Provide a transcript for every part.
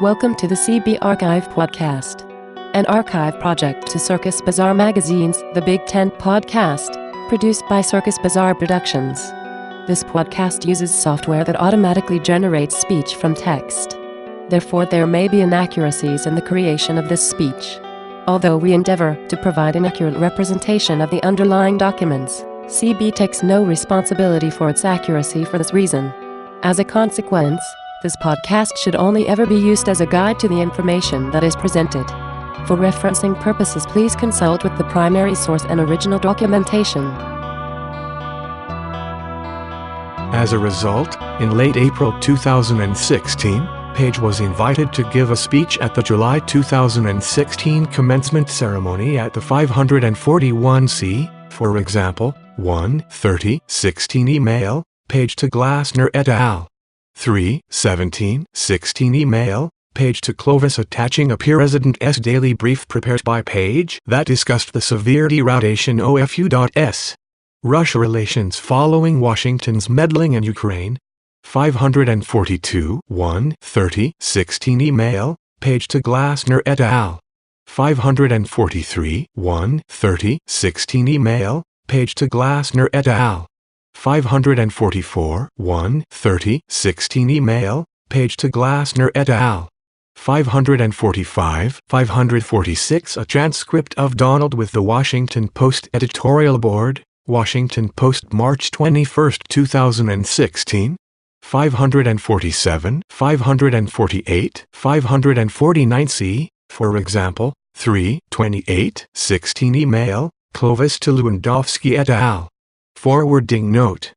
Welcome to the CB Archive podcast, an archive project to Circus Bazaar Magazine's The Big Tent podcast, produced by Circus Bazaar Productions. This podcast uses software that automatically generates speech from text. Therefore, there may be inaccuracies in the creation of this speech. Although we endeavor to provide an accurate representation of the underlying documents, CB takes no responsibility for its accuracy for this reason. As a consequence, this podcast should only ever be used as a guide to the information that is presented. For referencing purposes, please consult with the primary source and original documentation. As a result, in late April 2016, Page was invited to give a speech at the July 2016 commencement ceremony at the 541c, for example, 1/30/16 email, Page to Glassner et al. 3/17/16 email, Page to Clovis attaching a President's daily brief prepared by Page that discussed the severe degradation of Russia relations following Washington's meddling in Ukraine. 542 1/30/16 email, Page to Glassner et al. 543 1/30/16 email, Page to Glassner et al. 544 1/30/16 email, Page to Glassner et al. 546 a transcript of Donald with the Washington Post editorial board, Washington Post, March 21, 2016. 547, 548, 549c, for example, 3/28/16 email, Clovis to Lewandowski et al. Forwarding note.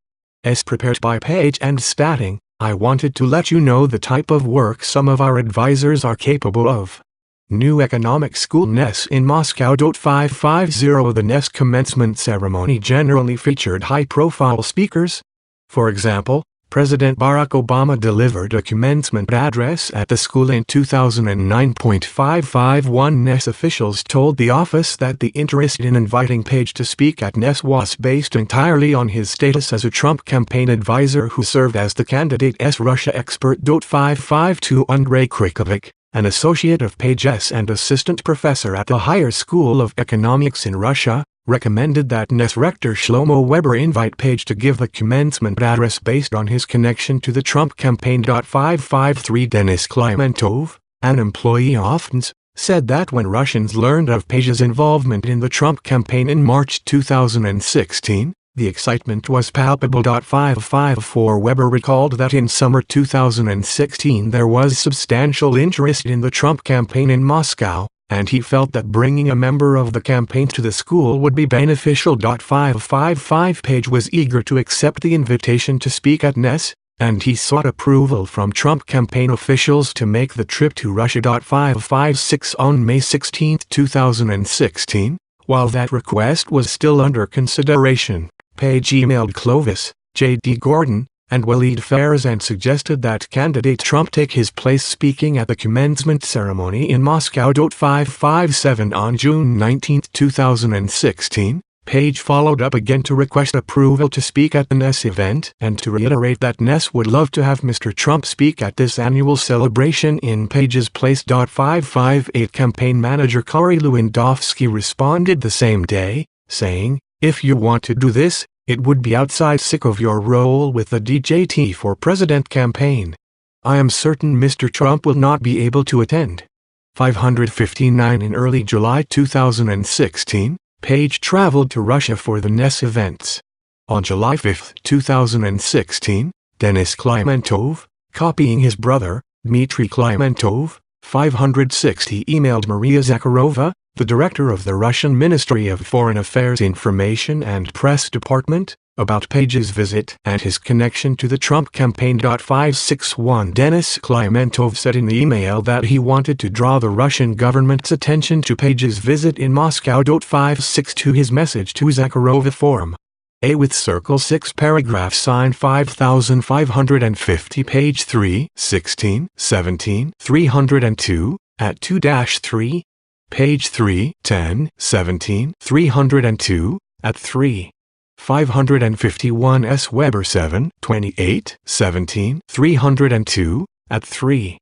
As prepared by Page and stating, I wanted to let you know the type of work some of our advisors are capable of. New Economic School NES in Moscow. 550 The NES commencement ceremony generally featured high-profile speakers. For example, President Barack Obama delivered a commencement address at the school in 2009. 551 NES officials told the office that the interest in inviting Page to speak at NES was based entirely on his status as a Trump campaign advisor who served as the candidate's Russia expert. 552 Andrei Krikovic, an associate of Page's and assistant professor at the Higher School of Economics in Russia, recommended that NES rector Shlomo Weber invite Page to give the commencement address based on his connection to the Trump campaign. 553 Denis Klimentov, an employee of FNS, said that when Russians learned of Page's involvement in the Trump campaign in March 2016, the excitement was palpable. 554 Weber recalled that in summer 2016 there was substantial interest in the Trump campaign in Moscow, and he felt that bringing a member of the campaign to the school would be beneficial. 555 Page was eager to accept the invitation to speak at NES, and he sought approval from Trump campaign officials to make the trip to Russia. 556 On May 16, 2016, while that request was still under consideration, Page emailed Clovis, J.D. Gordon, and Walid Fares and suggested that candidate Trump take his place speaking at the commencement ceremony in Moscow. 557 On June 19, 2016, Page followed up again to request approval to speak at the NES event and to reiterate that NES would love to have Mr. Trump speak at this annual celebration in Page's place. 558 Campaign manager Corey Lewandowski responded the same day, saying, if you want to do this, it would be outside sick of your role with the DJT for President campaign. I am certain Mr. Trump will not be able to attend. 559 In early July 2016, Page traveled to Russia for the NES events. On July 5, 2016, Denis Klimentov, copying his brother, Dmitry Klimentov, 560 emailed Maria Zakharova, the director of the Russian Ministry of Foreign Affairs Information and Press Department, about Page's visit and his connection to the Trump campaign. 561 Denis Klimentov said in the email that he wanted to draw the Russian government's attention to Page's visit in Moscow. 562 His message to Zakharova Form A with Circle 6 paragraph signed 5550 page 3, 16, 17, 302, at 2-3. Page 3, 10, 17, 302, at 3. 551 S. Weber 7, 28, 17, 302, at 3.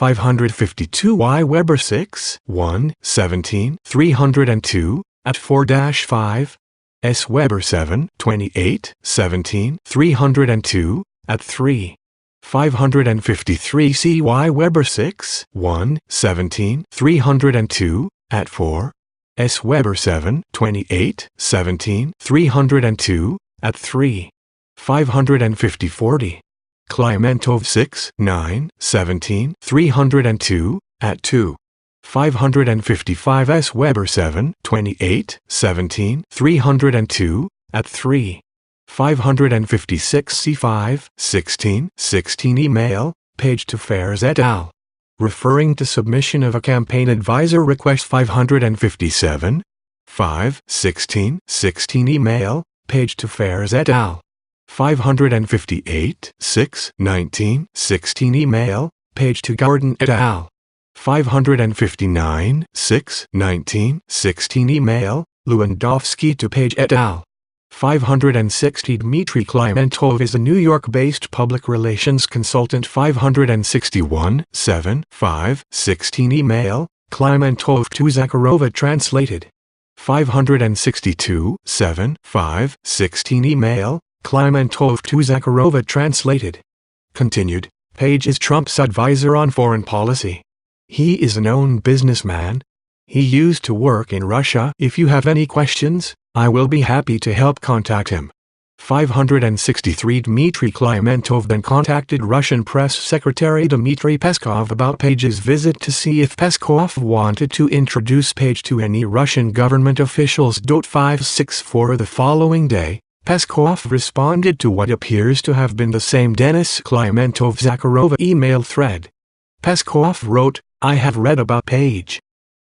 552 Y Weber 6, 1, 17, 302, at 4-5. S Weber 7, 28, 17, 302, at 3. 553 C Y Weber 6, 1, 17, 302, at 4. S Weber 7, 28, 17, 302, at 3. 550 Klimentov 6, 9, 17, 302, at 2. 555 S Weber 7, 28, 17, 302, at 3. 556 C5, 16, 16 email, page to Fairs et al. Referring to submission of a campaign advisor request 557, 5, 16, 16 email, page to Fairs et al. 558, 6, 19, 16 email, page to Gordon et al. 559, 6, 19, 16 email, Lewandowski to Page et al. 560 Dmitry Klimentov is a New York-based public relations consultant. 561, 7, 5, 16 email, Klimentov to Zakharova translated. 562, 7, 5, 16 email, Klimentov to Zakharova translated. Continued, Page is Trump's advisor on foreign policy. He is a known businessman. He used to work in Russia. If you have any questions, I will be happy to help. Contact him. 563 Dmitry Klimentov then contacted Russian Press Secretary Dmitry Peskov about Page's visit to see if Peskov wanted to introduce Page to any Russian government officials. 564 The following day, Peskov responded to what appears to have been the same Denis Klimentov-Zakharova email thread. Peskov wrote, I have read about Page.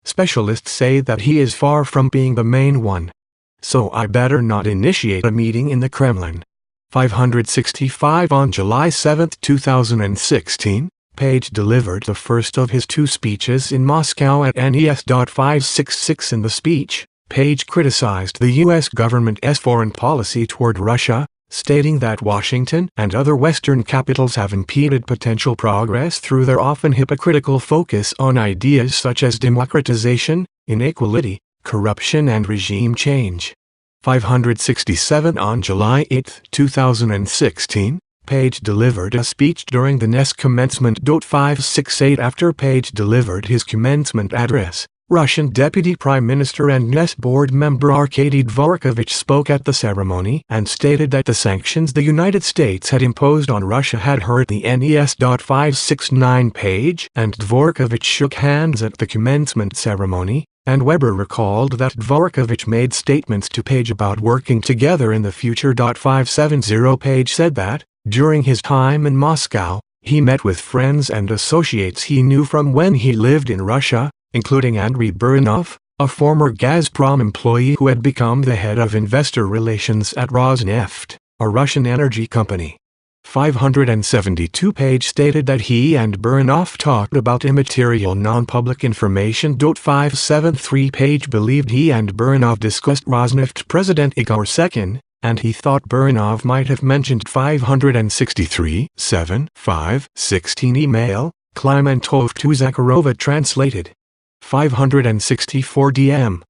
Specialists say that he is far from being the main one. So I better not initiate a meeting in the Kremlin. 565 On July 7, 2016, Page delivered the first of his two speeches in Moscow at NES. 566 In the speech, Page criticized the U.S. government's foreign policy toward Russia, stating that Washington and other Western capitals have impeded potential progress through their often hypocritical focus on ideas such as democratization, inequality, corruption and regime change. 567 On July 8, 2016, Page delivered a speech during the NES commencement. 568 After Page delivered his commencement address, Russian Deputy Prime Minister and NES board member Arkady Dvorkovich spoke at the ceremony and stated that the sanctions the United States had imposed on Russia had hurt the NES. 569 Page and Dvorkovich shook hands at the commencement ceremony, and Weber recalled that Dvorkovich made statements to Page about working together in the future. 570 Page said that, during his time in Moscow, he met with friends and associates he knew from when he lived in Russia, including Andrei Burinov, a former Gazprom employee who had become the head of investor relations at Rosneft, a Russian energy company. 572 Page stated that he and Burinov talked about immaterial non-public information. 573 Page believed he and Burinov discussed Rosneft President Igor Sechin, and he thought Burinov might have mentioned 563, 7, 5, 16 email, Klimentov to Zakharova translated. 564 DM.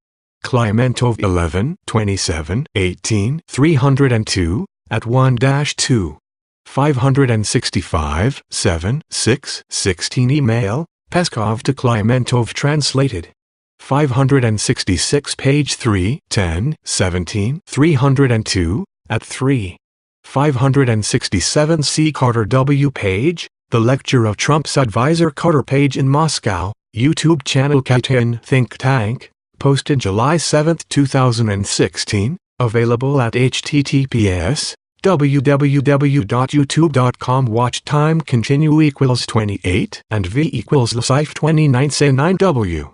Klimentov 11, 27, 18, 302, at 1-2. 565, 7, 6, 16 email, Peskov to Klimentov translated. 566 Page 3, 10, 17, 302, at 3. 567 C. Carter W. Page, the lecture of Trump's advisor Carter Page in Moscow, YouTube channel Kaitan Think Tank, posted July 7, 2016, available at https://www.youtube.com. Watch time continue equals 28 and V equals Lasif 29 say 9W.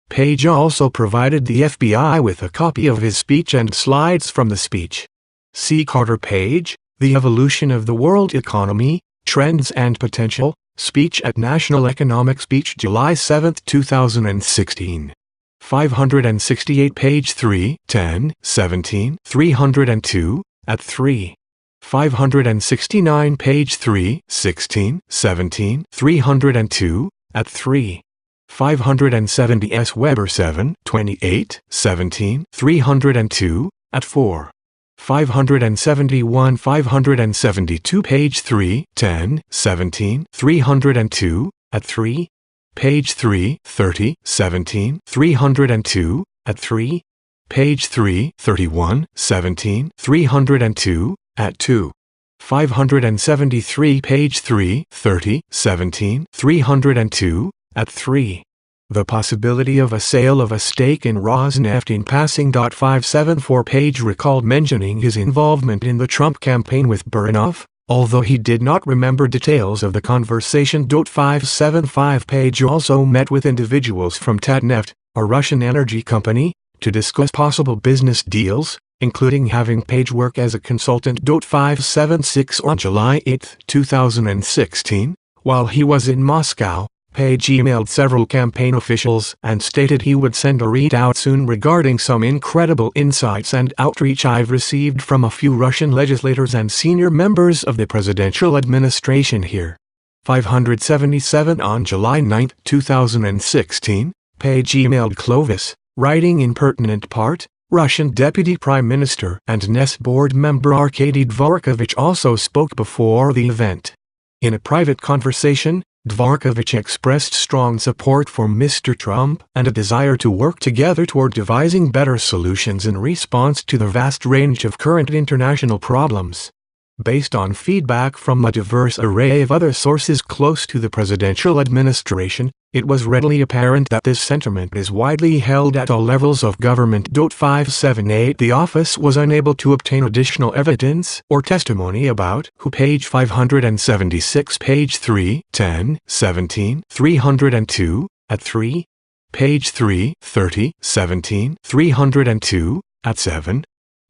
Page also provided the FBI with a copy of his speech and slides from the speech. See Carter Page, The Evolution of the World Economy, Trends and Potential, speech at National Economic Speech July 7, 2016. 568 Page 3, 10, 17, 302, at 3. 569 Page 3, 16, 17, 302, at 3. 570 S. Weber 7, 28, 17, 302, at 4. 571 572 page 3, 10, 17, 302, at 3. Page 3, 30, 17, 302, at 3. Page 3, 31, 17, 302, at 2. 573 page 3, 30, 17, 302, at 3. The possibility of a sale of a stake in Rosneft in passing. 574 page recalled mentioning his involvement in the Trump campaign with Burinov, although he did not remember details of the conversation. 575 page also met with individuals from Tatneft, a Russian energy company, to discuss possible business deals, including having Page work as a consultant. 576 on July 8, 2016, while he was in Moscow, Page emailed several campaign officials and stated he would send a readout soon regarding some incredible insights and outreach I've received from a few Russian legislators and senior members of the presidential administration here. 577 on July 9, 2016, Page emailed Clovis, writing in pertinent part, Russian Deputy Prime Minister and Nest board member Arkady Dvorkovich also spoke before the event. In a private conversation, Dvorkovich expressed strong support for Mr. Trump and a desire to work together toward devising better solutions in response to the vast range of current international problems. Based on feedback from a diverse array of other sources close to the presidential administration, it was readily apparent that this sentiment is widely held at all levels of government. 578 The office was unable to obtain additional evidence or testimony about who. Page 576 page 3, 10, 17, 302, at 3. Page 3, 30, 17, 302, at 7.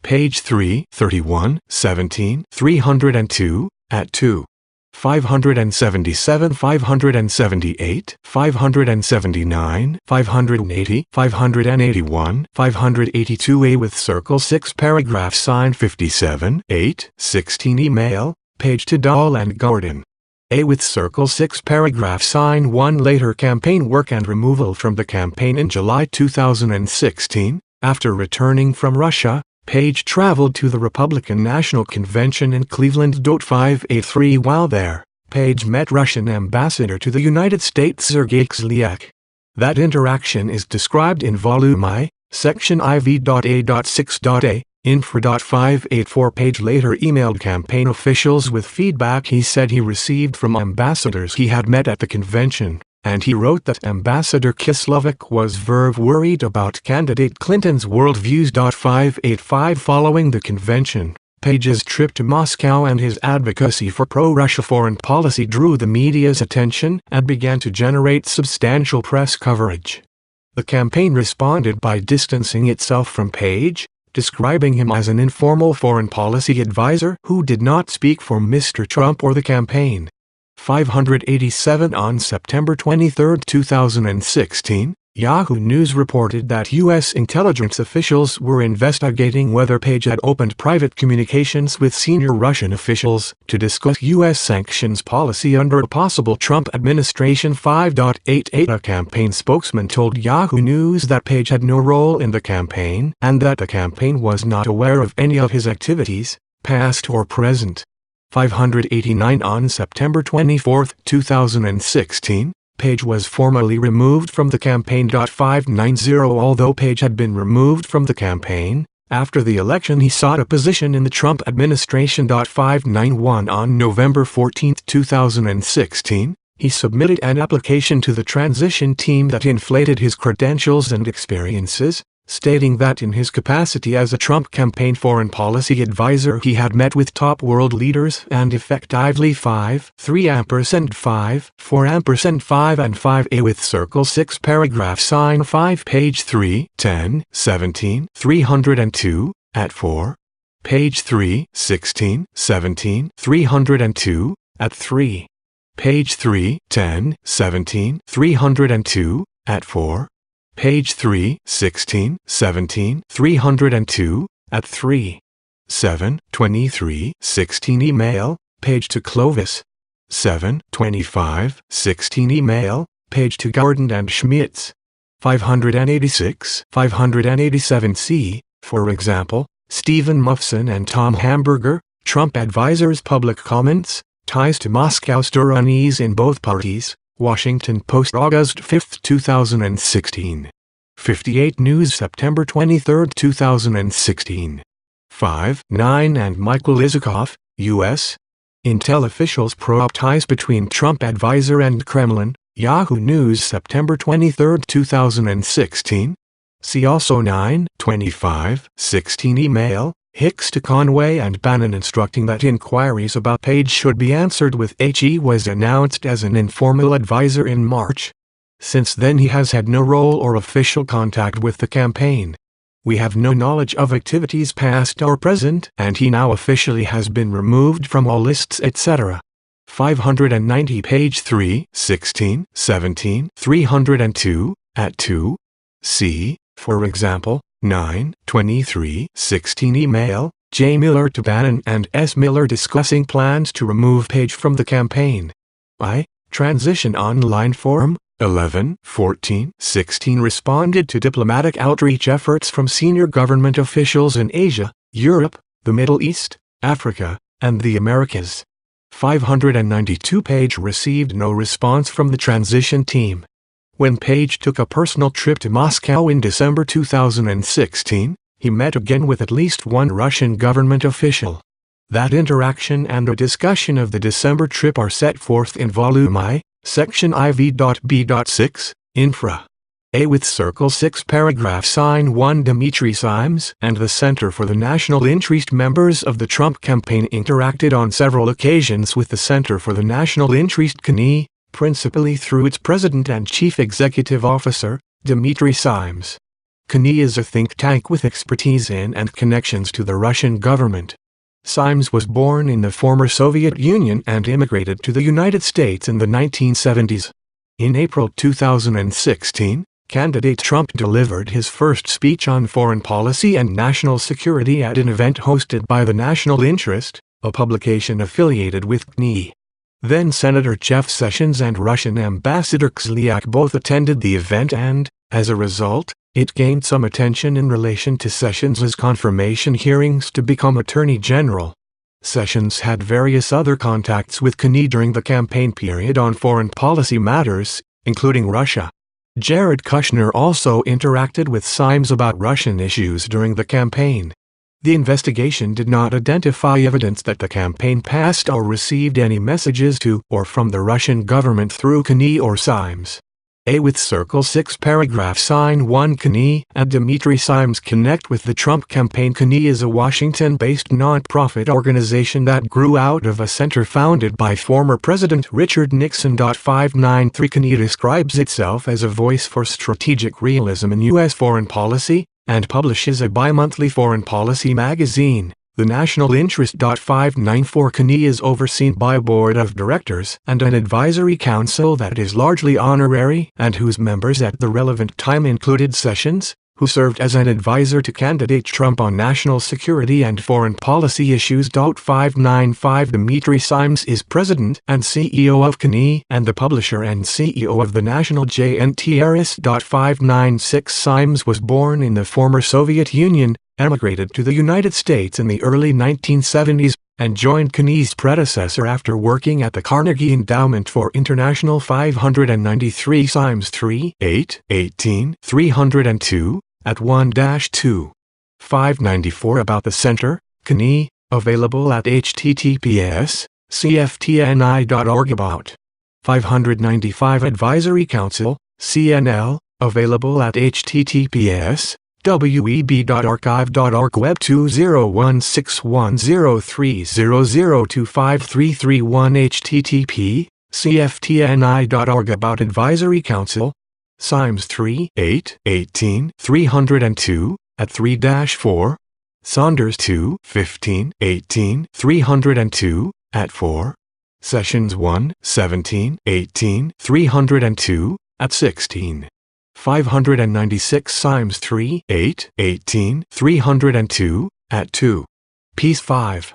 Page 3, 31, 17, 302, at 2. 577 578, 579, 580, 581, 582 A with circle 6 paragraph sign 57, 8, 16 email, Page to Dahl and Gordon. A with circle 6 paragraph sign 1 later campaign work and removal from the campaign in July 2016, after returning from Russia. Page traveled to the Republican National Convention in Cleveland. 583 While there, Page met Russian Ambassador to the United States Sergei Kislyak. That interaction is described in Volume I, Section IV.A.6.A, Infra. 584 Page later emailed campaign officials with feedback he said he received from ambassadors he had met at the convention. And he wrote that Ambassador Kislyak was very worried about candidate Clinton's worldviews. 585 Following the convention, Page's trip to Moscow and his advocacy for pro-Russia foreign policy drew the media's attention and began to generate substantial press coverage. The campaign responded by distancing itself from Page, describing him as an informal foreign policy advisor who did not speak for Mr. Trump or the campaign. 587 On September 23, 2016, Yahoo News reported that U.S. intelligence officials were investigating whether Page had opened private communications with senior Russian officials to discuss U.S. sanctions policy under a possible Trump administration. 588 A campaign spokesman told Yahoo News that Page had no role in the campaign and that the campaign was not aware of any of his activities, past or present. 589 On September 24, 2016, Page was formally removed from the campaign. 590 Although Page had been removed from the campaign, after the election he sought a position in the Trump administration. 591 On November 14, 2016, he submitted an application to the transition team that inflated his credentials and experiences, stating that in his capacity as a Trump campaign foreign policy advisor he had met with top world leaders and effectively 5, 3%, 5, 4%, 5 and 5A with circle 6 paragraph sign 5 page 3, 10, 17, 302, at 4. Page 3, 16, 17, 302, at 3. Page 3, 10, 17, 302, at 4. Page 3, 16, 17, 302, at 3. 7, 23, 16 email, Page to Clovis. 7, 25, 16 email, page 2 Gordon and Schmitz. 586, 587c, for example, Stephen Mufson and Tom Hamburger, Trump advisors' public comments, ties to Moscow stir unease in both parties, Washington Post August 5, 2016. 58 News September 23, 2016. 5. 9 and Michael Isikoff, U.S. Intel officials probe ties between Trump advisor and Kremlin, Yahoo News September 23, 2016. See also 9, 25, 16 email, Hicks to Conway and Bannon instructing that inquiries about Page should be answered with he was announced as an informal advisor in March. Since then he has had no role or official contact with the campaign. We have no knowledge of activities past or present, and he now officially has been removed from all lists etc. 590 page 3, 16, 17, 302, at 2. C. For example, 9, 23, 16 email, J. Mueller to Bannon and S. Miller discussing plans to remove Page from the campaign. I. Transition online forum, 11, 14, 16 responded to diplomatic outreach efforts from senior government officials in Asia, Europe, the Middle East, Africa, and the Americas. 592 Page received no response from the transition team. When Page took a personal trip to Moscow in December 2016, he met again with at least one Russian government official. That interaction and a discussion of the December trip are set forth in Volume I, Section IV.B.6, Infra. A with Circle 6 Paragraph Sign 1 Dmitry Simes and the Center for the National Interest members of the Trump campaign interacted on several occasions with the Center for the National Interest CNI, principally through its president and chief executive officer, Dmitry Simes. CNI is a think tank with expertise in and connections to the Russian government. Simes was born in the former Soviet Union and immigrated to the United States in the 1970s. In April 2016, candidate Trump delivered his first speech on foreign policy and national security at an event hosted by the National Interest, a publication affiliated with CNI. Then Senator Jeff Sessions and Russian Ambassador Kislyak both attended the event and, as a result, it gained some attention in relation to Sessions' confirmation hearings to become Attorney General. Sessions had various other contacts with CNI during the campaign period on foreign policy matters, including Russia. Jared Kushner also interacted with Simes about Russian issues during the campaign. The investigation did not identify evidence that the campaign passed or received any messages to or from the Russian government through CNI or Simes. A with Circle 6 Paragraph Sign 1 CNI and Dmitry Simes connect with the Trump campaign. CNI is a Washington-based non-profit organization that grew out of a center founded by former President Richard Nixon. 593 CNI describes itself as a voice for strategic realism in U.S. foreign policy, and publishes a bi-monthly foreign policy magazine, The National Interest. 594 CNI is overseen by a board of directors and an advisory council that is largely honorary and whose members at the relevant time included Sessions, who served as an advisor to candidate Trump on national security and foreign policy issues. 595 Dmitry Simes is president and CEO of CNI and the publisher and CEO of the National JNTRS. 596 Simes was born in the former Soviet Union, emigrated to the United States in the early 1970s, and joined CNI's predecessor after working at the Carnegie Endowment for International. 593 Simes 3, 8, 18, 302, at 1-2. 594 About the Center, CNI, available at https://cftni.org. About 595 Advisory Council, CNL, available at https://web.archive.org. Web 201610300253331 http://cftni.org. About Advisory Council, Simes 3, 8, 18, 302, at 3-4. Saunders 2, 15, 18, 302, at 4. Sessions 1, 17, 18, 302, at 16. 596 Simes 3, 8, 18, 302, at 2. Piece 5.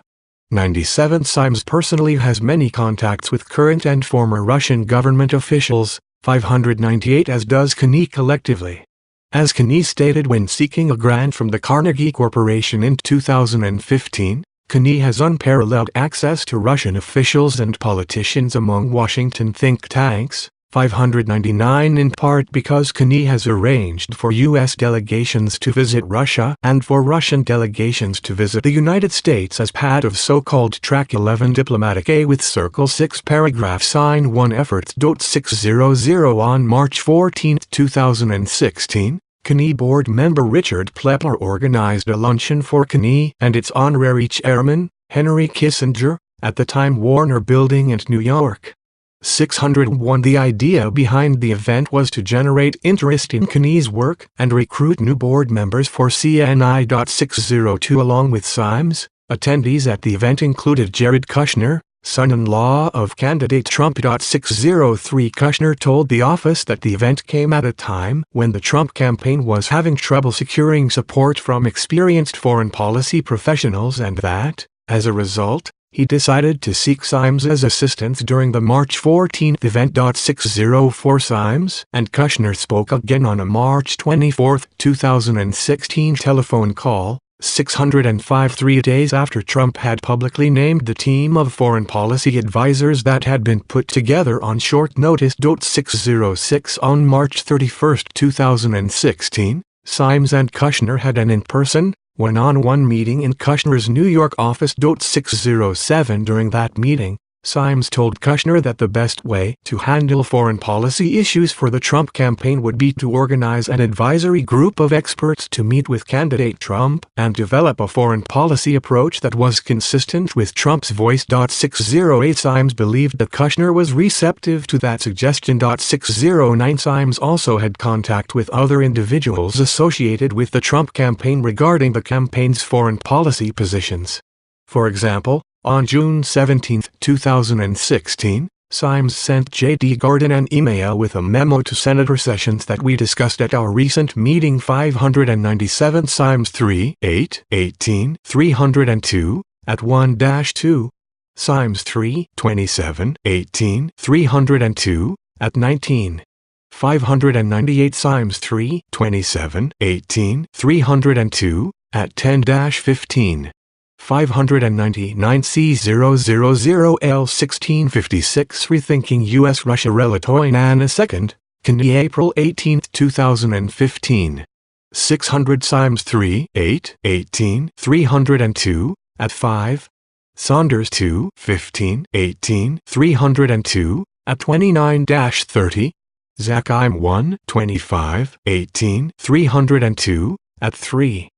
97 Simes personally has many contacts with current and former Russian government officials. 598 as does Kenney collectively. As Kenney stated when seeking a grant from the Carnegie Corporation in 2015, Kenney has unparalleled access to Russian officials and politicians among Washington think tanks. 599 in part because Kenney has arranged for U.S. delegations to visit Russia and for Russian delegations to visit the United States as part of so-called Track 11 Diplomatic A with Circle 6 paragraph sign 1 efforts. 600 on March 14, 2016, Kenney board member Richard Plepler organized a luncheon for Kenney and its honorary chairman, Henry Kissinger, at the Time Warner Building in New York. 601 The idea behind the event was to generate interest in Kenney's work and recruit new board members for CNI. 602 Along with Symes, attendees at the event included Jared Kushner, son-in-law of candidate Trump. 603 Kushner told the office that the event came at a time when the Trump campaign was having trouble securing support from experienced foreign policy professionals and that, as a result, he decided to seek Symes as assistance during the March 14 event. 604 Symes and Kushner spoke again on a March 24, 2016 telephone call, 605 3 days after Trump had publicly named the team of foreign policy advisors that had been put together on short notice. 606 On March 31, 2016, Symes and Kushner had an in-person, one-on-one meeting in Kushner's New York office. 607 During that meeting, Symes told Kushner that the best way to handle foreign policy issues for the Trump campaign would be to organize an advisory group of experts to meet with candidate Trump and develop a foreign policy approach that was consistent with Trump's voice. 608 Symes believed that Kushner was receptive to that suggestion. 609 Symes also had contact with other individuals associated with the Trump campaign regarding the campaign's foreign policy positions. For example, on June 17, 2016, Symes sent J.D. Gordon an email with a memo to Senator Sessions that we discussed at our recent meeting. 597 Symes 3, 8, 18, 302, at 1-2. Symes 3, 27, 18, 302, at 19. 598 Symes 3, 27, 18, 302, at 10-15. 599 C000L 1656 Rethinking U.S.-Russia Relatoin Anna 2nd, Kenney April 18, 2015. 600 Symes 3, 8, 18, 302, at 5. Saunders 2, 15, 18, 302, at 29-30. Zakheim 1, 25, 18, 302, at 3.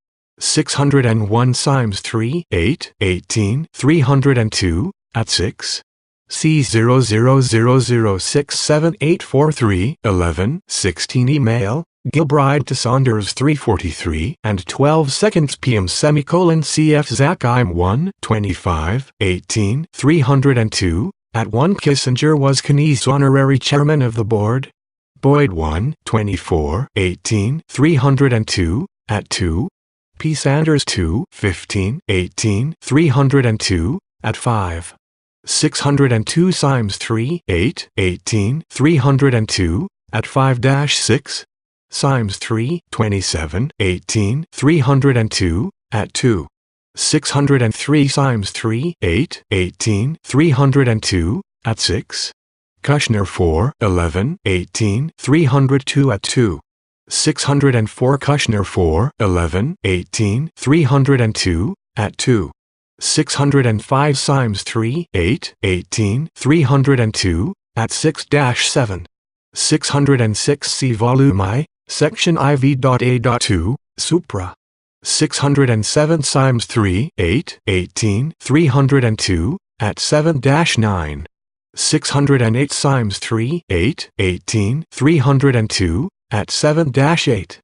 601 Symes 3, 8, 18, 302, at 6. C000067843 11, 16 Email, Gilbride to Saunders 3:43 and 12 seconds PM CF Zakheim 1, 25, 18, 302, at 1 Kissinger was Kenney's honorary chairman of the board. Boyd 1, 24, 18, 302, at 2. P. Sanders 2, 15, 18, 302, at 5. 602 Symes 3, 8, 18, 302, at 5-6. Symes 3, 27, 18, 302, at 2. 603 Symes 3, 8, 18, 302, at 6. Kushner 4, 11, 18, 302 at 2. 604 Kushner 4, 11, 18, 302, at 2. 605 Symes 3, 8, 18, 302, at 6-7. 606 C Volume I, Section IV.A.2, Supra. 607 Symes 3, 8, 18, 302, at 7-9. 608 Symes 3, 8, 18, 302, at 7-8.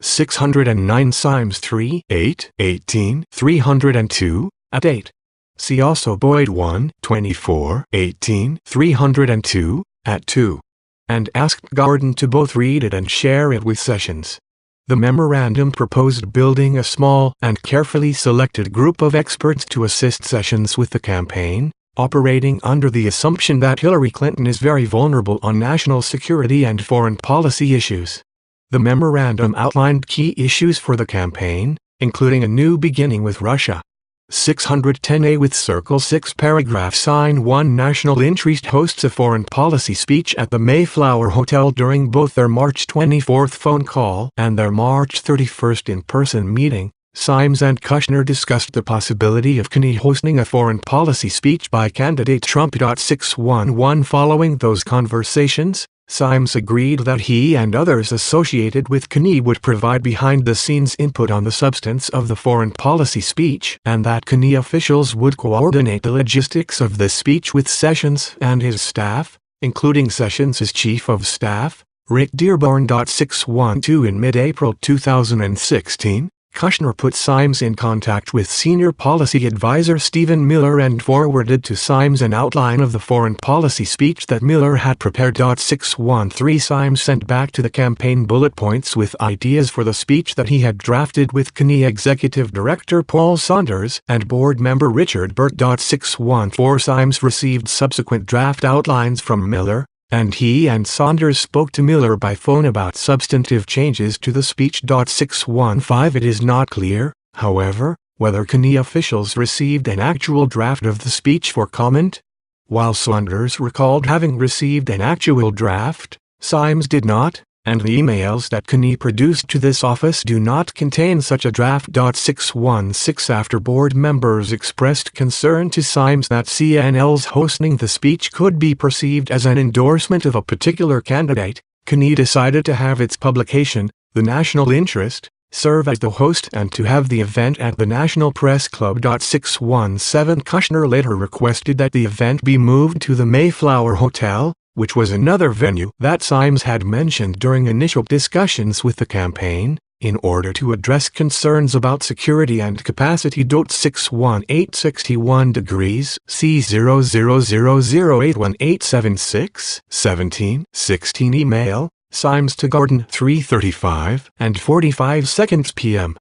609 Symes 3, 8, 18, 302, at 8. See also Boyd 1, 24, 18, 302, at 2. And asked Gordon to both read it and share it with Sessions. The memorandum proposed building a small and carefully selected group of experts to assist Sessions with the campaign, operating under the assumption that Hillary Clinton is very vulnerable on national security and foreign policy issues. The memorandum outlined key issues for the campaign, including a new beginning with Russia. 610A with Circle 6 paragraph Sign 1 National Interest hosts a foreign policy speech at the Mayflower Hotel during both their March 24 phone call and their March 31 in-person meeting. Symes and Kushner discussed the possibility of Kenney hosting a foreign policy speech by candidate Trump. 611 Following those conversations, Symes agreed that he and others associated with Kenney would provide behind-the-scenes input on the substance of the foreign policy speech, and that Kenney officials would coordinate the logistics of the speech with Sessions and his staff, including Sessions' chief of staff, Rick Dearborn. 612 In mid-April 2016, Kushner put Symes in contact with senior policy advisor Stephen Mueller and forwarded to Symes an outline of the foreign policy speech that Mueller had prepared. 613 Symes sent back to the campaign bullet points with ideas for the speech that he had drafted with Kenney Executive Director Paul Saunders and board member Richard Burt. 614 Symes received subsequent draft outlines from Mueller, and he and Saunders spoke to Mueller by phone about substantive changes to the speech. 615 It is not clear, however, whether Kenney officials received an actual draft of the speech for comment. While Saunders recalled having received an actual draft, Symes did not, and the emails that Kenney produced to this office do not contain such a draft. 616 After board members expressed concern to Symes that CNL's hosting the speech could be perceived as an endorsement of a particular candidate, Kenney decided to have its publication, The National Interest, serve as the host and to have the event at the National Press Club. 617 Kushner later requested that the event be moved to the Mayflower Hotel, which was another venue that Symes had mentioned during initial discussions with the campaign, in order to address concerns about security and capacity. 618 61 degrees C000081876 17 16 Email, Symes to Gordon 3:35 and 45 seconds p.m.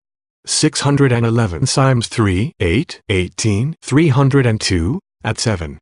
611 Symes 3:8:18 302 at 7.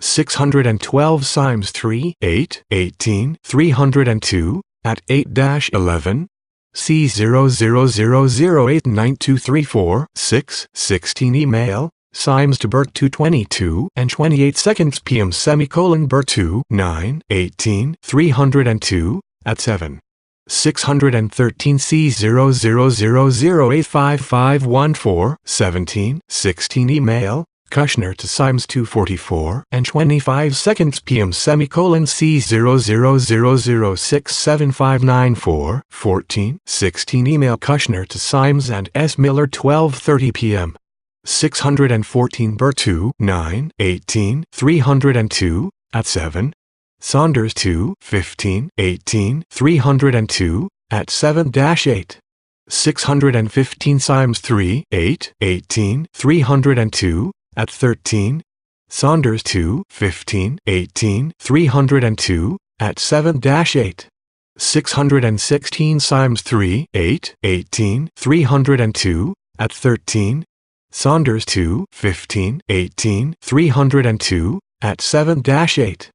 612 Symes 3:8:18 302 at 8-11 C000089234 6 16 Email, Symes to Burt 2:22 and 28 seconds p.m. Burt 2:9:18 302 at 7. 613 C000085514 17 16 Email, Kushner to Symes 2:44 and 25 seconds p.m. C000067594 14 16 Email, Kushner to Symes and S. Miller 12:30 p.m. 614 Burt 2:9:18 302 at 7. Saunders 2:15:18 302 at 7-8. 615 Symes 3:8:18 302 at 13. Saunders 2:15:18 302 at 7-8. 616 Symes 3:8:18 302 at 13. Saunders 2:15:18 302 at 7-8.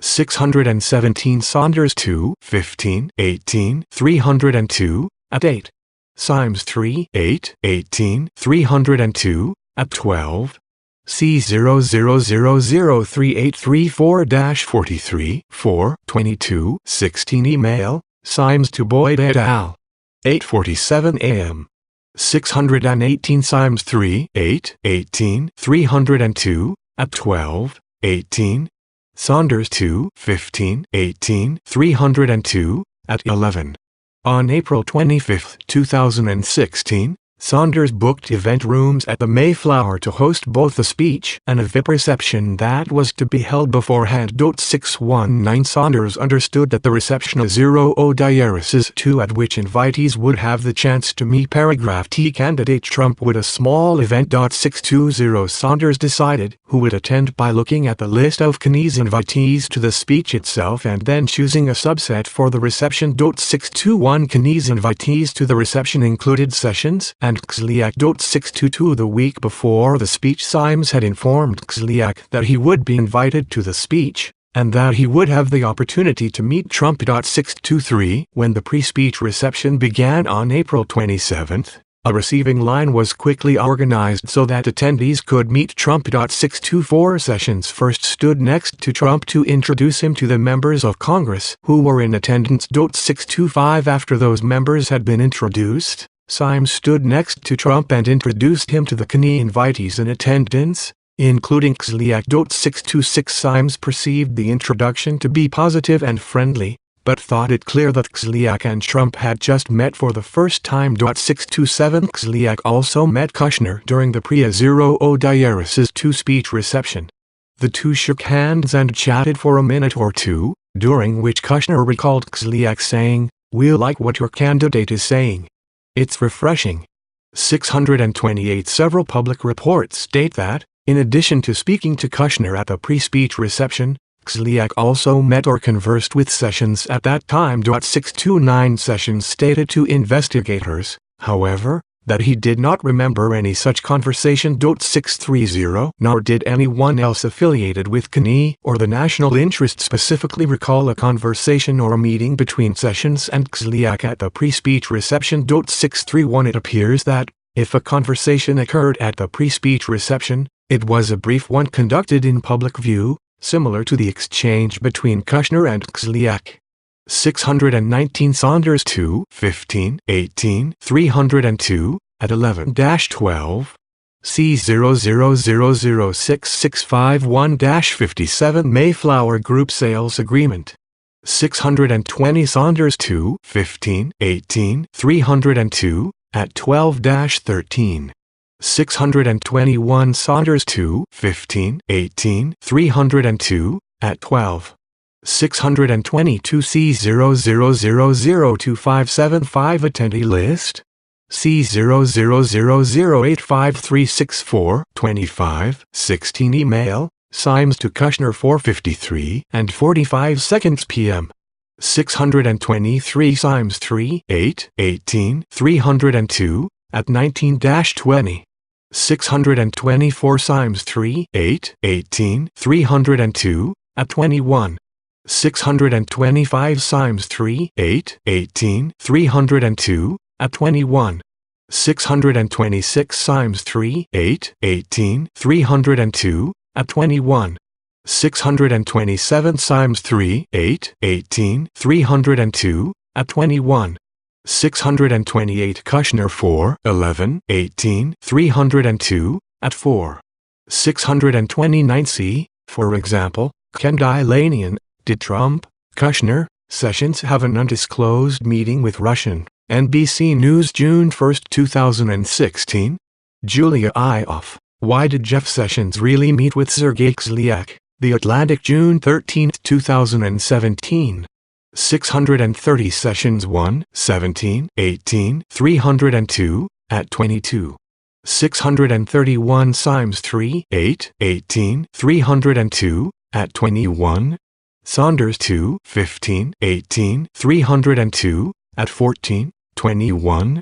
617 Saunders 2:15:18 302 at 8. Symes 3:8:18 302 at 12. C0003834-43 4 22 16 Email, Symes to Boyd et al. 8:47 a.m. 618 Symes 3:8:18 302 at 12:18. Saunders 2:15:18 302 at 11. On April 25, 2016, Saunders booked event rooms at the Mayflower to host both the speech and a VIP reception that was to be held beforehand. 619 Saunders understood that the reception of 0 diarises 2 at which invitees would have the chance to meet paragraph T candidate Trump would a small event. 620 Saunders decided who would attend by looking at the list of Kenney's invitees to the speech itself and then choosing a subset for the reception. 621 Kenney's invitees to the reception included Sessions and and Kislyak. 622 The week before the speech, Symes had informed Kislyak that he would be invited to the speech, and that he would have the opportunity to meet Trump. 623 When the pre-speech reception began on April 27, a receiving line was quickly organized so that attendees could meet Trump. 624 Sessions first stood next to Trump to introduce him to the members of Congress who were in attendance. 625 After those members had been introduced, Symes stood next to Trump and introduced him to the Kenney invitees in attendance, including Kislyak. 626 Symes perceived the introduction to be positive and friendly, but thought it clear that Kislyak and Trump had just met for the first time. 627 Kislyak also met Kushner during the pre-0 Diaris's two-speech reception. The two shook hands and chatted for a minute or two, during which Kushner recalled Kislyak saying, "We like what your candidate is saying. It's refreshing." 628 Several public reports state that, in addition to speaking to Kushner at the pre-speech reception, Kislyak also met or conversed with Sessions at that time. 629 Sessions stated to investigators, however, that he did not remember any such conversation. 630 Nor did anyone else affiliated with Kenney or the national interest specifically recall a conversation or a meeting between Sessions and Kislyak at the pre-speech reception. 631 It appears that, if a conversation occurred at the pre-speech reception, it was a brief one conducted in public view, similar to the exchange between Kushner and Kislyak. 619 Saunders 2, 15, 18, 302, at 11-12, C00006651-57 Mayflower Group Sales Agreement. 620 Saunders 2, 15, 18, 302, at 12-13. 621 Saunders 2, 15, 18, 302, at 12. 622 C00002575 Attendee List C000085364425 16 Email Symes to Kushner 4:53 and 45 seconds p.m. 623 Symes 3, 8, 18, 302, at 19-20. 624 Symes 3, 8, 18, 302, at 21. 625 Symes 3, 8, 18, 302, at 21. 626 Symes 3, 8, 18, 302, at 21. 627 Symes 3, 8, 18, 302, at 21. 628 Kushner 4, 11, 18, 302, at 4. 629 C, for example, Kendylanian, did Trump, Kushner, Sessions have an undisclosed meeting with Russian? NBC News June 1, 2016. Julia Ioff, why did Jeff Sessions really meet with Sergei Kislyak? The Atlantic June 13, 2017. 630 Sessions 1, 17, 18, 302, at 22. 631 Symes 3, 8, 18, 302, at 21. Saunders 2, 15, 18, 302, at 14, 21.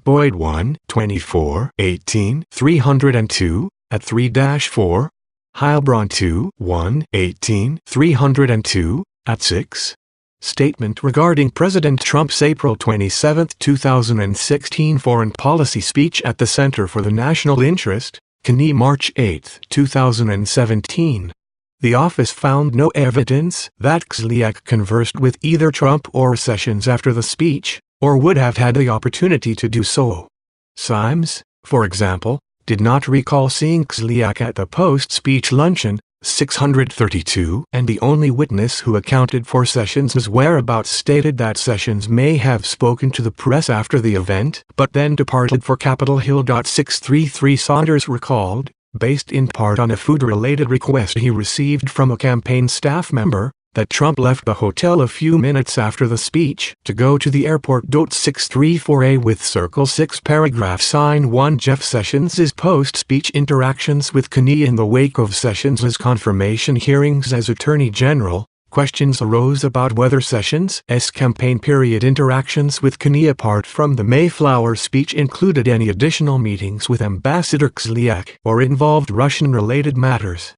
Boyd 1, 24, 18, 302, at 3-4. Heilbronn 2, 1, 18, 302, at 6. Statement regarding President Trump's April 27, 2016 foreign policy speech at the Center for the National Interest, Kenney March 8, 2017. The office found no evidence that Kislyak conversed with either Trump or Sessions after the speech, or would have had the opportunity to do so. Symes, for example, did not recall seeing Kislyak at the post-speech luncheon. 632 And the only witness who accounted for Sessions' whereabouts stated that Sessions may have spoken to the press after the event, but then departed for Capitol Hill. 633 Saunders recalled, based in part on a food-related request he received from a campaign staff member, that Trump left the hotel a few minutes after the speech to go to the airport. 634A with Circle 6 Paragraph Sign 1 Jeff Sessions' post-speech interactions with Kenney in the wake of Sessions' confirmation hearings as Attorney General, Questions arose about whether Sessions' campaign period interactions with Kenney apart from the Mayflower speech included any additional meetings with Ambassador Kislyak or involved Russian-related matters.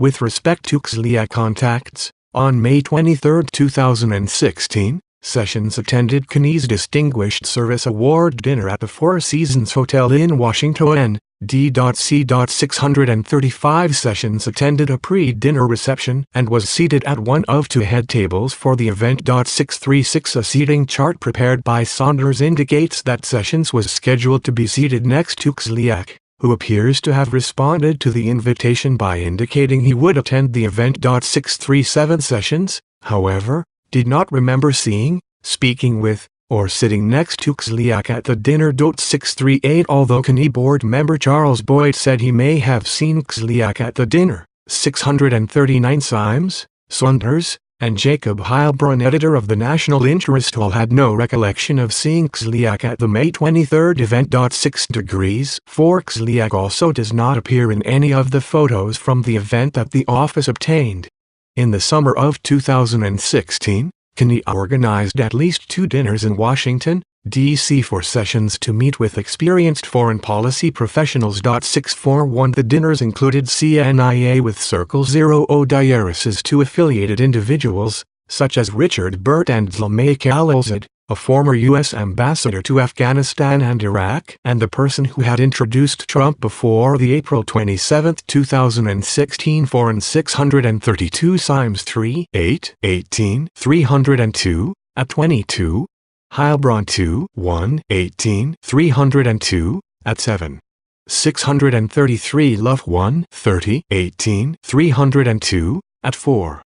With respect to Kislyak contacts, on May 23, 2016, Sessions attended Kenney's Distinguished Service Award dinner at the Four Seasons Hotel in Washington, D.C. 635. Sessions attended a pre-dinner reception and was seated at one of two head tables for the event. 636. A seating chart prepared by Saunders indicates that Sessions was scheduled to be seated next to Kislyak, who appears to have responded to the invitation by indicating he would attend the event. 637. Sessions, however, did not remember seeing, speaking with, or sitting next to Kislyak at the dinner. 638. Although Kenney board member Charles Boyd said he may have seen Kislyak at the dinner, 639. Symes, Saunders, and Jacob Heilbronn, editor of the National Interest Hall, had no recollection of seeing Kislyak at the May 23 event. 6 degrees 4. Kislyak also does not appear in any of the photos from the event that the office obtained. In the summer of 2016, Kenney organized at least 2 dinners in Washington, D.C. for Sessions to meet with experienced foreign policy professionals. 641. The dinners included CIA with Circle Zero diarists to affiliated individuals, such as Richard Burt and Zalmay Khalilzad, a former U.S. ambassador to Afghanistan and Iraq and the person who had introduced Trump before the April 27, 2016 foreign. 632. Symes 3, 8, 18, 302, at 22. Heilbronn 2, 1, 18, 302, at 7. 633. Luff 1, 30, 18, 302, at 4.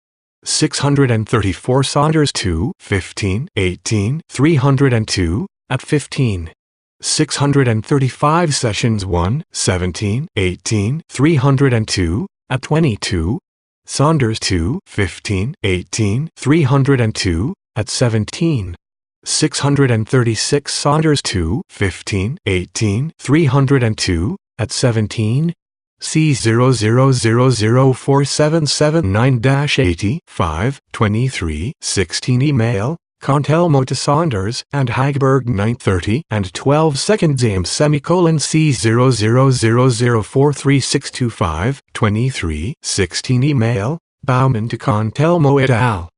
634. Saunders 2, 15, 18, 302, at 15. 635. Sessions 1, 17, 18, 302, at 22. Saunders 2, 15, 18, 302, at 17. 636. Saunders 2, 15, 18, 302, at 17. C0004779-85, 23, 16. Email, Contelmo to Saunders and Hagberg 9:30 and 12 seconds AM C000043625, 23, 16. Email, Bauman to Contelmo et al.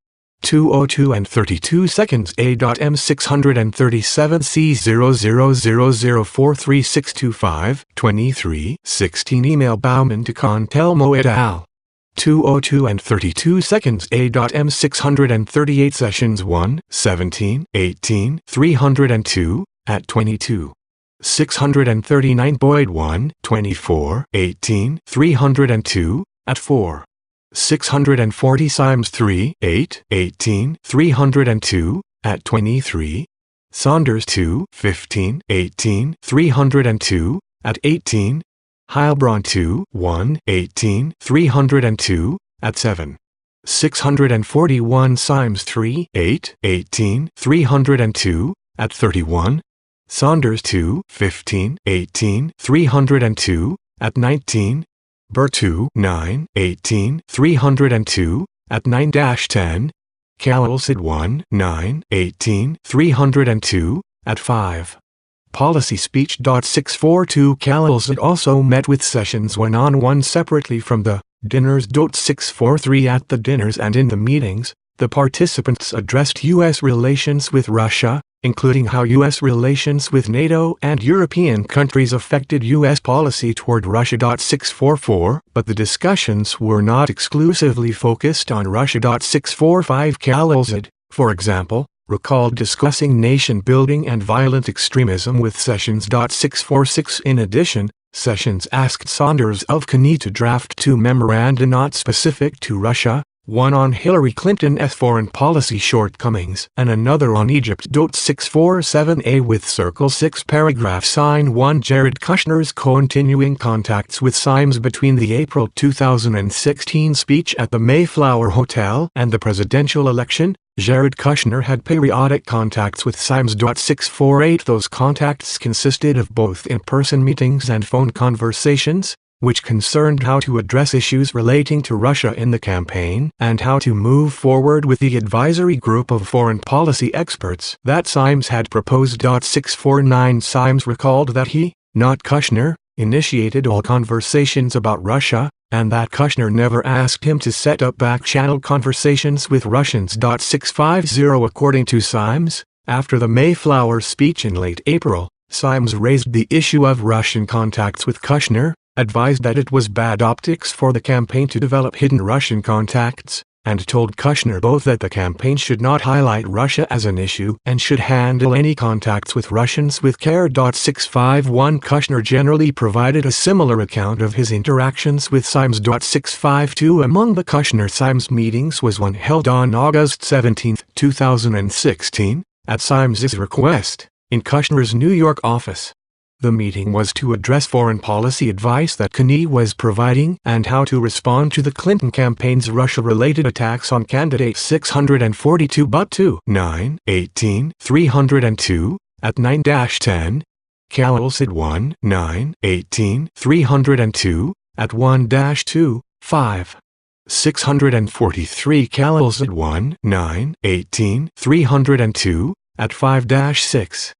2:02 and 32 seconds A.M 637 C000043625, 23, 16. Email, Bauman to Contelmo et al. 2:02 and 32 seconds A.M 638. Sessions 1, 17, 18, 302, at 22. 639. Boyd 1, 24, 18, 302, at 4. 640. Symes 3, 8, 18, 302, at 23. Saunders 2, 15, 18, 302, at 18. Heilbronn 2, 1, 18, 302, at 7. 641. Symes 3, 8, 18, 302, at 31. Saunders 2, 15, 18, 302, at 19. Burt 2, 9, 18, 302, at 9-10. Khalilzad 1, 9, 18, 302, at 5. Policy speech. 642. Khalilzad also met with Sessions one-on-one separately from the dinners. 643. At the dinners and in the meetings, the participants addressed U.S. relations with Russia, including how U.S. relations with NATO and European countries affected U.S. policy toward Russia. 644. But the discussions were not exclusively focused on Russia. 645. Khalilzad, for example, recalled discussing nation-building and violent extremism with Sessions. 646. In addition, Sessions asked Saunders of Kenney to draft 2 memoranda not specific to Russia, one on Hillary Clinton's foreign policy shortcomings and another on Egypt. 647A. With Circle 6 paragraph sign 1. Jared Kushner's continuing contacts with Symes between the April 2016 speech at the Mayflower Hotel and the presidential election. Jared Kushner had periodic contacts with Symes. 648. Those contacts consisted of both in-person meetings and phone conversations. which concerned how to address issues relating to Russia in the campaign and how to move forward with the advisory group of foreign policy experts that Symes had proposed. 649 Symes recalled that he, not Kushner, initiated all conversations about Russia, and that Kushner never asked him to set up back-channel conversations with Russians. 650 According to Symes, after the Mayflower speech in late April, Symes raised the issue of Russian contacts with Kushner, advised that it was bad optics for the campaign to develop hidden Russian contacts, and told Kushner both that the campaign should not highlight Russia as an issue and should handle any contacts with Russians with care. 651 Kushner generally provided a similar account of his interactions with Symes. 652 Among the Kushner-Symes meetings was one held on August 17, 2016, at Symes's request, in Kushner's New York office. The meeting was to address foreign policy advice that Kenney was providing and how to respond to the Clinton campaign's Russia-related attacks on candidate 642 but 2 9 18 302 at 9-10, Counsel 1 9 18 302 at 1-2 5. 643 Counsel 1 9 18 302 at 5-6.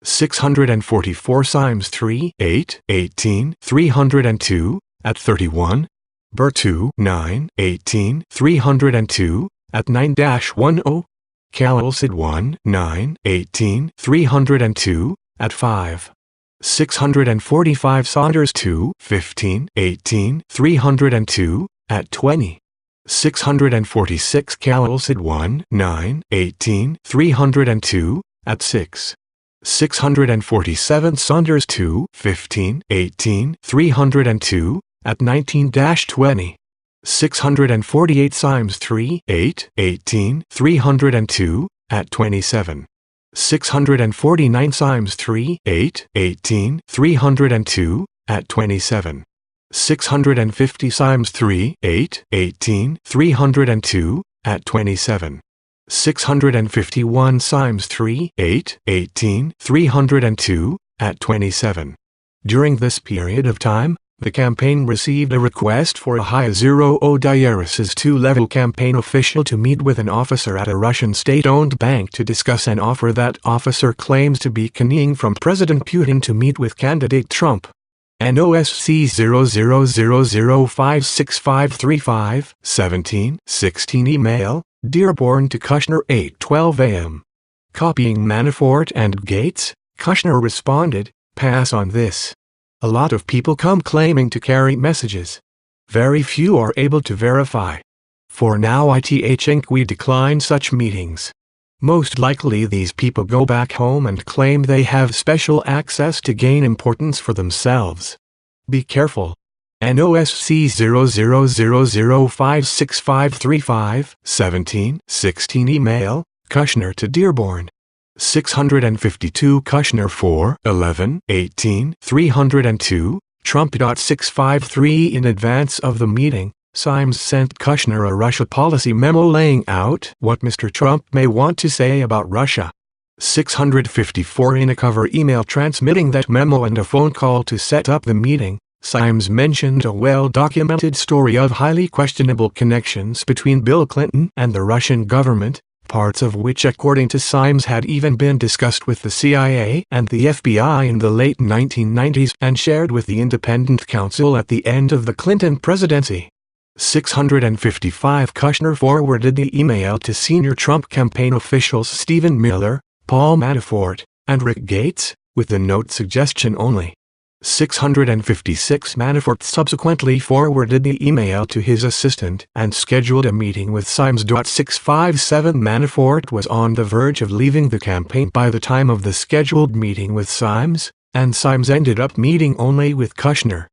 644 Symes 3 8 18 302 at 31, Bur 2 9 18 302 at 9-10, Counsel 1 9 18 302 at 5. 645 Saunders 2 15 18 302 at 20. 646 Counsel 1 9 18 302 at 6. 647 Saunders 2 15 18 302 at 19-20. 648 Symes 3 8 18 302 at 27. 649 Symes 3 8 18 302 at 27. 650 Symes 3 8 18 302 at 27. 651 Symes 3 8 18 302 at 27. During this period of time, the campaign received a request for a high-0 Diaris's two-level campaign official to meet with an officer at a Russian state-owned bank to discuss an offer that officer claims to be Kenneying from President Putin to meet with candidate Trump. NOSC 0000565535 17-16 email, Dearborn to Kushner 8:12 a.m. Copying Manafort and Gates, Kushner responded, "Pass on this. A lot of people come claiming to carry messages. Very few are able to verify. For now we decline such meetings. Most likely these people go back home and claim they have special access to gain importance for themselves. Be careful." NOSC 0000565535 17-16 email, Kushner to Dearborn. 652 Kushner 4 11 18 302, Trump. 653 In advance of the meeting, Symes sent Kushner a Russia policy memo laying out what Mr. Trump may want to say about Russia. 654 In a cover email transmitting that memo and a phone call to set up the meeting, Symes mentioned a well-documented story of highly questionable connections between Bill Clinton and the Russian government, parts of which according to Symes had even been discussed with the CIA and the FBI in the late 1990s and shared with the independent counsel at the end of the Clinton presidency. 655 Kushner forwarded the email to senior Trump campaign officials Stephen Mueller, Paul Manafort, and Rick Gates, with the note suggestion only. 656 Manafort subsequently forwarded the email to his assistant and scheduled a meeting with Symes. 657 Manafort was on the verge of leaving the campaign by the time of the scheduled meeting with Symes, and Symes ended up meeting only with Kushner.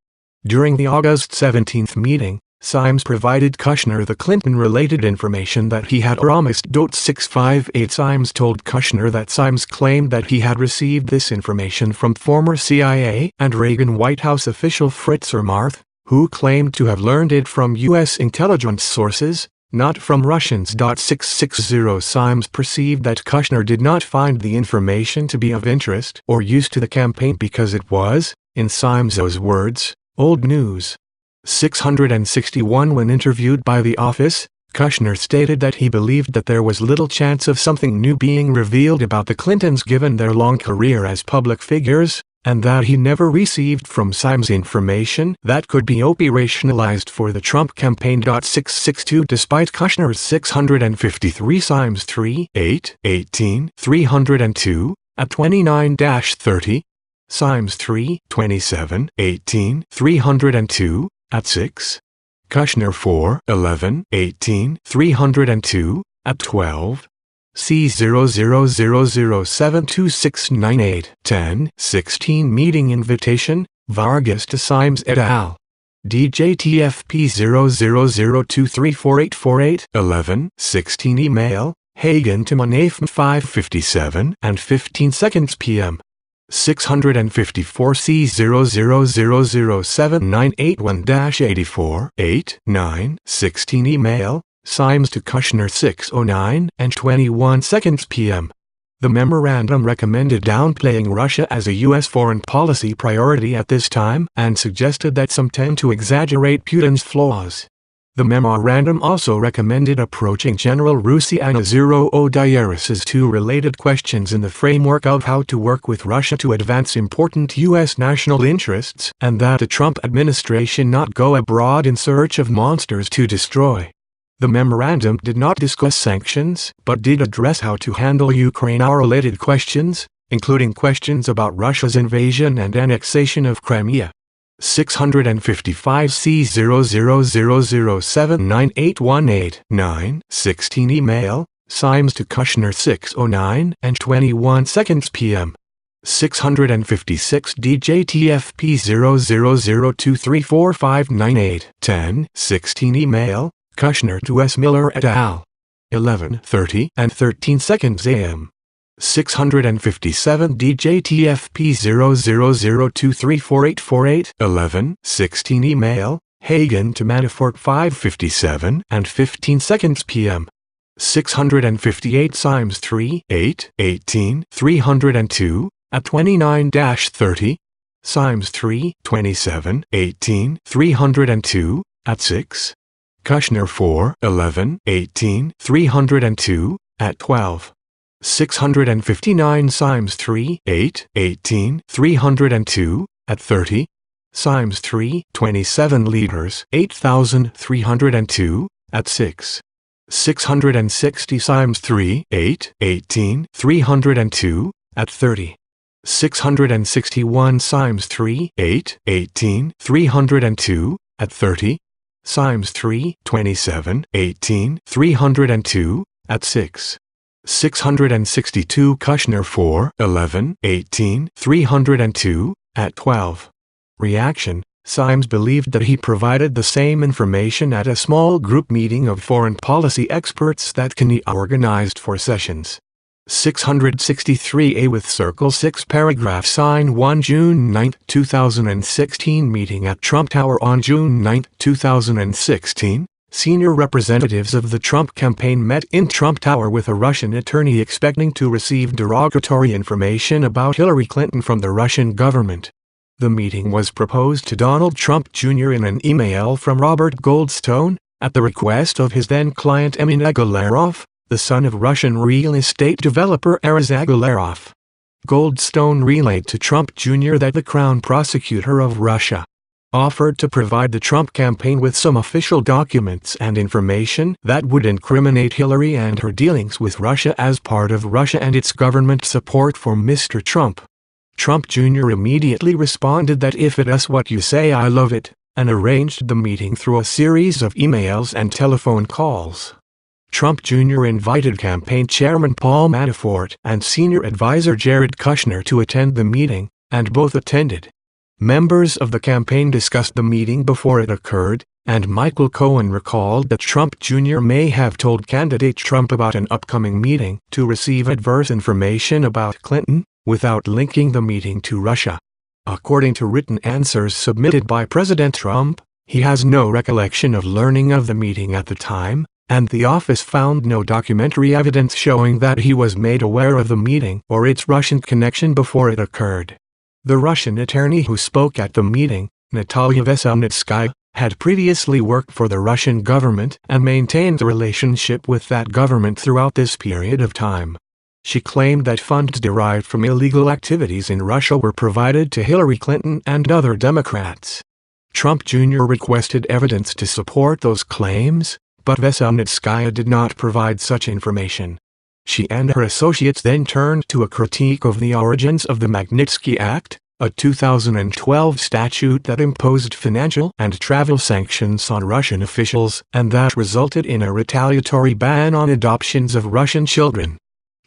During the August 17 meeting, Symes provided Kushner the Clinton-related information that he had promised. 658 Symes told Kushner that Symes claimed that he had received this information from former CIA and Reagan White House official Fritz Ermarth, who claimed to have learned it from U.S. intelligence sources, not from Russians. 660 Symes perceived that Kushner did not find the information to be of interest or use to the campaign because it was, in Symes's words, Old news. 661. When interviewed by The Office, Kushner stated that he believed that there was little chance of something new being revealed about the Clintons given their long career as public figures, and that he never received from Symes information that could be operationalized for the Trump campaign. 662. Despite Kushner's 653, Symes 3, 8, 18, 302, at 29-30, Symes 3, 27, 18, 302, at 6, Kushner 4, 11, 18, 302, at 12, C00007269 10, 16. Meeting invitation, Vargas to Symes et al. DJTFP 0002348848 11, 16. Email, Hagen to Manafm 5:57 and 15 seconds p.m. 654 C00007981-84 8, 9, 16. Email, Symes to Kushner 6:09 and 21 seconds p.m. The memorandum recommended downplaying Russia as a U.S. foreign policy priority at this time and suggested that some tend to exaggerate Putin's flaws. The memorandum also recommended approaching General Rusi and Azuro Odieras's two related questions in the framework of how to work with Russia to advance important U.S. national interests, and that the Trump administration not go abroad in search of monsters to destroy. The memorandum did not discuss sanctions, but did address how to handle Ukraine-related questions, including questions about Russia's invasion and annexation of Crimea. 655 C0000798189 9, 16. Email, Symes to Kushner 6:09 and 21 seconds p.m. 656 DJTFP 00023459 10, 16. Email, Kushner to S. Mueller et al. 11:30 and 13 seconds a.m. 657 DJTFP 0002348848 11, 16. Email, Hagen to Manafort 5:57 and 15 seconds p.m. 658 Symes 3, 8, 18, 302, at 29-30, Symes 3, 27, 18, 302, at 6, Kushner 4, 11, 18, 302, at 12. 659 Symes 3, 8, 18, 302, at 30, Symes 3, 27 liters, 8,302, at 6. 660 Symes 3, 8, 18, 302, at 30. 661 Symes 3, 8, 18, 302, at 30, Symes 3, 27, 18, 302, at 6. 662 Kushner 4, 11, 18, 302, at 12. Reaction: Symes believed that he provided the same information at a small group meeting of foreign policy experts that can be organized for sessions. 663A with Circle 6 paragraph sign 1 June 9, 2016 meeting at Trump Tower on June 9, 2016. Senior representatives of the Trump campaign met in Trump Tower with a Russian attorney expecting to receive derogatory information about Hillary Clinton from the Russian government. The meeting was proposed to Donald Trump Jr. in an email from Robert Goldstone, at the request of his then-client Emin Agalarov, the son of Russian real estate developer Aras Agalarov. Goldstone relayed to Trump Jr. that the Crown Prosecutor of Russia offered to provide the Trump campaign with some official documents and information that would incriminate Hillary and her dealings with Russia as part of Russia and its government support for Mr. Trump. Trump Jr. immediately responded that if it is what you say I love it, and arranged the meeting through a series of emails and telephone calls. Trump Jr. invited campaign chairman Paul Manafort and senior advisor Jared Kushner to attend the meeting, and both attended. Members of the campaign discussed the meeting before it occurred, and Michael Cohen recalled that Trump Jr. may have told candidate Trump about an upcoming meeting to receive adverse information about Clinton, without linking the meeting to Russia. According to written answers submitted by President Trump, he has no recollection of learning of the meeting at the time, and the office found no documentary evidence showing that he was made aware of the meeting or its Russian connection before it occurred. The Russian attorney who spoke at the meeting, Natalia Veselnitskaya, had previously worked for the Russian government and maintained a relationship with that government throughout this period of time. She claimed that funds derived from illegal activities in Russia were provided to Hillary Clinton and other Democrats. Trump Jr. requested evidence to support those claims, but Veselnitskaya did not provide such information. She and her associates then turned to a critique of the origins of the Magnitsky Act, a 2012 statute that imposed financial and travel sanctions on Russian officials and that resulted in a retaliatory ban on adoptions of Russian children.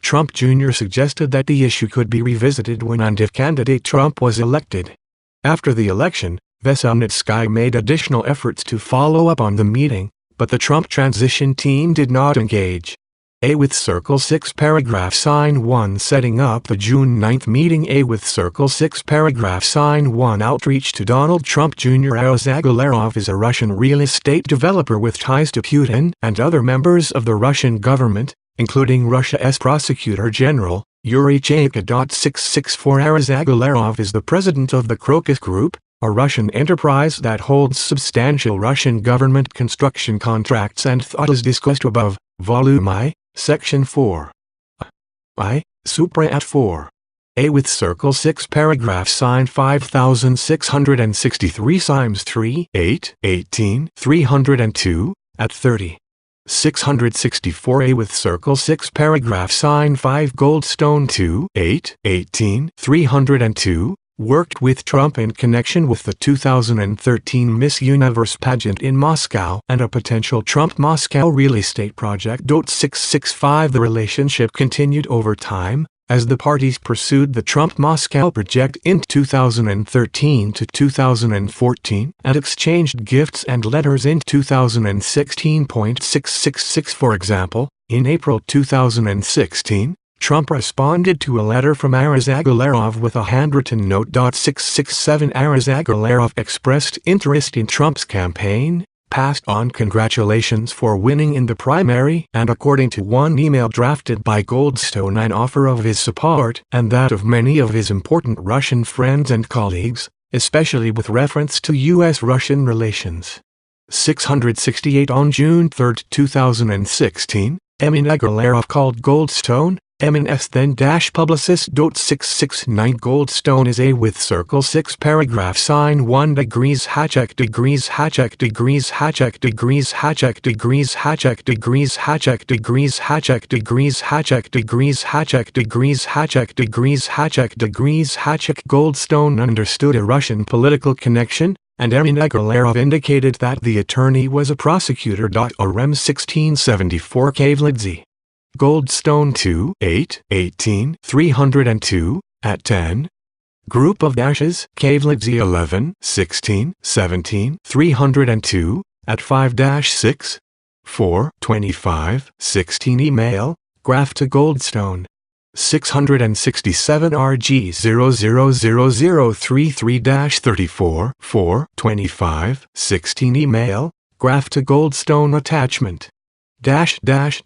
Trump Jr. suggested that the issue could be revisited when and if candidate Trump was elected. After the election, Veselnitskaya made additional efforts to follow up on the meeting, but the Trump transition team did not engage. A with Circle 6 paragraph sign 1 setting up the June 9 meeting. A with Circle 6 paragraph sign 1 outreach to Donald Trump Jr. Arazag Alerov is a Russian real estate developer with ties to Putin and other members of the Russian government, including Russia's Prosecutor General, Yuri Chaika. 664 Arazag Alerov is the president of the Crocus Group, a Russian enterprise that holds substantial Russian government construction contracts and thought as discussed above, Volume I, Section 4. I, Supra 4. A with Circle 6 paragraph sign 5663 Sims 3, 8, 18, 302, at 30. 664 A with Circle 6 paragraph sign 5 Goldstone 2, 8, 18, 302, worked with Trump in connection with the 2013 Miss Universe pageant in Moscow and a potential Trump Moscow real estate project. 665 The relationship continued over time, as the parties pursued the Trump Moscow project in 2013 to 2014 and exchanged gifts and letters in 2016. 666 For example, in April 2016, Trump responded to a letter from Arazag Alerov with a handwritten note. 667 Arazag Alerov expressed interest in Trump's campaign, passed on congratulations for winning in the primary, and according to one email drafted by Goldstone, an offer of his support and that of many of his important Russian friends and colleagues, especially with reference to U.S.-Russian relations. 668 On June 3, 2016, Arazag Alerov called Goldstone, MNS then publicist. 669 Goldstone is A with Circle 6 paragraph sign 1 degrees hatcheck degrees hatcheck degrees hatcheck degrees hatcheck degrees hatcheck degrees hatcheck degrees hatcheck degrees hatcheck degrees hatcheck degrees hatcheck degrees hatcheck degrees hatcheck. Goldstone understood a Russian political connection, and Arazag Alerov indicated that the attorney was a prosecutor. Orem 1674 Kavladze. Goldstone 2, 8, 18, 302, at 10. Group of dashes, Kavladze 11, 16, 17, 302, at 5-6, 4, 25, 16 Email, graph to Goldstone. 667 RG 000033-34, 4, 25, 16 Email, graph to Goldstone attachment. Goldstone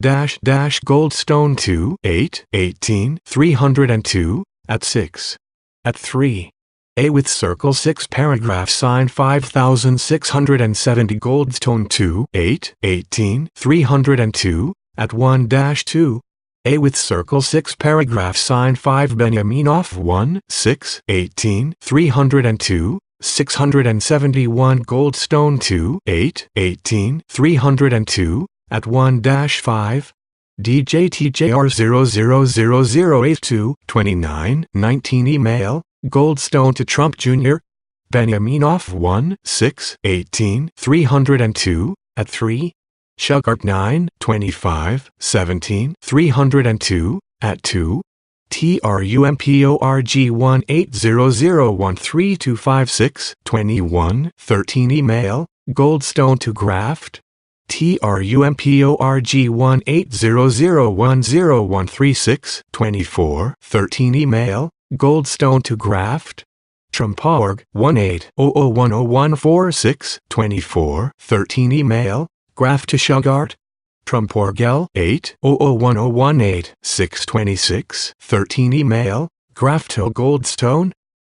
2, 8, 18, 302, at 6. At 3. A with Circle 6 paragraph sign 5670 Goldstone 2, 8, 18, 302, at 1-2. A with Circle 6 paragraph sign 5 Benyaminov 1, 6, 18, 302, 671 Goldstone 2, 8, 18, 302, at 1-5, DJTJR 000082, 29, 19 Email, Goldstone to Trump Jr., Benyaminov 1, 6, 18, 302, at 3, Shugart 9, 25, 17, 302, at 2, TRUMPORG 180013256, 21, 13 Email, Goldstone to Graft, TRUMPORG 180010136, 24, 13 Email, Goldstone to Graft, Trumporg 180010146, 24, 13 Email, Graph to Shugart, Trumporgel 8001018, 626, 13 Email, Graph to Goldstone,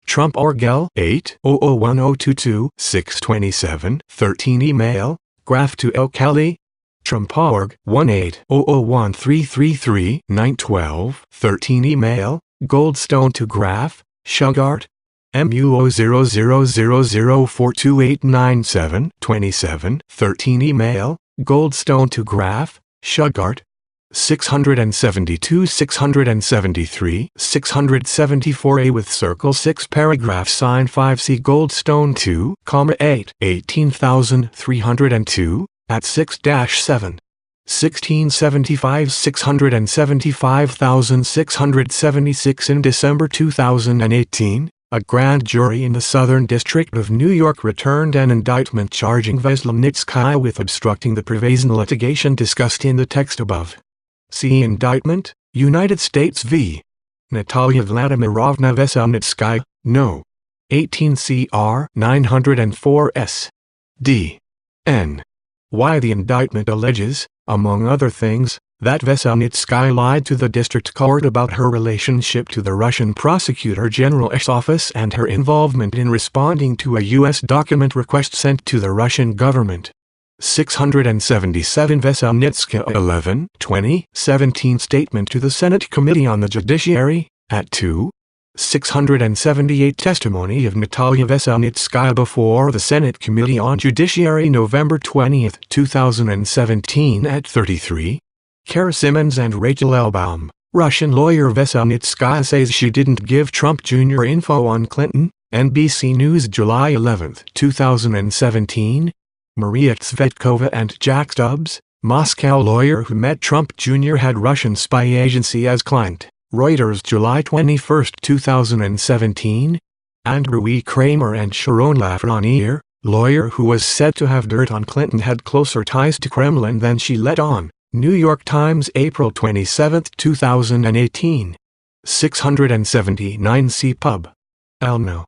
Trump Orgel 8001022-627-13 email, Graph to L. Kelly, Trumporg 18001333912-13 email, Goldstone to Graph, Shugart, MUO00042897-27-13 email, Goldstone to Graph, Shugart, 672 673 674A with circle 6 paragraph sign 5C Goldstone 2, 8 18302 at 6-7 1675 675,676 in December 2018. A grand jury in the Southern District of New York returned an indictment charging Veselnitskaya with obstructing the Prevazin litigation discussed in the text above. See Indictment, United States v. Natalia Vladimirovna Veselnitskaya, No. 18 CR 904 S. D. N. Why the indictment alleges, among other things, that Veselnitskaya lied to the district court about her relationship to the Russian Prosecutor General's office and her involvement in responding to a U.S. document request sent to the Russian government. 677 Veselnitskaya 11/2017 Statement to the Senate Committee on the Judiciary, at 2. 678 Testimony of Natalia Veselnitskaya before the Senate Committee on Judiciary November 20, 2017 at 33. Kara Simmons and Rachel Elbaum, Russian lawyer Veselnitskaya says she didn't give Trump Jr. info on Clinton, NBC News July 11, 2017. Maria Tsvetkova and Jack Stubbs, Moscow lawyer who met Trump Jr. had Russian spy agency as client, Reuters July 21, 2017. Andrew E. Kramer and Sharon Lafreniere, lawyer who was said to have dirt on Clinton had closer ties to Kremlin than she let on, New York Times April 27, 2018. 679 C. Pub. Elno.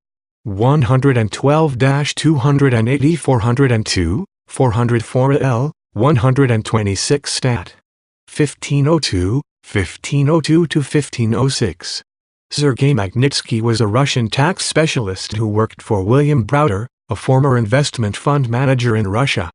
112-280 402, 404 L, 126 Stat. 1502, 1502-1506. Sergei Magnitsky was a Russian tax specialist who worked for William Browder, a former investment fund manager in Russia.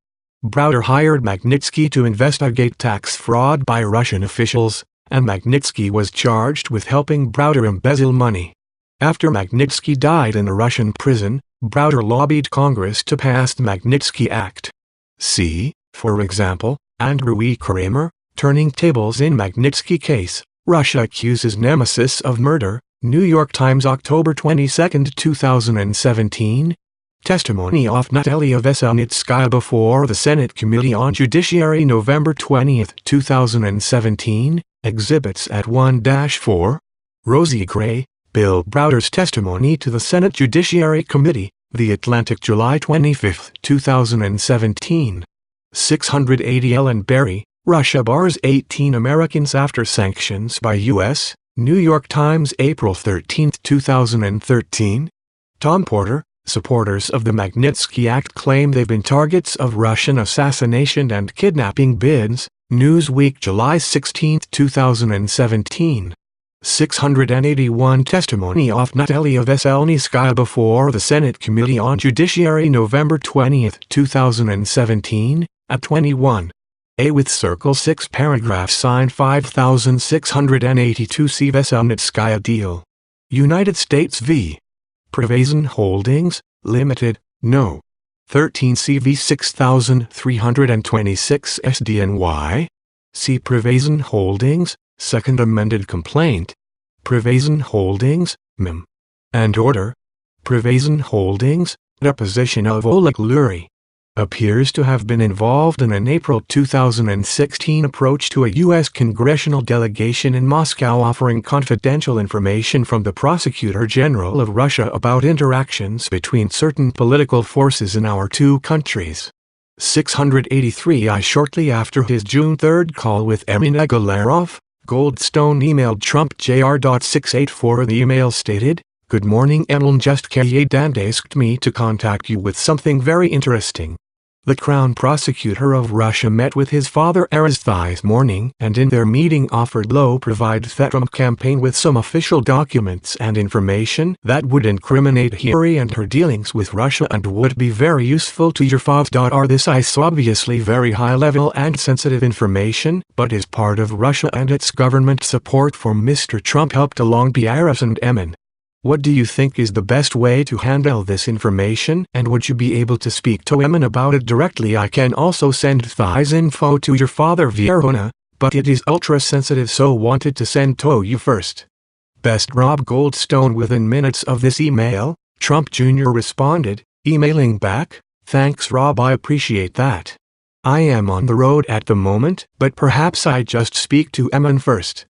Browder hired Magnitsky to investigate tax fraud by Russian officials, and Magnitsky was charged with helping Browder embezzle money. After Magnitsky died in a Russian prison, Browder lobbied Congress to pass the Magnitsky Act. See, for example, Andrew E. Kramer, Turning Tables in Magnitsky Case, Russia Accuses Nemesis of Murder, New York Times October 22, 2017. Testimony of Natalia Veselnitskaya before the Senate Committee on Judiciary November 20, 2017, exhibits at 1-4. Rosie Gray, Bill Browder's testimony to the Senate Judiciary Committee, The Atlantic July 25, 2017. 680 Ellen Berry, Russia bars 18 Americans after sanctions by U.S., New York Times April 13, 2013. Tom Porter, supporters of the Magnitsky Act claim they've been targets of Russian assassination and kidnapping bids, Newsweek July 16, 2017. 681 Testimony of Natalia Veselnitskaya before the Senate Committee on Judiciary November 20, 2017, at 21. A with circle 6 paragraph sign 5682 C. Veselnitskaya deal. United States v. Prevazin Holdings, Limited, No. 13 CV 6326 SDNY. C. Prevazin Holdings, Second Amended Complaint. Prevazin Holdings, MIM. And Order. Prevazin Holdings, Deposition of Oleg Lurie. Appears to have been involved in an April 2016 approach to a U.S. congressional delegation in Moscow offering confidential information from the Prosecutor General of Russia about interactions between certain political forces in our two countries. 683 I. Shortly after his June 3 call with Emina Galarov, Goldstone emailed Trump Jr.684. The email stated, "Good morning, Elon just asked me to contact you with something very interesting. The Crown Prosecutor of Russia met with his father Aras this morning and in their meeting offered Low provide the Trump campaign with some official documents and information that would incriminate Hillary and her dealings with Russia and would be very useful to your father. This is obviously very high-level and sensitive information, but is part of Russia and its government support for Mr. Trump helped along by Aras and Emin. What do you think is the best way to handle this information, and would you be able to speak to Emin about it directly? I can also send this info to your father Verona, but it is ultra sensitive, so wanted to send to you first. Best Rob Goldstone. Within minutes of this email, Trump Jr. responded, emailing back, "Thanks Rob, I appreciate that. I am on the road at the moment, but perhaps I just speak to Emin first.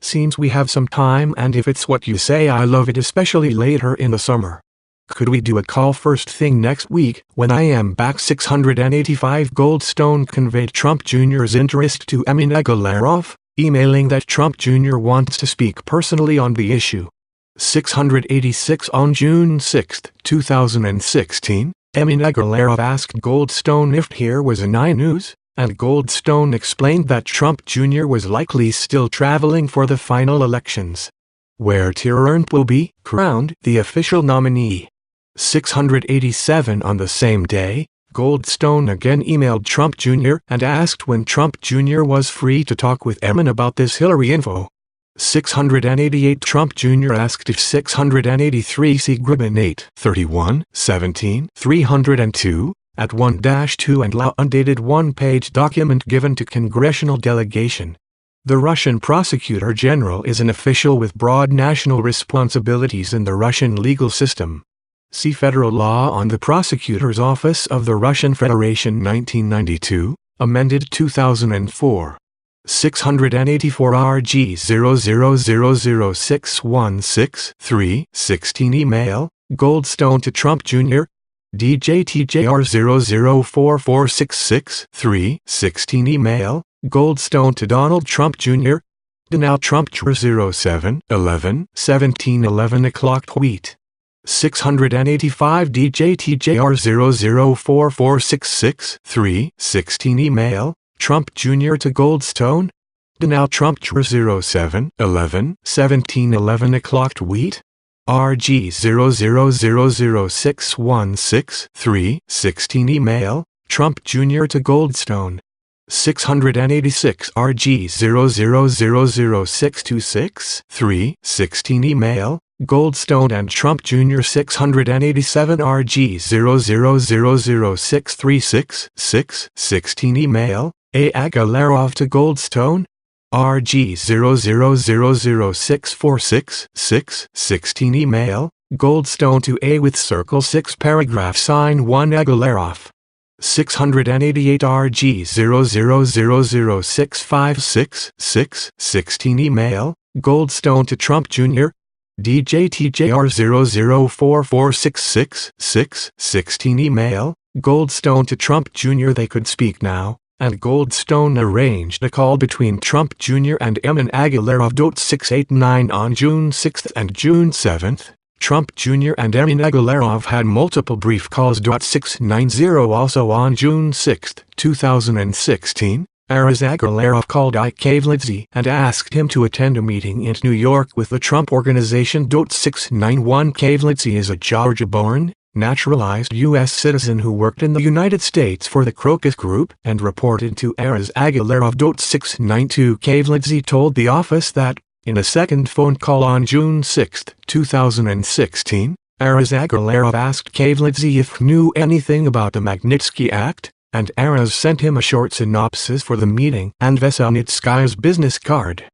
Seems we have some time, and if it's what you say, I love it, especially later in the summer. Could we do a call first thing next week when I am back?" 685 Goldstone conveyed Trump Jr.'s interest to Emin Agalarov, emailing that Trump Jr. wants to speak personally on the issue. 686 On June 6, 2016, Emin Agalarov asked Goldstone if here was any news, and Goldstone explained that Trump Jr. was likely still traveling for the final elections, where Tirant will be crowned the official nominee. 687 On the same day, Goldstone again emailed Trump Jr. and asked when Trump Jr. was free to talk with Emin about this Hillary info. 688 Trump Jr. asked if 683 see Gribben 8 31 17 302 at 1-2 and law undated one-page document given to congressional delegation. The Russian Prosecutor General is an official with broad national responsibilities in the Russian legal system. See Federal Law on the Prosecutor's Office of the Russian Federation 1992, amended 2004. 684 RG 0000616 16 email, Goldstone to Trump Jr., DJTJR 004466 16 email, Goldstone to Donald Trump Jr., Donald Trump Jr. 07 11 17 11 o'clock tweet. 685 DJTJR 004466 16 email, Trump Jr. to Goldstone, Donald Trump Jr. 07 11 17 11 o'clock tweet. RG 0000616 16 email, Trump Jr. to Goldstone. 686 RG 0000626 16 email, Goldstone and Trump Jr. 687 RG 0000636 16 email, A. Agalarov to Goldstone, RG 0000646 16 email, Goldstone to A with circle 6 paragraph sign 1 Agalarov. 688 RG 0000656 16 email, Goldstone to Trump Jr., DJTJR 004466 16 email, Goldstone to Trump Jr. They could speak now, and Goldstone arranged a call between Trump Jr. and Emin Agalarov. 689 On June 6 and June 7, Trump Jr. and Emin Agalarov had multiple brief calls. 690 Also on June 6, 2016, Aras Agalarov called Kavlidze and asked him to attend a meeting in New York with the Trump Organization. 691 Kavlidze is a Georgia-born, naturalized U.S. citizen who worked in the United States for the Crocus Group and reported to Aras Agalarov. 692 Kavlidze told the office that, in a second phone call on June 6, 2016, Aras Agalarov asked Kavlidze if he knew anything about the Magnitsky Act, and Aras sent him a short synopsis for the meeting and Veselnitskaya's business card.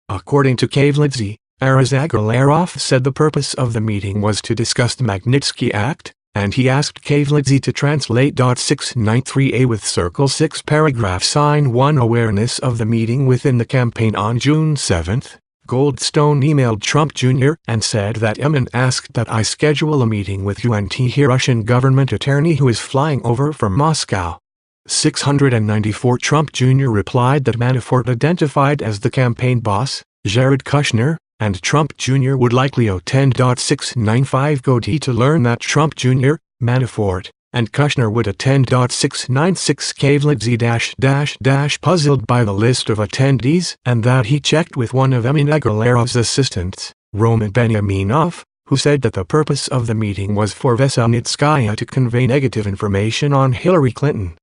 According to Kavlidze, Aras Agalarov said the purpose of the meeting was to discuss the Magnitsky Act, and he asked Kavlidze to translate. 693A with circle 6 paragraph sign 1 Awareness of the meeting within the campaign. On June 7, Goldstone emailed Trump Jr. and said that Emin asked that I schedule a meeting with you and he Russian government attorney who is flying over from Moscow. 694 Trump Jr. replied that Manafort identified as the campaign boss, Jared Kushner, and Trump Jr. would likely attend. 695 Godi to learn that Trump Jr., Manafort, and Kushner would attend. 696 Kavladze puzzled by the list of attendees, and that he checked with one of Emina Galerov's assistants, Roman Benyaminov, who said that the purpose of the meeting was for Veselnitskaya to convey negative information on Hillary Clinton.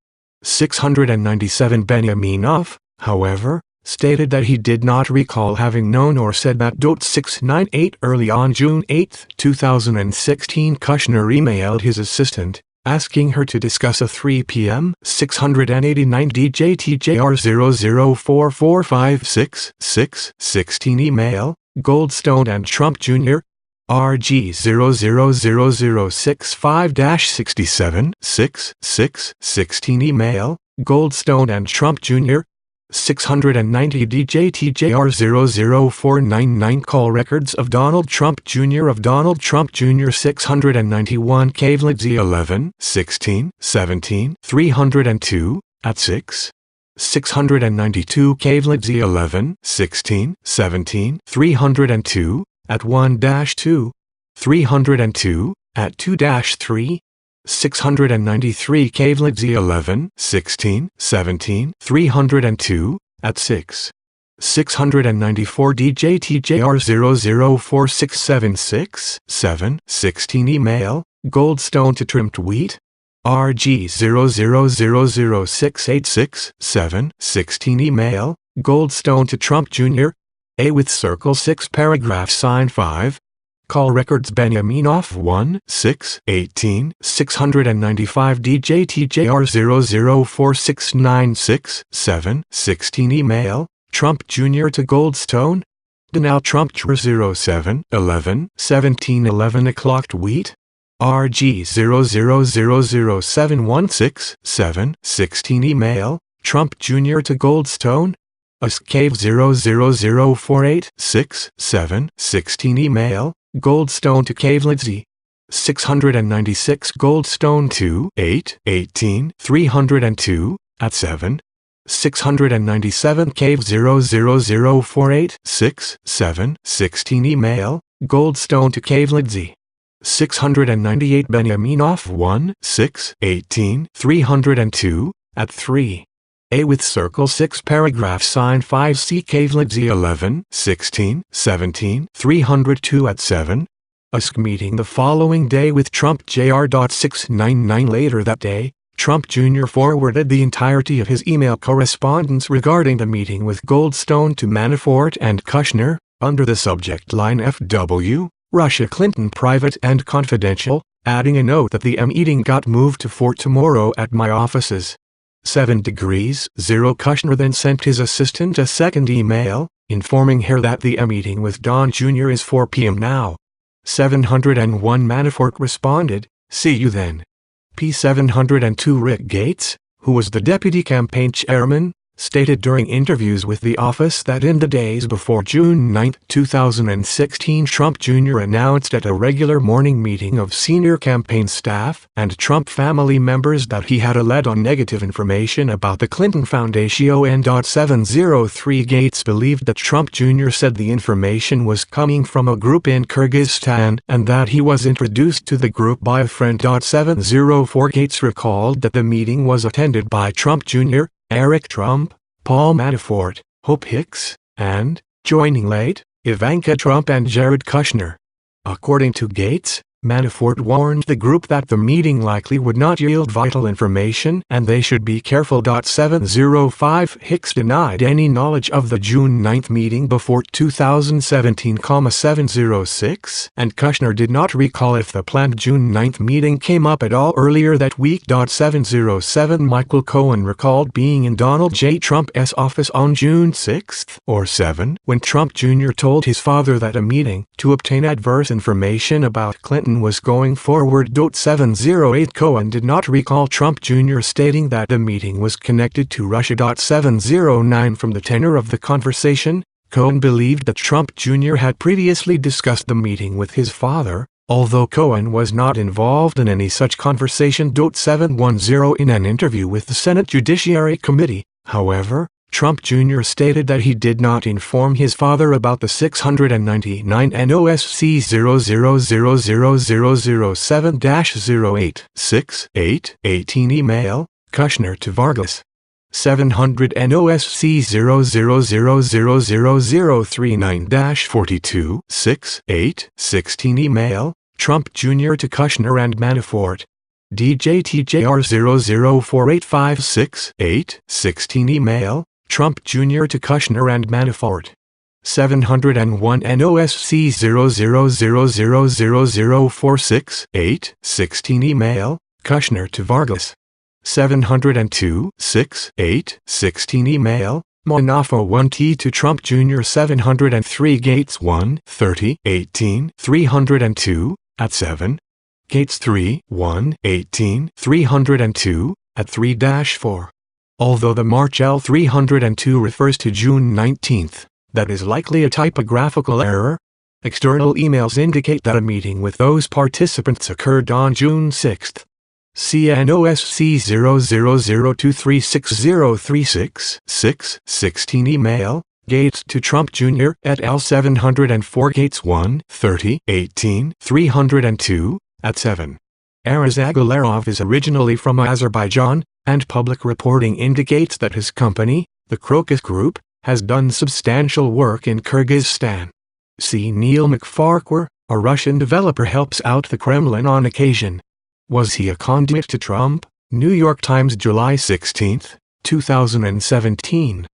697 Benyaminov, however, stated that he did not recall having known or said that. 698 Early on June 8, 2016, Kushner emailed his assistant, asking her to discuss a 3 p.m. 689 DJTJR 004456 email, Goldstone and Trump Jr., RG 000065-67 email, Goldstone and Trump Jr., 690 DJTJR 00499 Call records of Donald Trump Jr. 691 Kavladze 11, 16, 17, 302, at 6. 692 Kavladze 11, 16, 17, 302, at 1-2, 302, at 2-3, 693 Kavladze 11, 16, 17, 302, at 6. 694 DJTJR 004676-7, email, Goldstone to Trim Tweet, RG 00006867, email, Goldstone to Trump Jr., A with Circle 6 paragraph sign 5, Call records Benyaminov 1, 6, 18, 695 DJTJR 004696-7, email, Trump Jr. to Goldstone, Donald Trump Jr. 07, 11, 17, 11 o'clock tweet, RG 00007167, email, Trump Jr. to Goldstone, Uscave 000486-7, email, Goldstone to Kavladze, 696 Goldstone 2, 8, 18, 302, at 7, 697 Cave 000486-7, email, Goldstone to Kavladze, 698 Benyaminov 1, 6, 18, 302, at 3. A with Circle 6 paragraph sign 5 C Kavladze 11, 16, 17, 302 at 7. Usk meeting the following day with Trump Jr. 699 later that day, Trump Jr. forwarded the entirety of his email correspondence regarding the meeting with Goldstone to Manafort and Kushner, under the subject line FW, Russia Clinton Private and Confidential, adding a note that the meeting got moved to for tomorrow at my offices. 7 degrees 0 Kushner then sent his assistant a second email, informing her that the meeting with Don Jr. is 4 p.m. now. 701 Manafort responded, "See you then." P702 Rick Gates, who was the deputy campaign chairman, stated during interviews with The Office that in the days before June 9, 2016, Trump Jr. announced at a regular morning meeting of senior campaign staff and Trump family members that he had led on negative information about the Clinton Foundation. 703 Gates believed that Trump Jr. said the information was coming from a group in Kyrgyzstan and that he was introduced to the group by a friend. 704 Gates recalled that the meeting was attended by Trump Jr., Eric Trump, Paul Manafort, Hope Hicks, and, joining late, Ivanka Trump and Jared Kushner. According to Gates, Manafort warned the group that the meeting likely would not yield vital information and they should be careful. 705 Hicks denied any knowledge of the June 9 meeting before 2017, 706, and Kushner did not recall if the planned June 9 meeting came up at all earlier that week. 707 Michael Cohen recalled being in Donald J. Trump's office on June 6 or 7 when Trump Jr. told his father that a meeting to obtain adverse information about Clinton was going forward. 708 Cohen did not recall Trump Jr. stating that the meeting was connected to Russia. 709 From the tenor of the conversation, Cohen believed that Trump Jr. had previously discussed the meeting with his father, although Cohen was not involved in any such conversation. 710 In an interview with the Senate Judiciary Committee, however, Trump Jr. stated that he did not inform his father about the 699 NOSC 0000007-086818 email, Kushner to Vargas. 700 NOSC 0000039-42-6816 email, Trump Jr. to Kushner and Manafort. DJTJR 004856816 email, Trump Jr. to Kushner and Manafort. 701 NOSC 00000046816 email, Kushner to Vargas. 702-6-8-16 email, Monafo 1T to Trump Jr. 703 Gates 1 30 18 302 at 7. Gates 3 1 18 302 at 3-4. Although the March L 302 refers to June 19th, that is likely a typographical error. External emails indicate that a meeting with those participants occurred on June 6th. CNOSC 000236036-16 email, Gates to Trump Jr. at L 704 Gates 1 30 18 302 at 7. Araz Agalarov is originally from Azerbaijan, and public reporting indicates that his company, the Crocus Group, has done substantial work in Kyrgyzstan. C. Neil McFarquhar, a Russian developer, helps out the Kremlin on occasion. Was he a conduit to Trump? New York Times, July 16, 2017.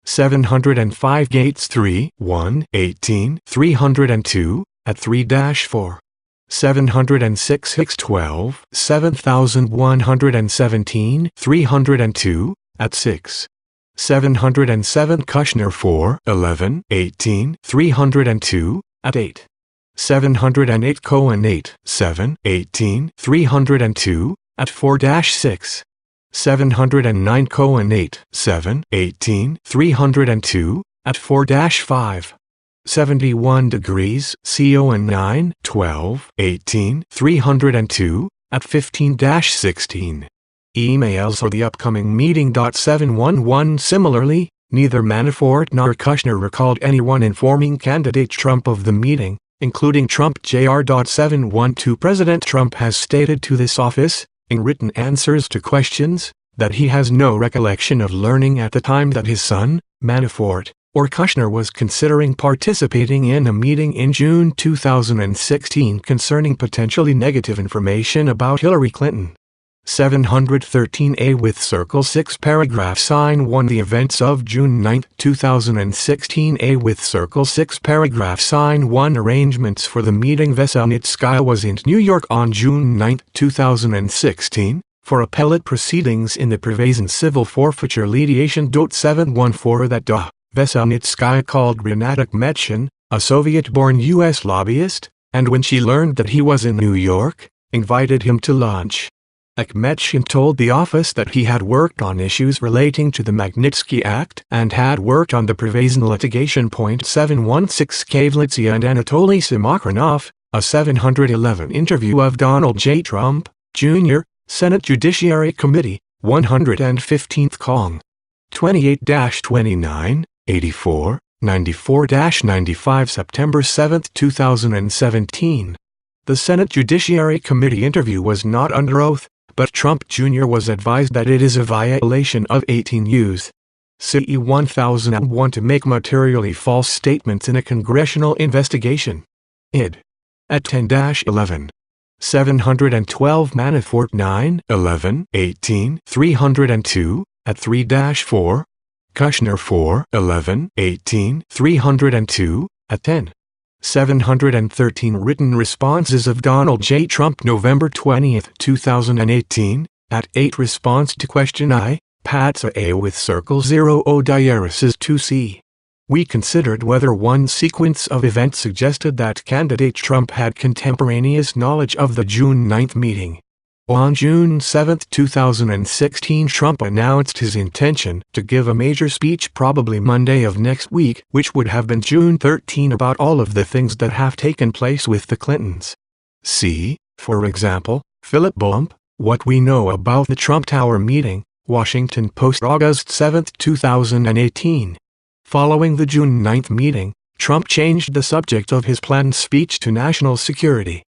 705 Gates 3 1 18 302 at 3-4. 706 Hicks 12 7117 302 at 6. 707 Kushner 4 11 18 302 at 8. 708 Cohen 8 7 18 302 at 4-6. 709 Cohen 8 7 18 302 at 4-5. 71 degrees Cohen 9 12 18 302 at 15-16. Emails for the upcoming meeting. 711 Similarly, neither Manafort nor Kushner recalled anyone informing candidate Trump of the meeting, including Trump Jr. 712 President Trump has stated to this office, in written answers to questions, that he has no recollection of learning at the time that his son, Manafort, or Kushner was considering participating in a meeting in June 2016 concerning potentially negative information about Hillary Clinton. 713A with Circle 6 paragraph sign 1 The events of June 9, 2016 A with Circle 6 paragraph sign 1 Arrangements for the meeting Veselnitskaya was in New York on June 9, 2016, for appellate proceedings in the Privation civil forfeiture litigation. 714 That Veselnitskaya called Rinat Akhmetshin, a Soviet-born U.S. lobbyist, and when she learned that he was in New York, invited him to lunch. Akhmetshin told the office that he had worked on issues relating to the Magnitsky Act and had worked on the Privation litigation. 716 Kavlitsia and Anatoly Simakranov, a 711 interview of Donald J. Trump, Jr., Senate Judiciary Committee, 115th Cong. 28-29, 84, 94-95 September 7, 2017. The Senate Judiciary Committee interview was not under oath, but Trump Jr. was advised that it is a violation of 18 U.S. C. 1001 to make materially false statements in a congressional investigation. Id. At 10-11. 712 Manafort 9 11 18 302 at 3-4. Kushner 4 11 18 302 at 10. 713 Written responses of Donald J. Trump November 20, 2018, at 8 Response to question I, Patsa A with Circle 0 O Diaresis 2C. We considered whether one sequence of events suggested that candidate Trump had contemporaneous knowledge of the June 9 meeting. On June 7, 2016, Trump announced his intention to give a major speech probably Monday of next week, which would have been June 13, about all of the things that have taken place with the Clintons. See, for example, Philip Bump, What We Know About the Trump Tower Meeting, Washington Post, August 7, 2018. Following the June 9 meeting, Trump changed the subject of his planned speech to national security.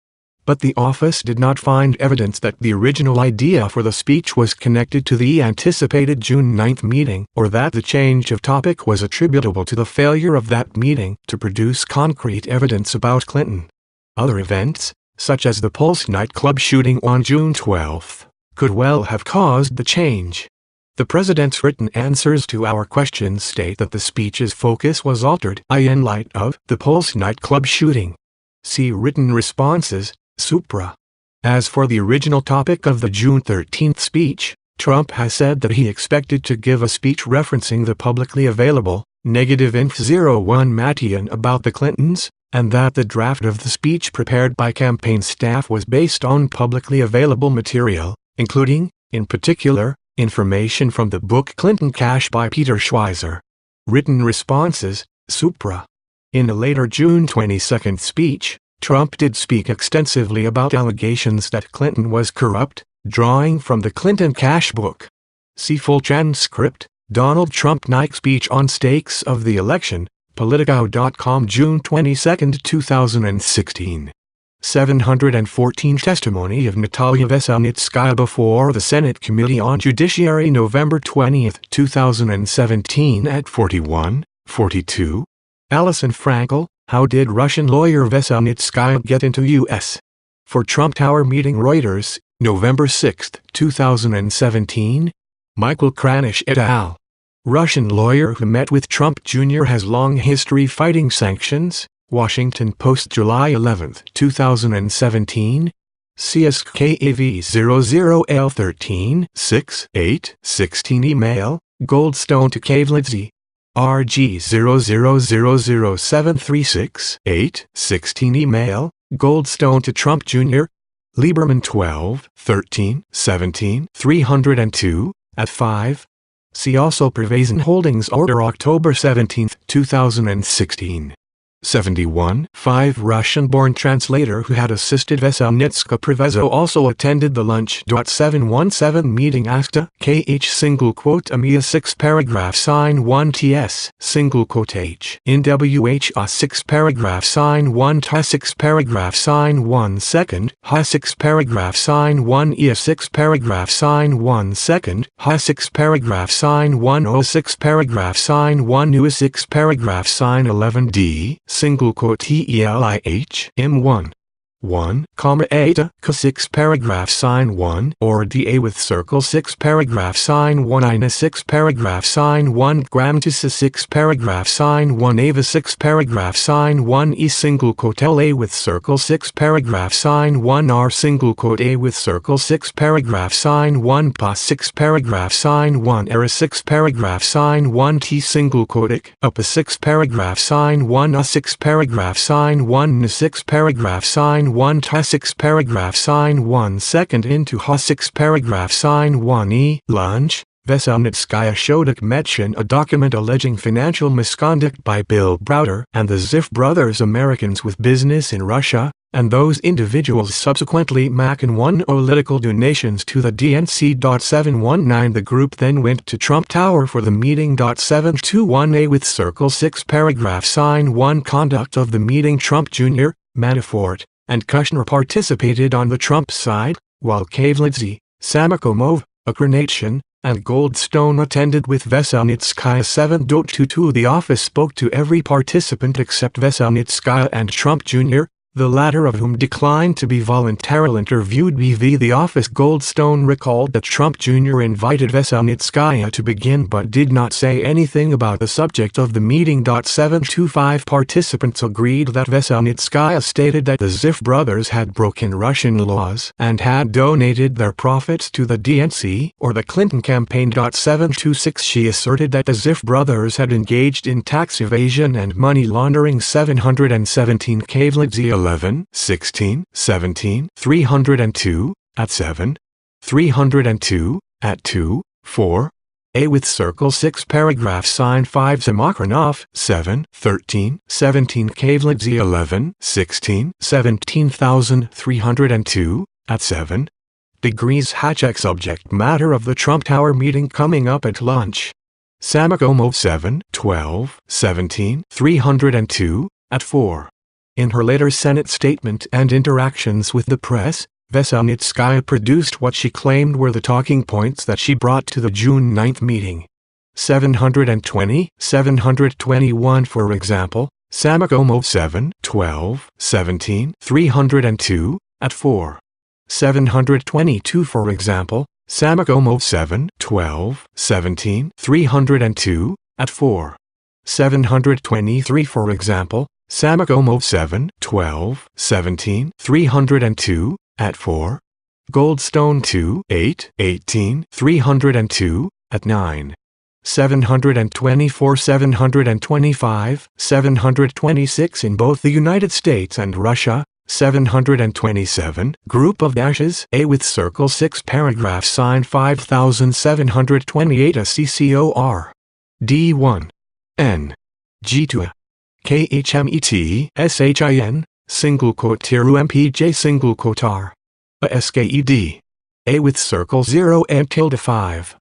But the office did not find evidence that the original idea for the speech was connected to the anticipated June 9 meeting, or that the change of topic was attributable to the failure of that meeting to produce concrete evidence about Clinton. Other events, such as the Pulse nightclub shooting on June 12, could well have caused the change. The president's written answers to our questions state that the speech's focus was altered in light of the Pulse nightclub shooting. See written responses, supra. As for the original topic of the June 13 speech, Trump has said that he expected to give a speech referencing the publicly available, -Inf01 Matian about the Clintons, and that the draft of the speech prepared by campaign staff was based on publicly available material, including, in particular, information from the book Clinton Cash by Peter Schweizer. Written responses, supra. In a later June 22 speech, Trump did speak extensively about allegations that Clinton was corrupt, drawing from the Clinton Cash book. See full transcript, Donald Trump Nike speech on stakes of the election, Politico.com June 22, 2016. 714 Testimony of Natalia Veselnitskaya before the Senate Committee on Judiciary November 20, 2017 at 41:42. Alison Frankel, how did Russian lawyer Veselnitskaya get into U.S. for Trump Tower meeting? Reuters, November 6, 2017. Michael Kranish et al. Russian lawyer who met with Trump Jr. has long history fighting sanctions. Washington Post, July 11, 2017. CSKAV 00L13-6-8-16 email, Goldstone to Kavlidze. RG 000736-8-16 email, Goldstone to Trump Jr. Lieberman 12-13-17 302 at 5. See also Pervazin Holdings Order October 17, 2016. 71. 5 Russian-born translator who had assisted Veselnitskaya Prevezo also attended the lunch. 717 meeting ASTA KH single quote AMIA 6 paragraph sign 1 TS single quote H in WH 6 paragraph sign 1 TH 6 paragraph sign 1 second H 6 paragraph sign 1 EA 6 paragraph sign 1 second H 6 paragraph sign 1 O 6 paragraph sign 1 U 6 paragraph sign 11 D single quote TELIH M1 1, eta, K6 paragraph sign 1 or DA with circle 6 paragraph sign 1 INA 6 paragraph sign 1 gram to 6 paragraph sign 1 AVA 6 paragraph sign 1 E single quote LA with circle 6 paragraph sign 1 R single quote A with circle 6 paragraph sign 1 PA 6 paragraph sign 1 ERA 6 paragraph sign 1 T single quote UPA 6 paragraph sign 1 A 6 paragraph sign 1 N 6 paragraph sign 1 TH 6 paragraph sign 1 second into H 6 paragraph sign 1 E lunch. Veselnitskaya showed Mention a document alleging financial misconduct by Bill Browder and the Ziff brothers, Americans with business in Russia, and those individuals subsequently making political donations to the DNC. 719 The group then went to Trump Tower for the meeting. 721A with circle 6 paragraph sign 1 Conduct of the meeting. Trump Jr., Manafort, and Kushner participated on the Trump side, while Kavlidze, Samakomov, Akronatian, and Goldstone attended with Veselnitskaya. 722 The office spoke to every participant except Veselnitskaya and Trump Jr., the latter of whom declined to be voluntarily interviewed. BV The office Goldstone recalled that Trump Jr. invited Veselnitskaya to begin but did not say anything about the subject of the meeting. 725 Participants agreed that Veselnitskaya stated that the Ziff brothers had broken Russian laws and had donated their profits to the DNC or the Clinton campaign. 726 She asserted that the Ziff brothers had engaged in tax evasion and money laundering. 717 Kavlidze 11, 16, 17, 302, at 7, 302, at 2, 4, A with circle 6 paragraph sign 5 Zamakranov 7, 13, 17 Kavlidze 11, 16, 17,302, at 7, degrees Hatchek subject matter of the Trump Tower meeting coming up at lunch. Samagomo 7, 12, 17, 302, at 4. In her later Senate statement and interactions with the press, Veselnitskaya produced what she claimed were the talking points that she brought to the June 9 meeting. 720, 721 for example, Samagomo 7, 12, 17, 302, at 4. 722 for example, Samagomo 7, 12, 17, 302, at 4. 723 for example, Samagomo 7, 12, 17, 302, at 4. Goldstone 2, 8, 18, 302, at 9. 724, 725, 726 in both the United States and Russia. 727, group of dashes, A with circle 6 paragraph sign 5728 a CCOR. D1. N. G2. KHMET, SHIN, single quote tiru MPJ single quote R. A SKED. A with circle 0 and tilde 5.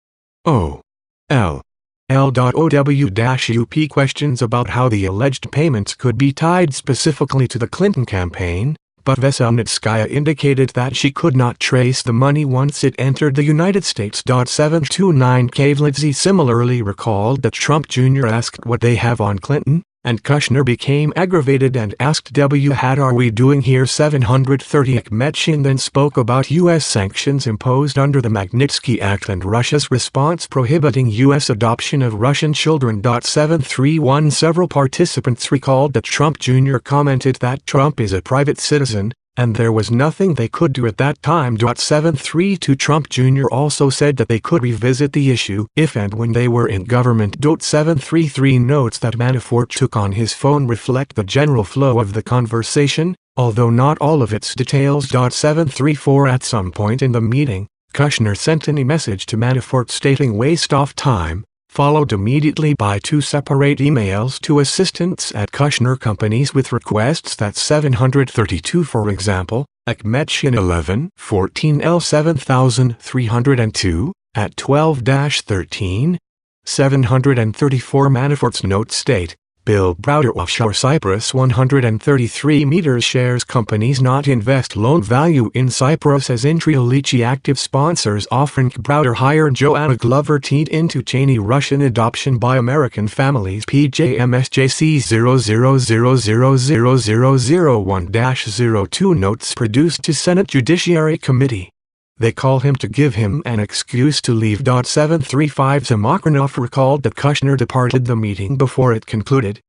O. L. L.OW-UP questions about how the alleged payments could be tied specifically to the Clinton campaign, but Veselnitskaya indicated that she could not trace the money once it entered the United States. 729 Kavlidze similarly recalled that Trump Jr. asked what they have on Clinton, and Kushner became aggravated and asked what are we doing here. 730 Akhmetshin then spoke about U.S. sanctions imposed under the Magnitsky Act and Russia's response prohibiting U.S. adoption of Russian children. 731 Several participants recalled that Trump Jr. commented that Trump is a private citizen, and there was nothing they could do at that time. 732 Trump Jr. also said that they could revisit the issue if and when they were in government. 733 notes that Manafort took on his phone reflect the general flow of the conversation, although not all of its details. 734 At some point in the meeting, Kushner sent a message to Manafort stating waste of time, followed immediately by 2 separate emails to assistants at Kushner companies with requests. That 732 for example, Akhmetshin 11, 14 L 7302, at 12-13. 734 Manafort's notes state, Bill Browder offshore Cyprus 133 meters shares companies not invest loan value in Cyprus as Intriolici active sponsors offering Browder hire Joanna Glover teed into Cheney Russian adoption by American families. PJMSJC 0000001-02 notes produced to Senate Judiciary Committee. They call him to give him an excuse to leave. 735 Zamokranov recalled that Kushner departed the meeting before it concluded.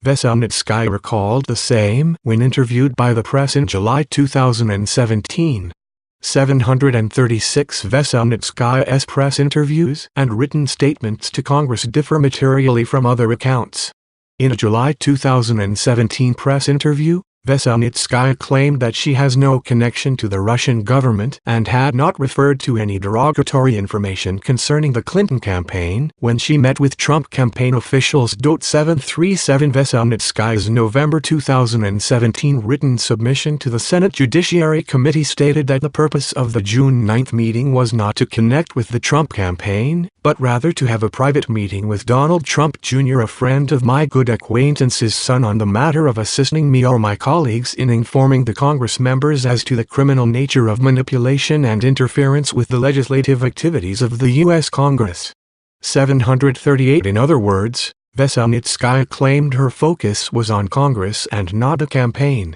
Veselnitskaya recalled the same when interviewed by the press in July 2017. 736 Veselnitskaya's press interviews and written statements to Congress differ materially from other accounts. In a July 2017 press interview, Veselnitskaya claimed that she has no connection to the Russian government and had not referred to any derogatory information concerning the Clinton campaign when she met with Trump campaign officials. 737 Veselnitskaya's November 2017 written submission to the Senate Judiciary Committee stated that the purpose of the June 9 meeting was not to connect with the Trump campaign, but rather to have a private meeting with Donald Trump Jr., a friend of my good acquaintance's son, on the matter of assisting me or my colleagues in informing the Congress members as to the criminal nature of manipulation and interference with the legislative activities of the U.S. Congress. 738 In other words, Veselnitskaya claimed her focus was on Congress and not a campaign.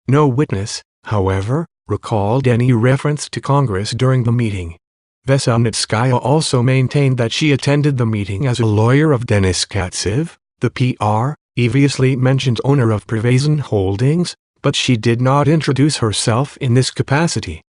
No witness, however, recalled any reference to Congress during the meeting. Veselnitskaya also maintained that she attended the meeting as a lawyer of Denis Katsev, the previously mentioned owner of Privazin Holdings, but she did not introduce herself in this capacity.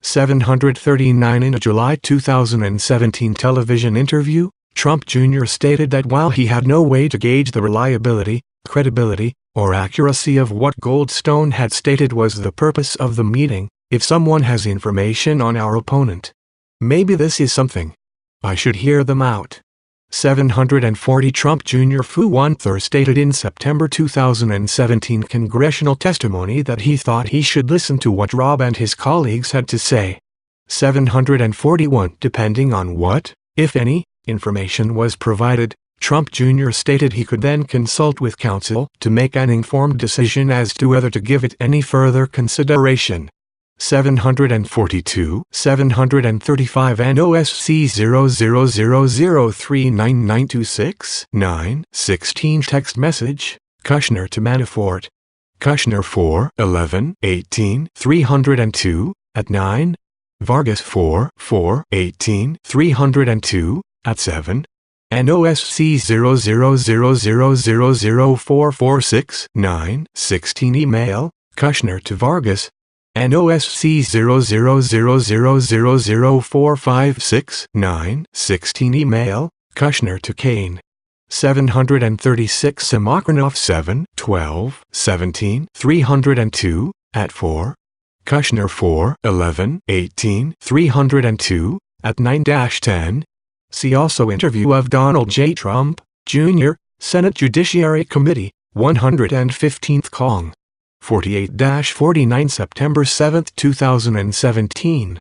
739 In a July 2017 television interview, Trump Jr. stated that while he had no way to gauge the reliability, credibility, or accuracy of what Goldstone had stated was the purpose of the meeting, if someone has information on our opponent, maybe this is something I should hear them out. 740 Trump Jr. Fu Wanther stated in September 2017 congressional testimony that he thought he should listen to what Rob and his colleagues had to say. 741. Depending on what, if any, information was provided, Trump Jr. stated he could then consult with counsel to make an informed decision as to whether to give it any further consideration. 742, 735 NOSC 000039926-9, 16 text message, Kushner to Manafort. Kushner 4, 11, 18, 302, at 9. Vargas 4, 4, 18, 302, at 7. NOSC 000000446-9, 16 email, Kushner to Vargas. NOSC 000000456-9, 16 email, Kushner to Kane. 736 Samokranov 7, 12, 17, 302, at 4. Kushner 4, 11, 18, 302, at 9-10. See also Interview of Donald J. Trump, Jr., Senate Judiciary Committee, 115th Cong. 48-49 September 7, 2017.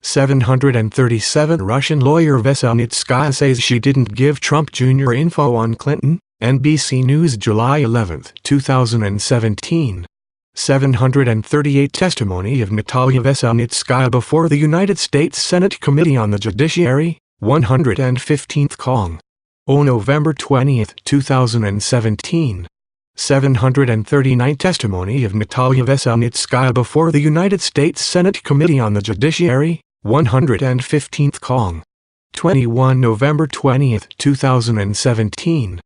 737 Russian lawyer Veselnitskaya says she didn't give Trump Jr. info on Clinton, NBC News July 11, 2017. 738 Testimony of Natalia Veselnitskaya before the United States Senate Committee on the Judiciary, 115th Cong. November 20, 2017. 739 Testimony of Natalia Veselnitskaya before the United States Senate Committee on the Judiciary, 115th Cong. 21 November 20, 2017.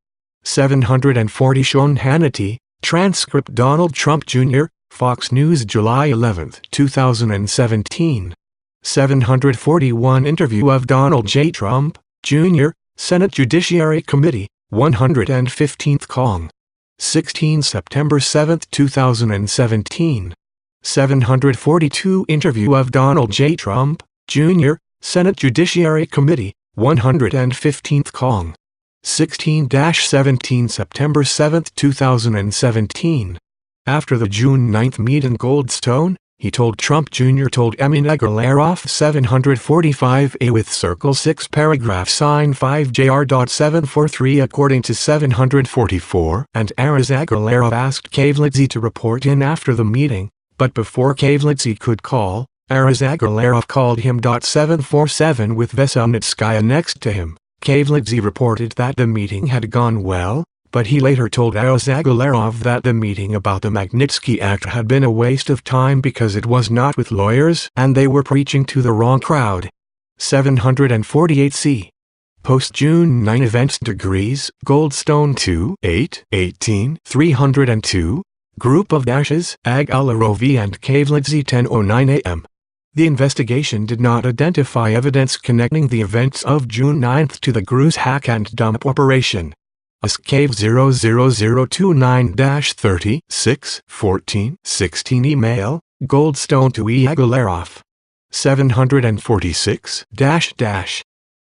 740 Sean Hannity, transcript Donald Trump Jr., Fox News July 11, 2017. 741 Interview of Donald J. Trump, Jr., Senate Judiciary Committee, 115th Cong. 16 September 7, 2017. 742 Interview of Donald J. Trump, Jr., Senate Judiciary Committee, 115th Cong. 16-17 September 7, 2017. After the June 9 meet in Goldstone, he told Trump Jr. told Emin Agalarov 745A with Circle 6 paragraph sign 5JR.743 according to 744, and Aras Agalarov asked Kavlidze to report in after the meeting, but before Kavlidze could call, Aras Agalarov called him. 747 with Veselnitskaya next to him. Kavlidze reported that the meeting had gone well, but he later told Aras Agalarov that the meeting about the Magnitsky Act had been a waste of time because it was not with lawyers and they were preaching to the wrong crowd. 748C. Post-June 9 events degrees, Goldstone 2, 8, 18, 302, Group of Dashes, Agalarovi and Kavlidze 10:09 a.m. The investigation did not identify evidence connecting the events of June 9 to the Gruz hack and dump operation. Cave 00029-36, 14, 16 email, Goldstone to E. Agalarov. 746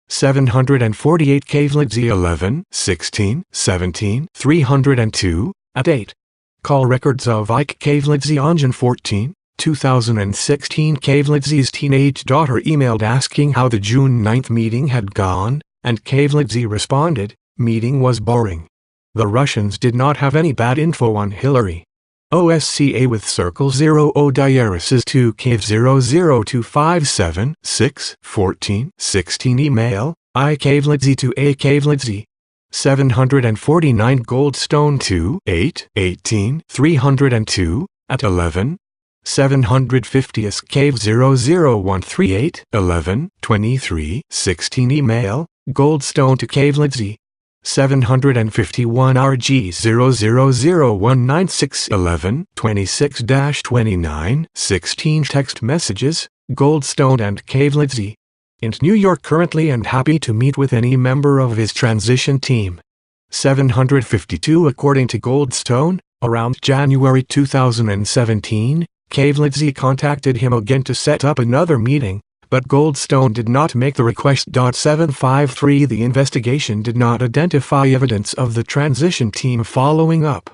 748 Kavlidze 11, 16, 17, 302, at 8. Call records of Ike Kavlidze on June 14, 2016. Kavlidze's teenage daughter emailed asking how the June 9 meeting had gone, and Kavlidze responded, "Meeting was boring. The Russians did not have any bad info on Hillary." OSCA with Circle 0 O Diaresis 2 Cave 00257 6, 14, 16 email, I Kavlidze to A Kavlidze. 749 Goldstone 2, 8, 18, 302, at 11. 750 Cave 00138, 11, 23, 16 email, Goldstone to Kavlidze. 751 RG 0001996 11, 26-29, 16 text messages, Goldstone and Kavlidze. In New York currently and happy to meet with any member of his transition team. 752 According to Goldstone, around January 2017, Kavlidze contacted him again to set up another meeting, but Goldstone did not make the request. 753 The investigation did not identify evidence of the transition team following up.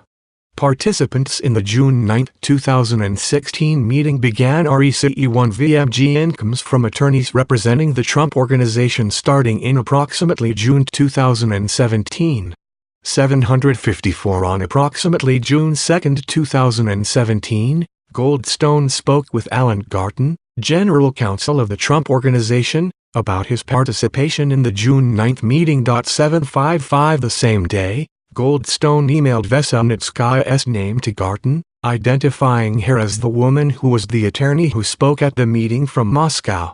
Participants in the June 9, 2016 meeting began RECE1 VMG incomes from attorneys representing the Trump Organization starting in approximately June 2017. 754 on approximately June 2, 2017, Goldstone spoke with Alan Garton, General Counsel of the Trump Organization, about his participation in the June 9 meeting. 755 the same day, Goldstone emailed Veselnitskaya's name to Garton, identifying her as the woman who was the attorney who spoke at the meeting from Moscow.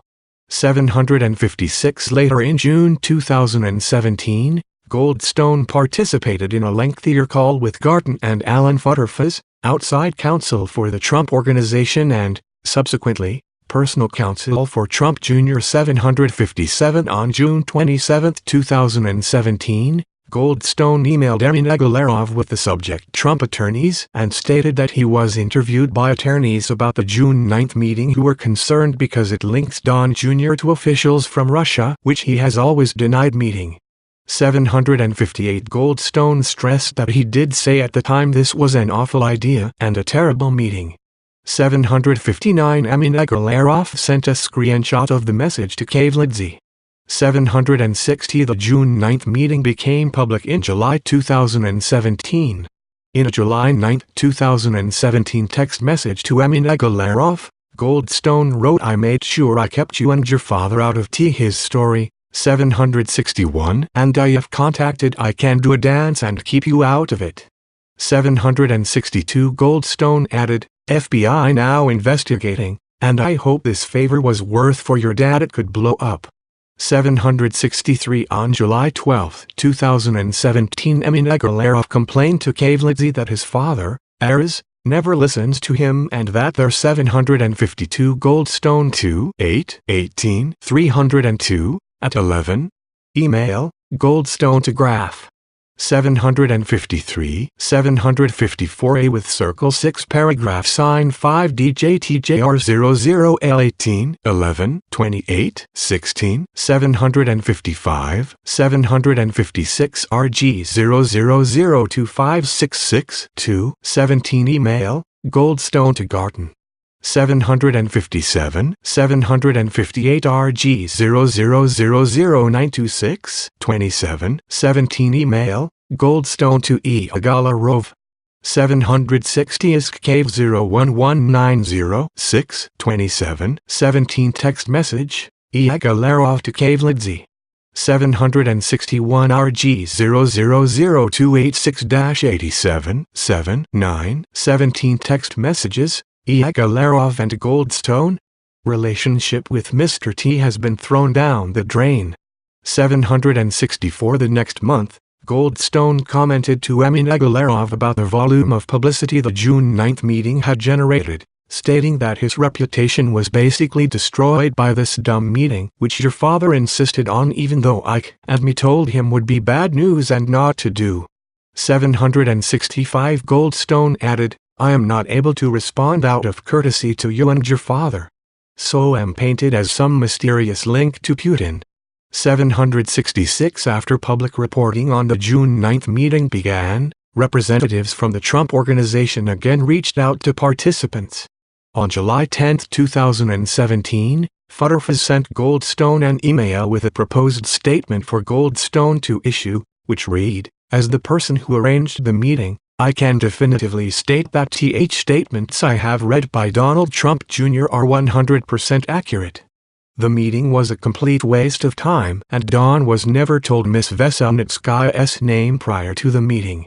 756 later in June 2017, Goldstone participated in a lengthier call with Garton and Alan Futterfas, outside counsel for the Trump Organization and, subsequently, personal counsel for Trump Jr. 757 on June 27, 2017, Goldstone emailed Emin Agalarov with the subject Trump attorneys and stated that he was interviewed by attorneys about the June 9 meeting who were concerned because it links Don Jr. to officials from Russia, which he has always denied meeting. 758 Goldstone stressed that he did say at the time this was an awful idea and a terrible meeting. 759 Emin Agalarov sent a screenshot of the message to Kavladze. 760 The June 9 meeting became public in July 2017. In a July 9, 2017 text message to Emin Agalarov, Goldstone wrote, "I made sure I kept you and your father out of his story." 761 And I have contacted I Can Do a Dance and keep you out of it. 762 Goldstone added, "FBI now investigating, and I hope this favor was worth for your dad, it could blow up." 763 On July 12, 2017 Emin Agalarov complained to Kavladze that his father, Aras, never listens to him and that their 752 Goldstone 2-8-18 302 at 11. Email, Goldstone to Graph. 753 754A with circle 6 paragraph sign 5 DJTJR00L18 11 28 16 755 756 RG00025666 2 17 Email, Goldstone to Garton. 757 758 RG000926 27 17 Email, Goldstone to E. Agalarov. 760 ISK 01190 6 27 17 Text message, E. Agalarov to Kavladze. 761 RG000286-87 7 9 17 Text messages, E. Agalarov and Goldstone. Relationship with Mr. T has been thrown down the drain. 764 The next month, Goldstone commented to Emin Agalarov about the volume of publicity the June 9 meeting had generated, stating that his reputation was basically destroyed by this dumb meeting, which your father insisted on even though Ike and me told him would be bad news and not to do. 765 Goldstone added, "I am not able to respond out of courtesy to you and your father. So am painted as some mysterious link to Putin." 766 After public reporting on the June 9 meeting began, representatives from the Trump Organization again reached out to participants. On July 10, 2017, Futterfas sent Goldstone an email with a proposed statement for Goldstone to issue, which read, "As the person who arranged the meeting, I can definitively state that statements I have read by Donald Trump Jr. are 100% accurate. The meeting was a complete waste of time and Don was never told Ms. Veselnitskaya's name prior to the meeting.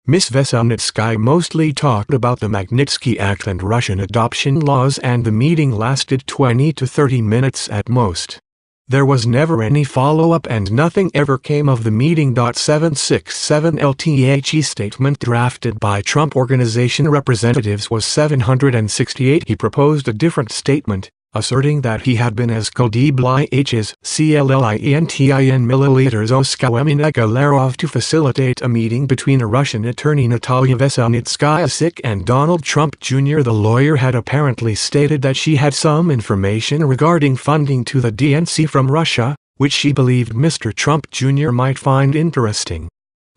Ms. Veselnitskaya mostly talked about the Magnitsky Act and Russian adoption laws and the meeting lasted 20 to 30 minutes at most. There was never any follow-up and nothing ever came of the meeting. 767 LTHE statement drafted by Trump Organization representatives was 768. He proposed a different statement, asserting that he had been as Koldiblih's CLLIENTIN milliliters Oskar Emin Agalarov to facilitate a meeting between a Russian attorney Natalia Veselnitskaya and Donald Trump Jr. The lawyer had apparently stated that she had some information regarding funding to the DNC from Russia, which she believed Mr. Trump Jr. might find interesting.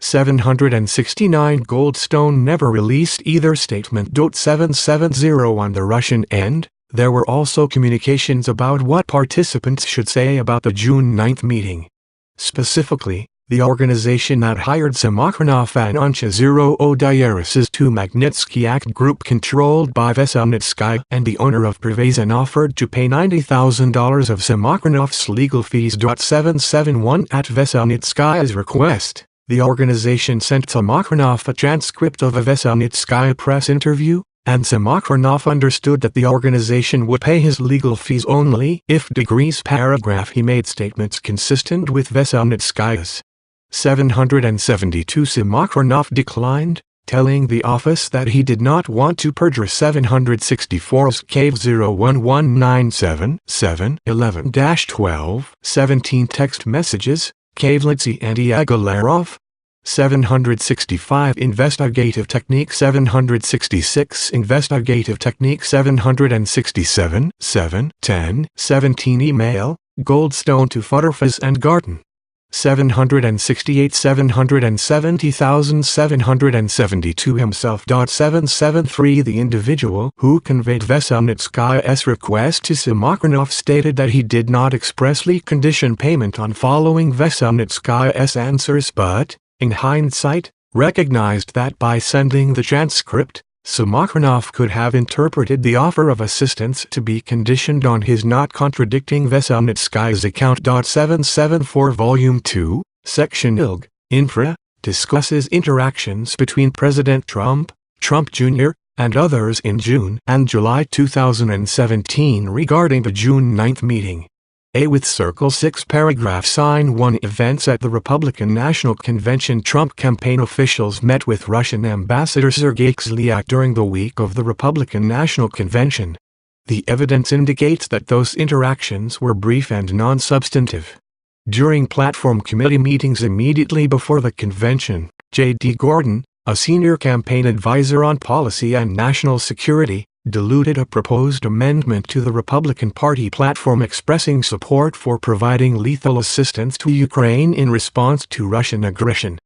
769 Goldstone never released either statement. 770 On the Russian end, there were also communications about what participants should say about the June 9 meeting. Specifically, the organization that hired Samakhanov and Ancha Diaris's to Magnitsky Act group controlled by Veselnitskaya and the owner of Privazin offered to pay $90,000 of Samakhanov's legal fees. 771 At Veselnitskaya's request, the organization sent Samakhanov a transcript of a Veselnitskaya press interview, and Samakhanov understood that the organization would pay his legal fees only if degrees paragraph he made statements consistent with Veselnitskaya's. 772 Samakhanov declined, telling the office that he did not want to perjure. 764's Cave 01197-7 11-12 text messages, Kavlitsy and Yagolarov. 765 Investigative Technique 766 Investigative Technique 767 17 Email, Goldstone to Futterface and Garten. 768 770,772 Himself. 773 The individual who conveyed Veselnitskaya's request to Samakhanov stated that he did not expressly condition payment on following Veselnitskaya's answers but, in hindsight, recognized that by sending the transcript, Samakhanov could have interpreted the offer of assistance to be conditioned on his not contradicting Veselnitskaya's account. 774 Volume 2, Section ILG, Infra, discusses interactions between President Trump, Trump Jr., and others in June and July 2017 regarding the June 9 meeting. A with Circle 6 Paragraph Sign 1 Events at the Republican National Convention. Trump campaign officials met with Russian Ambassador Sergei Kislyak during the week of the Republican National Convention. The evidence indicates that those interactions were brief and non-substantive. During platform committee meetings immediately before the convention, J.D. Gordon, a senior campaign advisor on policy and national security, diluted a proposed amendment to the Republican Party platform expressing support for providing lethal assistance to Ukraine in response to Russian aggression.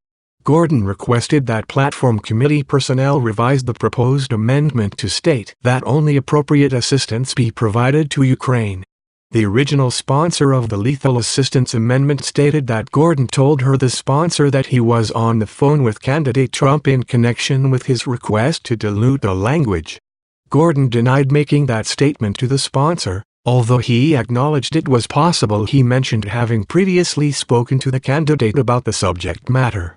Gordon requested that platform committee personnel revise the proposed amendment to state that only appropriate assistance be provided to Ukraine. The original sponsor of the lethal assistance amendment stated that Gordon told her, the sponsor, that he was on the phone with candidate Trump in connection with his request to dilute the language. Gordon denied making that statement to the sponsor, although he acknowledged it was possible he mentioned having previously spoken to the candidate about the subject matter.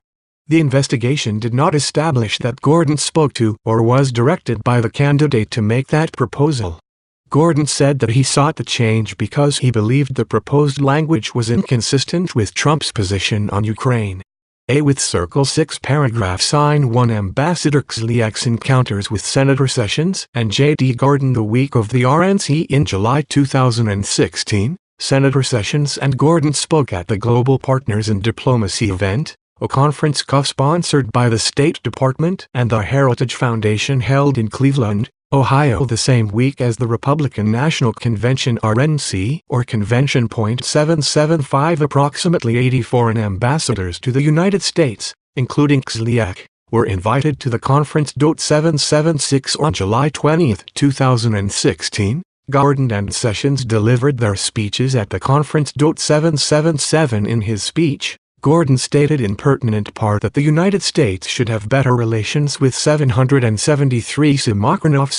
The investigation did not establish that Gordon spoke to or was directed by the candidate to make that proposal. Gordon said that he sought the change because he believed the proposed language was inconsistent with Trump's position on Ukraine. A with Circle 6 Paragraph Sign 1 Ambassador Kislyak's encounters with Senator Sessions and J.D. Gordon the week of the RNC in July 2016, Senator Sessions and Gordon spoke at the Global Partners in Diplomacy event, a conference co-sponsored by the State Department and the Heritage Foundation held in Cleveland, Ohio the same week as the Republican National Convention RNC or Convention. 775 Approximately 80 foreign ambassadors to the United States, including Kislyak, were invited to the conference. 776 On July 20, 2016, Gordon and Sessions delivered their speeches at the conference. 777 In his speech, Gordon stated in pertinent part that the United States should have better relations with 773 Samakhanov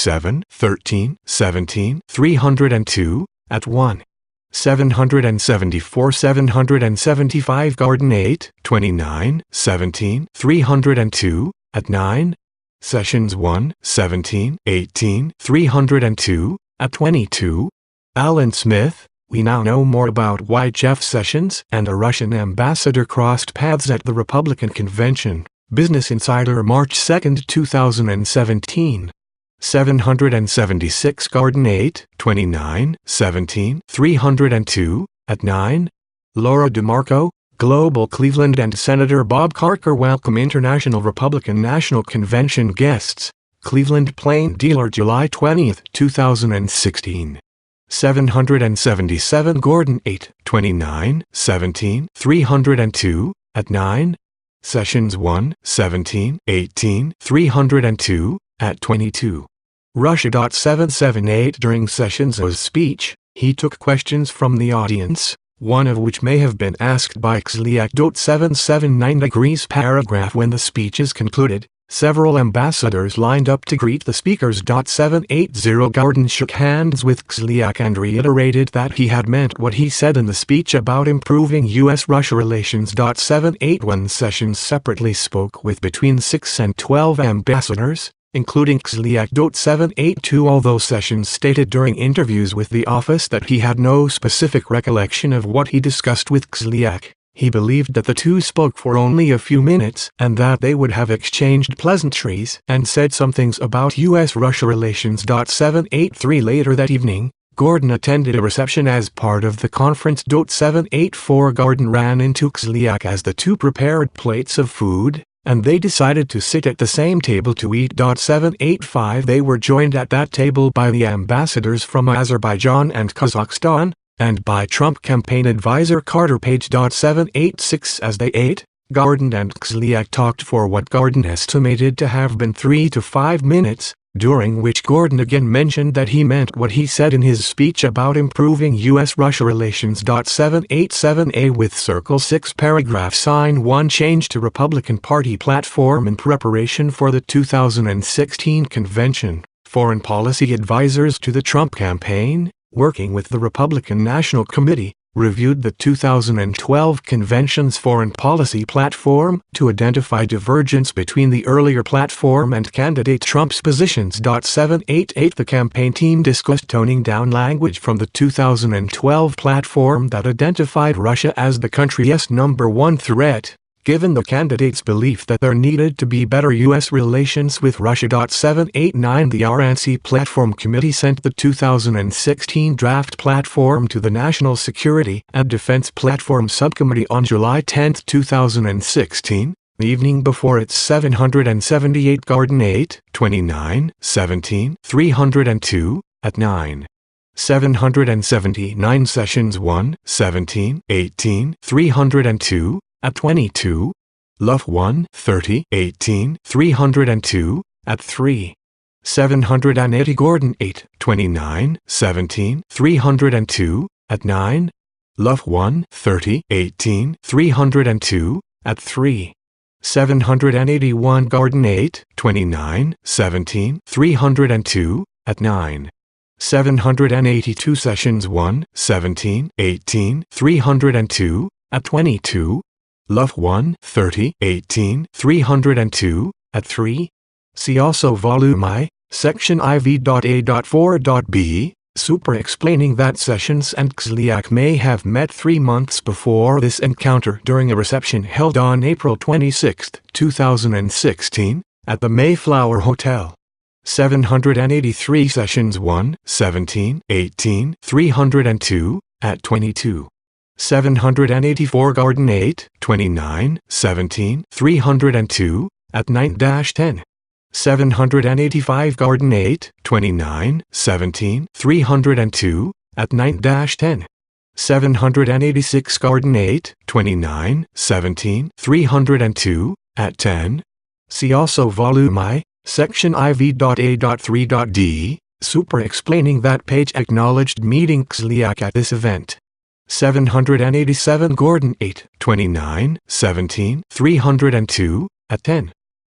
7-13-17-302, at 1. 774 775 Gordon 8-29-17-302, at 9. Sessions 1-17-18-302, at 22. Alan Smith. We now know more about why Jeff Sessions and a Russian ambassador crossed paths at the Republican convention. Business Insider March 2, 2017. 776 Gordon 8-29-17-302, at 9. Laura DeMarco, Global Cleveland and Senator Bob Corker welcome International Republican National Convention guests. Cleveland Plain Dealer July 20, 2016. 777 Gordon 8-29-17-302, at 9. Sessions 1, 17, 18, 302, at 22. Russia.778 During Sessions O's speech, he took questions from the audience, one of which may have been asked by Xliak.779 agrees paragraph. When the speech is concluded, several ambassadors lined up to greet the speakers. 780 Gordon shook hands with Xliak and reiterated that he had meant what he said in the speech about improving U.S.-Russia relations. 781 Sessions separately spoke with between 6 and 12 ambassadors, including Xliak. 782 Although Sessions stated during interviews with the office that he had no specific recollection of what he discussed with Xliak, he believed that the two spoke for only a few minutes and that they would have exchanged pleasantries and said some things about U.S.-Russia relations. 783 Later that evening, Gordon attended a reception as part of the conference. 784 Gordon ran into Xliak as the two prepared plates of food, and they decided to sit at the same table to eat. 785 They were joined at that table by the ambassadors from Azerbaijan and Kazakhstan, and by Trump campaign advisor Carter Page. 786 As they ate, Gordon and Xliak talked for what Gordon estimated to have been 3 to 5 minutes, during which Gordon again mentioned that he meant what he said in his speech about improving U.S.-Russia relations. 787A with Circle 6 paragraph Sign 1 Change to Republican Party platform in preparation for the 2016 convention. Foreign policy advisors to the Trump campaign, working with the Republican National Committee, reviewed the 2012 convention's foreign policy platform to identify divergence between the earlier platform and candidate Trump's positions. 788 The campaign team discussed toning down language from the 2012 platform that identified Russia as the country's number one threat, given the candidate's belief that there needed to be better U.S. relations with Russia. 789 The RNC Platform Committee sent the 2016 draft platform to the National Security and Defense Platform Subcommittee on July 10, 2016, the evening before its 778 Garden 8, 29, 17, 302, at 9. 779 Sessions 1, 17, 18, 302, at 22, Luff 1, 30, 18, 302, at 3. 780 Gordon 8, 29, 17, 302, at 9, Luff 1, 30, 18, 302, at 3. 781 Gordon 8, 29, 17, 302, at 9. 782 Sessions 1, 17, 18, 302, at 22, Luff 1, 30, 18, 302, at 3. See also Volume I, Section IV.A.4.B, Super explaining that Sessions and Xliak may have met 3 months before this encounter during a reception held on April 26, 2016, at the Mayflower Hotel. 783 Sessions 1, 17, 18, 302, at 22. 784 Garden 8, 29, 17, 302, at 9-10. 785 Garden 8, 29, 17, 302, at 9-10. 786 Garden 8, 29, 17, 302, at 10. See also Volume I, Section IV.A.3.D, Super explaining that Page acknowledged meeting Xliak at this event. 787 Gordon 8, 29, 17, 302, at 10.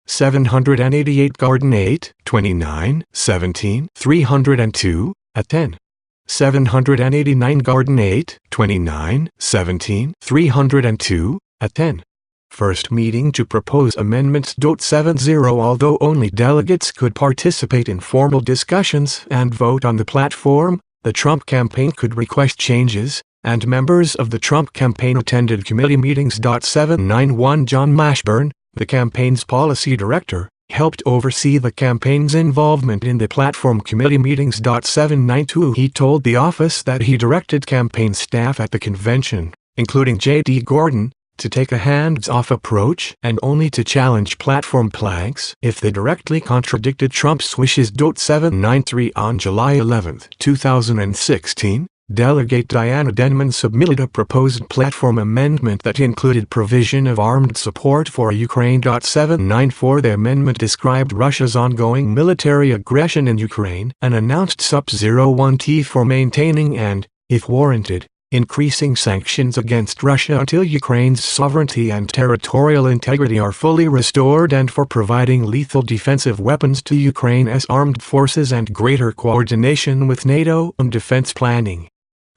788 Gordon 8, 29, 17, 302, at 10. 789 Gordon 8, 29, 17, 302, at 10. First meeting to propose amendments. 70 Although only delegates could participate in formal discussions and vote on the platform, the Trump campaign could request changes, and members of the Trump campaign attended committee meetings. 791 John Mashburn, the campaign's policy director, helped oversee the campaign's involvement in the platform committee meetings. 792 He told the office that he directed campaign staff at the convention, including J.D. Gordon, to take a hands-off approach and only to challenge platform flags if they directly contradicted Trump's wishes. 793 On July 11, 2016, Delegate Diana Denman submitted a proposed platform amendment that included provision of armed support for Ukraine. 794 The amendment described Russia's ongoing military aggression in Ukraine and announced Sub-01 for maintaining and, if warranted, increasing sanctions against Russia until Ukraine's sovereignty and territorial integrity are fully restored, and for providing lethal defensive weapons to Ukraine's armed forces and greater coordination with NATO on defense planning.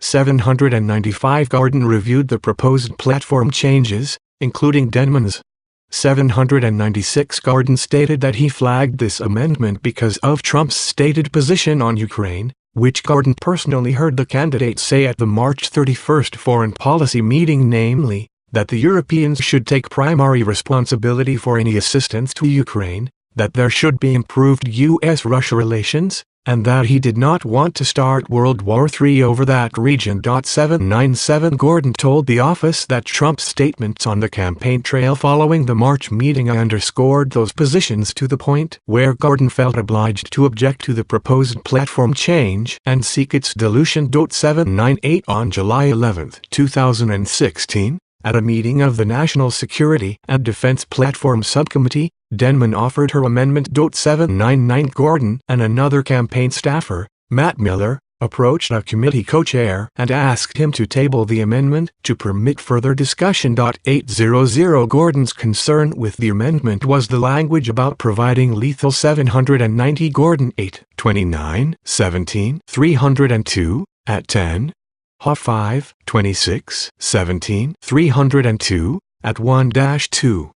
795 Gordon reviewed the proposed platform changes, including Denman's. 796 Gordon stated that he flagged this amendment because of Trump's stated position on Ukraine, which Gordon personally heard the candidate say at the March 31 foreign policy meeting, namely, that the Europeans should take primary responsibility for any assistance to Ukraine, that there should be improved U.S.-Russia relations, and that he did not want to start World War III over that region. 797 Gordon told the office that Trump's statements on the campaign trail following the March meeting underscored those positions to the point where Gordon felt obliged to object to the proposed platform change and seek its dilution. 798 On July 11, 2016, at a meeting of the National Security and Defense Platform Subcommittee, Denman offered her amendment. 799 Gordon and another campaign staffer, Matt Mueller, approached a committee co-chair and asked him to table the amendment to permit further discussion. 800 Gordon's concern with the amendment was the language about providing lethal. 790 Gordon 829 17 302 at 10. HA 5, 26, 17, 302, at 1-2.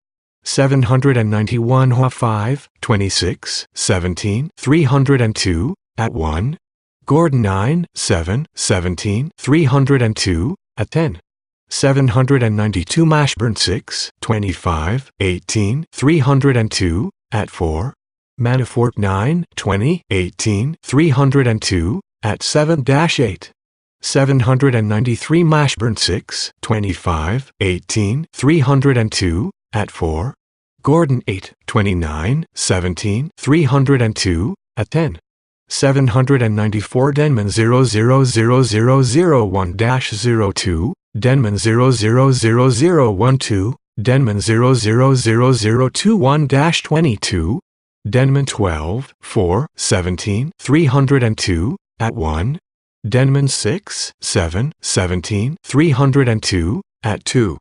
791 HA 5, 26, 17, 302, at 1. Gordon 9, 7, 17, 302, at 10. 792 Mashburn 6, 25, 18, 302, at 4. Manafort 9, 20, 18, 302, at 7-8. 793 Mashburn 6, 25, 18, 302, at 4. Gordon 8, 29, 17, 302, at 10. 794 Denman 00001-02, Denman 0000012, Denman 0000021-22, Denman 12, 4, 17, 302, at 1. Denman 6, 7, 17, 302, at 2.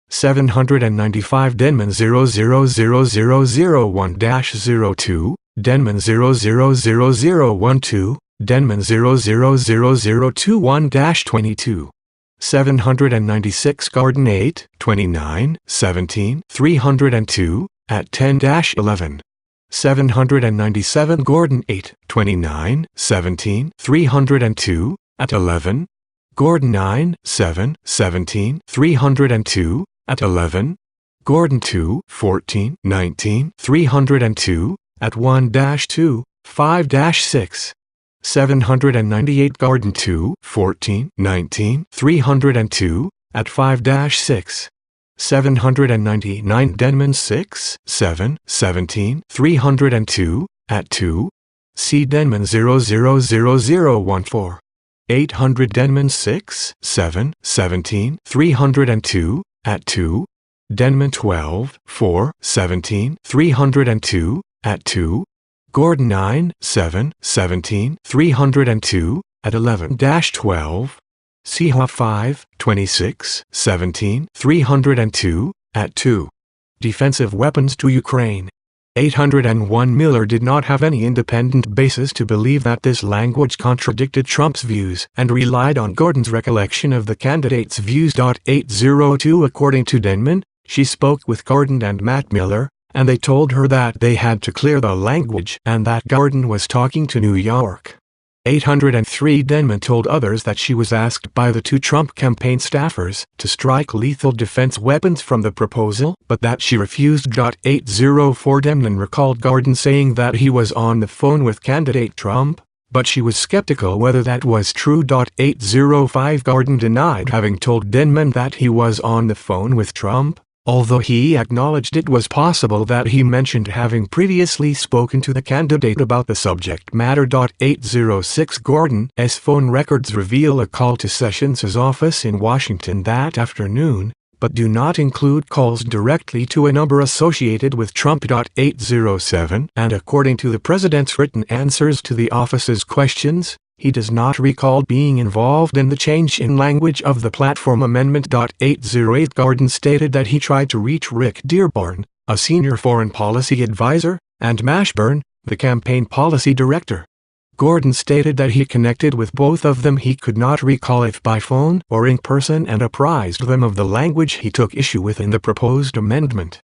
795 Denman 0000001-02, Denman 0000012, Denman 0000021-22. 796 Gordon 8, 29, 17, 302, at 10-11. 797 Gordon 8, 29, 17, 302, at 11. Gordon 9, 7, 17, 302, at 11. Gordon 2, 14, 19, 302, at 1-2, 5-6. 798 Gordon 2, 14, 19, 302, at 5-6. 799 Denman 6, 7, 17, 302, at 2. C. Denman 0000014. 800 Denman 6, 7, 17, 302, at 2. Denman 12, 4, 17, 302, at 2. Gordon 9, 7, 17, 302, at 11-12. CHA 5, 26, 17, 302, at 2. Defensive weapons to Ukraine. 801 Mueller did not have any independent basis to believe that this language contradicted Trump's views and relied on Gordon's recollection of the candidate's views. 802 According to Denman, she spoke with Gordon and Matt Mueller, and they told her that they had to clear the language and that Gordon was talking to New York. 803 Denman told others that she was asked by the two Trump campaign staffers to strike lethal defense weapons from the proposal, but that she refused. 804 Denman recalled Gordon saying that he was on the phone with candidate Trump, but she was skeptical whether that was true. 805 Gordon denied having told Denman that he was on the phone with Trump, although he acknowledged it was possible that he mentioned having previously spoken to the candidate about the subject matter. 806 Gordon's phone records reveal a call to Sessions' office in Washington that afternoon, but do not include calls directly to a number associated with Trump. 807 And according to the president's written answers to the office's questions, he does not recall being involved in the change in language of the platform amendment. 808 Gordon stated that he tried to reach Rick Dearborn, a senior foreign policy advisor, and Mashburn, the campaign policy director. Gordon stated that he connected with both of them. He could not recall if by phone or in person, and apprised them of the language he took issue with in the proposed amendment.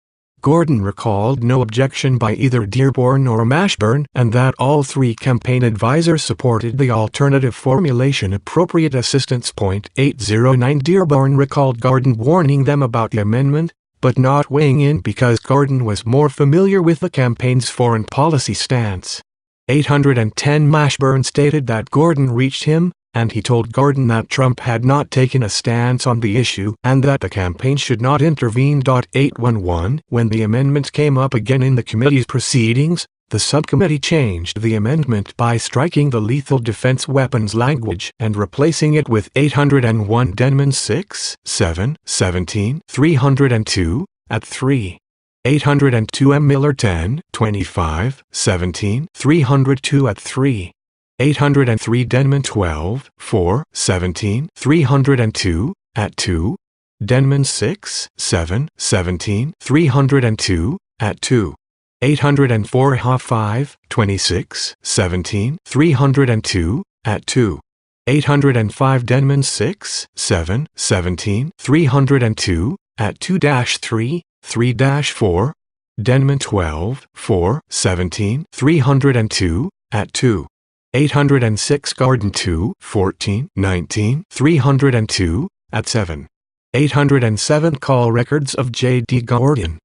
Gordon recalled no objection by either Dearborn or Mashburn, and that all three campaign advisors supported the alternative formulation. Appropriate assistance. 809 Dearborn recalled Gordon warning them about the amendment, but not weighing in because Gordon was more familiar with the campaign's foreign policy stance. 810 Mashburn stated that Gordon reached him, and he told Gordon that Trump had not taken a stance on the issue and that the campaign should not intervene. 811 When the amendment came up again in the committee's proceedings, the subcommittee changed the amendment by striking the lethal defense weapons language and replacing it with 801 Denman 6, 7, 17, 302, at 3. 802 M. Mueller 10, 25, 17, 302 at 3. 803 Denman 12, 4, 17, 302, at 2. Denman 6, 7, 17, 302, at 2. 804 Ha 5, 26, 17, 302, at 2. 805 Denman 6, 7, 17, 302, at 2-3, 3-4. Denman 12, 4, 17, 302, at 2. 806 Gordon 2, 14, 19, 302, at 7. 807 Call records of J.D. Gordon.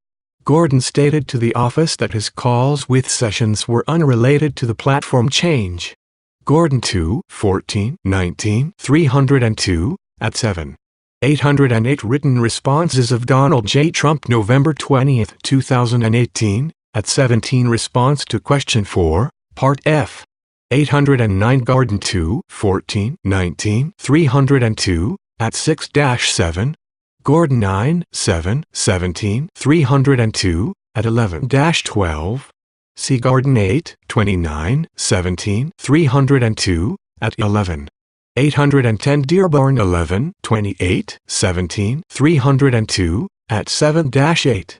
Gordon stated to the office that his calls with Sessions were unrelated to the platform change. Gordon 2, 14, 19, 302, at 7. 808 Written responses of Donald J. Trump November 20, 2018, at 17. Response to Question 4, Part F. 809 Gordon 2, 14, 19, 302, at 6-7. Gordon 9, 7, 17, 302, at 11-12. See Gordon 8, 29, 17, 302, at 11. 810 Dearborn 11, 28, 17, 302, at 7-8.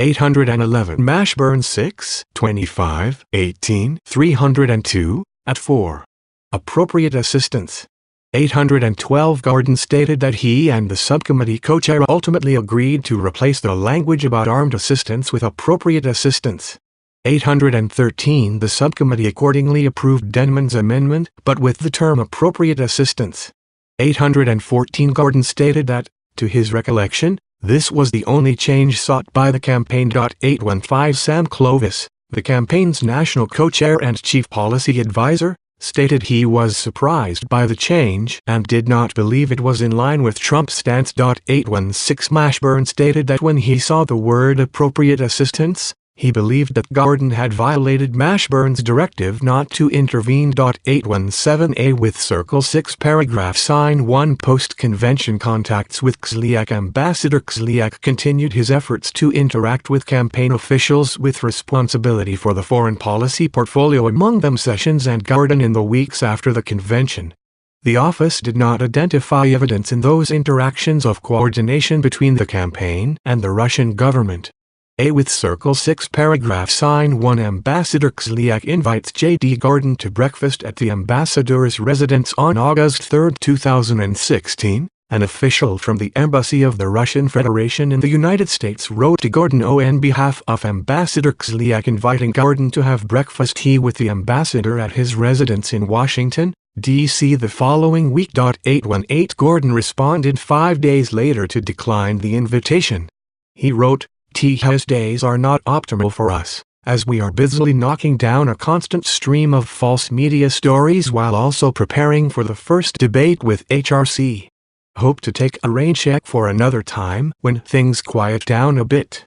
811 Mashburn 6, 25, 18, 302, at 4. Appropriate assistance. 812 Gordon stated that he and the subcommittee co-chair ultimately agreed to replace the language about armed assistance with appropriate assistance. 813 The subcommittee accordingly approved Denman's amendment, but with the term appropriate assistance. 814 Gordon stated that, to his recollection, this was the only change sought by the campaign. 815 Sam Clovis, the campaign's national co-chair and chief policy advisor, stated he was surprised by the change and did not believe it was in line with Trump's stance. 816 Mashburn stated that when he saw the word appropriate assistance, he believed that Gordon had violated Mashburn's directive not to intervene. 817A with Circle 6 paragraph sign 1 post-convention contacts with Kislyak. Ambassador Kislyak continued his efforts to interact with campaign officials with responsibility for the foreign policy portfolio, among them Sessions and Gordon, in the weeks after the convention. The office did not identify evidence in those interactions of coordination between the campaign and the Russian government. A with Circle 6 paragraph sign 1 Ambassador Kislyak invites J.D. Gordon to breakfast at the ambassador's residence on August 3, 2016. An official from the Embassy of the Russian Federation in the United States wrote to Gordon on behalf of Ambassador Kislyak inviting Gordon to have breakfast with the ambassador at his residence in Washington, D.C. the following week. 818 Gordon responded 5 days later to decline the invitation. He wrote, "His days are not optimal for us, as we are busily knocking down a constant stream of false media stories while also preparing for the first debate with HRC. Hope to take a rain check for another time when things quiet down a bit.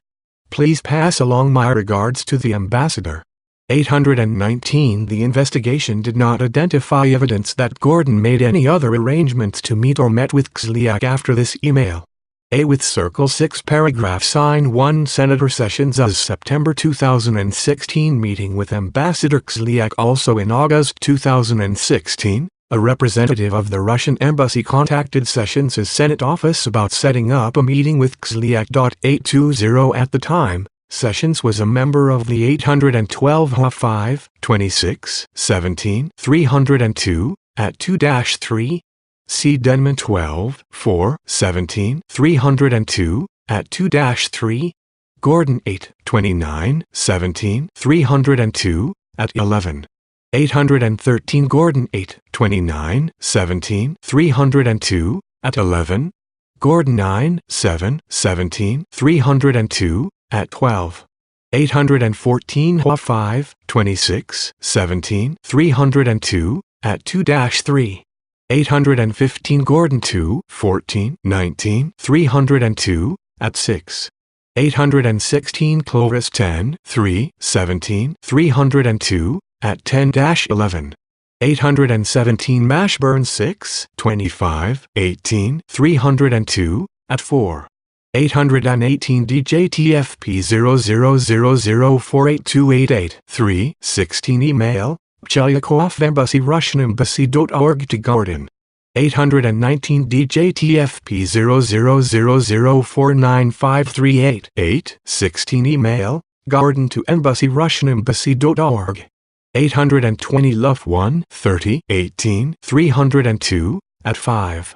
Please pass along my regards to the ambassador. 819. The investigation did not identify evidence that Gordon made any other arrangements to meet or met with Kislyak after this email. A. With Circle 6 paragraph sign 1 Senator Sessions' September 2016 meeting with Ambassador Kislyak. Also in August 2016, a representative of the Russian embassy contacted Sessions' Senate office about setting up a meeting with Kislyak. 820 At the time, Sessions was a member of the 812 5, 26, 17, 302, at 2-3. See Denman 12, 4, 17, 302, at 2-3. Gordon 8, 29, 17, 302, at 11. 813. Gordon 8, 29, 17, 302, at 11. Gordon 9, 7, 17, 302, at 12. 814. 5, 26, 17, 302, at 2-3. 815. Gordon 2, 14, 19, 302, at 6. 816. Clovis 10, 3, 17, 302, at 10-11. 817. Mashburn 6, 25, 18, 302, at 4. 818. DJTFP 00004828 3, 16. Email, Chelyakov Embassy RussianEmbassy.org to Gordon. 819. DJTFP 0000495388 8, 16. Email, Gordon to Embassy RussianEmbassy.org. 820. Luff 1, 30, 18, 302, at 5.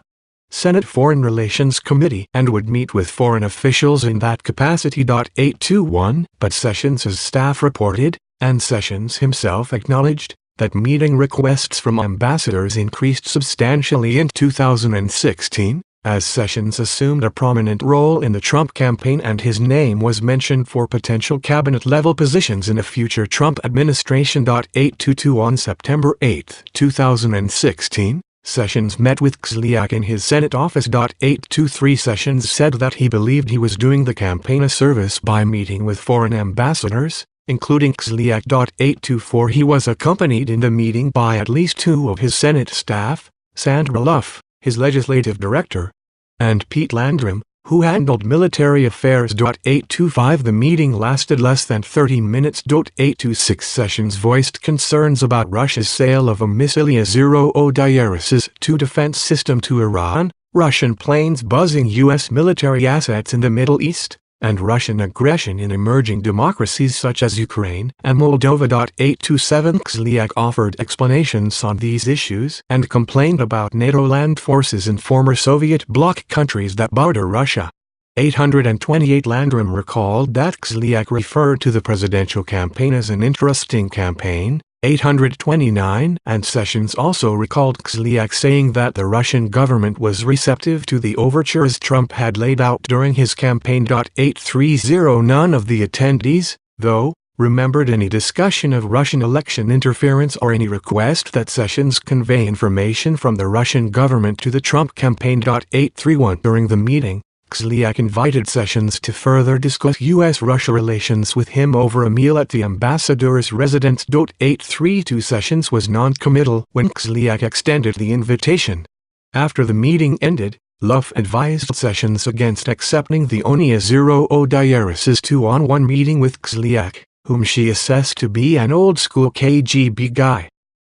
Senate Foreign Relations Committee and would meet with foreign officials in that capacity. 821. But Sessions' staff reported, and Sessions himself acknowledged, that meeting requests from ambassadors increased substantially in 2016, as Sessions assumed a prominent role in the Trump campaign and his name was mentioned for potential cabinet-level positions in a future Trump administration. 822. On September 8, 2016, Sessions met with Kislyak in his Senate office. 823. Sessions said that he believed he was doing the campaign a service by meeting with foreign ambassadors, including Kislyak. 824. He was accompanied in the meeting by at least 2 of his Senate staff, Sandra Luff, his legislative director, and Pete Landrum, who handled military affairs. 825. The meeting lasted less than 30 minutes. 826. Sessions voiced concerns about Russia's sale of a Missilia 0O Diaresis-2 defense system to Iran, Russian planes buzzing U.S. military assets in the Middle East, and Russian aggression in emerging democracies such as Ukraine and Moldova. 827. Kislyak offered explanations on these issues and complained about NATO land forces in former Soviet bloc countries that border Russia. 828. Landrum recalled that Kislyak referred to the presidential campaign as an interesting campaign. 829. And Sessions also recalled Kislyak saying that the Russian government was receptive to the overtures Trump had laid out during his campaign. 830. None of the attendees, though, remembered any discussion of Russian election interference or any request that Sessions convey information from the Russian government to the Trump campaign. 831. During the meeting, Kislyak invited Sessions to further discuss U.S.-Russia relations with him over a meal at the ambassador's residence. 832. Sessions was non-committal when Kislyak extended the invitation. After the meeting ended, Luff advised Sessions against accepting the Onia 0O Diaresis-2 on one meeting with Kislyak, whom she assessed to be an old-school KGB guy.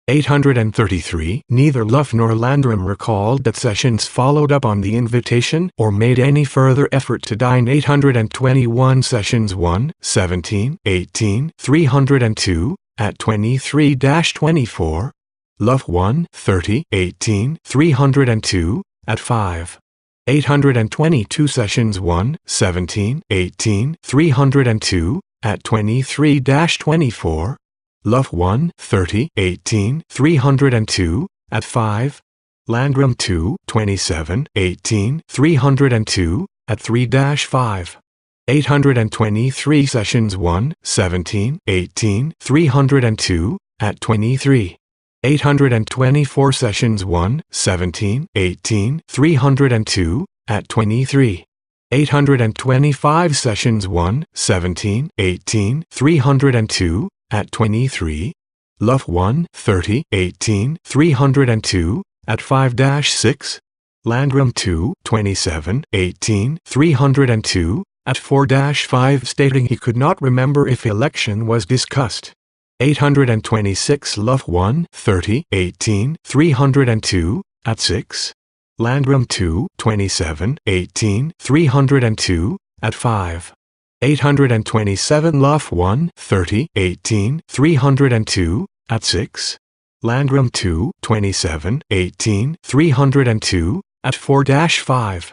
833. Neither Luff nor Landrum recalled that Sessions followed up on the invitation or made any further effort to dine. 821. Sessions 1, 17, 18, 302, at 23-24. Luff 1, 30, 18, 302, at 5. 822. Sessions 1, 17, 18, 302, at 23-24. Luff 1, 30, 18, 302, at 5. Landrum 2, 27, 18, 302, at 3-5. 823. Sessions 1, 17, 18, 302, at 23. 824 Sessions 1, 17, 18, 302, at 23. 825 Sessions 1, 17, 18, 302, at 23. Luff 1, 30, 18, 302, at 5-6. Landrum 2, 27, 18, 302, at 4-5, stating he could not remember if election was discussed. 826 Luff 1, 30, 18, 302, at 6. Landrum 2, 27, 18, 302, at 5. 827 Luff 1, 30, 18, 302, at 6. Landrum 2, 27, 18, 302, at 4-5.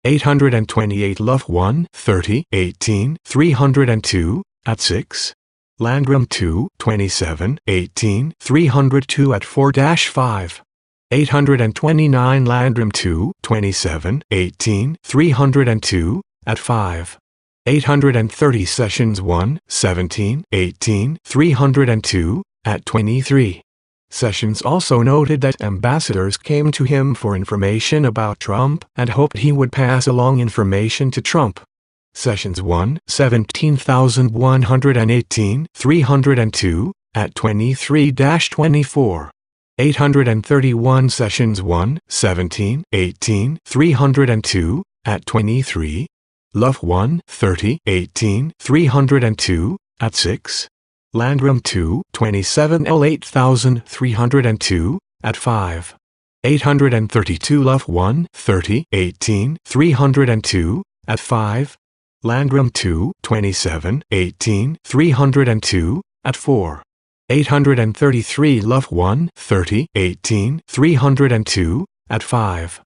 828 Luff 1, 30, 18, 302, at 6. Landrum 2, 27, 18, 302 at 4-5. 829 Landrum 2, 27, 18, 302, at 5. 830 Sessions 1, 17, 18, 302, at 23. Sessions also noted that ambassadors came to him for information about Trump and hoped he would pass along information to Trump. Sessions 1, 17,118, 302, at 23-24. 831 Sessions 1, 17, 18, 302, at 23. Luff 1, 30, 18, 302, at 6. Landrum 2, 27 L 8302, at 5. 832 Luff 1, 30, 18, 302, at 5. Landrum 2, 27, 18, 302, at 4. 833 Luff 1, 30, 18, 302, at 5.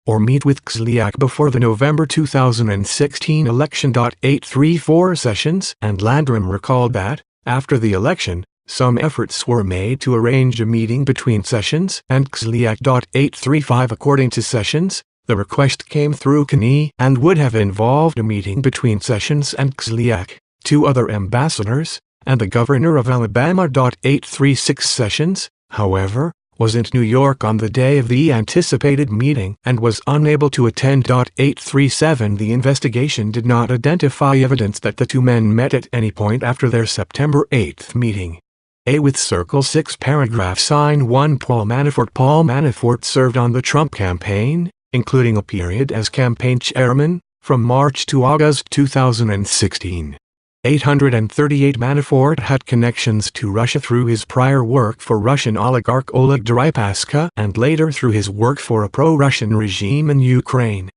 Or meet with Kislyak before the November 2016 election. 834 Sessions and Landrum recalled that, after the election, some efforts were made to arrange a meeting between Sessions and Kislyak. 835 According to Sessions, the request came through Kenney and would have involved a meeting between Sessions and Kislyak, two other ambassadors, and the governor of Alabama. 836 Sessions, however, was in New York on the day of the anticipated meeting and was unable to attend. 837 The investigation did not identify evidence that the two men met at any point after their September 8 meeting. With Circle 6 paragraph sign 1 Paul Manafort served on the Trump campaign, including a period as campaign chairman, from March to August 2016. 838 Manafort had connections to Russia through his prior work for Russian oligarch Oleg Deripaska and later through his work for a pro-Russian regime in Ukraine.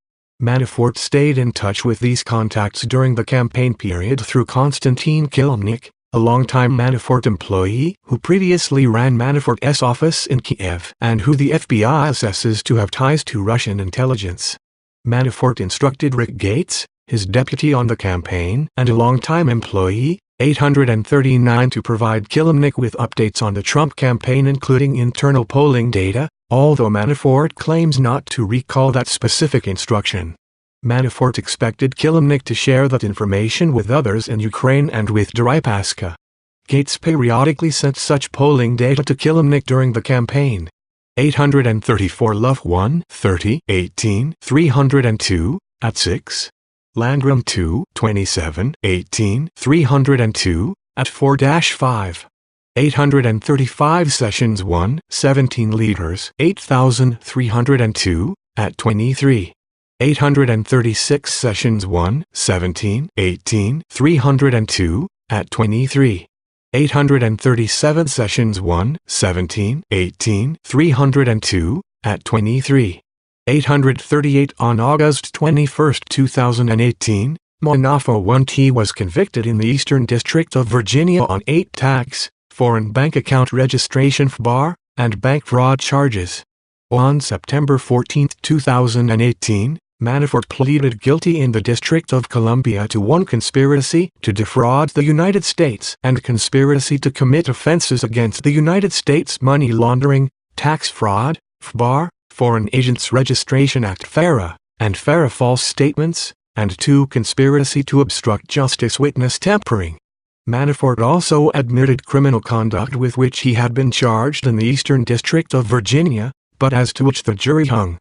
Manafort stayed in touch with these contacts during the campaign period through Konstantin Kilimnik, a longtime Manafort employee who previously ran Manafort's office in Kiev and who the FBI assesses to have ties to Russian intelligence. Manafort instructed Rick Gates, his deputy on the campaign and a longtime employee, 839 to provide Kilimnik with updates on the Trump campaign including internal polling data, although Manafort claims not to recall that specific instruction. Manafort expected Kilimnik to share that information with others in Ukraine and with Deripaska. Gates periodically sent such polling data to Kilimnik during the campaign. 834 Luff 1, 30, 18, 302, at 6. Landrum 2, 27, 18, 302, at 4-5. 835 Sessions 1, 17 liters 8302, at 23. 836 Sessions 1, 17, 18, 302, at 23. 837 Sessions 1, 17, 18, 302, at 23. 838 On August 21, 2018, Manafort 1T was convicted in the Eastern District of Virginia on 8 tax, foreign bank account registration FBAR, and bank fraud charges. On September 14, 2018, Manafort pleaded guilty in the District of Columbia to 1 conspiracy to defraud the United States and conspiracy to commit offenses against the United States money laundering, tax fraud, FBAR, Foreign Agents Registration Act FARA, and FARA false statements, and 2 conspiracy to obstruct justice witness tampering. Manafort also admitted criminal conduct with which he had been charged in the Eastern District of Virginia, but as to which the jury hung.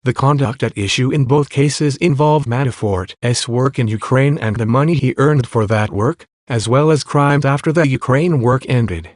The conduct at issue in both cases involved Manafort's work in Ukraine and the money he earned for that work, as well as crimes after the Ukraine work ended.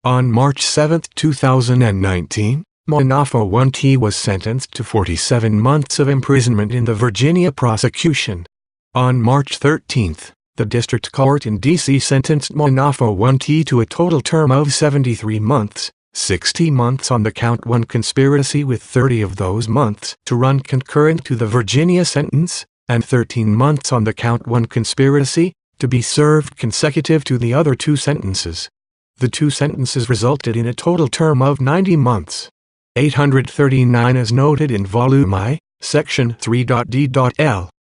On March 7, 2019, Manafort 1T was sentenced to 47 months of imprisonment in the Virginia prosecution. On March 13, the district court in D.C. sentenced Manafort 1T to a total term of 73 months, 60 months on the Count 1 conspiracy with 30 of those months to run concurrent to the Virginia sentence, and 13 months on the Count 1 conspiracy, to be served consecutive to the other two sentences. The two sentences resulted in a total term of 90 months. 839 as noted in Volume I, Section 3.d.l.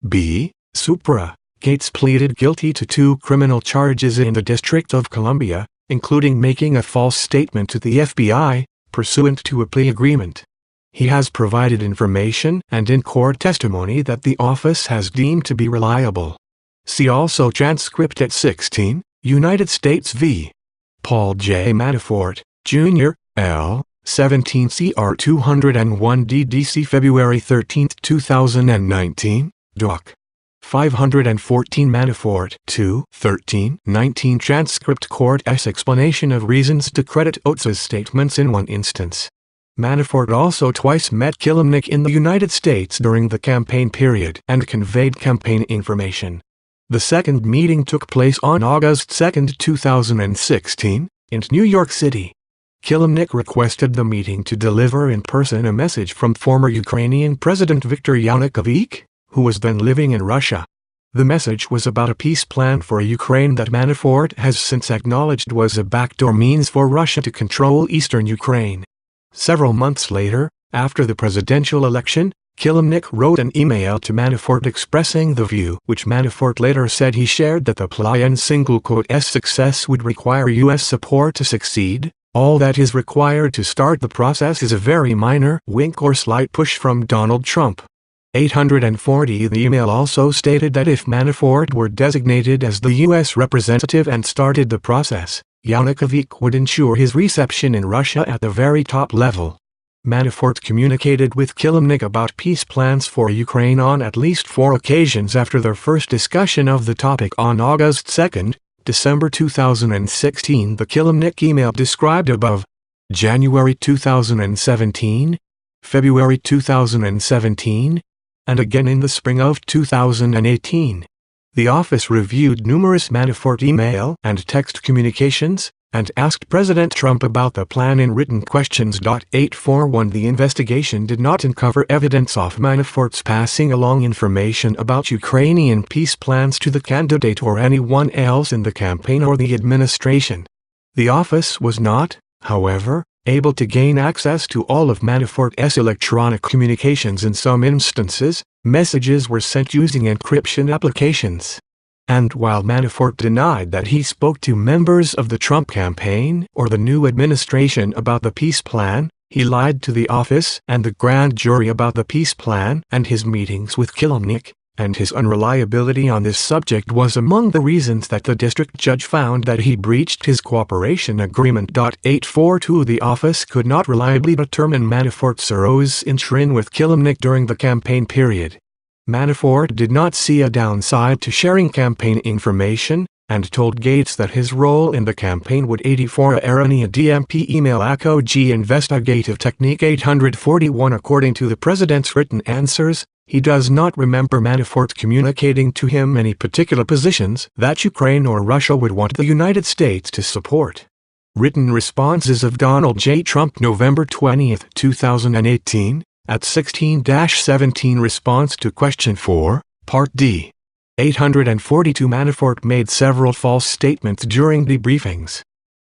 B. Supra, Gates pleaded guilty to 2 criminal charges in the District of Columbia, including making a false statement to the FBI, pursuant to a plea agreement. He has provided information and in-court testimony that the office has deemed to be reliable. See also transcript at 16, United States v. Paul J. Manafort, Jr., L. 17 CR 201 DDC February 13, 2019, Doc. 514 Manafort 2, 13, 19 Transcript Court's explanation of reasons to credit Oates' statements in one instance. Manafort also twice met Kilimnik in the United States during the campaign period and conveyed campaign information. The second meeting took place on August 2, 2016, in New York City. Kilimnik requested the meeting to deliver in person a message from former Ukrainian President Viktor Yanukovych, who was then living in Russia. The message was about a peace plan for Ukraine that Manafort has since acknowledged was a backdoor means for Russia to control eastern Ukraine. Several months later, after the presidential election, Kilimnik wrote an email to Manafort expressing the view which Manafort later said he shared that the plan's success would require U.S. support to succeed. All that is required to start the process is a very minor wink or slight push from Donald Trump. 840 The email also stated that if Manafort were designated as the U.S. representative and started the process, Yanukovych would ensure his reception in Russia at the very top level. Manafort communicated with Kilimnik about peace plans for Ukraine on at least 4 occasions after their first discussion of the topic on August 2, December 2016. The Kilimnik email described above. January 2017, February 2017, and again in the spring of 2018. The office reviewed numerous Manafort email and text communications, and asked President Trump about the plan in written questions. 841 The investigation did not uncover evidence of Manafort's passing along information about Ukrainian peace plans to the candidate or anyone else in the campaign or the administration. The office was not, however, able to gain access to all of Manafort's electronic communications. In some instances, messages were sent using encryption applications. And while Manafort denied that he spoke to members of the Trump campaign or the new administration about the peace plan, he lied to the office and the grand jury about the peace plan and his meetings with Kilimnik, and his unreliability on this subject was among the reasons that the district judge found that he breached his cooperation agreement. 842 The office could not reliably determine Manafort's role in Trin with Kilimnik during the campaign period. Manafort did not see a downside to sharing campaign information, and told Gates that his role in the campaign would 84 Arania DMP email ACO G investigative technique 841 According to the president's written answers, he does not remember Manafort communicating to him any particular positions that Ukraine or Russia would want the United States to support. Written responses of Donald J. Trump November 20, 2018, at 16-17 Response to Question 4, Part D. 842 Manafort made several false statements during debriefings.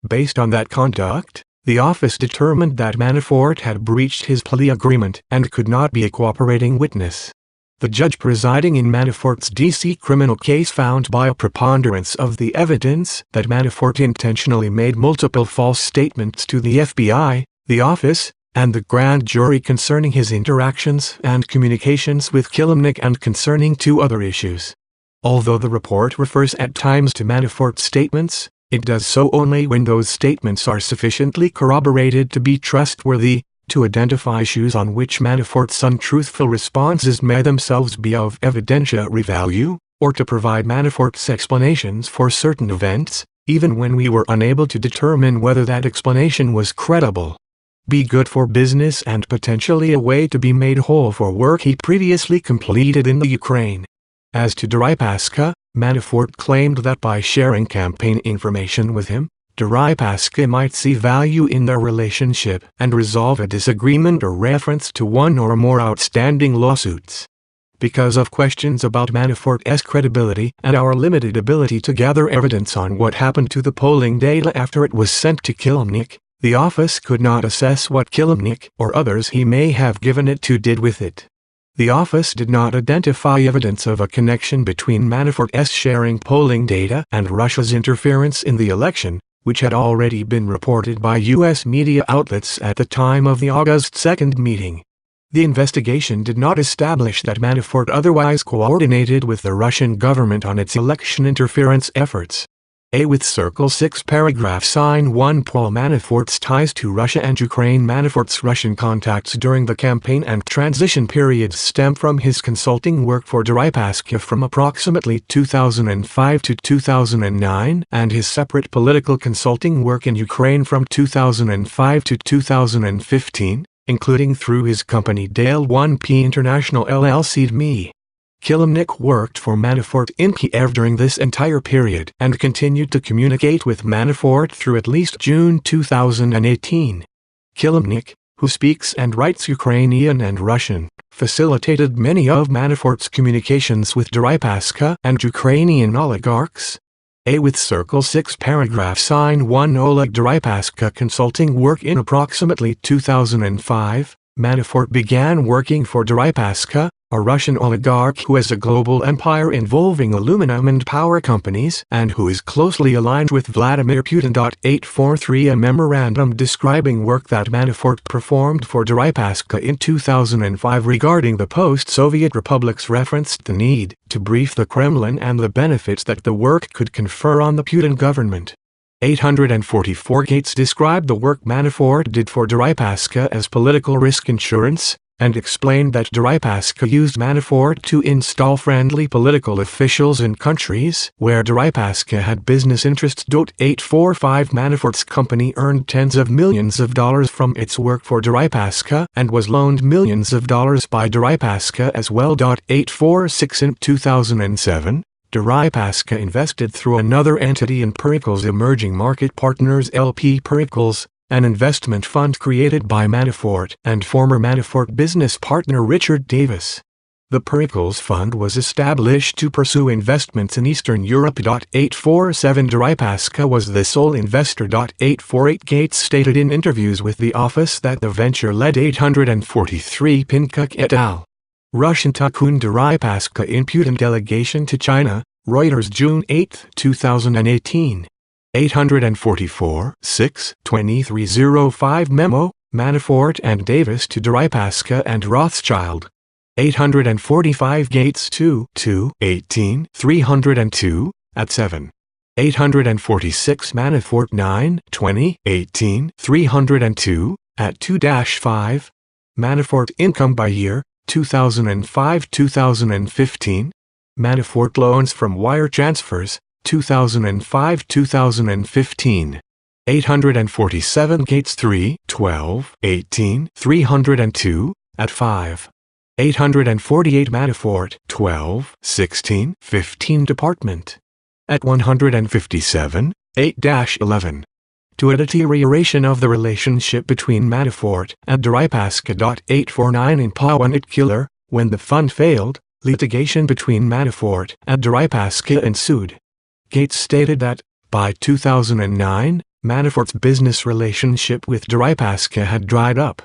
Based on that conduct, the office determined that Manafort had breached his plea agreement and could not be a cooperating witness. The judge presiding in Manafort's D.C. criminal case found by a preponderance of the evidence that Manafort intentionally made multiple false statements to the FBI, the office, and the grand jury concerning his interactions and communications with Kilimnik and concerning 2 other issues. Although the report refers at times to Manafort's statements, it does so only when those statements are sufficiently corroborated to be trustworthy, to identify issues on which Manafort's untruthful responses may themselves be of evidentiary value, or to provide Manafort's explanations for certain events, even when we were unable to determine whether that explanation was credible. Be good for business and potentially a way to be made whole for work he previously completed in the Ukraine. As to Deripaska, Manafort claimed that by sharing campaign information with him, Deripaska might see value in their relationship and resolve a disagreement or reference to one or more outstanding lawsuits. Because of questions about Manafort's credibility and our limited ability to gather evidence on what happened to the polling data after it was sent to Kilimnik, the office could not assess what Kilimnik or others he may have given it to did with it. The office did not identify evidence of a connection between Manafort's sharing polling data and Russia's interference in the election, which had already been reported by U.S. media outlets at the time of the August 2 meeting. The investigation did not establish that Manafort otherwise coordinated with the Russian government on its election interference efforts. With Circle 6 paragraph sign 1 Paul Manafort's ties to Russia and Ukraine. Manafort's Russian contacts during the campaign and transition periods stem from his consulting work for Deripaska from approximately 2005 to 2009 and his separate political consulting work in Ukraine from 2005 to 2015, including through his company Dale 1P International LLC DME. Kilimnik worked for Manafort in Kiev during this entire period and continued to communicate with Manafort through at least June 2018. Kilimnik, who speaks and writes Ukrainian and Russian, facilitated many of Manafort's communications with Deripaska and Ukrainian oligarchs. With Circle 6 paragraph sign 1 Oleg Deripaska consulting work in approximately 2005, Manafort began working for Deripaska, a Russian oligarch who has a global empire involving aluminum and power companies and who is closely aligned with Vladimir Putin. 843 A memorandum describing work that Manafort performed for Deripaska in 2005 regarding the post-Soviet republics referenced the need to brief the Kremlin and the benefits that the work could confer on the Putin government. 844 Gates described the work Manafort did for Deripaska as political risk insurance, and explained that Deripaska used Manafort to install friendly political officials in countries where Deripaska had business interests. 845 Manafort's company earned tens of millions of dollars from its work for Deripaska and was loaned millions of dollars by Deripaska as well. 846 In 2007, Deripaska invested through another entity in Pericles Emerging Market Partners LP. Pericles, an investment fund created by Manafort and former Manafort business partner Richard Davis. The Pericles Fund was established to pursue investments in Eastern Europe. 847 Deripaska was the sole investor. 848 Gates stated in interviews with the office that the venture led. 843 Pinkuk et al. Russian tycoon Deripaska in Putin delegation to China, Reuters June 8, 2018. 844 6-2305 Memo, Manafort and Davis to Deripaska and Rothschild. 845 Gates 2-18 302, at 7. 846 Manafort 9-2018 302, at 2-5. Manafort income by year, 2005-2015. Manafort loans from wire transfers, 2005-2015. 847 Gates 3-12-18 302, at 5. 848 Manafort 12-16-15 Department. At 157, 8-11. To a deterioration of the relationship between Manafort and Deripaska. 849 In Pawanit Killer, when the fund failed, litigation between Manafort and Deripaska ensued. Gates stated that, by 2009, Manafort's business relationship with Deripaska had dried up.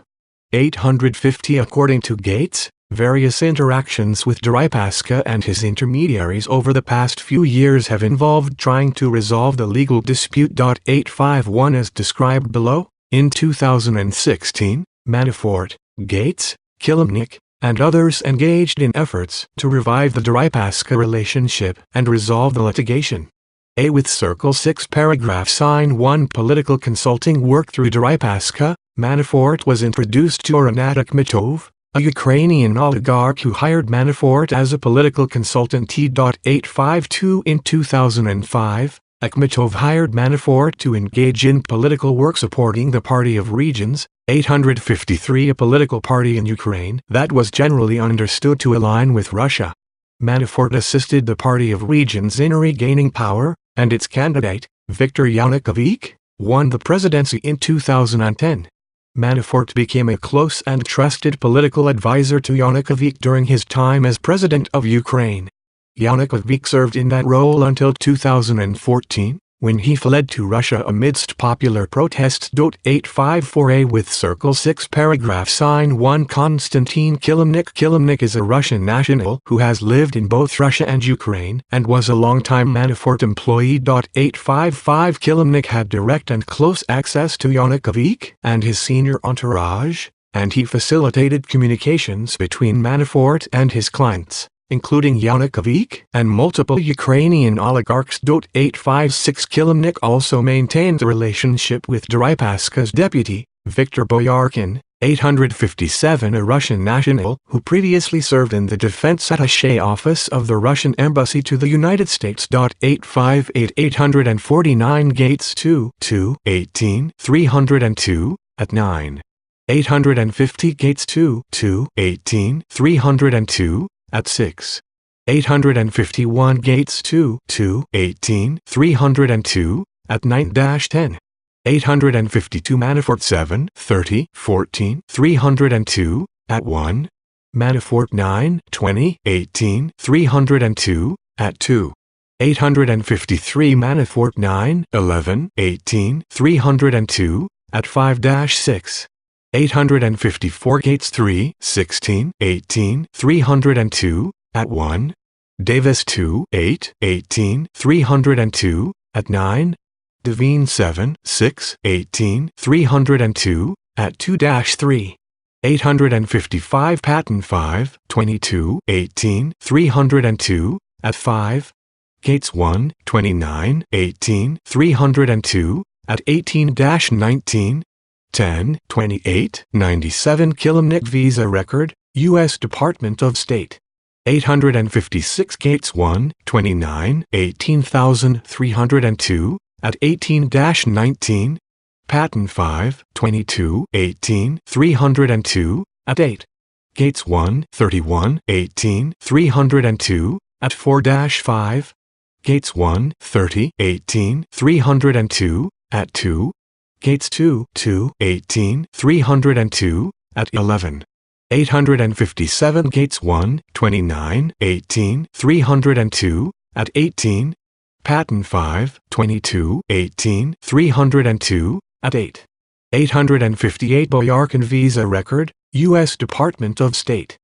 850 According to Gates, various interactions with Deripaska and his intermediaries over the past few years have involved trying to resolve the legal dispute. 851 As described below, in 2016, Manafort, Gates, Kilimnik, and others engaged in efforts to revive the Deripaska relationship and resolve the litigation. A with Circle 6 paragraph sign 1 political consulting work through Deripaska. Manafort was introduced to Renat Akhmetov, a Ukrainian oligarch who hired Manafort as a political consultant. T.852 in 2005, Akhmetov hired Manafort to engage in political work supporting the Party of Regions, 853, a political party in Ukraine that was generally understood to align with Russia. Manafort assisted the Party of Regions in regaining power, and its candidate, Viktor Yanukovych, won the presidency in 2010. Manafort became a close and trusted political advisor to Yanukovych during his time as president of Ukraine. Yanukovych served in that role until 2014, when he fled to Russia amidst popular protests. 854a with Circle 6 paragraph sign 1 Konstantin Kilimnik. Kilimnik is a Russian national who has lived in both Russia and Ukraine and was a longtime Manafort employee. 855 Kilimnik had direct and close access to Yanukovych and his senior entourage, and he facilitated communications between Manafort and his clients, including Yanukovych and multiple Ukrainian oligarchs. 856 Kilimnik also maintained a relationship with Deripaska's deputy, Viktor Boyarkin, 857, a Russian national who previously served in the defense attaché office of the Russian embassy to the United States. 858 849 Gates 2 18 302, at 9. 850 Gates 2 18 302, at 6. 851 Gates 2 18 302, at 9-10. 852 Manafort 7 30 14 302, at 1. Manafort 9 20 18 302, at 2. 853 Manafort 9 11 18 302, at 5-6. 854 Gates 3 16 18 302, at 1. Davis 2 8 18 302, at 9. Devine 7 6 18 302, at 2-3. 855 Patton 5 22 18 302, at 5. Gates 1 29 18 302, at 18-19. 10 28 97 Kilimnik visa record, U.S. Department of State. 856 Gates 1 29 18302, at 18-19. Patton 5 22 18 302, at 8. Gates 1 31 18 302, at 4-5. Gates 1 30 18 302, at 2. Gates 2 18 302, at 11. 857 Gates 1 29 18 302, at 18. Patton 5 22 18 302, at 8. 858 Boyarkin visa record, U.S. Department of State.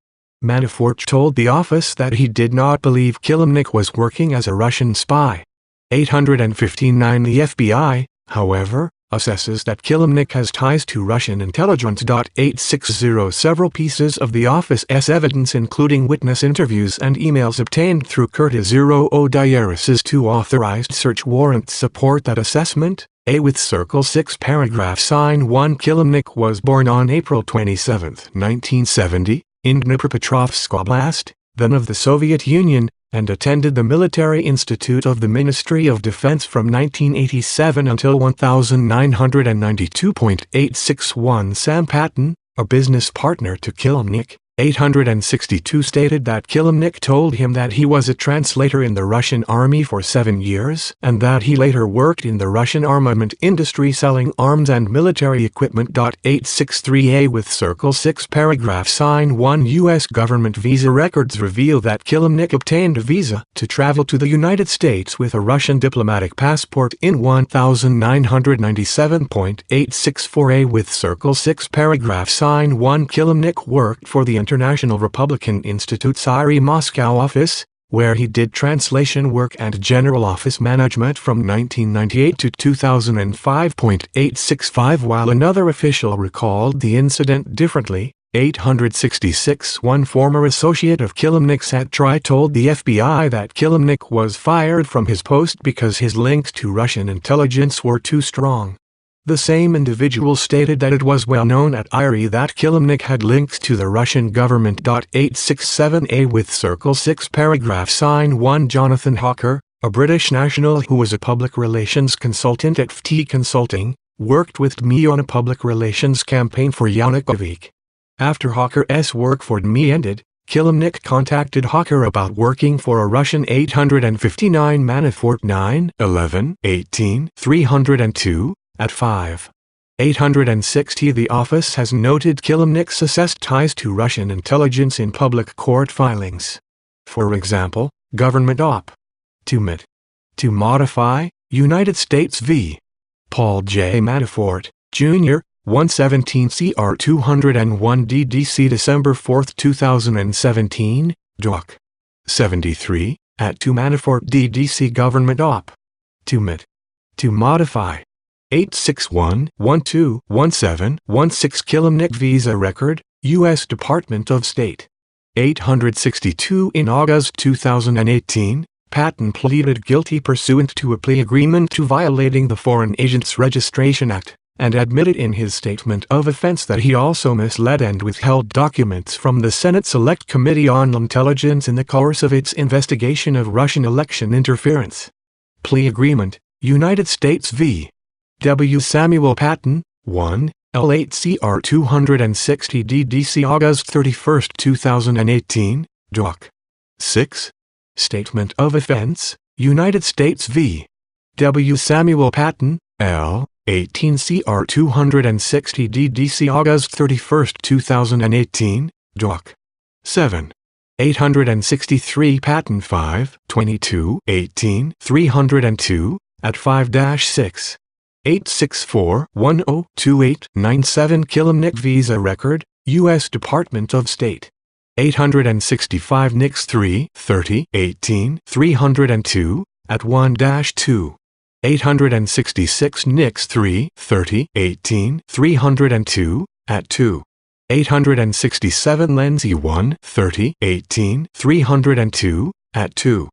Manafort told the office that he did not believe Kilimnik was working as a Russian spy. 859 The FBI, however, assesses that Kilimnik has ties to Russian intelligence. 860 Several pieces of the office's evidence, including witness interviews and emails obtained through Curtis Diaris's 2 authorized search warrants, support that assessment. A with Circle 6 paragraph sign 1 Kilimnik was born on April 27, 1970, in Dnipropetrovsk Oblast, then of the Soviet Union, and attended the Military Institute of the Ministry of Defense from 1987 until 1992.861 Sam Patton, a business partner to Kilimnik, 862 stated that Kilimnik told him that he was a translator in the Russian army for 7 years and that he later worked in the Russian armament industry selling arms and military equipment. 863A with Circle 6 paragraph sign 1 U.S. government visa records reveal that Kilimnik obtained a visa to travel to the United States with a Russian diplomatic passport in 1997.864A with Circle 6 paragraph sign 1 Kilimnik worked for the International Republican Institute SIRI Moscow office, where he did translation work and general office management from 1998 to 2005.865. While another official recalled the incident differently, 866. One former associate of Kilimnik's at TRI told the FBI that Kilimnik was fired from his post because his links to Russian intelligence were too strong. The same individual stated that it was well known at IRI that Kilimnik had links to the Russian government. 867A with Circle 6 paragraph sign 1. Jonathan Hawker, a British national who was a public relations consultant at FT Consulting, worked with DME on a public relations campaign for Yanukovych. After Hawker's work for DME ended, Kilimnik contacted Hawker about working for a Russian 859 Manafort 9, 11, 18, 302, at 5. 860. The office has noted Kilimnik's assessed ties to Russian intelligence in public court filings. For example, Government Op. 2 To modify, United States v. Paul J. Manafort, Jr., 117 CR 201 DDC December 4, 2017, Doc. 73, at 2 Manafort DDC Government Op. 2 To modify. 861-12-17-16 Kilimnik Visa Record, U.S. Department of State. 862. In August 2018, Patton pleaded guilty pursuant to a plea agreement to violating the Foreign Agents Registration Act, and admitted in his statement of offense that he also misled and withheld documents from the Senate Select Committee on Intelligence in the course of its investigation of Russian election interference. Plea Agreement, United States v. W. Samuel Patton, 1, L8 CR 260 DDC August 31, 2018, Doc. 6. Statement of Offense, United States v. W. Samuel Patton, L. 18 CR 260 DDC August 31, 2018, Doc. 7. 863 Patton 5, 22, 18, 302, at 5-6. 864-102897 Kilimnik Visa Record, U.S. Department of State. 865 Nix 3, 30, 18, 302, at 1-2. 866 Nix 3, 30, 18, 302, at 2. 867 Lenzi 1, 30, 18, 302, at 2.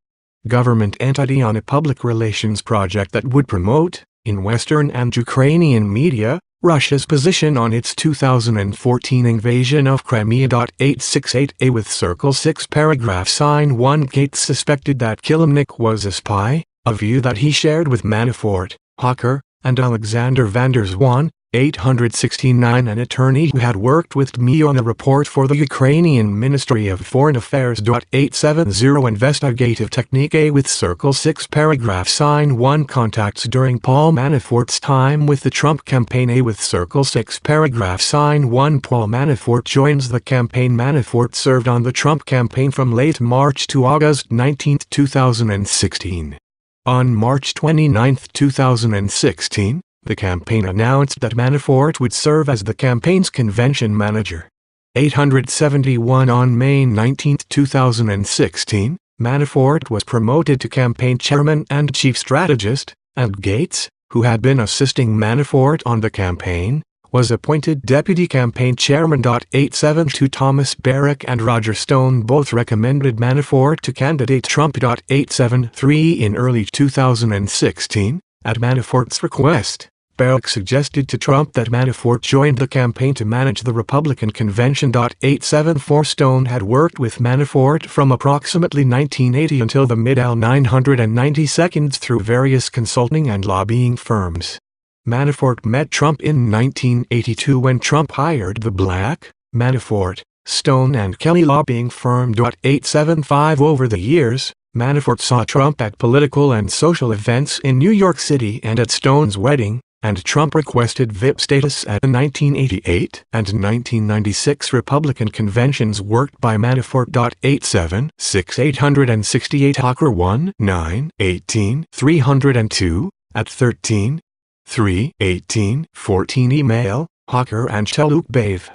Government entity on a public relations project that would promote, in Western and Ukrainian media, Russia's position on its 2014 invasion of Crimea. 868A with Circle 6 paragraph sign 1 Gates suspected that Kilimnik was a spy, a view that he shared with Manafort, Hawker, and Alexander van der Zwaan, 869 an attorney who had worked with DME on a report for the Ukrainian Ministry of Foreign Affairs. 870 Investigative Technique A with Circle 6 paragraph sign 1 Contacts during Paul Manafort's time with the Trump campaign A with Circle 6 paragraph sign 1 Paul Manafort joins the campaign. Manafort served on the Trump campaign from late March to August 19, 2016. On March 29, 2016, the campaign announced that Manafort would serve as the campaign's convention manager. 871 On May 19, 2016, Manafort was promoted to campaign chairman and chief strategist, and Gates, who had been assisting Manafort on the campaign, was appointed deputy campaign chairman. 872 Thomas Barrack and Roger Stone both recommended Manafort to candidate Trump. 873 In early 2016, at Manafort's request, Barrack suggested to Trump that Manafort joined the campaign to manage the Republican convention. 874 Stone had worked with Manafort from approximately 1980 until the mid-992 through various consulting and lobbying firms. Manafort met Trump in 1982 when Trump hired the Black, Manafort, Stone and Kelly lobbying firm. 875 Over the years, Manafort saw Trump at political and social events in New York City and at Stone's wedding, and Trump requested VIP status at the 1988 and 1996 Republican conventions worked by Manafort. 876 868 Hawker 1, 9, 18, 302, at 13, 3, 18, 14 Email, Hawker and Cheluk-Bave.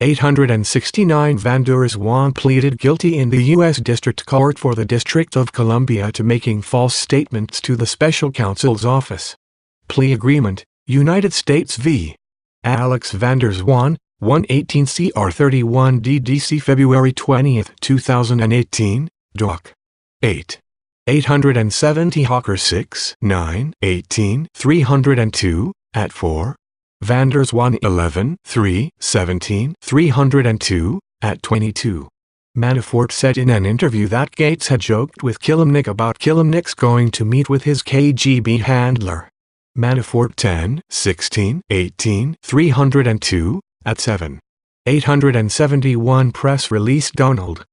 869 Van der Zwaan pleaded guilty in the U.S. District Court for the District of Columbia to making false statements to the Special Counsel's office. Plea Agreement, United States v. Alex van der Zwaan, 118 CR 31 DDC February 20, 2018, Doc. 8. 870 Hawker 6, 9, 18, 302, at 4. Vanders 111, 3, 17, 302, at 22. Manafort said in an interview that Gates had joked with Kilimnik about Kilimnik's going to meet with his KGB handler. Manafort 10, 16, 18, 302, at 7. 871 press release Donald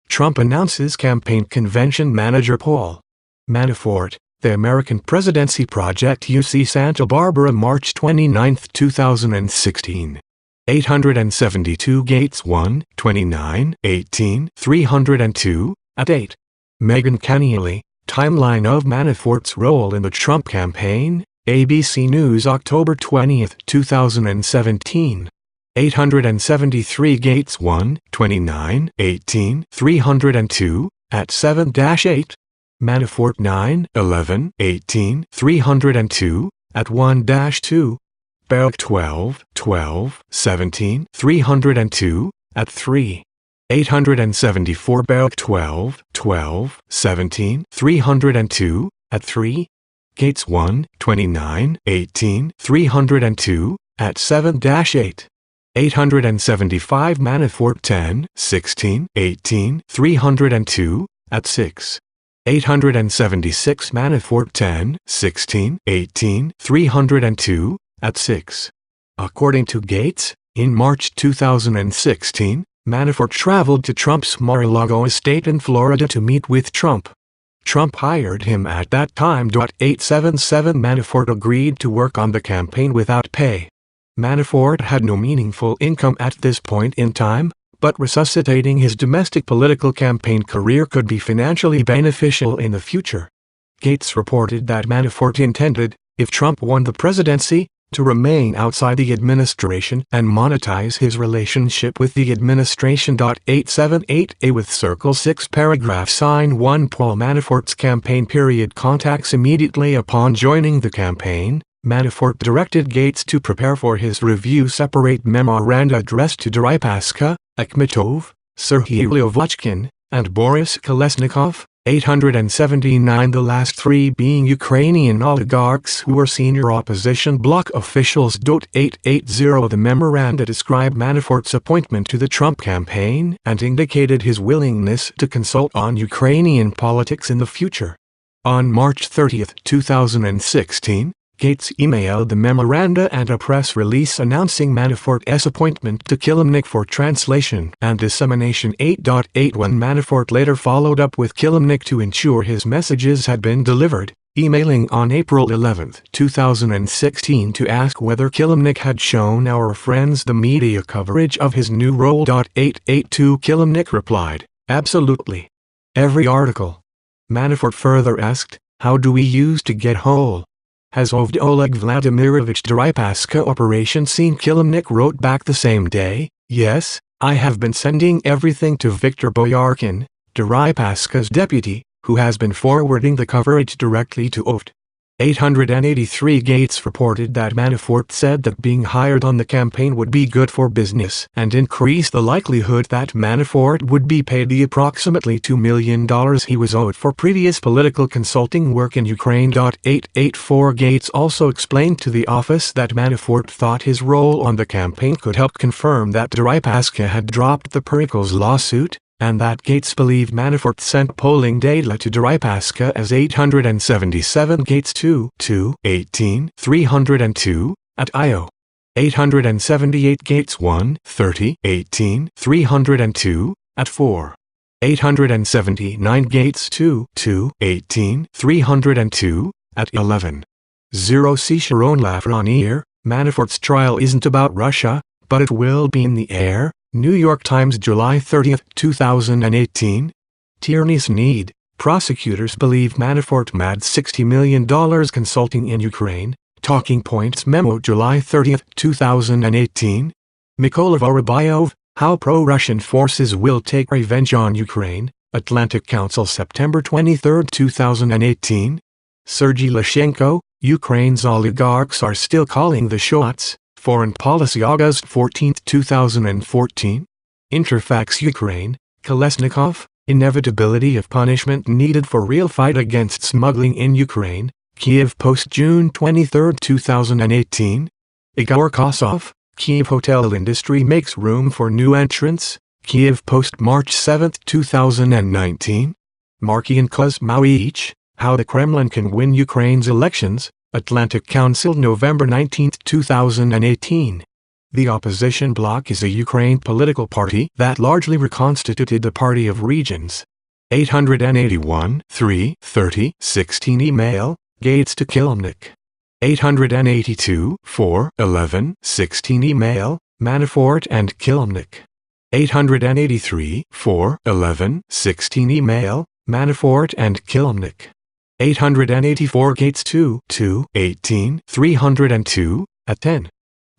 Trump announces campaign convention manager Paul Manafort, the American Presidency Project UC Santa Barbara March 29, 2016. 872 Gates 1, 29, 18, 302, at 8. Meghan Keneally, timeline of Manafort's role in the Trump campaign, ABC News October 20, 2017. 873 Gates 1, 29, 18, 302, at 7-8. Manafort 9, 11, 18, 302, at 1-2. Berg 12, 12, 17, 302, at 3. 874 Berg 12, 12, 17, 302, at 3. Gates 1, 29, 18, 302, at 7-8. 875 Manafort 10, 16, 18, 302, at 6. 876 Manafort 10, 16, 18, 302, at 6. According to Gates, in March 2016, Manafort traveled to Trump's Mar-a-Lago estate in Florida to meet with Trump. Trump hired him at that time. 877 Manafort agreed to work on the campaign without pay. Manafort had no meaningful income at this point in time, but resuscitating his domestic political campaign career could be financially beneficial in the future. Gates reported that Manafort intended, if Trump won the presidency, to remain outside the administration and monetize his relationship with the administration. 878A with Circle 6 paragraph sign 1 Paul Manafort's campaign period contacts immediately upon joining the campaign. Manafort directed Gates to prepare for his review separate memoranda addressed to Deripaska, Akhmetov, Serhiy Lyovochkin, and Boris Kolesnikov, 879 the last three being Ukrainian oligarchs who were senior opposition bloc officials. 880 The memoranda described Manafort's appointment to the Trump campaign and indicated his willingness to consult on Ukrainian politics in the future. On March 30, 2016, Gates emailed the memoranda and a press release announcing Manafort's appointment to Kilimnik for translation and dissemination. 881 Manafort later followed up with Kilimnik to ensure his messages had been delivered, emailing on April 11, 2016 to ask whether Kilimnik had shown our friends the media coverage of his new role. 882 Kilimnik replied, "Absolutely. Every article." Manafort further asked, "How do we use to get whole? Has Ovd Oleg Vladimirovich Deripaska operation seen?" Kilimnik wrote back the same day, "Yes, I have been sending everything to Viktor Boyarkin, Deripaska's deputy, who has been forwarding the coverage directly to Ovd." 883 Gates reported that Manafort said that being hired on the campaign would be good for business and increase the likelihood that Manafort would be paid the approximately $2 million he was owed for previous political consulting work in Ukraine. 884 Gates also explained to the office that Manafort thought his role on the campaign could help confirm that Deripaska had dropped the Pericles lawsuit, and that Gates believed Manafort sent polling data to Deripaska as 877 Gates 2, 18, 302, at IO. 878 Gates 1, 30, 18, 302, at 4. 879 Gates 2, 18, 302, at 11. 0 C. Sharon Lafreniere, Manafort's trial isn't about Russia, but it will be in the air. New York Times July 30, 2018. Tierney Sneed, prosecutors believe Manafort mad $60 million consulting in Ukraine. Talking Points memo July 30, 2018. Mykola Vorobyov, how pro-Russian forces will take revenge on Ukraine. Atlantic Council September 23, 2018. Sergei Lyshenko, Ukraine's oligarchs are still calling the shots. Foreign Policy August 14, 2014. Interfax Ukraine, Kolesnikov, Inevitability of Punishment Needed for Real Fight Against Smuggling in Ukraine, Kiev Post June 23, 2018. Igor Kosov, Kiev Hotel Industry Makes Room for New Entrants, Kiev Post March 7, 2019. Marky and Kuzmowicz, How the Kremlin Can Win Ukraine's Elections, Atlantic Council November 19, 2018. The opposition bloc is a Ukraine political party that largely reconstituted the Party of Regions. 881 3 30 16 email, Gates to Kilimnik. 882 4 11 16 email, Manafort and Kilimnik. 883 4 11 16 email, Manafort and Kilimnik. 884 Gates 2 2 18 302 at 10.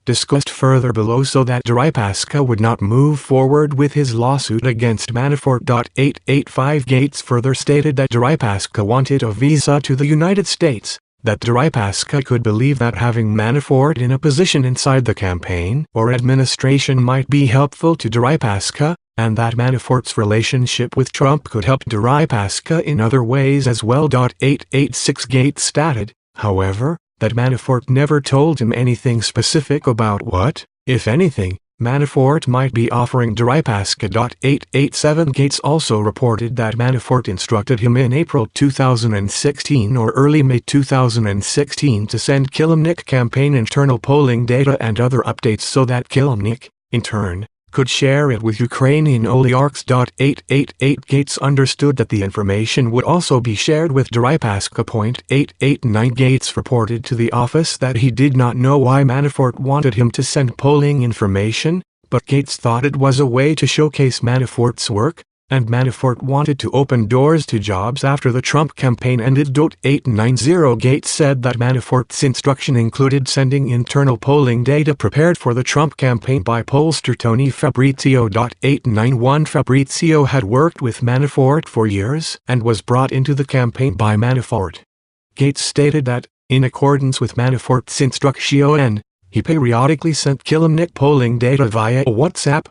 Discussed further below so that Deripaska would not move forward with his lawsuit against Manafort. 885 Gates further stated that Deripaska wanted a visa to the United States, that Deripaska could believe that having Manafort in a position inside the campaign or administration might be helpful to Deripaska, and that Manafort's relationship with Trump could help Deripaska in other ways as well. 886 Gates stated, however, that Manafort never told him anything specific about what, if anything, Manafort might be offering Deripaska. 887 Gates also reported that Manafort instructed him in April 2016 or early May 2016 to send Kilimnik campaign internal polling data and other updates so that Kilimnik, in turn, could share it with Ukrainian oligarchs. 888 Gates understood that the information would also be shared with Deripaska. 889 Gates reported to the office that he did not know why Manafort wanted him to send polling information, but Gates thought it was a way to showcase Manafort's work, and Manafort wanted to open doors to jobs after the Trump campaign ended. 890 Gates said that Manafort's instruction included sending internal polling data prepared for the Trump campaign by pollster Tony Fabrizio. 891 Fabrizio had worked with Manafort for years and was brought into the campaign by Manafort. Gates stated that, in accordance with Manafort's instruction, he periodically sent Kilimnik polling data via WhatsApp.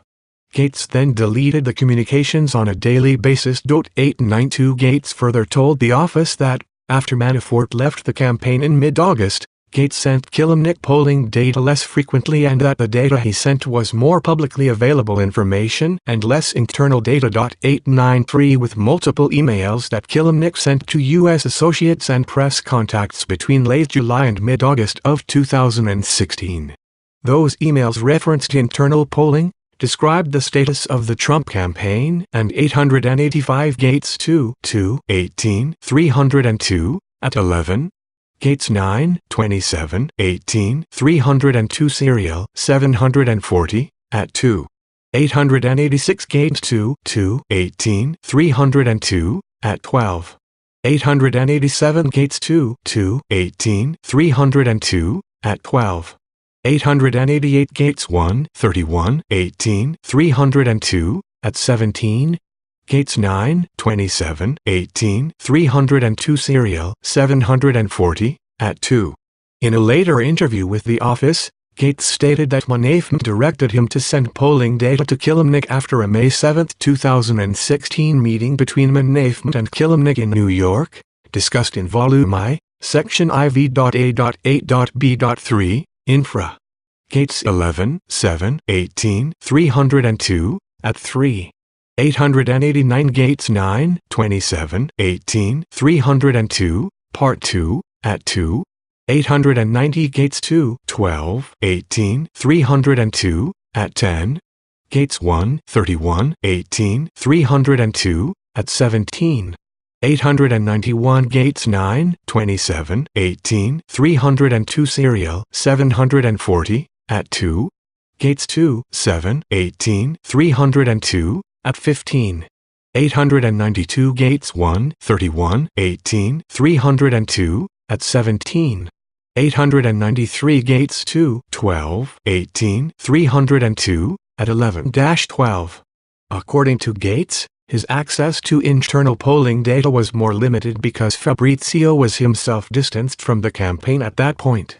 Gates then deleted the communications on a daily basis. 892 Gates further told the office that, after Manafort left the campaign in mid-August, Gates sent Kilimnik polling data less frequently and that the data he sent was more publicly available information and less internal data. 893 with multiple emails that Kilimnik sent to U.S. associates and press contacts between late July and mid-August of 2016. Those emails referenced internal polling, described the status of the Trump campaign, and 885 Gates 2 2 18 302 at 11. Gates 9 27 18 302 serial 740 at 2. 886 Gates 2 2 18 302 at 12. 887 Gates 2 2 18 302 at 12. 888 Gates 1 31 18 302 at 17. Gates 9 27 18 302 serial 740 at 2. In a later interview with the office, Gates stated that Manafort directed him to send polling data to Kilimnik after a May 7, 2016 meeting between Manafort and Kilimnik in New York, discussed in Volume I, Section IV.A.8.B.3, Infra. Gates 11 7 18 302 at 3. 889 Gates 9 27 18 302, Part 2, at 2. 890 Gates 2 12 18 302 at 10. Gates 1 31 18 302 at 17. 891 Gates 9 27 18 302 serial 740 at 2. Gates 2 7 18 302 at 15. 892 Gates 1 31 18 302 at 17. 893 Gates 2 12 18 302 at 11-12. According to Gates, his access to internal polling data was more limited because Fabrizio was himself distanced from the campaign at that point.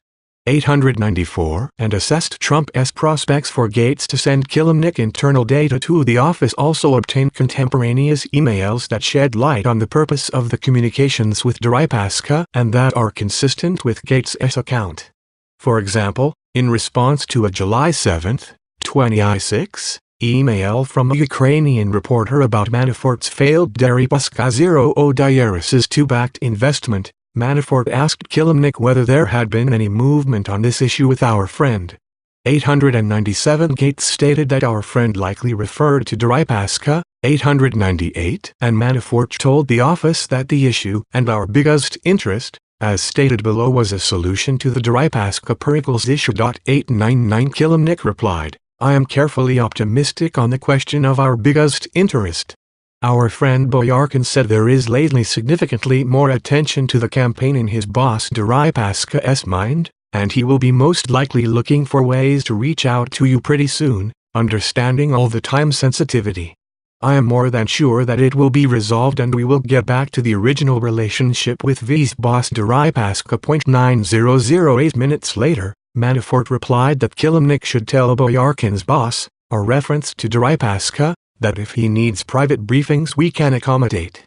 894, and assessed Trump's prospects for Gates to send Kilimnik internal data to the office. Also obtained contemporaneous emails that shed light on the purpose of the communications with Deripaska and that are consistent with Gates's account. For example, in response to a July 7, 2006, email from a Ukrainian reporter about Manafort's failed Deripaska Zero Diaris's 2-backed investment, Manafort asked Kilimnik whether there had been any movement on this issue with our friend. 897 Gates stated that our friend likely referred to Deripaska. 898 and Manafort told the office that the issue and our biggest interest, as stated below, was a solution to the Deripaska Pericles issue. 899 Kilimnik replied, I am carefully optimistic on the question of our biggest interest. Our friend Boyarkin said there is lately significantly more attention to the campaign in his boss Deripaska's mind, and he will be most likely looking for ways to reach out to you pretty soon, understanding all the time sensitivity. I am more than sure that it will be resolved and we will get back to the original relationship with V's boss Deripaska. 9008 minutes later, Manafort replied that Kilimnik should tell Boyarkin's boss, a reference to Deripaska, that if he needs private briefings we can accommodate.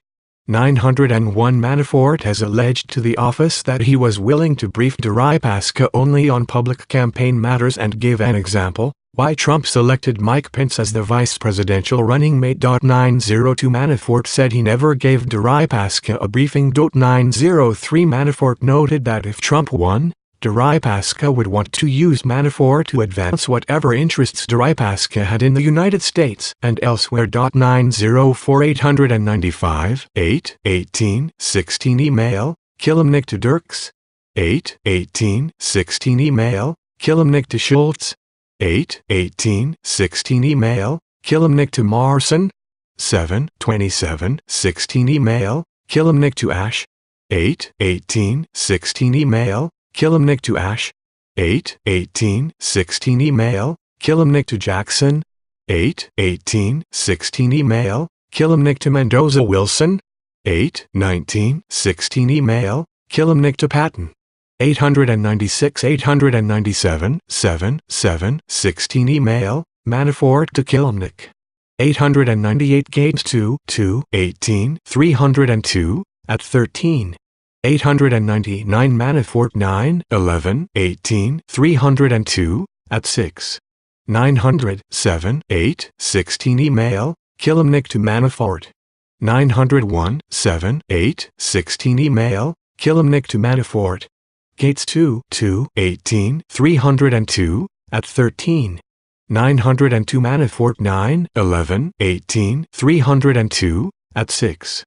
901 Manafort has alleged to the office that he was willing to brief Deripaska only on public campaign matters and gave an example, why Trump selected Mike Pence as the vice presidential running mate. 902 Manafort said he never gave Deripaska a briefing. 903 Manafort noted that if Trump won, Deripaska would want to use Manafort to advance whatever interests Deripaska had in the United States and elsewhere. 904 895 818 16 email, Kilimnik to Dirks. 818 16 email, Kilimnik to Schultz. 818 16 email, Kilimnik to Marson. 727 16 email, Kilimnik to Ash. 818 16 email, Kilimnik to Ash. 818 16 email, Kilimnik to Jackson. 818 16 email, Kilimnik to Mendoza Wilson. 819 16 email, Kilimnik to Patton. 896 897 16 email, Manafort to Kilimnik. 898 Gates 18 302 at 13. 899 Manafort 18 302 at 6. 907 16 email, Kilimnik to Manafort. 901 16 email, Kilimnik to Manafort. Gates 18 302 at 13. 902 Manafort 18 302 at 6.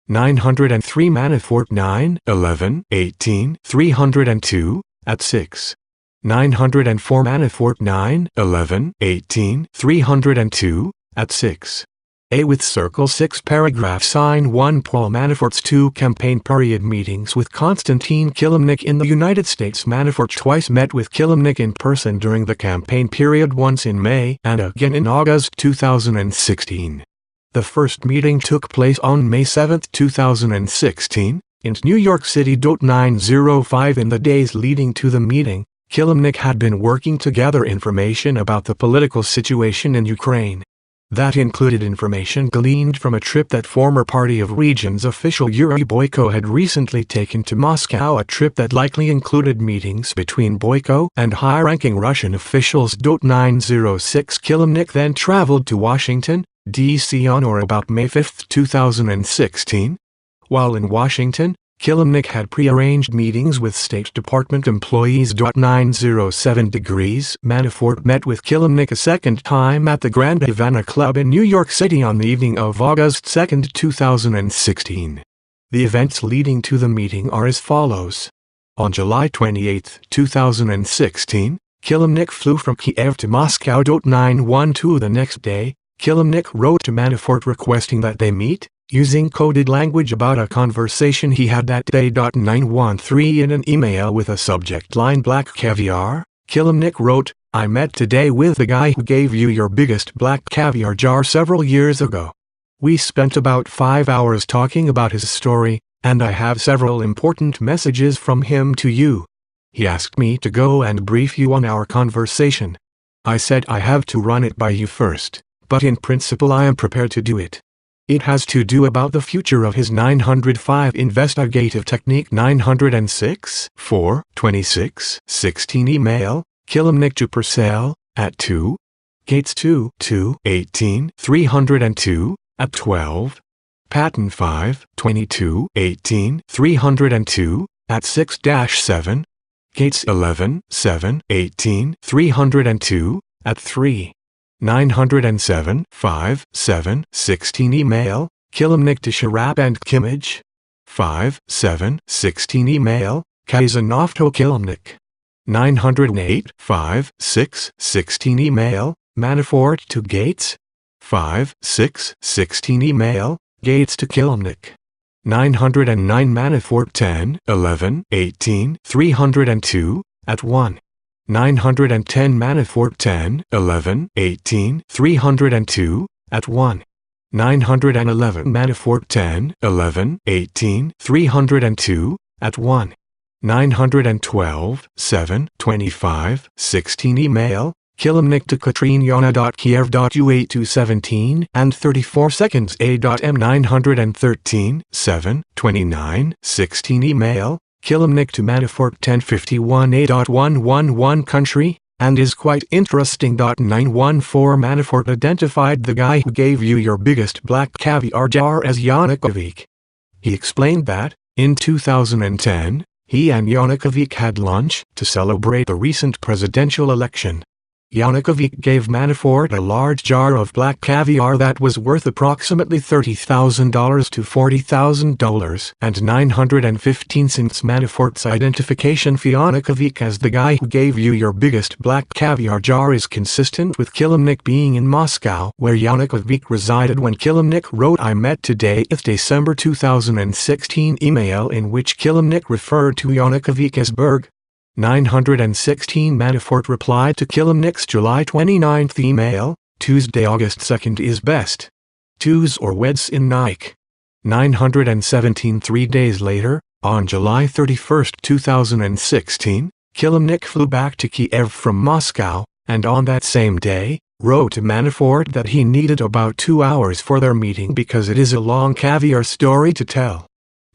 903 Manafort 18 302 at 6. 904 Manafort 18 302 at 6. A with circle 6 paragraph sign 1 Paul Manafort's 2 campaign period meetings with Konstantin Kilimnik in the United States. Manafort twice met with Kilimnik in person during the campaign period, once in May and again in August 2016. The first meeting took place on May 7, 2016, in New York City. 905 In the days leading to the meeting, Kilimnik had been working to gather information about the political situation in Ukraine. That included information gleaned from a trip that former Party of Regions official Yuri Boyko had recently taken to Moscow, a trip that likely included meetings between Boyko and high-ranking Russian officials. 906 Kilimnik then traveled to Washington, D.C. on or about May 5, 2016. While in Washington, Kilimnik had pre-arranged meetings with State Department employees. 907 degrees Manafort met with Kilimnik a second time at the Grand Havana Club in New York City on the evening of August 2, 2016. The events leading to the meeting are as follows. On July 28, 2016, Kilimnik flew from Kiev to Moscow. 912 The next day, Kilimnik wrote to Manafort requesting that they meet, using coded language about a conversation he had that day. 913 In an email with a subject line Black Caviar, Kilimnik wrote, I met today with the guy who gave you your biggest black caviar jar several years ago. We spent about 5 hours talking about his story, and I have several important messages from him to you. He asked me to go and brief you on our conversation. I said I have to run it by you first, but in principle I am prepared to do it. It has to do about the future of his 905 investigative technique 906 4 26 16 email, Kilimnik to Purcell, at 2. Gates 2 2 18 302, at 12. Patton 5 22 18 302, at 6-7. Gates 11 7 18 302, at 3. 907 5 7 16 email, Kilimnik to Sharap and Kimmage. 5 7 16 email, Kazanov to Kilimnik. 908 5 6 16 email, Manafort to Gates. 5 6 16 email, Gates to Kilimnik. 909 Manafort 10 11 18 302, at 1. 910 Manafort 10 11 18 302, at 1. 911 Manafort 10 11 18 302, at 1. 912 7 25 16 email, Kilimnik to Katrinyana.Kiev.U8217 and 34 seconds A.M 913 7 29 16 email, Kilimnik to Manafort 1051 A.111 country, and is quite interesting. 914 Manafort identified the guy who gave you your biggest black caviar jar as Yanukovych. He explained that, in 2010, he and Yanukovych had lunch to celebrate the recent presidential election. Yanukovych gave Manafort a large jar of black caviar that was worth approximately $30,000 to $40,000 and 915 cents. Manafort's identification of Yanukovych as the guy who gave you your biggest black caviar jar is consistent with Kilimnik being in Moscow, where Yanukovych resided when Kilimnik wrote "I met today" in December 2016 email in which Kilimnik referred to Yanukovych as Berg. 916 Manafort replied to Kilimnik's July 29 email, Tuesday August 2 is best. Twos or weds in Nike. 917 3 days later, on July 31, 2016, Kilimnik flew back to Kiev from Moscow, and on that same day, wrote to Manafort that he needed about 2 hours for their meeting because it is a long caviar story to tell.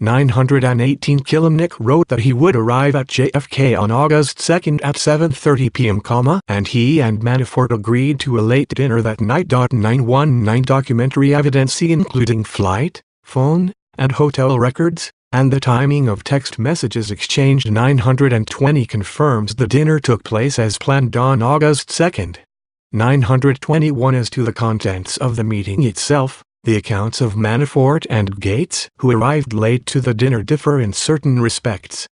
918 Kilimnik wrote that he would arrive at JFK on August 2 at 7:30 p.m., and he and Manafort agreed to a late dinner that night. 919 Documentary evidence including flight, phone, and hotel records, and the timing of text messages exchanged. 920 confirms the dinner took place as planned on August 2. 921 as to the contents of the meeting itself. The accounts of Manafort and Gates, who arrived late to the dinner, differ in certain respects.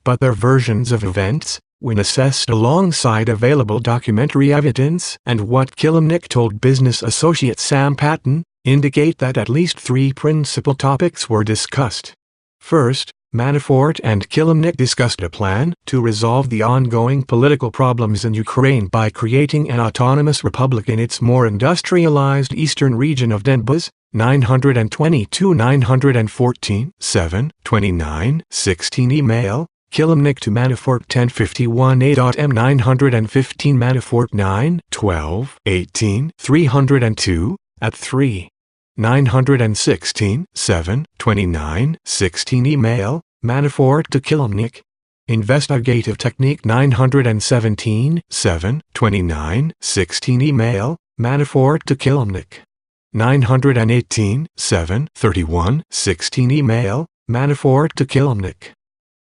But their versions of events, when assessed alongside available documentary evidence and what Kilimnik told business associate Sam Patton, indicate that at least 3 principal topics were discussed. First, Manafort and Kilimnik discussed a plan to resolve the ongoing political problems in Ukraine by creating an autonomous republic in its more industrialized eastern region of Donbas. 922 914 7 29 16 email, Kilimnik to Manafort 1051 A.M 915 Manafort 9 12 18 302, at 3. 916 7 29 16 email, Manafort to Kilimnik. Investigative technique 917 7 29 16 email, Manafort to Kilimnik. 918 7 31 16 email, Manafort to Kilimnik.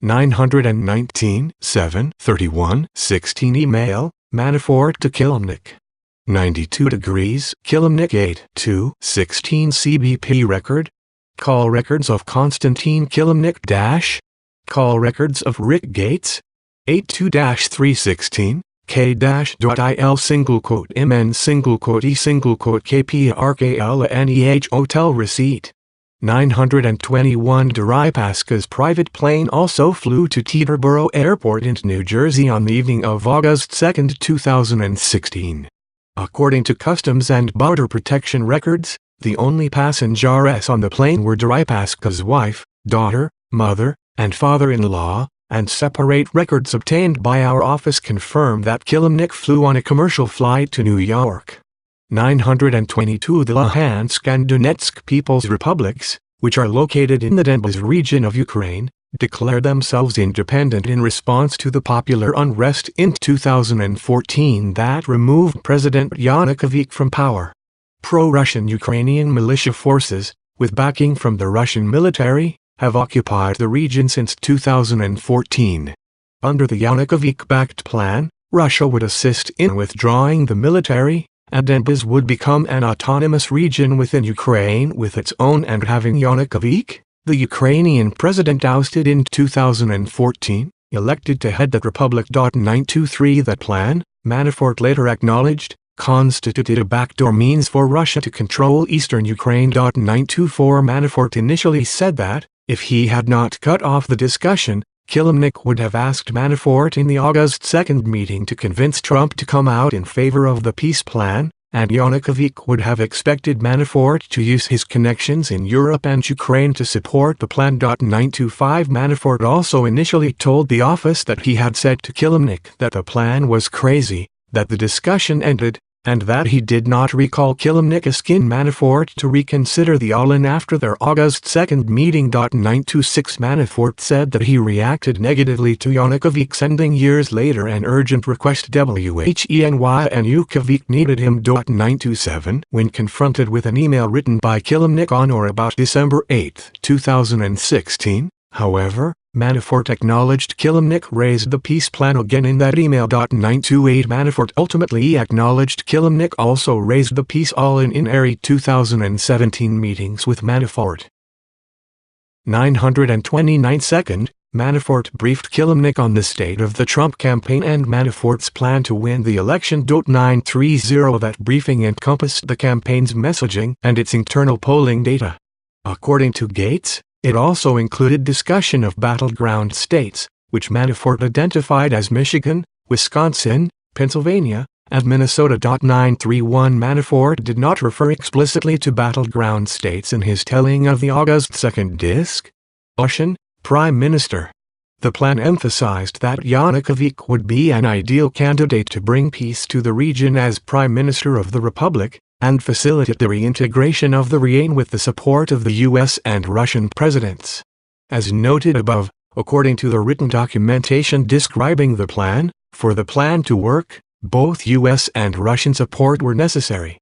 919 7 31 16 email, Manafort to Kilimnik. 92 degrees, Kilimnik 8 2 16 CBP record. Call records of Konstantin Kilimnik dash. Call records of Rick Gates. 82-316, K-.il single quote MN single quote E single quote KPRKLNEH hotel receipt. 921 Deripaska's private plane also flew to Teterboro Airport in New Jersey on the evening of August 2, 2016. According to Customs and Border Protection records, the only passengers on the plane were Deripaska's wife, daughter, mother, and father-in-law, and separate records obtained by our office confirm that Kilimnik flew on a commercial flight to New York. 922 The Luhansk and Donetsk People's Republics, which are located in the Donbas region of Ukraine, declared themselves independent in response to the popular unrest in 2014 that removed President Yanukovych from power. Pro-Russian Ukrainian militia forces, with backing from the Russian military, have occupied the region since 2014. Under the Yanukovych-backed plan, Russia would assist in withdrawing the military, and Donbas would become an autonomous region within Ukraine with its own, and having Yanukovych, the Ukrainian president ousted in 2014, elected to head that republic. 923 That plan, Manafort later acknowledged, constituted a backdoor means for Russia to control eastern Ukraine. 924 Manafort initially said that, if he had not cut off the discussion, Kilimnik would have asked Manafort in the August 2nd meeting to convince Trump to come out in favor of the peace plan, and Yanukovych would have expected Manafort to use his connections in Europe and Ukraine to support the plan. 925 Manafort also initially told the office that he had said to Kilimnik that the plan was crazy, that the discussion ended, and that he did not recall Kilimnik asking Manafort to reconsider the all-in after their August 2nd meeting. 926 Manafort said that he reacted negatively to Yanukovych sending years later an urgent request WHENY and Yanukovych needed him. 927 When confronted with an email written by Kilimnik on or about December 8, 2016, however, Manafort acknowledged Kilimnik raised the peace plan again in that email. 928 Manafort ultimately acknowledged Kilimnik also raised the peace all-in Early 2017 meetings with Manafort. 929 Second, Manafort briefed Kilimnik on the state of the Trump campaign and Manafort's plan to win the election. 930 That briefing encompassed the campaign's messaging and its internal polling data. According to Gates, it also included discussion of battleground states, which Manafort identified as Michigan, Wisconsin, Pennsylvania, and Minnesota. 931 Manafort did not refer explicitly to battleground states in his telling of the August 2nd discussion, Prime Minister. The plan emphasized that Yanukovych would be an ideal candidate to bring peace to the region as Prime Minister of the Republic, and facilitate the reintegration of the region with the support of the U.S. and Russian presidents. As noted above, according to the written documentation describing the plan, for the plan to work, both U.S. and Russian support were necessary.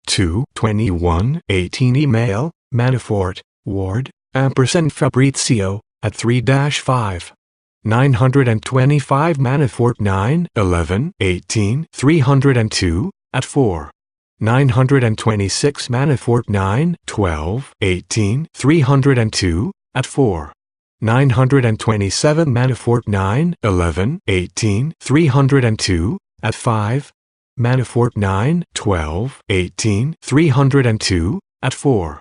2/21/18 Email, Manafort, Ward, Fabrizio, at 3-5. 925 Manafort 9/11/18 302, at 4. 926 Manafort 9/12/18 302, at 4. 927 Manafort 9/11/18 302, at 5. Manafort 9/12/18 302, at 4.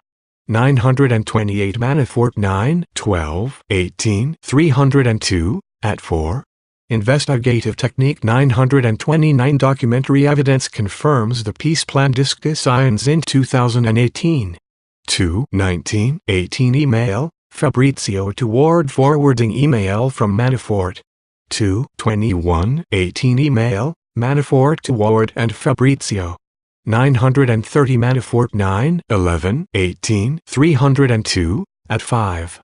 928 Manafort 9/12/18 302, at 4. Investigative Technique 929 Documentary evidence confirms the peace plan discussions in 2018. 2/19/18 Email, Fabrizio to Ward forwarding email from Manafort. 2/21/18 Email, Manafort to Ward and Fabrizio. 930 Manafort 9/11/18 302, at 5.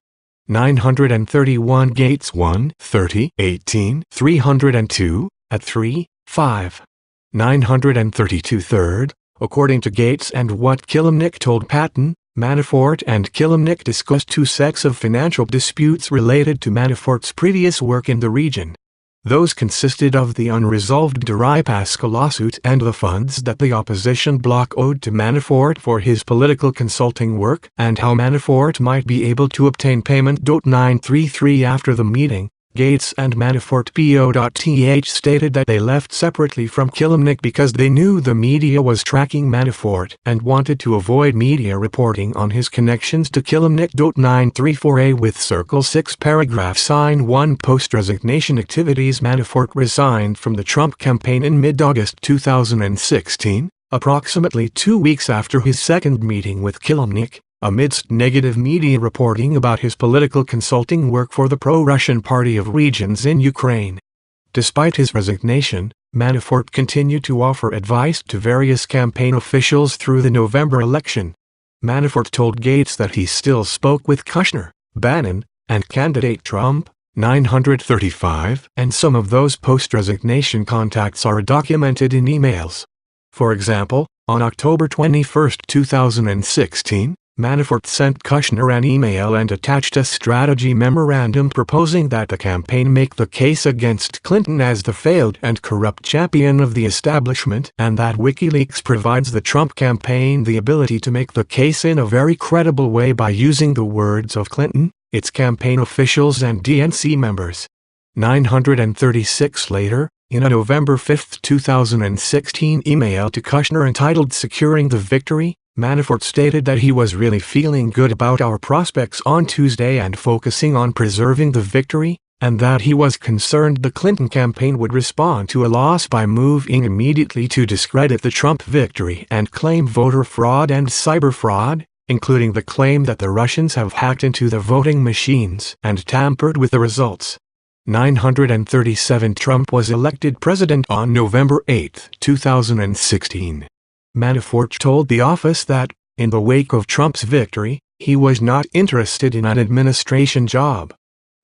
931 Gates 1/30/18 302, at 3, 5. 932 Third, according to Gates and what Kilimnik told Patton, Manafort and Kilimnik discussed two sets of financial disputes related to Manafort's previous work in the region. Those consisted of the unresolved Deripaska lawsuit and the funds that the opposition bloc owed to Manafort for his political consulting work, and how Manafort might be able to obtain payment. 933 After the meeting, Gates and Manafort PO.th stated that they left separately from Kilimnik because they knew the media was tracking Manafort and wanted to avoid media reporting on his connections to Kilimnik. 934A with Circle 6 paragraph sign 1 post-resignation activities. Manafort resigned from the Trump campaign in mid-August 2016, approximately 2 weeks after his second meeting with Kilimnik, amidst negative media reporting about his political consulting work for the pro-Russian Party of Regions in Ukraine. Despite his resignation, Manafort continued to offer advice to various campaign officials through the November election. Manafort told Gates that he still spoke with Kushner, Bannon, and candidate Trump, 935, and some of those post-resignation contacts are documented in emails. For example, on October 21, 2016, Manafort sent Kushner an email and attached a strategy memorandum proposing that the campaign make the case against Clinton as the failed and corrupt champion of the establishment, and that WikiLeaks provides the Trump campaign the ability to make the case in a very credible way by using the words of Clinton, its campaign officials and DNC members. 936 later, in a November 5, 2016 email to Kushner entitled Securing the Victory, Manafort stated that he was really feeling good about our prospects on Tuesday and focusing on preserving the victory, and that he was concerned the Clinton campaign would respond to a loss by moving immediately to discredit the Trump victory and claim voter fraud and cyber fraud, including the claim that the Russians have hacked into the voting machines and tampered with the results. 937 Trump was elected president on November 8, 2016. Manafort told the office that, in the wake of Trump's victory, he was not interested in an administration job.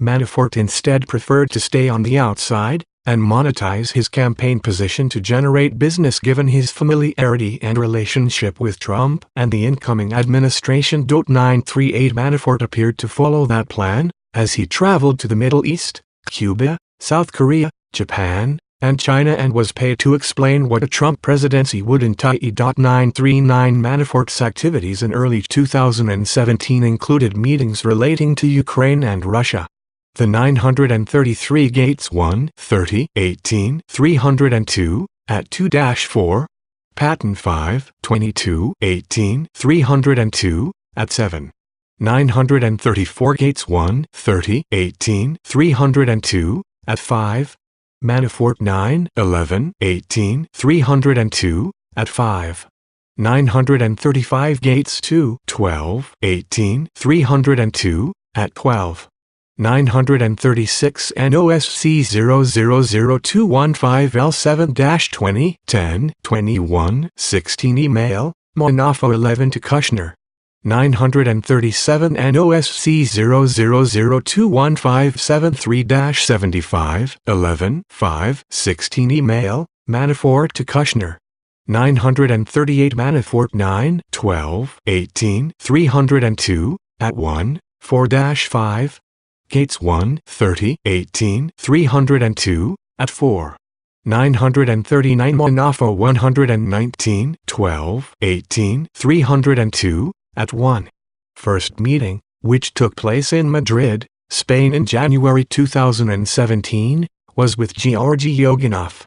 Manafort instead preferred to stay on the outside and monetize his campaign position to generate business given his familiarity and relationship with Trump and the incoming administration. 938 Manafort appeared to follow that plan, as he traveled to the Middle East, Cuba, South Korea, Japan, and China and was paid to explain what a Trump presidency would entail. 939 Manafort's activities in early 2017 included meetings relating to Ukraine and Russia. The 933 Gates 1 30 18 302 at 2-4, Patton 5 22 18 302 at 7. 934 Gates 1 30 18 302 at 5. Manafort 9 11 18 302 at 5. 935 Gates 2 12 18 302 at 12. 936 NOSC 0002115L7-20 10 21 16 email, Monafo 11 to Kushner. 937 NOSC 000211573-75 11 5 16 email, Manafort to Kushner. 938 Manafort 9 12 18 302 at 1 4-5. Gates 1 30 18 302 at 4. 939 Monafo 119 12 18 302 at 1. First meeting, which took place in Madrid, Spain in January 2017, was with Georgy Oganov.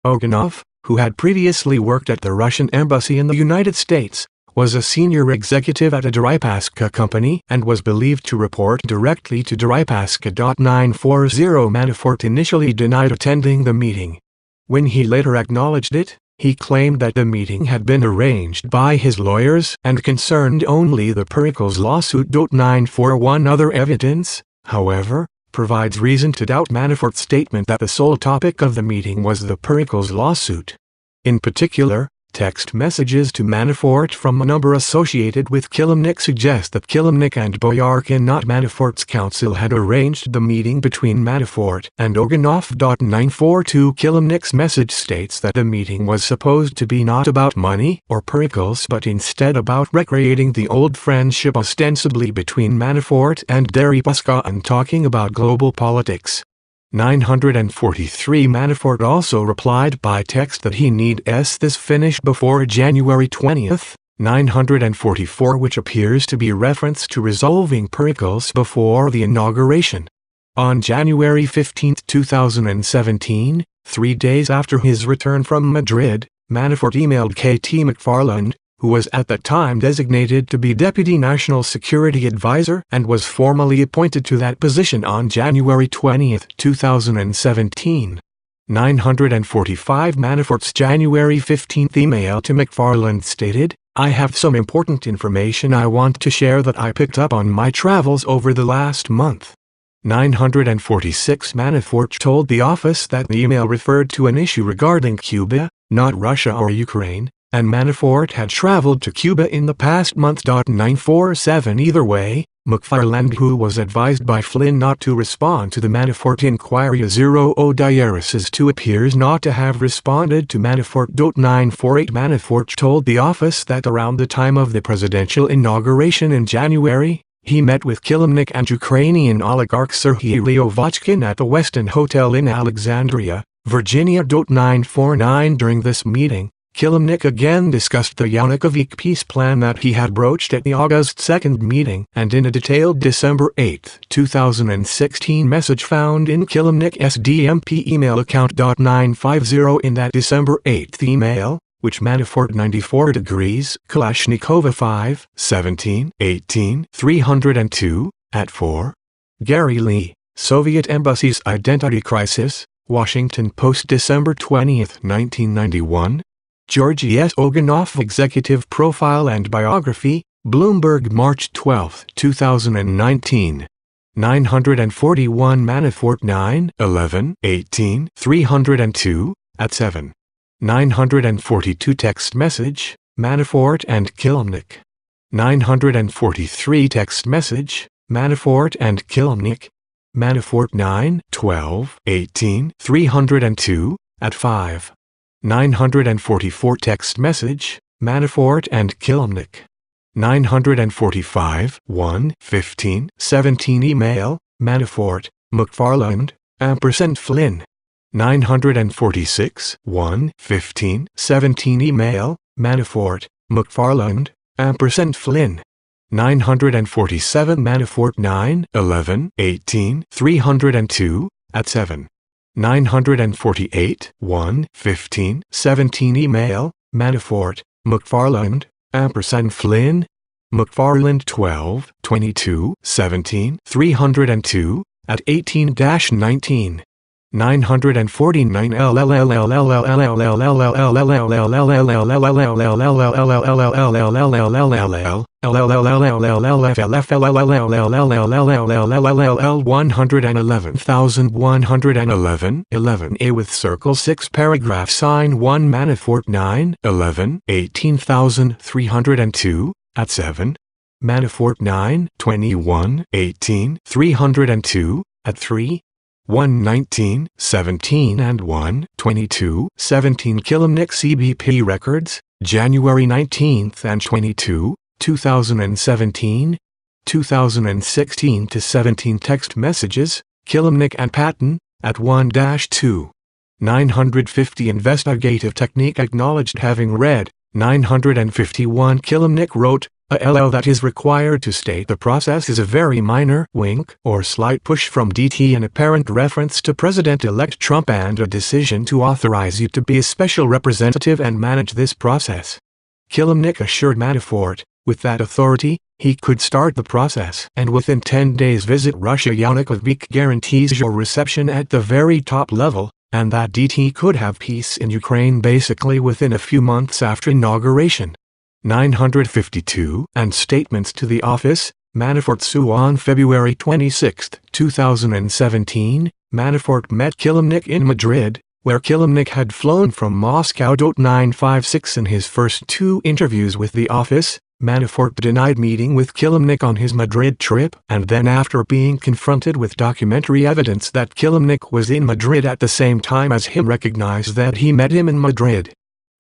Oganov, who had previously worked at the Russian embassy in the United States, was a senior executive at a Deripaska company and was believed to report directly to Deripaska. 940 Manafort initially denied attending the meeting. When he later acknowledged it, he claimed that the meeting had been arranged by his lawyers and concerned only the Pericles lawsuit. 941 Other evidence, however, provides reason to doubt Manafort's statement that the sole topic of the meeting was the Pericles lawsuit. In particular, text messages to Manafort from a number associated with Kilimnik suggest that Kilimnik and Boyarkin, not Manafort's counsel, had arranged the meeting between Manafort and Oganov. 942 Kilimnik's message states that the meeting was supposed to be not about money or Pericles but instead about recreating the old friendship ostensibly between Manafort and Deripaska and talking about global politics. 943 Manafort also replied by text that he needs this finished before January 20, 944, which appears to be reference to resolving Pericles before the inauguration. On January 15, 2017, 3 days after his return from Madrid, Manafort emailed K.T. McFarland, who was at that time designated to be Deputy National Security Advisor and was formally appointed to that position on January 20, 2017. 945 Manafort's January 15 email to McFarland stated, I have some important information I want to share that I picked up on my travels over the last month. 946 Manafort told the office that the email referred to an issue regarding Cuba, not Russia or Ukraine, and Manafort had traveled to Cuba in the past month. 947 Either way, McFarland, who was advised by Flynn not to respond to the Manafort inquiry 0 Diarises 2, appears not to have responded to Manafort. 948 Manafort told the office that around the time of the presidential inauguration in January, he met with Kilimnik and Ukrainian oligarch Serhiy Lyovochkin at the Westin Hotel in Alexandria, Virginia. 949 During this meeting, Kilimnik again discussed the Yanukovych peace plan that he had broached at the August 2 meeting, and in a detailed December 8, 2016 message found in Kilimnik's DMP email account. 950 In that December 8 email, which Manafort 94 degrees Kalashnikova 5, 17, 18, 302, at 4. Gary Lee, Soviet Embassy's Identity Crisis, Washington Post December 20, 1991. Georgy S. Oganov Executive Profile and Biography, Bloomberg March 12, 2019. 941 Manafort 9, 11, 18, 302, at 7. 942 Text message, Manafort and Kilimnik. 943 Text message, Manafort and Kilimnik. Manafort 9, 12, 18, 302, at 5. 944 Text message, Manafort and Kilimnik. 945, 1, 15, 17 Email, Manafort, McFarland, Flynn. 946, 1, 15, 17 Email, Manafort, McFarland, Flynn. 947 Manafort 9, 11, 18, 302, at 7. 948, 1, 15, 17 Email, Manafort, McFarland, Flynn. McFarland 12, 22, 17, 302, at 18-19. 949 1111 with circle 6 paragraph sign 1 Manafort 9 11 18302 at 7 Manafort 9 21 18 302 at 3 119, 17 and 122, 17 Kilimnik CBP Records, January 19 and 22, 2017, 2016-17 Text messages, Kilimnik and Patton, at 1-2. 950 Investigative technique acknowledged having read, 951 Kilimnik wrote, a LL that is required to state the process is a very minor wink or slight push from DT, an apparent reference to President-elect Trump and a decision to authorize you to be a special representative and manage this process. Kilimnik assured Manafort, with that authority, he could start the process and within 10 days visit Russia. Yanukovych guarantees your reception at the very top level, and that DT could have peace in Ukraine basically within a few months after inauguration. 952 and statements to the office, Manafort Sue on February 26, 2017, Manafort met Kilimnik in Madrid, where Kilimnik had flown from Moscow. 956 In his first 2 interviews with the office, Manafort denied meeting with Kilimnik on his Madrid trip, and then after being confronted with documentary evidence that Kilimnik was in Madrid at the same time as him, recognized that he met him in Madrid.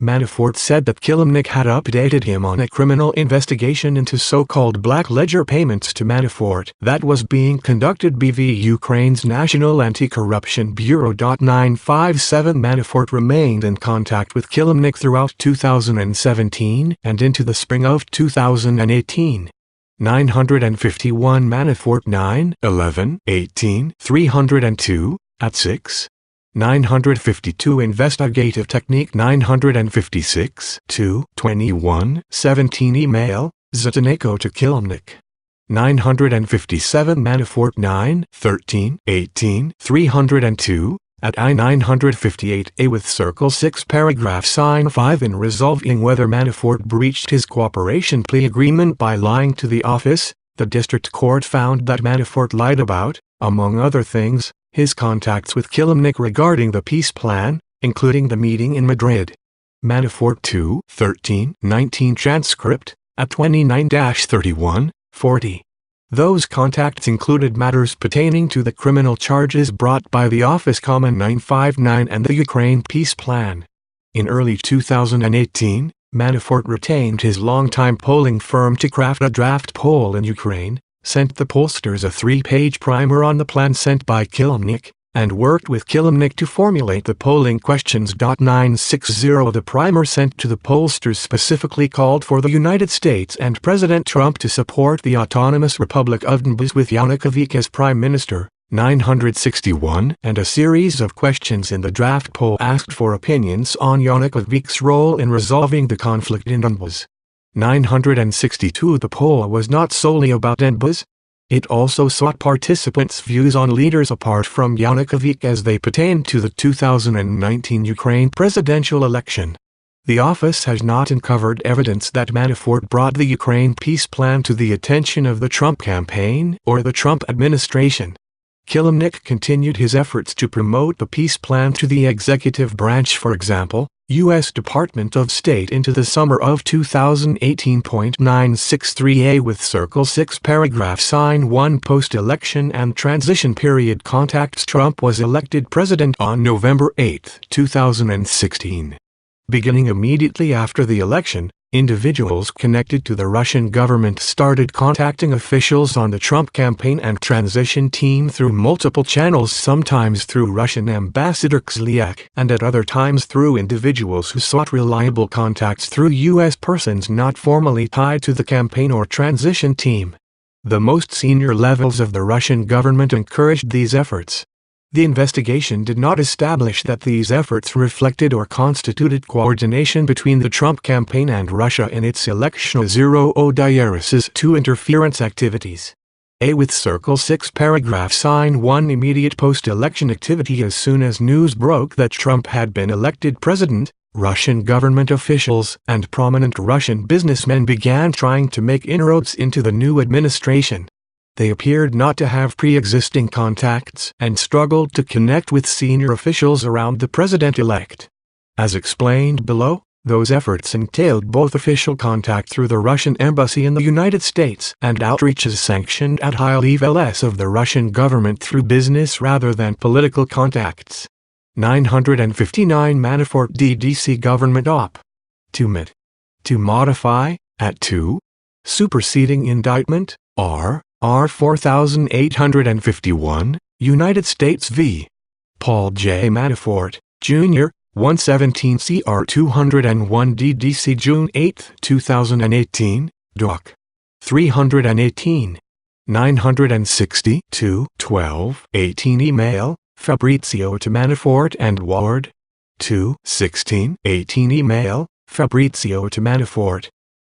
Manafort said that Kilimnik had updated him on a criminal investigation into so-called black ledger payments to Manafort that was being conducted by Ukraine's National Anti-Corruption Bureau. 957 Manafort remained in contact with Kilimnik throughout 2017 and into the spring of 2018. 951 Manafort 9, 11, 18, 302, at 6. 952 Investigative technique 956 2, 21, 17 Email, Zataneko to Kilimnik. 957 Manafort 9, 13, 18, 302, At I-958A with Circle 6 paragraph sign 5 in resolving whether Manafort breached his cooperation plea agreement by lying to the office, the district court found that Manafort lied about, among other things, his contacts with Kilimnik regarding the peace plan, including the meeting in Madrid. Manafort 2/13-19 transcript, at 29-31-40. Those contacts included matters pertaining to the criminal charges brought by the Office Common 959 and the Ukraine peace plan. In early 2018, Manafort retained his longtime polling firm to craft a draft poll in Ukraine, sent the pollsters a 3-page primer on the plan sent by Kilimnik, and worked with Kilimnik to formulate the polling questions. 960 The primer sent to the pollsters specifically called for the United States and President Trump to support the Autonomous Republic of Donbas with Yanukovych as Prime Minister. 961 And a series of questions in the draft poll asked for opinions on Yanukovych's role in resolving the conflict in Donbas. 962 The poll was not solely about Donbas. It also sought participants' views on leaders apart from Yanukovych as they pertained to the 2019 Ukraine presidential election. The office has not uncovered evidence that Manafort brought the Ukraine peace plan to the attention of the Trump campaign or the Trump administration. Kilimnik continued his efforts to promote the peace plan to the executive branch, for example, U.S. Department of State into the summer of 2018. 963A with Circle 6 paragraph sign 1 post-election and transition period contacts Trump was elected president on November 8, 2016. Beginning immediately after the election, individuals connected to the Russian government started contacting officials on the Trump campaign and transition team through multiple channels, sometimes through Russian Ambassador Kislyak and at other times through individuals who sought reliable contacts through U.S. persons not formally tied to the campaign or transition team. The most senior levels of the Russian government encouraged these efforts. The investigation did not establish that these efforts reflected or constituted coordination between the Trump campaign and Russia in its election diarises to interference activities. A with Circle 6 paragraph sign 1 immediate post-election activity. As soon as news broke that Trump had been elected president, Russian government officials and prominent Russian businessmen began trying to make inroads into the new administration. They appeared not to have pre-existing contacts and struggled to connect with senior officials around the president-elect. As explained below, those efforts entailed both official contact through the Russian embassy in the United States and outreaches sanctioned at high levels of the Russian government through business rather than political contacts. 959 Manafort DDC Government Op. 2 Mit. To modify, at 2. Superseding indictment, R. 4851, United States v. Paul J. Manafort, Jr., 117 CR 201 DDC June 8, 2018, Doc. 318. 962 12-18 email, Fabrizio to Manafort and Ward. 2-16-18 email, Fabrizio to Manafort.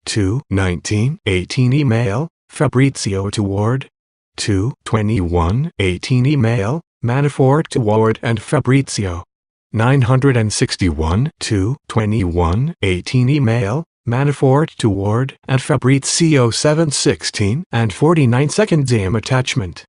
2-19-18 email, Fabrizio to Ward. 2-21-18 email, Manafort to Ward and Fabrizio. 961 2-21-18 email, Manafort to Ward and Fabrizio. 7:16 and 49 seconds AM attachment.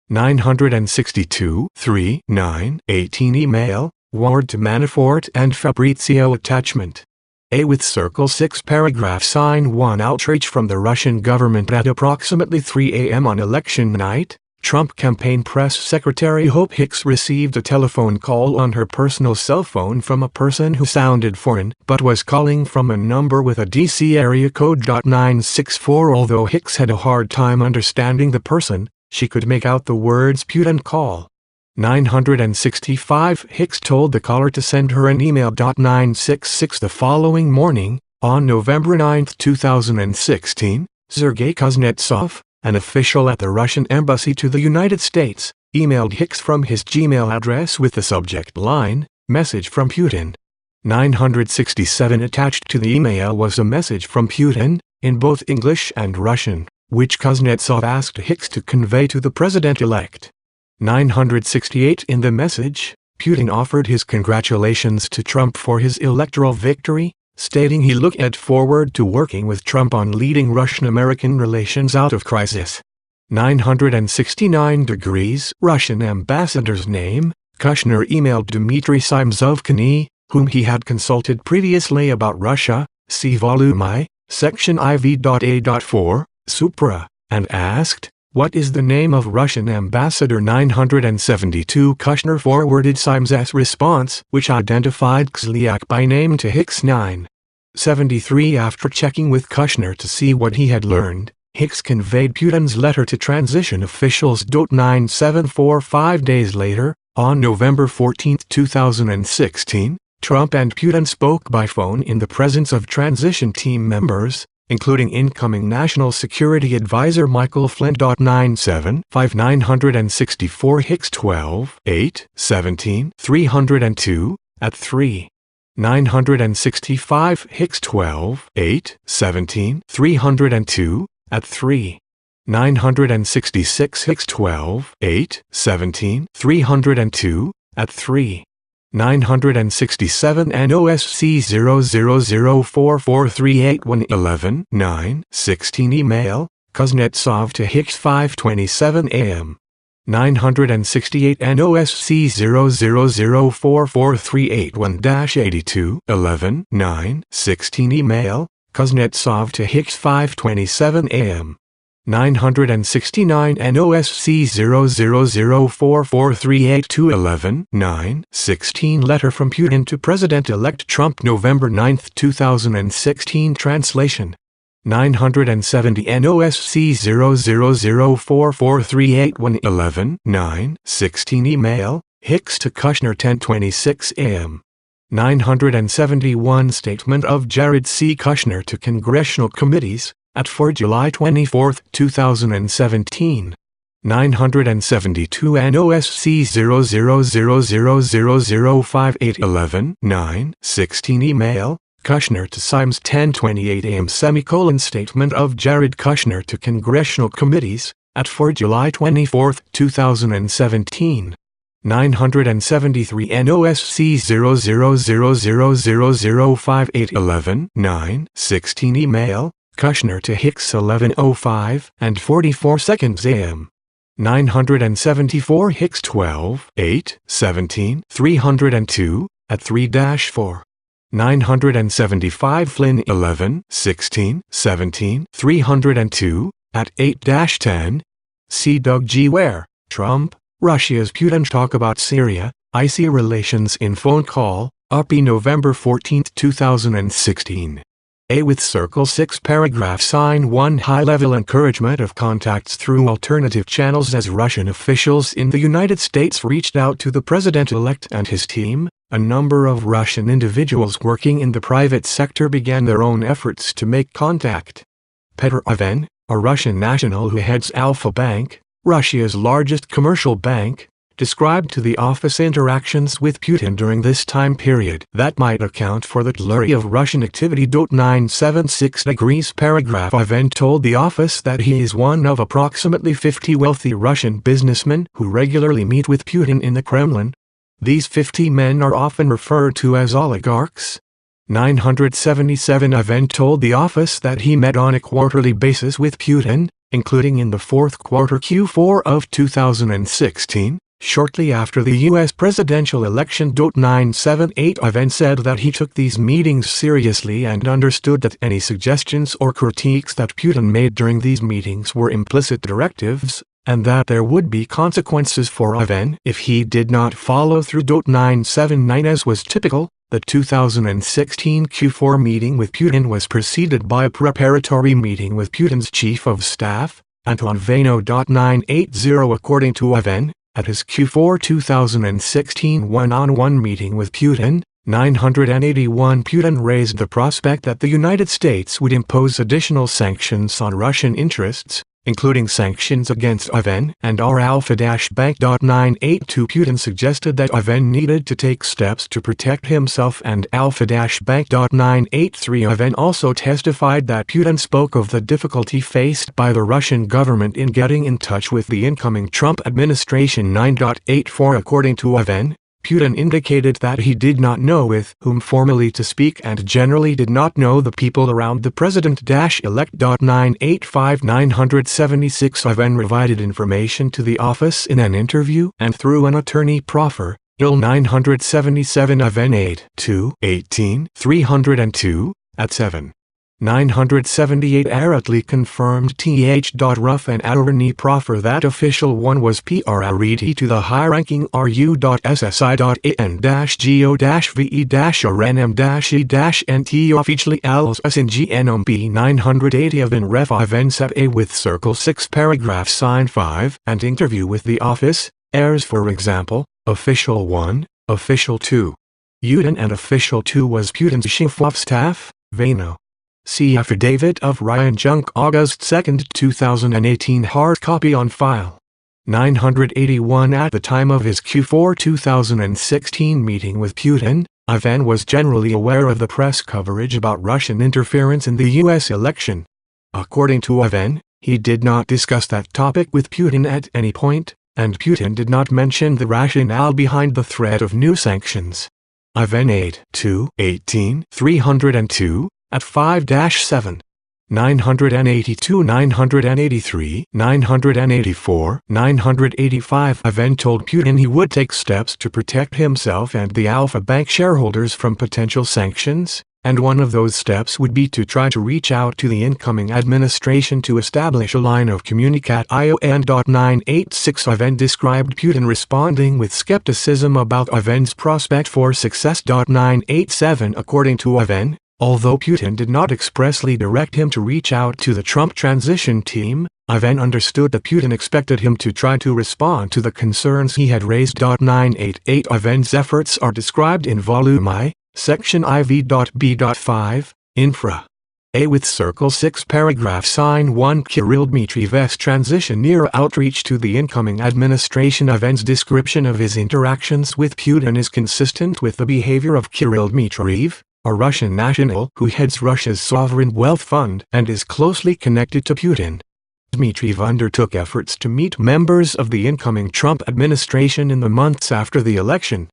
962 3-9-18 email, Ward to Manafort and Fabrizio attachment. A with Circle 6 paragraph sign 1 outrage from the Russian government. At approximately 3 a.m. on election night, Trump campaign press secretary Hope Hicks received a telephone call on her personal cell phone from a person who sounded foreign but was calling from a number with a DC area code. 964 Although Hicks had a hard time understanding the person, she could make out the words Putin call. 965 Hicks told the caller to send her an email. 966 The following morning, on November 9, 2016, Sergei Kuznetsov, an official at the Russian embassy to the United States, emailed Hicks from his Gmail address with the subject line, "Message from Putin." 967 Attached to the email was a message from Putin, in both English and Russian, which Kuznetsov asked Hicks to convey to the president-elect. 968 In the message, Putin offered his congratulations to Trump for his electoral victory, stating he looked forward to working with Trump on leading Russian-American relations out of crisis. 969 degrees. Russian ambassador's name. Kushner emailed Dmitry Simzovkiny, whom he had consulted previously about Russia, see Volume I, Section IV.A.4, Supra, and asked, "What is the name of Russian ambassador?" 972 Kushner forwarded Simz's response, which identified Kislyak by name, to Hicks. 973 After checking with Kushner to see what he had learned, Hicks conveyed Putin's letter to transition officials. 974 5 days later, on November 14, 2016, Trump and Putin spoke by phone in the presence of transition team members, including incoming National Security Advisor Michael Flynn. 975 964 Hicks 12 8 17 302, at 3. 965 Hicks 12 8 17 302, at 3. 966 Hicks 12 8 17 302, at 3. 967 NOSC 000443811 9 16 Email, Kuznetsov to Hicks 5:27 a.m. 968 NOSC 000443881-82 11 9 16 Email, Kuznetsov to Hicks 5:27 a.m. 969 NOSC 000443882 11 9 16 Letter from Putin to President-elect Trump, November 9, 2016. Translation. 970 NOSC 000443881 11 9 16 Email, Hicks to Kushner 10:26 a.m. 971 Statement of Jared C. Kushner to Congressional Committees, at 4 July 24, 2017. 972 NOSC 000005811 9 16 Email, Kushner to Simes 10:28 a.m. Statement of Jared Kushner to Congressional Committees, at 4 July 24, 2017. 973 NOSC 000005811 9 16 Email, Kushner to Hicks 11:05 and 44 seconds a.m. 974 Hicks 12 8 17 302, at 3-4. 975 Flynn 11 16 17 302, at 8-10. See Doug G. Ware, Trump, Russia's Putin talk about Syria, icy relations in phone call, UPI November 14, 2016. A with Circle 6 paragraph Sign 1 High-level encouragement of contacts through alternative channels. As Russian officials in the United States reached out to the president-elect and his team, a number of Russian individuals working in the private sector began their own efforts to make contact. Petr Ivan, a Russian national who heads Alfa Bank, Russia's largest commercial bank, described to the office interactions with Putin during this time period that might account for the flurry of Russian activity. 976 degrees paragraph Ivan told the office that he is one of approximately 50 wealthy Russian businessmen who regularly meet with Putin in the Kremlin. These 50 men are often referred to as oligarchs. 977 Ivan told the office that he met on a quarterly basis with Putin, including in the fourth quarter Q4 of 2016. Shortly after the U.S. presidential election. 978 Ivan said that he took these meetings seriously and understood that any suggestions or critiques that Putin made during these meetings were implicit directives, and that there would be consequences for Ivan if he did not follow through. 979 As was typical, the 2016 Q4 meeting with Putin was preceded by a preparatory meeting with Putin's chief of staff, Anton Vaino. 980 According to Ivan, at his Q4 2016 one-on-one meeting with Putin, 981 Putin raised the prospect that the United States would impose additional sanctions on Russian interests, including sanctions against Ivan and our Alfa-Bank. 982 Putin suggested that Ivan needed to take steps to protect himself and Alfa-Bank. 983 Ivan also testified that Putin spoke of the difficulty faced by the Russian government in getting in touch with the incoming Trump administration. 984 According to Ivan, Putin indicated that he did not know with whom formally to speak and generally did not know the people around the president-elect. 985-976 Ivan provided information to the office in an interview and through an attorney proffer. 977 Ivan 8-2-18-302, at 7. 978 Aratli confirmed Th. and attorney proffer that official 1 was prariti to the high-ranking ru.ssi.en-go-ve-rnm-e-nt officially als in gnm b 980 of in ref Ivan set a with circle 6 paragraph sign 5 and interview with the office, airs for example, official 1, official 2. Putin and official 2 was Putin's chief of staff, Vano. See affidavit of Ryan Junk August 2, 2018 hard copy on file. 981 At the time of his Q4 2016 meeting with Putin, Ivan was generally aware of the press coverage about Russian interference in the U.S. election. According to Ivan, he did not discuss that topic with Putin at any point, and Putin did not mention the rationale behind the threat of new sanctions. Ivan 8-2-18-302, at 5-7. 982 983 984 985 Ivan told Putin he would take steps to protect himself and the Alpha Bank shareholders from potential sanctions, and one of those steps would be to try to reach out to the incoming administration to establish a line of communication. 986 Ivan described Putin responding with skepticism about Ivan's prospect for success. 987 According to Ivan, although Putin did not expressly direct him to reach out to the Trump transition team, Ivan understood that Putin expected him to try to respond to the concerns he had raised. 988 Ivan's efforts are described in Volume I, Section IV.B.5, Infra. A with circle 6 paragraph sign 1 Kirill Dmitriev's transition near outreach to the incoming administration. Ivan's description of his interactions with Putin is consistent with the behavior of Kirill Dmitriev, a Russian national who heads Russia's sovereign wealth fund and is closely connected to Putin. Dmitriev undertook efforts to meet members of the incoming Trump administration in the months after the election.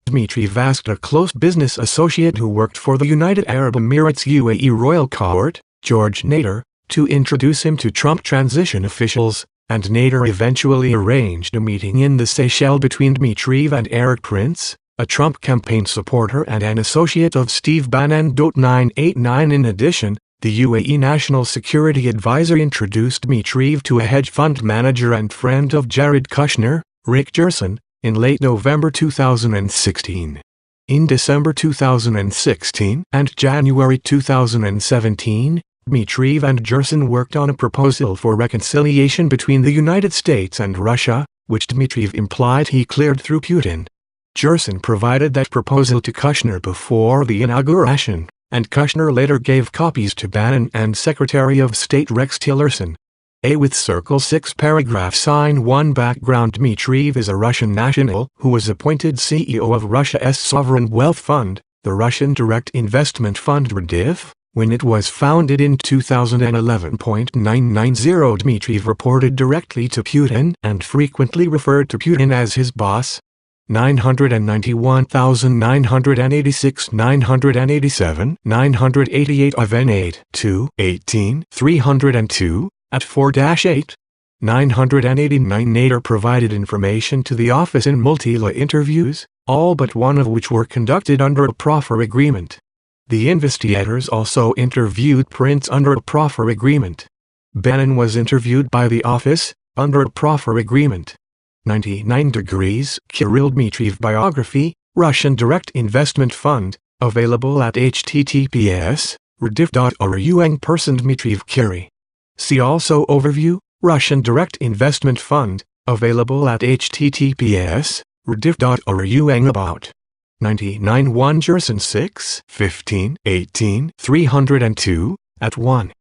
Dmitriev asked a close business associate who worked for the United Arab Emirates UAE Royal Court, George Nader, to introduce him to Trump transition officials, and Nader eventually arranged a meeting in the Seychelles between Dmitriev and Eric Prince, a Trump campaign supporter and an associate of Steve Bannon. 989 In addition, the UAE National Security Advisor introduced Dmitriev to a hedge fund manager and friend of Jared Kushner, Rick Gerson, in late November 2016. In December 2016 and January 2017, Dmitriev and Gerson worked on a proposal for reconciliation between the United States and Russia, which Dmitriev implied he cleared through Putin. Gerson provided that proposal to Kushner before the inauguration, and Kushner later gave copies to Bannon and Secretary of State Rex Tillerson. A with circle 6 paragraph sign 1 Background Dmitriev is a Russian national who was appointed CEO of Russia's sovereign wealth fund, the Russian Direct Investment Fund (RDIF), when it was founded in 2011. 990 Dmitriev reported directly to Putin and frequently referred to Putin as his boss. 991,986 987 988 Ivan 8-2-18-302, at 4-8. 989 Nader provided information to the office in multiple interviews, all but one of which were conducted under a proffer agreement. The investigators also interviewed Prince under a proffer agreement. Bannon was interviewed by the office, under a proffer agreement. 99 Degrees Kirill Dmitriev Biography, Russian Direct Investment Fund, available at https://rdiff.ru Person Dmitriev Kiri. See also Overview, Russian Direct Investment Fund, available at https://rdiff.ru About. 99 1 Gerson 6 15 18 302, at 1.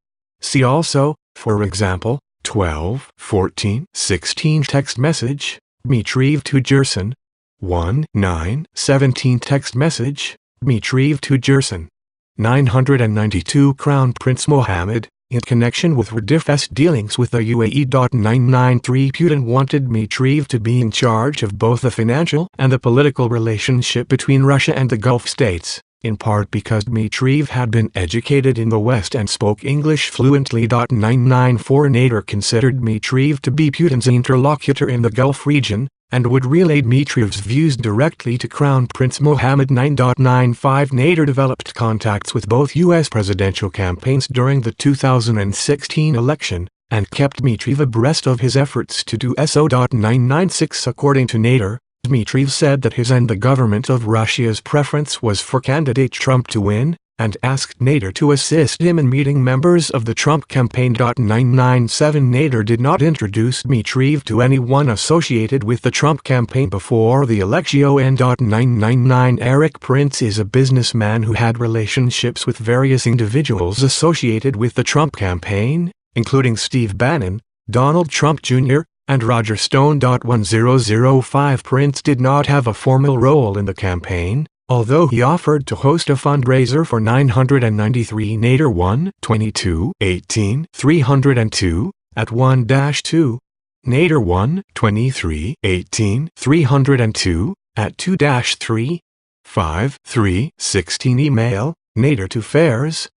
See also, for example, 12, 14, 16 text message, Dmitriev to Gerson. 1, 9, 17 text message, Dmitriev to Gerson. 992 Crown Prince Mohammed, In connection with Radif's dealings with the UAE. 993 Putin wanted Dmitriev to be in charge of both the financial and the political relationship between Russia and the Gulf states, in part because Dmitriev had been educated in the West and spoke English fluently. 994 Nader considered Dmitriev to be Putin's interlocutor in the Gulf region, and would relay Dmitriev's views directly to Crown Prince Mohammed. 9.95 Nader developed contacts with both U.S. presidential campaigns during the 2016 election, and kept Dmitriev abreast of his efforts to do so. 996 According to Nader, Dmitriev said that his and the government of Russia's preference was for candidate Trump to win, and asked Nader to assist him in meeting members of the Trump campaign. 997 Nader did not introduce Dmitriev to anyone associated with the Trump campaign before the election. 999 Eric Prince is a businessman who had relationships with various individuals associated with the Trump campaign, including Steve Bannon, Donald Trump Jr., and Roger Stone. 1005 Prince did not have a formal role in the campaign, although he offered to host a fundraiser for 993 Nader 1-22-18 302 at 1-2, Nader 1-23-18 302 at 2-3, 5-3-16 Email, Nader to Fairs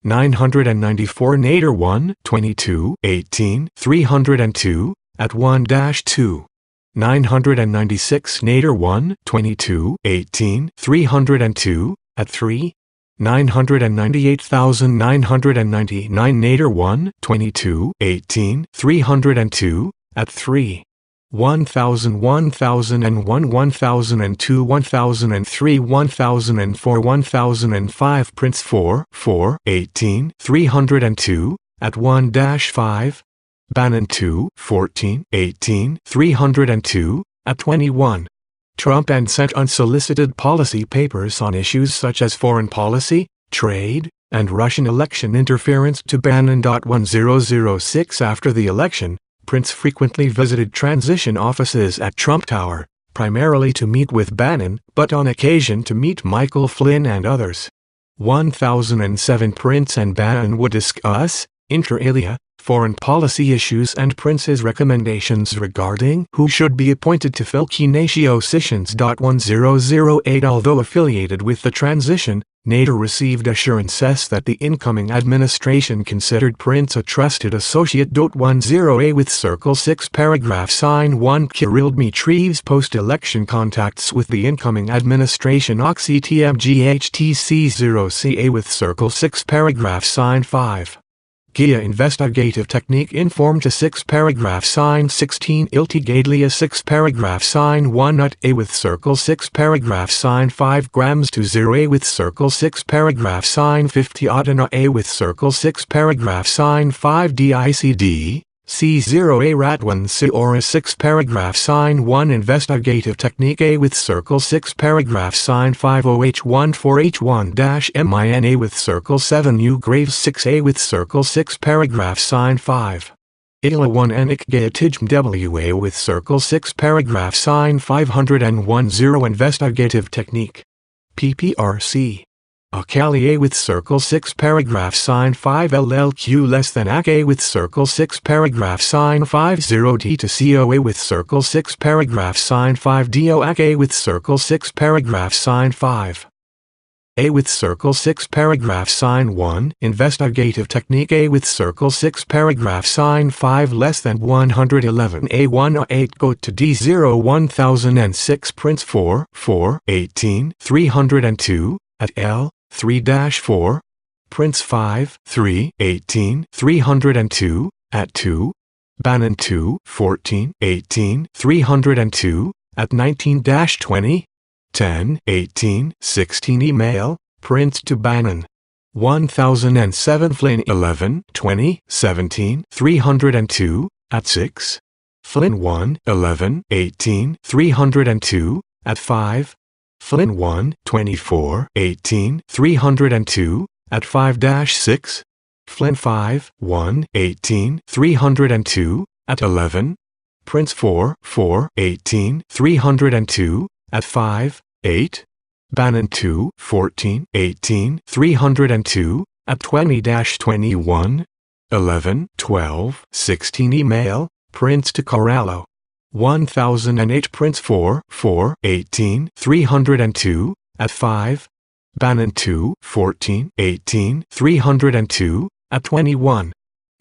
994 Nader 1-22-18 302 at 1-2, 996 Nader 1-22-18 302 at 3, 998,999 Nader 1-22-18 302 at 3, 1000 1001 1002 1003 1004 1005 Prince 4-18 302 at 1-5, Bannon 2-14-18 302 at 21. Trump and sent unsolicited policy papers on issues such as foreign policy, trade, and Russian election interference to Bannon. 1006 After the election, Prince frequently visited transition offices at Trump Tower, primarily to meet with Bannon, but on occasion to meet Michael Flynn and others. 1007 Prince and Bannon would discuss, inter alia, foreign policy issues and Prince's recommendations regarding who should be appointed to fill key positions. 1008 Although affiliated with the transition, Nader received assurances that the incoming administration considered Prince a trusted associate. 10A with Circle 6 Paragraph Sign 1 Kirill Dmitriev's post-election contacts with the incoming administration. OxyTMGHTC0CA with Circle 6 Paragraph Sign 5. Gia Investigative Technique Inform to 6 Paragraph Sign 16 Iltigadlia 6 Paragraph Sign 1 Nut A with Circle 6 Paragraph Sign 5 Grams to 0 A with Circle 6 Paragraph Sign 50 Adana A with Circle 6 Paragraph Sign 5 DICD C0A Rat1 Seora 6 Paragraph Sign 1 Investigative Technique A with Circle 6 Paragraph Sign 5 OH14H1-MIN A with Circle 7 U Graves 6A with Circle 6 Paragraph Sign 5 ILA 1 Anik Gaitijm WA with Circle 6 Paragraph Sign 501 0 Investigative Technique PPRC Akali A with Circle 6 Paragraph Sign 5 LLQ less than AC A with Circle 6 Paragraph Sign 5 0 D to COA with Circle 6 Paragraph Sign 5 DO AC A with Circle 6 Paragraph Sign 5 A with Circle 6 Paragraph Sign 1 Investigative Technique A with Circle 6 Paragraph Sign 5 less than 111 A1 8 Go to D0 1006 Prince 4-18 302 at L 3-4, Prince 5-3-18 302 at 2, Bannon 2-14-18 302 at 19-20, 10-18-16 Email, Prince to Bannon 1007 Flynn 11-20-17 302 at 6, Flynn 1-11-18 302 at 5, Flynn 1-24-18 302 at 5-6, Flynn 5-1-18 302 at 11, Prince 4-18 302 at 5-8, Bannon 2-14-18 302 at 20-21, 11-12-16 email, Prince to Corallo. 1008 Prince 4-4-18 302, at 5. Bannon 2-14-18 302, at 21.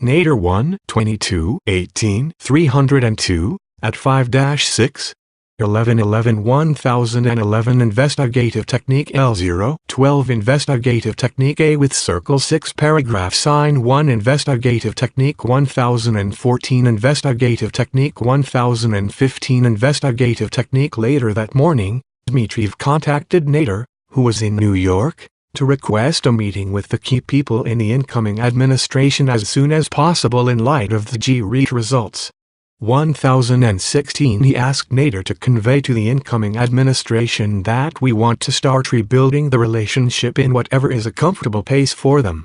Nader 1-22-18 302, at 5-6. 1111 1011 Investigative Technique L0 12 Investigative Technique A with Circle 6 Paragraph Sign 1 Investigative Technique 1014 Investigative Technique 1015 Investigative Technique Later that morning, Dmitriev contacted Nader, who was in New York, to request a meeting with the key people in the incoming administration as soon as possible in light of the G-REAT results. 1016 He asked Nader to convey to the incoming administration that we want to start rebuilding the relationship in whatever is a comfortable pace for them.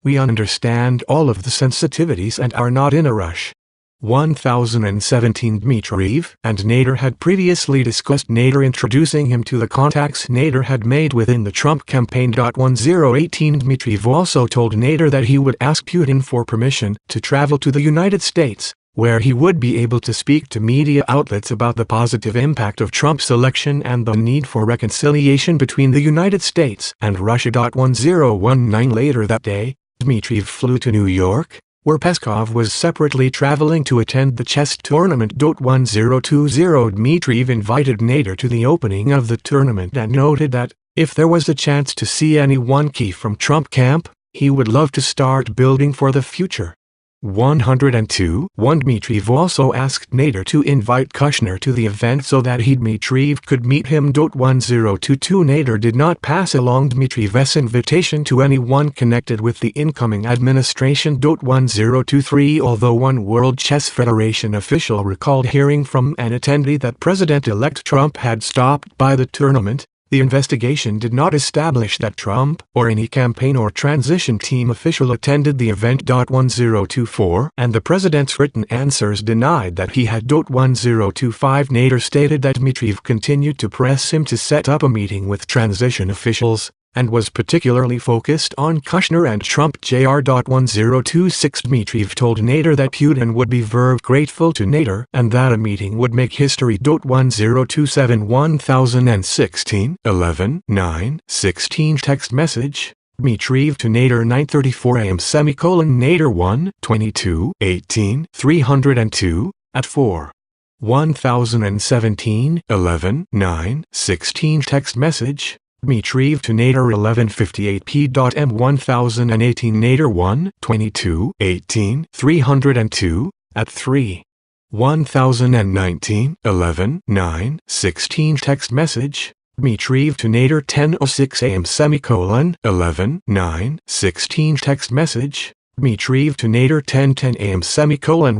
We understand all of the sensitivities and are not in a rush. 1017 Dmitriev and Nader had previously discussed Nader introducing him to the contacts Nader had made within the Trump campaign. 1018 Dmitriev also told Nader that he would ask Putin for permission to travel to the United States, where he would be able to speak to media outlets about the positive impact of Trump's election and the need for reconciliation between the United States and Russia. 1019 Later that day, Dmitriev flew to New York, where Peskov was separately traveling to attend the chess tournament. 1020 Dmitriev invited Nader to the opening of the tournament and noted that, if there was a chance to see anyone key from Trump camp, he would love to start building for the future. 102 Dmitriev also asked Nader to invite Kushner to the event so that Dmitriev could meet him. 1022 Nader did not pass along Dmitriev's invitation to anyone connected with the incoming administration. 1023 Although one World Chess Federation official recalled hearing from an attendee that President-elect Trump had stopped by the tournament, the investigation did not establish that Trump or any campaign or transition team official attended the event. 1024 And the president's written answers denied that he had. 1025 Nader stated that Dmitriev continued to press him to set up a meeting with transition officials, and was particularly focused on Kushner and Trump. Jr. 1026 Dmitriev told Nader that Putin would be very grateful to Nader and that a meeting would make history. 1027 1016 11-9-16 Text message, Dmitriev to Nader 9:34 a.m. Nader 1-22-18 302, at 4. 1017 11-9-16 Text message, Dmitriev to Nader 11:58 p.m. 1018 Nader 1-22-18 302, at 3. 1019 11-9-16 Text message, Dmitriev to Nader 10:06 a.m. 11-9-16 Text message, Dmitriev to Nader 10:10 a.m.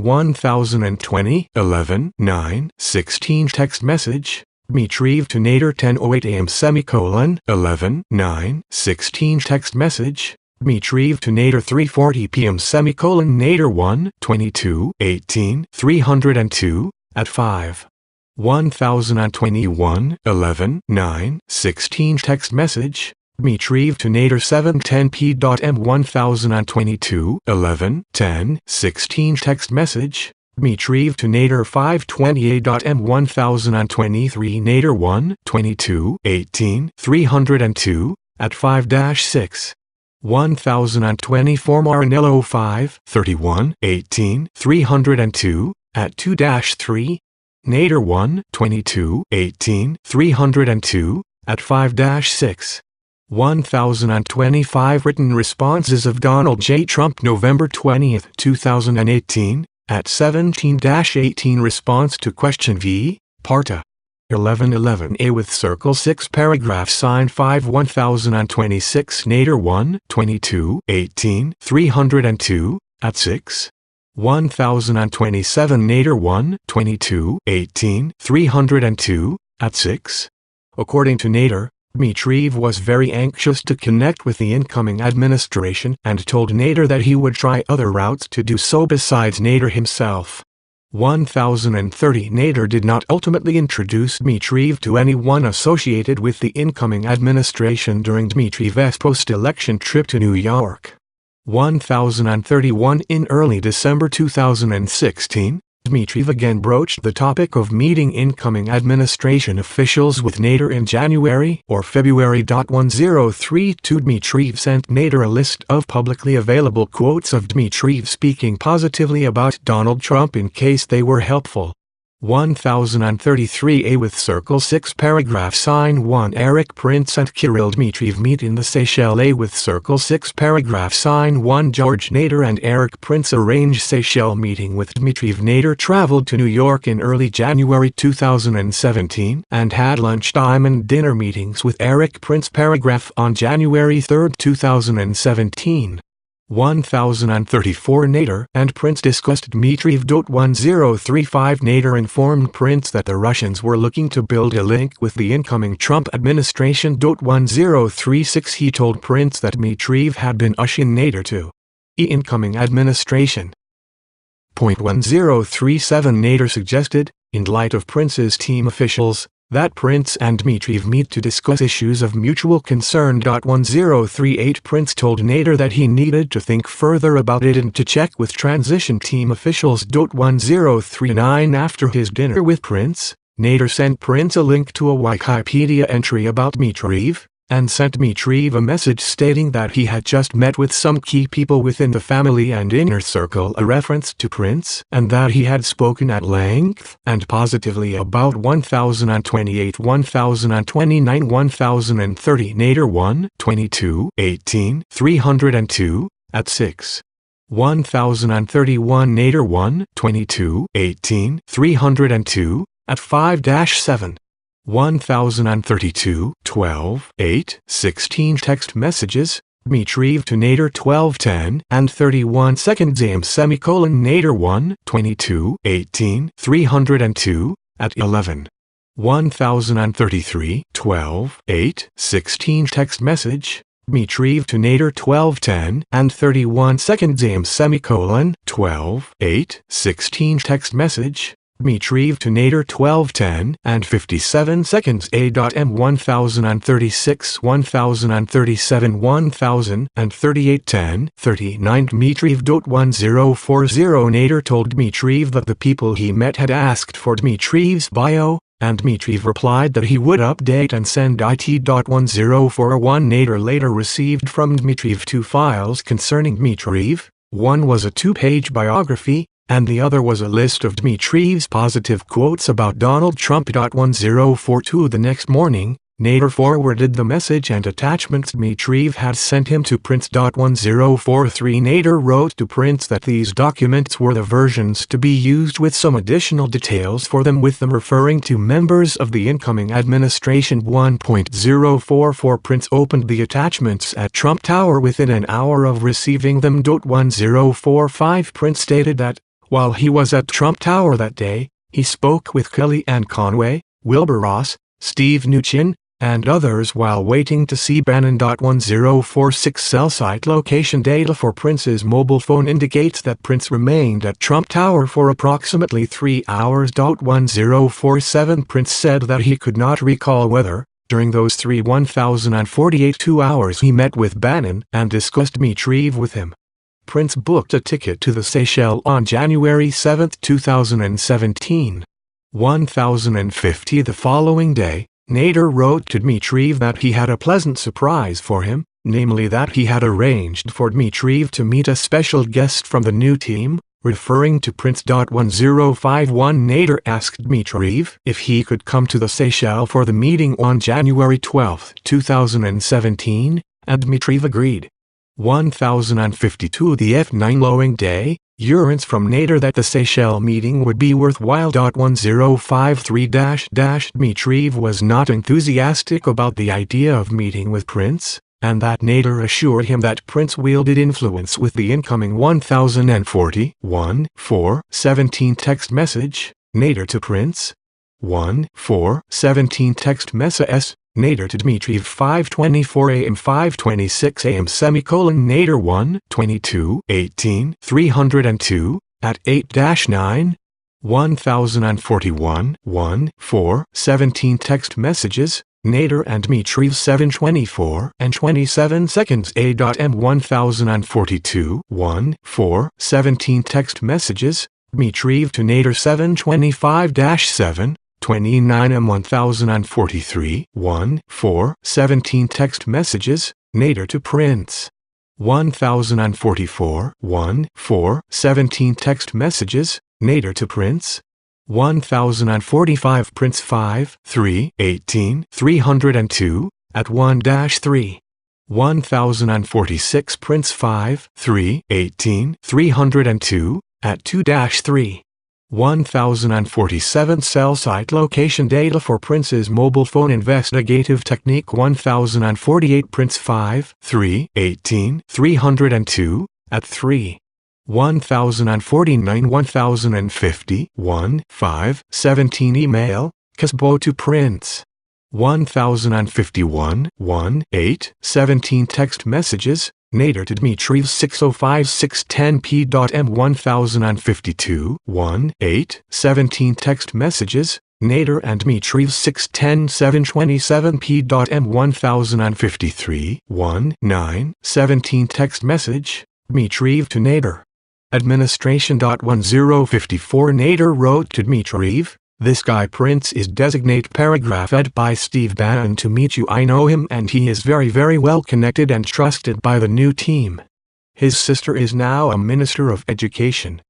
1020 11-9-16 Text message, Dmitriev to Nader 10:08 a.m. 11-9-16 Text message, Dmitriev to Nader 3:40 p.m. Nader 1-22-18 302, at 5. 1021 11-9-16 Text message, Dmitriev to Nader 7:10 p.m. 1022 11-10-16 Text message, Dmitriev to Nader 5:28 m. 1023 Nader 1-22-18 302, at 5-6. 1024 Marinello 5:31-18 302, at 2-3. Nader 1-22-18 302, at 5-6. 1025 Written responses of Donald J. Trump November 20, 2018, at 17-18 Response to Question V, Parta. 1111A with Circle 6 Paragraph Sign 5 1026 Nader 1-22-18 302, at 6. 1027 Nader 1-22-18 302, at 6. According to Nader, Dmitriev was very anxious to connect with the incoming administration and told Nader that he would try other routes to do so besides Nader himself. 1030 Nader did not ultimately introduce Dmitriev to anyone associated with the incoming administration during Dmitriev's post-election trip to New York. 1031 In early December 2016, Dmitriev again broached the topic of meeting incoming administration officials with Nader in January or February. 1032 Dmitriev sent Nader a list of publicly available quotes of Dmitriev speaking positively about Donald Trump in case they were helpful. 1033 A with Circle 6 Paragraph Sign 1 Eric Prince and Kirill Dmitriev meet in the Seychelles. A with Circle 6 Paragraph Sign 1 George Nader and Eric Prince arrange Seychelles meeting with Dmitriev. Nader traveled to New York in early January 2017 and had lunchtime and dinner meetings with Eric Prince. Paragraph on January 3, 2017. 1034 Nader and Prince discussed Dmitriev. 1035 Nader informed Prince that the Russians were looking to build a link with the incoming Trump administration. 1036 He told Prince that Dmitriev had been ushering Nader to the incoming administration. 1037 Nader suggested, in light of Prince's team officials, that Prince and Dmitriev meet to discuss issues of mutual concern. 1038 Prince told Nader that he needed to think further about it and to check with transition team officials. 1039 After his dinner with Prince, Nader sent Prince a link to a Wikipedia entry about Dmitriev, and sent Dmitriev a message stating that he had just met with some key people within the family and inner circle, a reference to Prince, and that he had spoken at length and positively about 1028, 1029, 1030 Nader 1, 22, 18, 302, at 6. 1031 Nader 1, 22, 18, 302, at 5-7. 1032, 12, 8, 16 Text messages, Dmitriev to Nader 12:10 and 31 seconds AM Nader 1, 22, 18, 302, at 11. 1033, 12, 8, 16 Text message, Dmitriev to Nader 12:10 and 31 seconds AM 12, 8, 16 Text message, Dmitriev to Nader 12:10 and 57 seconds A.M 1036 1037 1038 39 Dmitriev. 1040 Nader told Dmitriev that the people he met had asked for Dmitriev's bio, and Dmitriev replied that he would update and send it. 1041 Nader later received from Dmitriev two files concerning Dmitriev. One was a 2-page biography, and the other was a list of Dmitriev's positive quotes about Donald Trump. 1042 The next morning, Nader forwarded the message and attachments Dmitriev had sent him to Prince. 1043 Nader wrote to Prince that these documents were the versions to be used with some additional details for them, with them referring to members of the incoming administration. 1.044 Prince opened the attachments at Trump Tower within an hour of receiving them. 1045 Prince stated that, while he was at Trump Tower that day, he spoke with Kellyanne Conway, Wilbur Ross, Steve Mnuchin, and others while waiting to see Bannon. 1046 Cell site location data for Prince's mobile phone indicates that Prince remained at Trump Tower for approximately 3 hours. 1047 Prince said that he could not recall whether, during those 1048 2 hours, he met with Bannon and discussed Dmitriev with him. Prince booked a ticket to the Seychelles on January 7, 2017. 1050 The following day, Nader wrote to Dmitriev that he had a pleasant surprise for him, namely that he had arranged for Dmitriev to meet a special guest from the new team, referring to Prince. 1051 Nader asked Dmitriev if he could come to the Seychelles for the meeting on January 12, 2017, and Dmitriev agreed. 1052 The following day, urgence from Nader that the Seychelles meeting would be worthwhile. 1053 Dmitriev was not enthusiastic about the idea of meeting with Prince, and that Nader assured him that Prince wielded influence with the incoming 1041-417 text message, Nader to Prince. 1417 text message, Nader to Dmitriev 5:24 AM 5:26 AM Nader 1, 22, 18, 302, at 8-9. 1041 1-4-17 text messages, Nader and Dmitriev 7:24 and 27 seconds. A.M 1042 1:4:17 text messages, Dmitriev to Nader 7:25-7, 29 M 1043 1:4:17 text messages, Nader to Prince 1044 1:4:17 text messages, Nader to Prince 1045 Prince 5:3:18 302 at 1-3 1046 Prince 5:3:18 302 at 2-3 1047 Cell site location data for Prince's mobile phone investigative technique 1048 Prince 5:3:18 302 at 3 1049 1050 1:5:17 email, Casbo to Prince 1051 1:8:17 text messages, Nader to Dmitriev 6:05 6:10 p.m 1052 1:8:17 text messages, Nader and Dmitriev 6:10 7:27 p.m 1053 1:9:17 text message, Dmitriev to Nader. Administration. 1054 Nader wrote to Dmitriev, "This guy Prince is designate paragraph ed by Steve Bannon to meet you. I know him and he is very well connected and trusted by the new team. His sister is now a Minister of Education."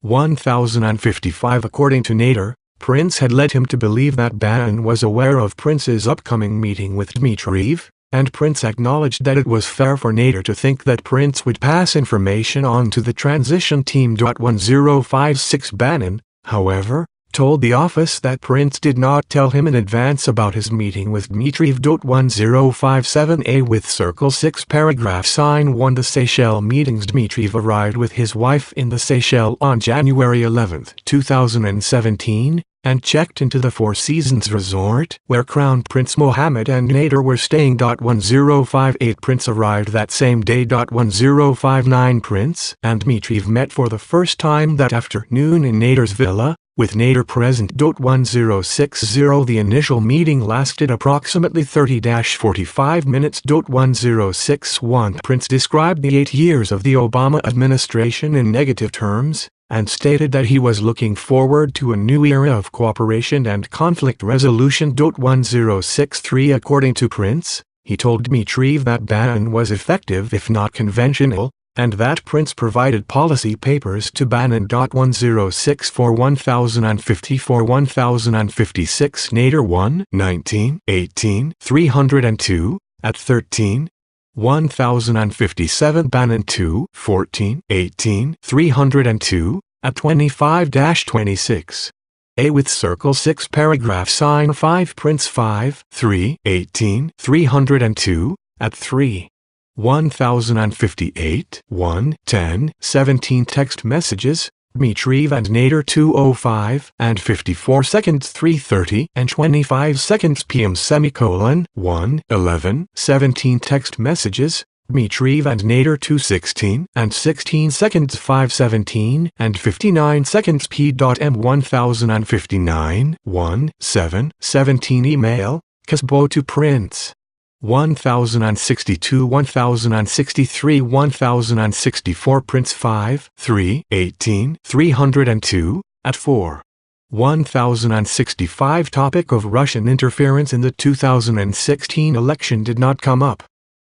1055 According to Nader, Prince had led him to believe that Bannon was aware of Prince's upcoming meeting with Dmitriev, and Prince acknowledged that it was fair for Nader to think that Prince would pass information on to the transition team. 1056 Bannon, however, told the office that Prince did not tell him in advance about his meeting with Dmitriev. 1057A with circle 6 paragraph sign 1 The Seychelles meetings. Dmitriev arrived with his wife in the Seychelles on January 11, 2017, and checked into the Four Seasons Resort where Crown Prince Mohammed and Nader were staying. 1058 Prince arrived that same day. 1059 Prince and Dmitriev met for the first time that afternoon in Nader's villa, with Nader present. 1060 The initial meeting lasted approximately 30-45 minutes. 1061 Prince described the 8 years of the Obama administration in negative terms, and stated that he was looking forward to a new era of cooperation and conflict resolution. 1063 According to Prince, he told Dmitriev that Bannon was effective if not conventional, and that Prince provided policy papers to Bannon. 1064 1054 1056 Nader 1:19:18 302 at 13 1057 Bannon 2:14:18 302 at 25-26 A with circle 6 paragraph sign 5 Prince 5:3:18 302 at 3 1058 1:10:17 text messages, Dmitriev and Nader 2:05 and 54 seconds 3:30 and 25 seconds p.m. 1:11:17 text messages, Dmitriev and Nader 2:16 and 16 seconds 5:17 and 59 seconds p.m. 1059 1:7:17 email, Casbo to Prince 1062 1063 1064 Prince 5:3:18 302 at 4 1065 Topic of Russian interference in the 2016 election did not come up.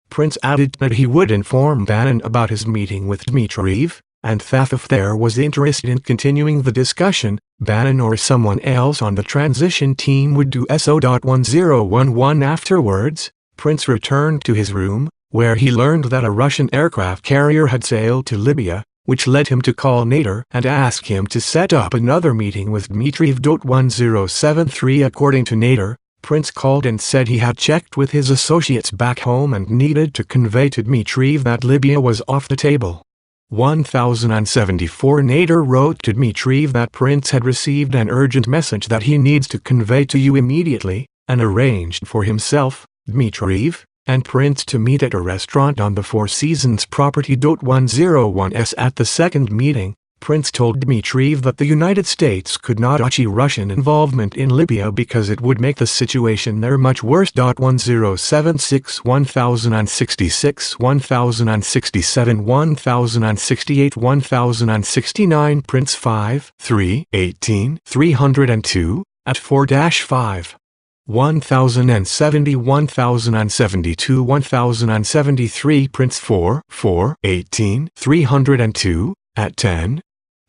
Prince added that he would inform Bannon about his meeting with Dmitriev, and that if there was interest in continuing the discussion, Bannon or someone else on the transition team would do so. 1011 Afterwards, Prince returned to his room, where he learned that a Russian aircraft carrier had sailed to Libya, which led him to call Nader and ask him to set up another meeting with Dmitriev. 1073 According to Nader, Prince called and said he had checked with his associates back home and needed to convey to Dmitriev that Libya was off the table. 1074 Nader wrote to Dmitriev that Prince had received an urgent message that he needs to convey to you immediately, and arranged for himself, Dmitriev, and Prince to meet at a restaurant on the Four Seasons property. 101 At the second meeting, Prince told Dmitriev that the United States could not achieve Russian involvement in Libya because it would make the situation there much worse. 1076 1066 1067 1068 1069 Prince 5, 3, 18, 302, at 4-5. 1070 1072 1073 Prince 4, 4, 18, 302, at 10.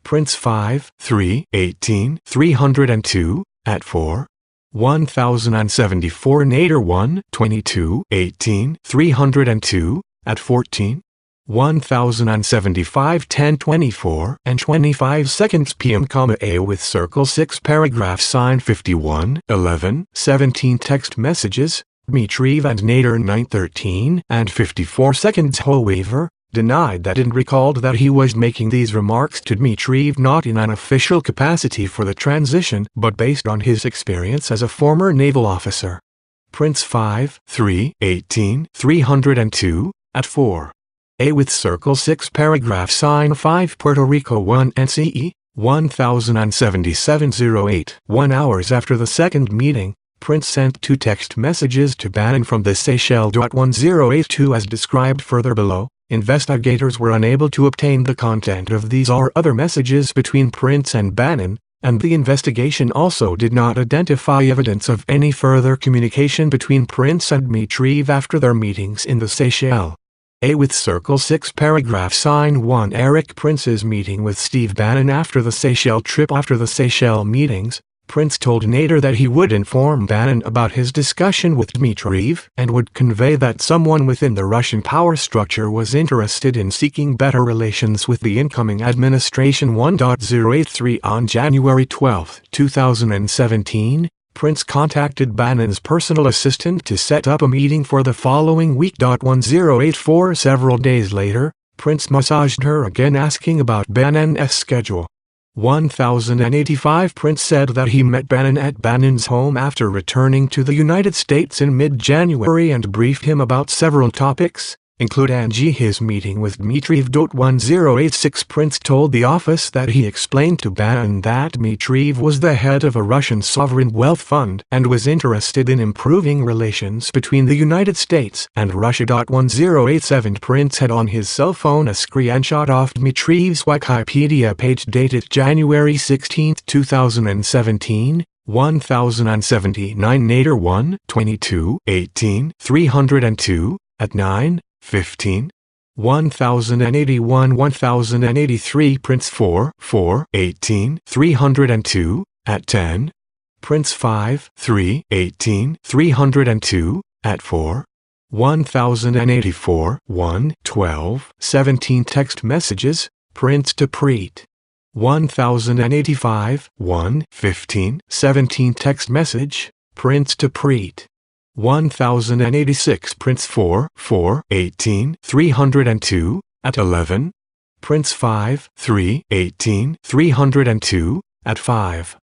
Prince 5, 3, 18, 302, at 4. 1074 Nader 1, 22, 18, 302, at 14. 1075 1024 and 25 seconds p.m. A with circle 6 paragraph sign 51 11 17 text messages Dmitriev and Nader 9:13 and 54 seconds. However, denied that and recalled that he was making these remarks to Dmitriev not in an official capacity for the transition but based on his experience as a former naval officer. Prince 5, 3, 18, 302, at 4. A with circle 6 paragraph sign 5 Puerto Rico 1 NCE, 1077-08. 1 hours after the second meeting, Prince sent 2 text messages to Bannon from the Seychelles. 1082 as described further below. Investigators were unable to obtain the content of these or other messages between Prince and Bannon, and the investigation also did not identify evidence of any further communication between Prince and Dmitriev after their meetings in the Seychelles. A with circle 6 paragraph sign 1 Eric Prince's meeting with Steve Bannon after the Seychelles trip. After the Seychelles meetings, Prince told Nader that he would inform Bannon about his discussion with Dmitriev and would convey that someone within the Russian power structure was interested in seeking better relations with the incoming administration. 1083 On January 12, 2017, Prince contacted Bannon's personal assistant to set up a meeting for the following week. 1084 Several days later, Prince messaged her again asking about Bannon's schedule. 1085 Prince said that he met Bannon at Bannon's home after returning to the United States in mid-January and briefed him about several topics, including his meeting with Dmitriev. 1086 Prince told the office that he explained to Bannon that Dmitriev was the head of a Russian sovereign wealth fund and was interested in improving relations between the United States and Russia. 1087 Prince had on his cell phone a screenshot of Dmitriev's Wikipedia page dated January 16, 2017. 1079 Nader 1, 22, 18, 302, at 9. 15. 1081 1083 Prince 4, 4, 18, 302, at 10. Prince 5, 3, 18, 302, at 4. 1084 1, 12, 17 text messages, Prince to Preet. 1085 1, 15, 17 text message, Prince to Preet. 1086 Prince 4, 4, 18, 302, at 11. Prince 5, 3, 18, 302, at 5.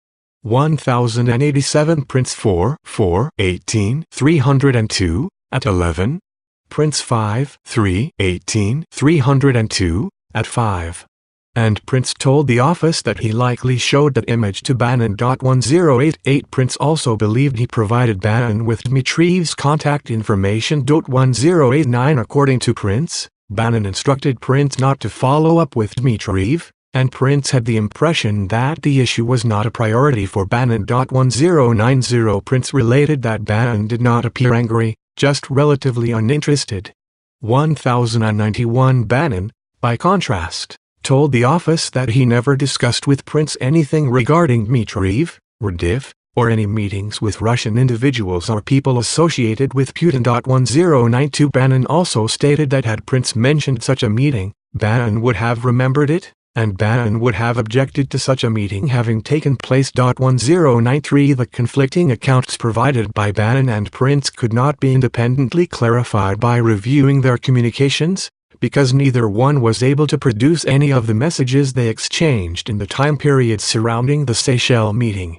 1087 Prince 4, 4, 18, 302, at 11. Prince 5, 3, 18, 302, at 5. And Prince told the office that he likely showed that image to Bannon. 1088 Prince also believed he provided Bannon with Dmitriev's contact information. 1089 According to Prince, Bannon instructed Prince not to follow up with Dmitriev, and Prince had the impression that the issue was not a priority for Bannon. 1090 Prince related that Bannon did not appear angry, just relatively uninterested. 1091 Bannon, by contrast, told the office that he never discussed with Prince anything regarding Dmitriev, Radiv, or any meetings with Russian individuals or people associated with Putin. 1092 Bannon also stated that had Prince mentioned such a meeting, Bannon would have remembered it, and Bannon would have objected to such a meeting having taken place. 1093 The conflicting accounts provided by Bannon and Prince could not be independently clarified by reviewing their communications, because neither one was able to produce any of the messages they exchanged in the time period surrounding the Seychelles meeting.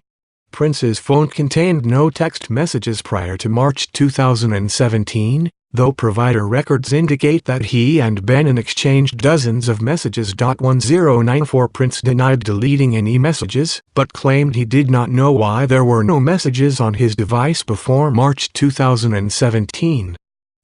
Prince's phone contained no text messages prior to March 2017, though provider records indicate that he and Bannon exchanged dozens of messages. 1094 Prince denied deleting any messages, but claimed he did not know why there were no messages on his device before March 2017.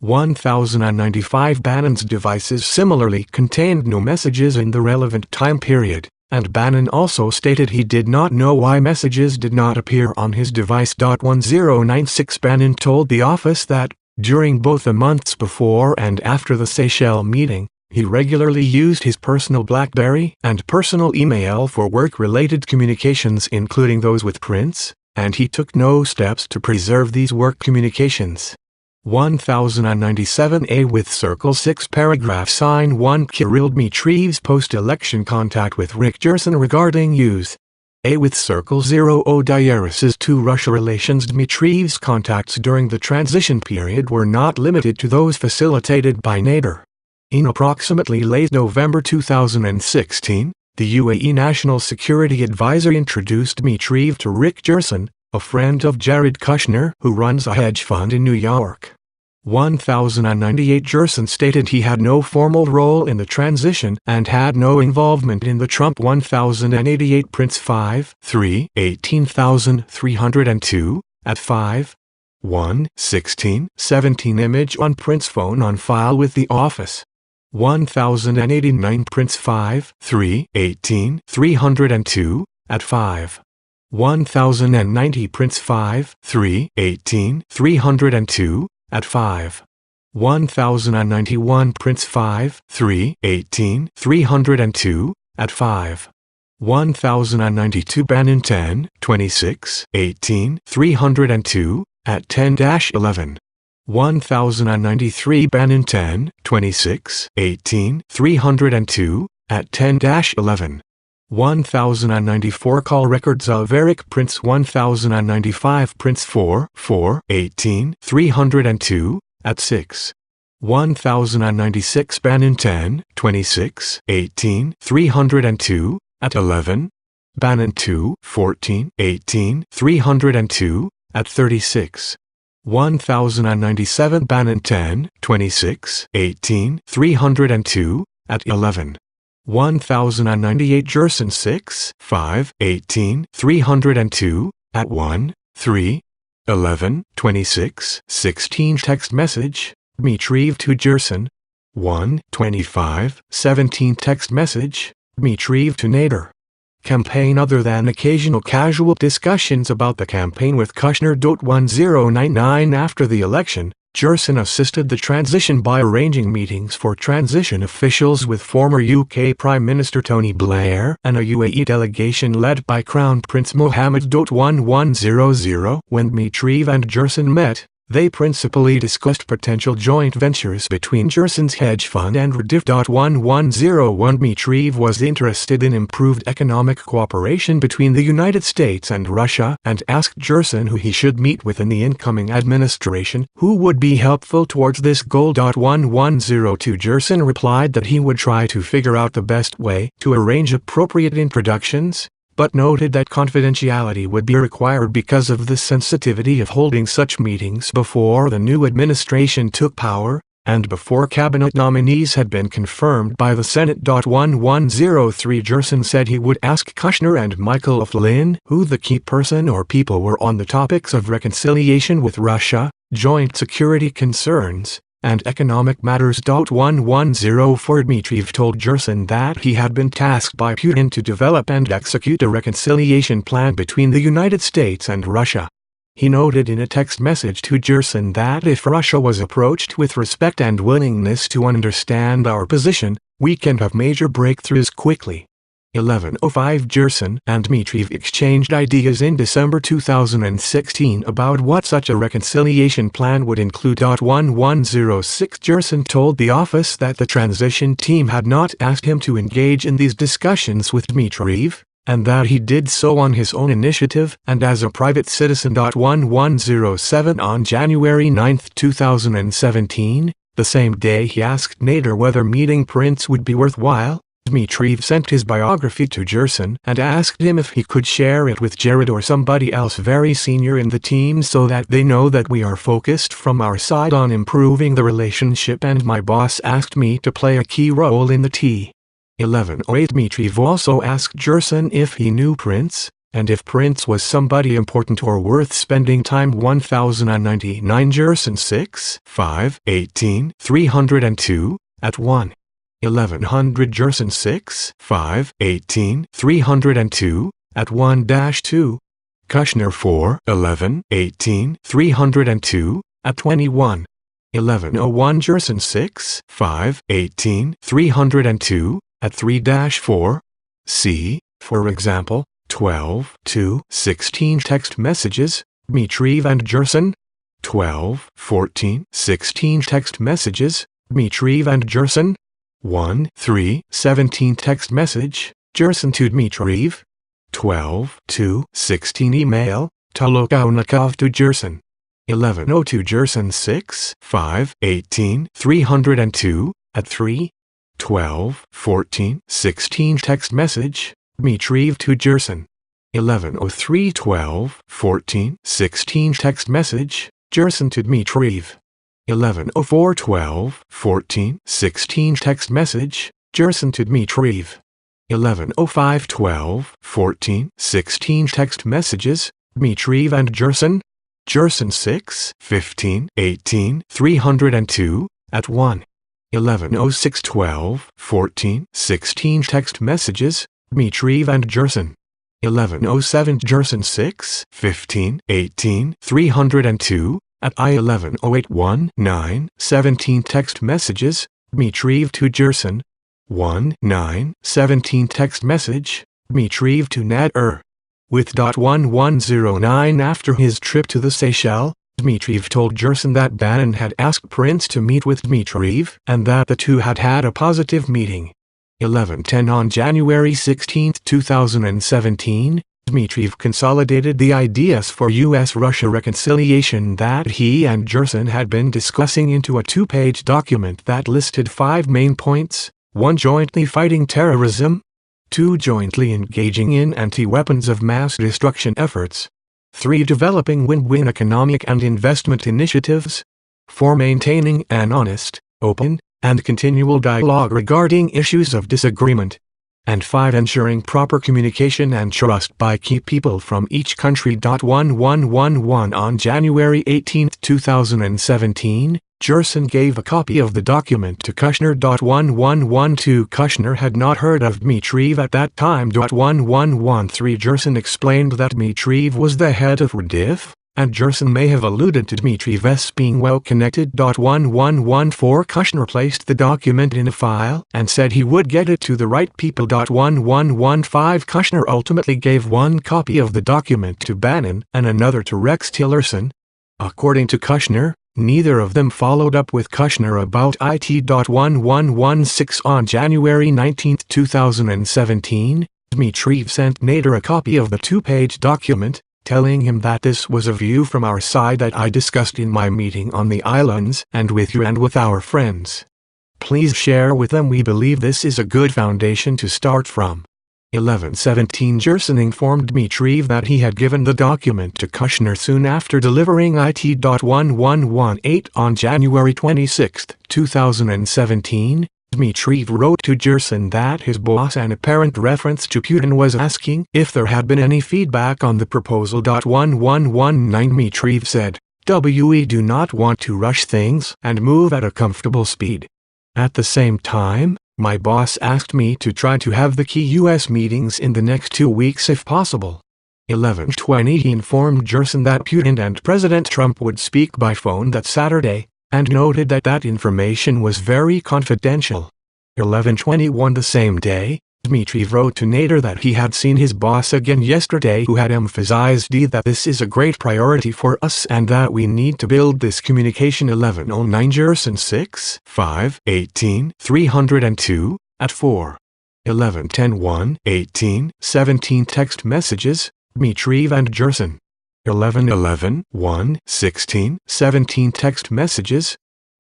1095 Bannon's devices similarly contained no messages in the relevant time period, and Bannon also stated he did not know why messages did not appear on his device. 1096 Bannon told the office that, during both the months before and after the Seychelles meeting, he regularly used his personal BlackBerry and personal email for work-related communications, including those with Prince, and he took no steps to preserve these work communications. 1097 with Circle 6 paragraph sign 1 Kirill Dmitriev's post-election contact with Rick Gerson regarding use. With Circle 0 Diaris's to Russia relations. Dmitriev's contacts during the transition period were not limited to those facilitated by Nader. In approximately late November 2016, the UAE National Security Advisor introduced Dmitriev to Rick Gerson, a friend of Jared Kushner who runs a hedge fund in New York. 1098 Gerson stated he had no formal role in the transition and had no involvement in the Trump. 1088 Prince 5, 3, 18302, at 5, 1, 16, 17 image on Prince phone on file with the office. 1089 Prince 5, 3, 302, at 5. 1090 Prince 5, 3, 302, at 5. 1091 Prince 5, 3, 302, at 5. 1092 Bannon 10, 26, 302, at 10-11. 1093 Bannon 10, 26, 302, at 10-11. 1094 Call records of Eric Prince. 1095 Prince 4, 302, at 6. 1096 Bannon 10, 26, 302, at 11. Bannon 2, 302, at 36. 1097 Bannon 10, 26, 302, at 11. 1098 Gerson 6, 5, 302, at 1, 3, 11, 26, 16 text message, Dmitriev to Gerson. 1, 25, 17 text message, Dmitriev to Nader. Campaign other than occasional casual discussions about the campaign with Kushner. 1099 After the election, Gerson assisted the transition by arranging meetings for transition officials with former UK Prime Minister Tony Blair and a UAE delegation led by Crown Prince Mohammed. 1100 When Dmitriev and Gerson met, they principally discussed potential joint ventures between Gerson's hedge fund and Rediff. 1101 Dmitriev was interested in improved economic cooperation between the United States and Russia and asked Gerson who he should meet with in the incoming administration who would be helpful towards this goal. 1102 Gerson replied that he would try to figure out the best way to arrange appropriate introductions, but noted that confidentiality would be required because of the sensitivity of holding such meetings before the new administration took power, and before cabinet nominees had been confirmed by the Senate. 1103 Gerson said he would ask Kushner and Michael O'Flynn who the key person or people were on the topics of reconciliation with Russia, joint security concerns, and economic matters. 1104 Dmitriev told Gerson that he had been tasked by Putin to develop and execute a reconciliation plan between the United States and Russia. He noted in a text message to Gerson that if Russia was approached with respect and willingness to understand our position, we can have major breakthroughs quickly. 1105 Gerson and Dmitriev exchanged ideas in December 2016 about what such a reconciliation plan would include. 1106 Gerson told the office that the transition team had not asked him to engage in these discussions with Dmitriev, and that he did so on his own initiative and as a private citizen. 1107 On January 9, 2017, the same day he asked Nader whether meeting Prince would be worthwhile, Dmitriev sent his biography to Gerson and asked him if he could share it with Jared or somebody else very senior in the team so that they know that we are focused from our side on improving the relationship, and my boss asked me to play a key role in the T1108. Dmitriev also asked Gerson if he knew Prince, and if Prince was somebody important or worth spending time. 1099 Gerson 6 5 18 302 at 1. 1100 Gerson 6 5 18 302 at 1-2. Kushner 4 11 18 302 at 21. 1101 Gerson 6 5 18 302 at 3-4. C, for example, 12 2 16 text messages, Dmitriev and Gerson. 12 14 16 text messages, Dmitriev and Gerson. 1 3 17 text message, Gerson to Dmitriev. 12 2 16 email, Tolokaunikov to Gerson. 1102 Gerson 6 5 18 302 at 3. 12 14 16 text message, Dmitriev to Gerson. 1103 12 14 16 text message, Gerson to Dmitriev. 1104 12 14 16 text message, Gerson to Dmitriev. 1105 12 14 16 text messages, Dmitriev and Gerson. Gerson 6 15 18 302 at 1. 1106 12 14 16 text messages, Dmitriev and Gerson. 1107 Gerson 6 15 18 302 at I. 1108 1 9 17 text messages, Dmitriev to Gerson. 1 9 17 text message, Dmitriev to Nader. With .1109 after his trip to the Seychelles, Dmitriev told Gerson that Bannon had asked Prince to meet with Dmitriev and that the two had had a positive meeting. 1110 On January 16, 2017, Dmitriev consolidated the ideas for U.S.-Russia reconciliation that he and Gerson had been discussing into a two-page document that listed 5 main points: 1. Jointly fighting terrorism. 2. Jointly engaging in anti-weapons of mass destruction efforts. 3. Developing win-win economic and investment initiatives. 4. Maintaining an honest, open, and continual dialogue regarding issues of disagreement. And 5. Ensuring proper communication and trust by key people from each country. 1111 On January 18, 2017, Gerson gave a copy of the document to Kushner. 1112 Kushner had not heard of Dmitriev at that time. 1113 Gerson explained that Dmitriev was the head of Radiff, and Gerson may have alluded to Dmitriev's being well connected. 1114 Kushner placed the document in a file and said he would get it to the right people. 1115 Kushner ultimately gave one copy of the document to Bannon and another to Rex Tillerson. According to Kushner, neither of them followed up with Kushner about it. 1116 On January 19, 2017, Dmitriev sent Nader a copy of the two-page document, telling him that this was a view from our side that I discussed in my meeting on the islands and with you and with our friends. Please share with them. We believe this is a good foundation to start from. 1117 Gerson informed Dmitriev that he had given the document to Kushner soon after delivering it. 1118 On January 26, 2017, Dmitriev wrote to Gerson that his boss, an apparent reference to Putin, was asking if there had been any feedback on the proposal. 1119 Dmitriev said, "We do not want to rush things and move at a comfortable speed. At the same time, my boss asked me to try to have the key U.S. meetings in the next 2 weeks if possible." 1120 He informed Gerson that Putin and President Trump would speak by phone that Saturday, and noted that that information was very confidential. 1121 The same day, Dmitriev wrote to Nader that he had seen his boss again yesterday, who had emphasized that this is a great priority for us and that we need to build this communication. 1109 Gerson 6 5 18 302 at 4. 1110 1 18 17 text messages, Dmitriev and Gerson. 1111 1 16 17 text messages,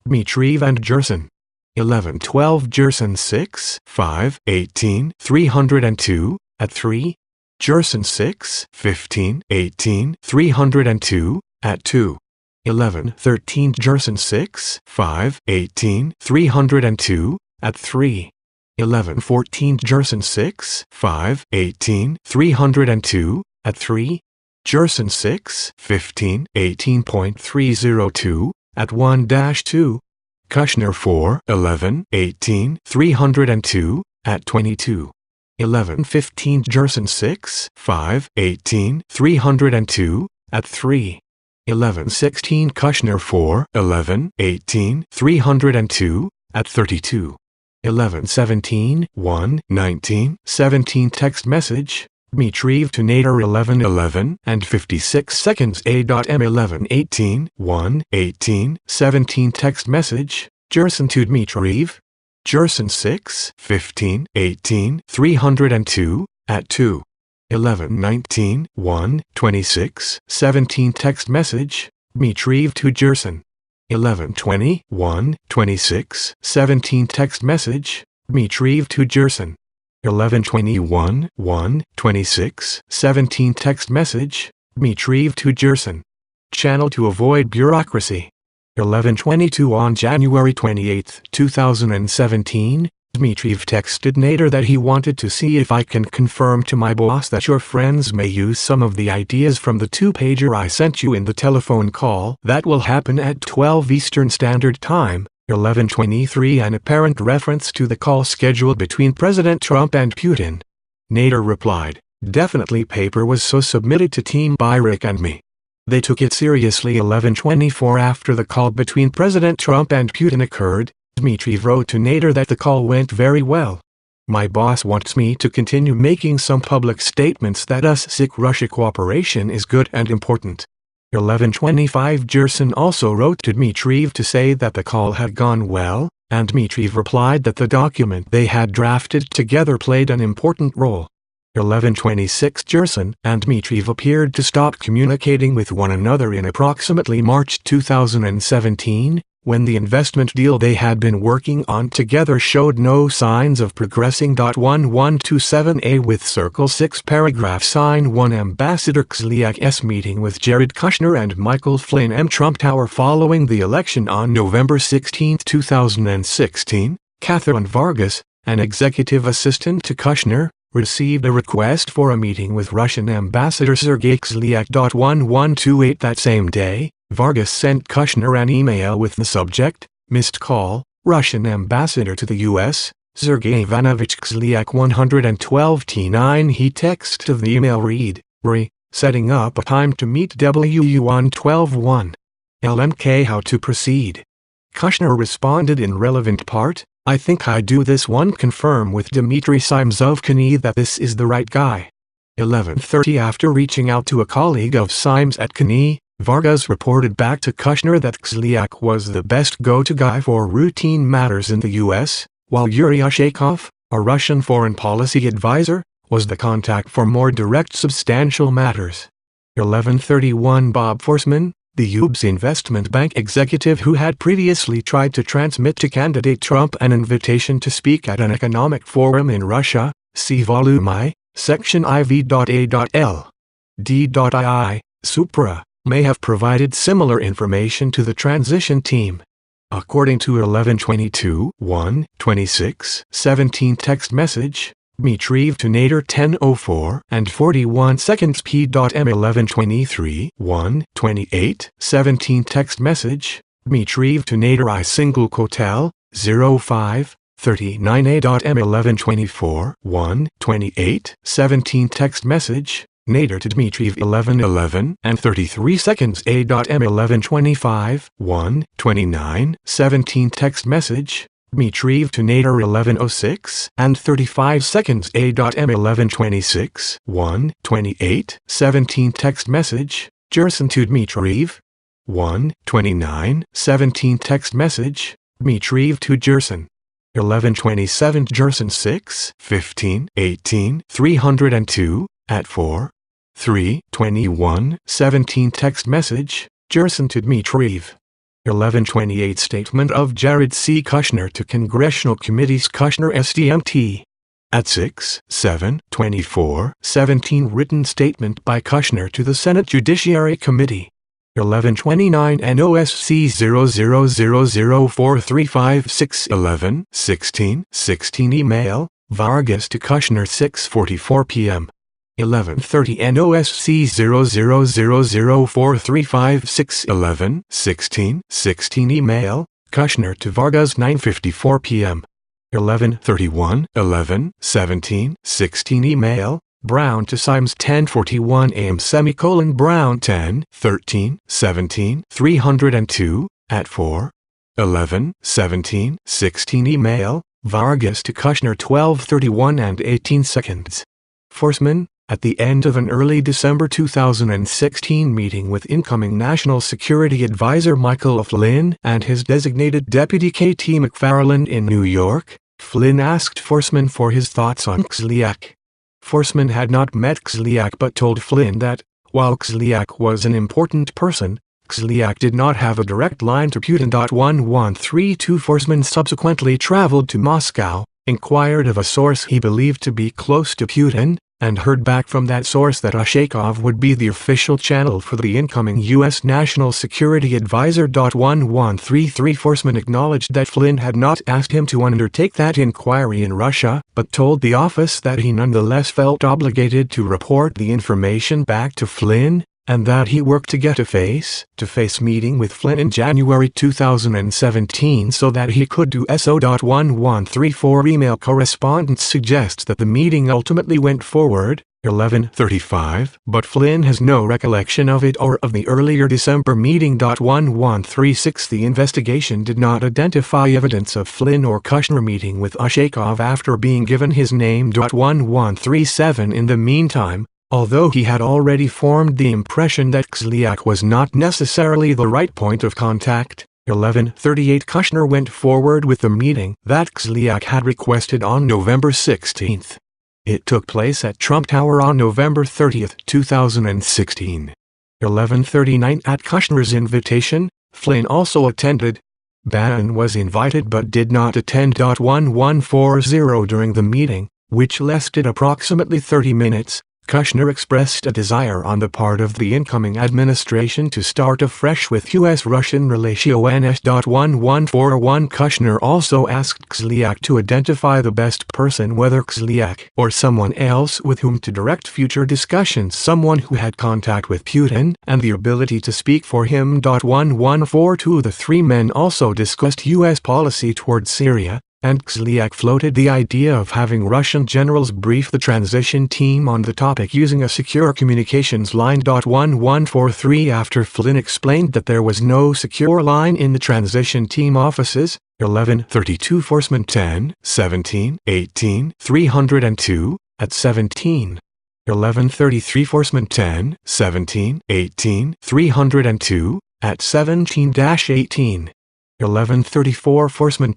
Dmitriev and Gerson. 11:12 Jerson 6, 5, 18, 302, at 3. Jerson 6, 15, 18, 302, at 2. 11:13 Jerson 6, 5, 18, 302, at 3. 11:14 Jerson 6, 5, 18, 302, at 3. Jerson 6, 15, 18.302, at 1-2. Kushner 4, 11, 18, 302, at 22. 11:15 Jerson 6, 5, 18, 302, at 3. 11:16 Kushner 4, 11, 18, 302, at 32. 11:17, 1, 19, 17 text message, Dmitriev to Nader 11:11 and 56 seconds A.M 11:18, 1, 18, 17 text message, Jerson to Dmitriev. Jerson 6, 15, 18, 302, at 2. 11:19, 1, 26, 17 text message, Dmitriev to Jerson. 11:20, 1, 26, 17 text message, Dmitriev to Jerson. 11:21, 1, 26, 17 text message, Dmitriev to Jerson. Channel to avoid bureaucracy. 11:22 on January 28, 2017, Dmitriev texted Nader that he wanted to see if I can confirm to my boss that your friends may use some of the ideas from the two-pager I sent you in the telephone call. That will happen at 12 Eastern Standard Time. 11:23 an apparent reference to the call scheduled between President Trump and Putin. Nader replied, "Definitely paper was so submitted to Team Bayrak and me. They took it seriously." 11:24 after the call between President Trump and Putin occurred, Dmitriev wrote to Nader that the call went very well. "My boss wants me to continue making some public statements that US-Russia cooperation is good and important." 11:25 Jerson also wrote to Dmitriev to say that the call had gone well, and Dmitriev replied that the document they had drafted together played an important role. 11:26 Jerson and Dmitriev appeared to stop communicating with one another in approximately March 2017, when the investment deal they had been working on together showed no signs of progressing. 1127a with Circle 6 paragraph sign 1 Ambassador Kislyak's meeting with Jared Kushner and Michael Flynn M. Trump Tower following the election on November 16, 2016, Catherine Vargas, an executive assistant to Kushner, received a request for a meeting with Russian Ambassador Sergei Kislyak. 1128 that same day, Vargas sent Kushner an email with the subject, "Missed call, Russian Ambassador to the U.S., Sergei Ivanovich Kislyak 112 T9." He text of the email read, setting up a time to meet WU on 12/1. LMK how to proceed. Kushner responded in relevant part, "I think I do this one confirm with Dmitry Simes of Kani that this is the right guy." 11:30 after reaching out to a colleague of Simes at Kani, Vargas reported back to Kushner that Kislyak was the best go-to guy for routine matters in the U.S., while Yuri Ushakov, a Russian foreign policy advisor, was the contact for more direct substantial matters. 11:31 Bob Forsman, the UBS investment bank executive who had previously tried to transmit to candidate Trump an invitation to speak at an economic forum in Russia, see volume I, section IV.A.L. D.II, Supra, may have provided similar information to the transition team. According to 1122, 1, 26, 17 text message, Dmitriev to Nader 10:04 and 41 seconds P.M 1123, 1, 28, 17 text message, Dmitriev to Nader I single Kotel, 05, 39 A.M 1124, 1, 28, 17 text message, Nader to Dmitriev 11:11 and 33 seconds A.M 1125, 1, 29, 17 text message, Dmitriev to Nader 11:06 and 35 seconds A.M 1126, 1, 28, 17 text message, Jerson to Dmitriev. 1, 29, 17 text message, Dmitriev to Jerson. 11:27 Jerson 6, 15, 18, 302, at 4. 3, 21, 17 text message, Jerson to Dmitriev. 11:28 Statement of Jared C. Kushner to Congressional Committees Kushner SDMT. At 6/7/24/17 Written Statement by Kushner to the Senate Judiciary Committee. 11:29 NOSC 000043561116 Email, Vargas to Kushner 6:44 p.m. 11:30 NOSC 000043561116 Email, Kushner to Vargas 9:54 p.m. 11:31 11:17 Email, Brown to Symes 10:41 a.m. Brown 10:13 302 at 4. 11:17 Email, Vargas to Kushner 12:31 and 18 seconds. Forsman, at the end of an early December 2016 meeting with incoming National Security Advisor Michael Flynn and his designated deputy K.T. McFarland in New York, Flynn asked Forsman for his thoughts on Kislyak. Forsman had not met Kislyak but told Flynn that, while Kislyak was an important person, Kislyak did not have a direct line to Putin. 1132 Forsman subsequently traveled to Moscow, inquired of a source he believed to be close to Putin, and heard back from that source that Ushakov would be the official channel for the incoming U.S. National Security Advisor. 1133 Forsman acknowledged that Flynn had not asked him to undertake that inquiry in Russia, but told the office that he nonetheless felt obligated to report the information back to Flynn, and that he worked to get a face-to-face meeting with Flynn in January 2017 so that he could do so. 1134 Email correspondence suggests that the meeting ultimately went forward, 1135, but Flynn has no recollection of it or of the earlier December meeting. 1136 The investigation did not identify evidence of Flynn or Kushner meeting with Ushakov after being given his name. 1137 In the meantime, although he had already formed the impression that Kislyak was not necessarily the right point of contact, 1138 Kushner went forward with the meeting that Kislyak had requested on November 16. It took place at Trump Tower on November 30, 2016. 1139 At Kushner's invitation, Flynn also attended. Bannon was invited but did not attend. 1140 During the meeting, which lasted approximately 30 minutes, Kushner expressed a desire on the part of the incoming administration to start afresh with U.S.-Russian relations. 1141 Kushner also asked Kislyak to identify the best person, whether Kislyak or someone else with whom to direct future discussions, someone who had contact with Putin and the ability to speak for him. 1142 The three men also discussed U.S. policy toward Syria, and Kislyak floated the idea of having Russian generals brief the transition team on the topic using a secure communications line. 1143 After Flynn explained that there was no secure line in the transition team offices, 1132 Forsman 10-17-18 302 at 17. 1133 Forsman 10-17-18 302 at 17-18. 1134 Forsman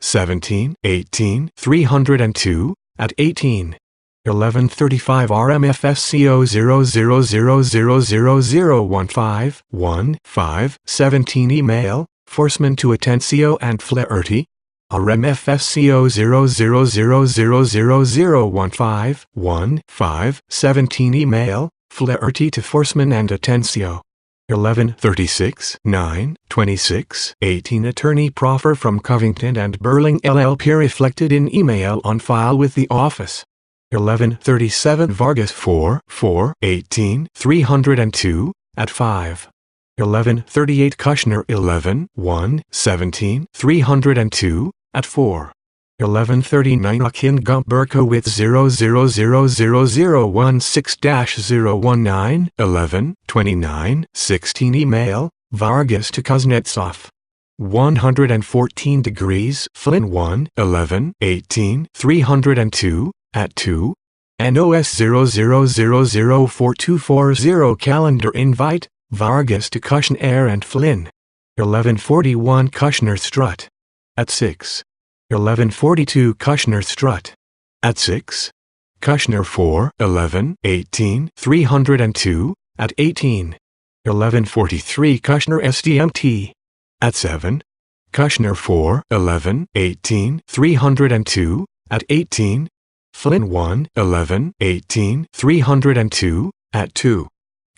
10-17-18 302 at 18. 1135 RMFSCO 00000015 Email, Forsman to Atencio and Flaherty. RMFSCO 00000015 Email, Flaherty to Forsman and Atencio. 1136 9/26 18 Attorney proffer from Covington and Burling LLP reflected in email on file with the office. 1137 Vargas 4/4/18 302 at 5. 1138 Kushner 11/1/17 302 at 4. 1139 Akin Gump Berkowitz 000016-019 11/29/16 Email, Vargas to Kuznetsov. 114 degrees Flynn 1/11/18 302 at 2. NOS 00004240 Calendar invite, Vargas to Kushner and Flynn. 1141 Kushner strut. At 6. 1142 Kushner strut. At 6. Kushner 4/11/18 302 at 18. 1143 Kushner SDMT. at 7. Kushner 4, 11, 18, 302, at 18. Flynn 1, 11, 18, 302, at 2.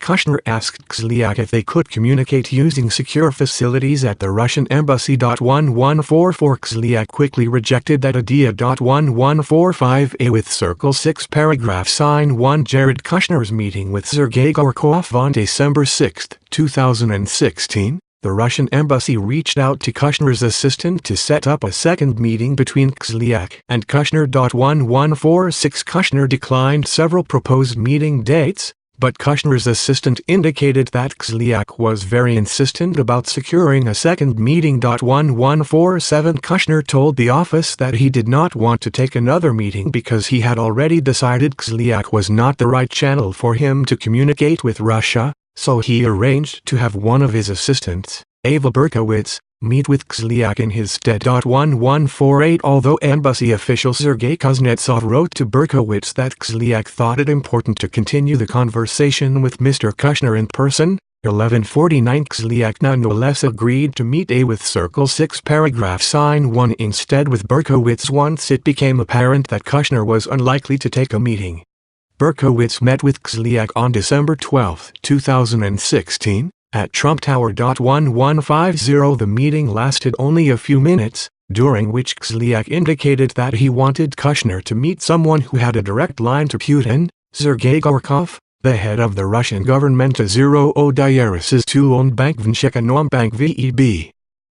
Kushner asked Kislyak if they could communicate using secure facilities at the Russian embassy. 1144 Kislyak quickly rejected that idea. 1145a with Circle 6 paragraph sign 1 Jared Kushner's meeting with Sergei Gorkov on December 6, 2016. The Russian embassy reached out to Kushner's assistant to set up a second meeting between Kislyak and Kushner. 1146 Kushner declined several proposed meeting dates, but Kushner's assistant indicated that Kislyak was very insistent about securing a second meeting. 1147 Kushner told the office that he did not want to take another meeting because he had already decided Kislyak was not the right channel for him to communicate with Russia, so he arranged to have one of his assistants, Ava Berkowitz, meet with Kislyak in his stead. 1148 Although embassy official Sergei Kuznetsov wrote to Berkowitz that Kislyak thought it important to continue the conversation with Mr. Kushner in person, 1149 Kislyak nonetheless agreed to meet with Circle 6 paragraph sign 1 instead with Berkowitz once it became apparent that Kushner was unlikely to take a meeting. Berkowitz met with Kislyak on December 12, 2016, at Trump Tower. 1150 The meeting lasted only a few minutes, during which Kislyak indicated that he wanted Kushner to meet someone who had a direct line to Putin, Sergei Gorkov, the head of the Russian government. 0 Diarisis 2 on Bank Vnchekonombank VEB.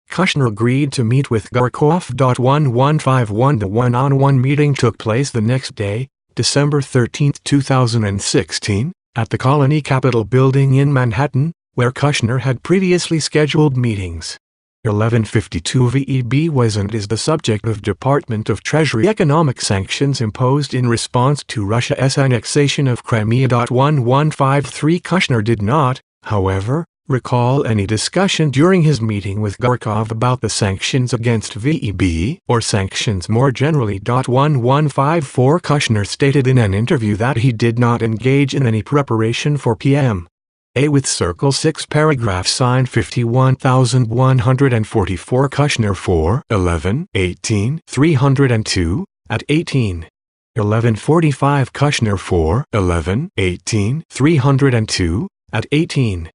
Kushner agreed to meet with Gorkov. 1151 The one-on-one meeting took place the next day, December 13, 2016, at the Colony Capitol building in Manhattan, where Kushner had previously scheduled meetings. 1152 VEB was and is the subject of Department of Treasury economic sanctions imposed in response to Russia's annexation of Crimea. 1153 Kushner did not, however, recall any discussion during his meeting with Gorkov about the sanctions against VEB or sanctions more generally. 1154 Kushner stated in an interview that he did not engage in any preparation for PM. With Circle 6 paragraph sign 51144 Kushner 4, 11, 18, 302, at 18. 1145 Kushner 4, 11, 18, 302, at 18.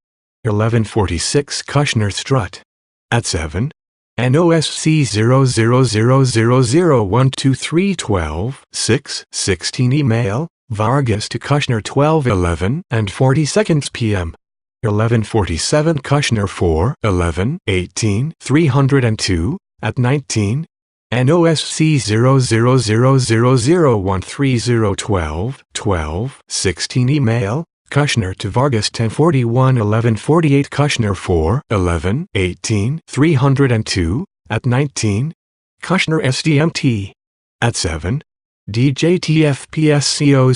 1146 Kushner Strut. At 7. NOSC 00000012312 6, 16 Email, Vargas to Kushner 12:11 and 40 seconds p.m. 1147 Kushner 4, 11, 18, 302, at 19. NOSC 00000013012 12, 16 Email, Kushner to Vargas 1041 1148 Kushner 4, 11, 18, 302, at 19. Kushner SDMT. At 7. DJTFPSCO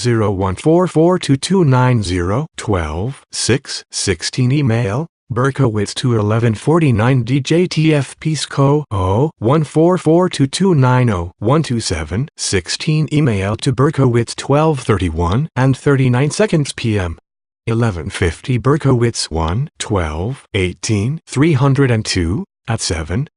01442290 12, 6, 16 Email, Berkowitz to 1149 DJTFPSCO 01442290 127, 16 Email to Berkowitz 12:31 and 39 seconds p.m. 1150 Berkowitz 1, 12, 18, 302, at 7.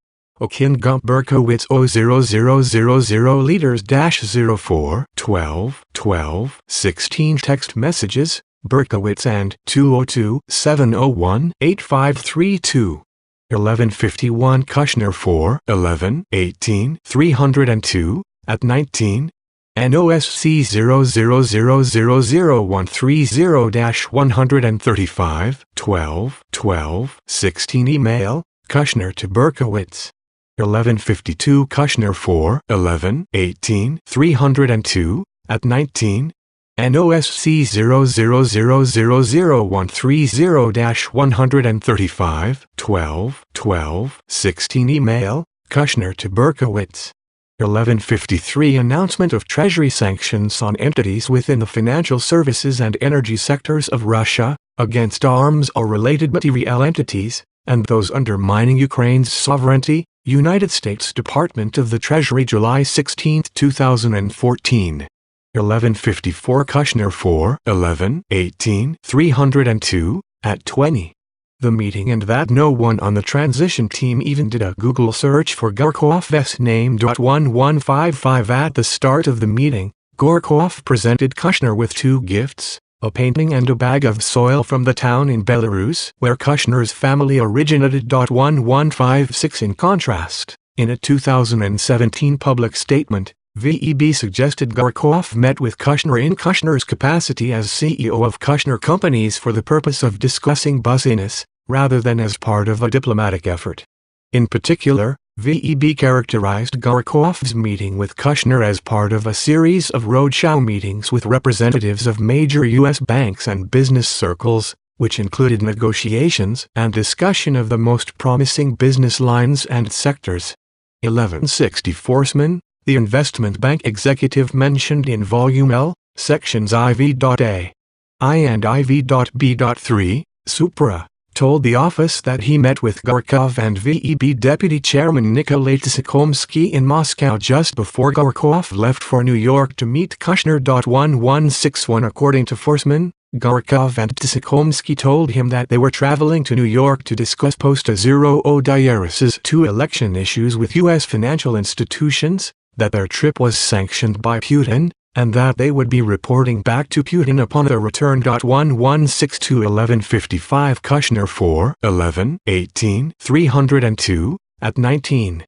Okingump Berkowitz 00000 liters-04, 12, 12, 16 text messages, Berkowitz and 202-701-8532. 1151 Kushner 4, 11, 18, 302, at 19. NOSC 000000130-135, 12, 12, 16 Email, Kushner to Berkowitz. 1152 Kushner 4, 11, 18, 302, at 19. NOSC 000000130-135, 12, 12, 16 Email, Kushner to Berkowitz. 1153 Announcement of Treasury sanctions on entities within the financial services and energy sectors of Russia, against arms or related material entities, and those undermining Ukraine's sovereignty. United States Department of the Treasury July 16, 2014. 1154 Kushner 4, 11, 18, 302, at 20. the meeting and that no one on the transition team even did a Google search for Gorkov's name. 1155 At the start of the meeting, Gorkov presented Kushner with two gifts, a painting and a bag of soil from the town in Belarus where Kushner's family originated. 1156 In contrast, in a 2017 public statement, VEB suggested Gorkov met with Kushner in Kushner's capacity as CEO of Kushner Companies for the purpose of discussing business, rather than as part of a diplomatic effort. In particular, VEB characterized Gorkov's meeting with Kushner as part of a series of roadshow meetings with representatives of major U.S. banks and business circles, which included negotiations and discussion of the most promising business lines and sectors. 1160 Forsman, the investment bank executive mentioned in Volume L, Sections IV.A. I and IV.B.3, Supra, told the office that he met with Gorkov and VEB Deputy Chairman Nikolai Tsikholmsky in Moscow just before Gorkov left for New York to meet Kushner. 1161 According to Forsman, Gorkov and Tsikholmsky told him that they were traveling to New York to discuss post-0 Diaris's two election issues with U.S. financial institutions, that their trip was sanctioned by Putin, and that they would be reporting back to Putin upon their return. 1162 1155 Kushner 4 11 18 302, at 19.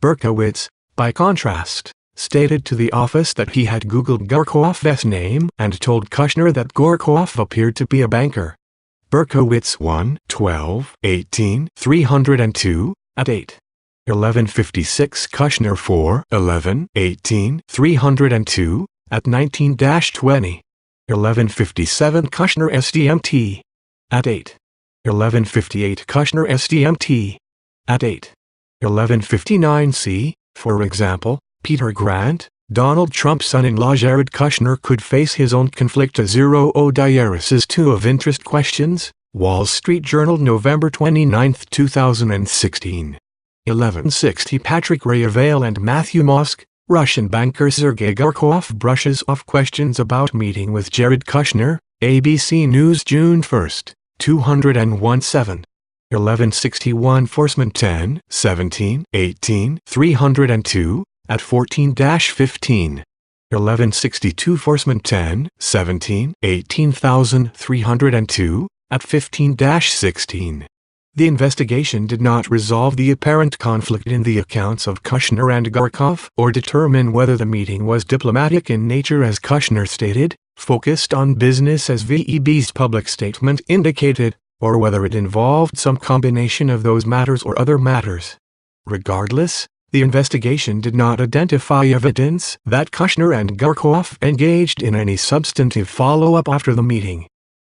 Berkowitz, by contrast, stated to the office that he had Googled Gorkov's name and told Kushner that Gorkov appeared to be a banker. Berkowitz 1 12 18 302, at 8. 1156 Kushner 4 11 18 302, at 19-20. 1157 Kushner SDMT, at 8. 1158 Kushner SDMT, at 8. 1159 C, for example, Peter Grant, Donald Trump's son-in-law Jared Kushner could face his own conflict. 0 Diaris's two of interest questions, Wall Street Journal November 29, 2016. 1160 Patrick Rayavale and Matthew Mosk, Russian banker Sergei Gorkov brushes off questions about meeting with Jared Kushner, ABC News June 1, 201-7. 1161 Forsman 10 17 18 302, at 14-15. 1162 Forsman 10 17 18302, at 15-16. The investigation did not resolve the apparent conflict in the accounts of Kushner and Gorkov or determine whether the meeting was diplomatic in nature as Kushner stated, focused on business as VEB's public statement indicated, or whether it involved some combination of those matters or other matters. Regardless, the investigation did not identify evidence that Kushner and Gorkov engaged in any substantive follow-up after the meeting.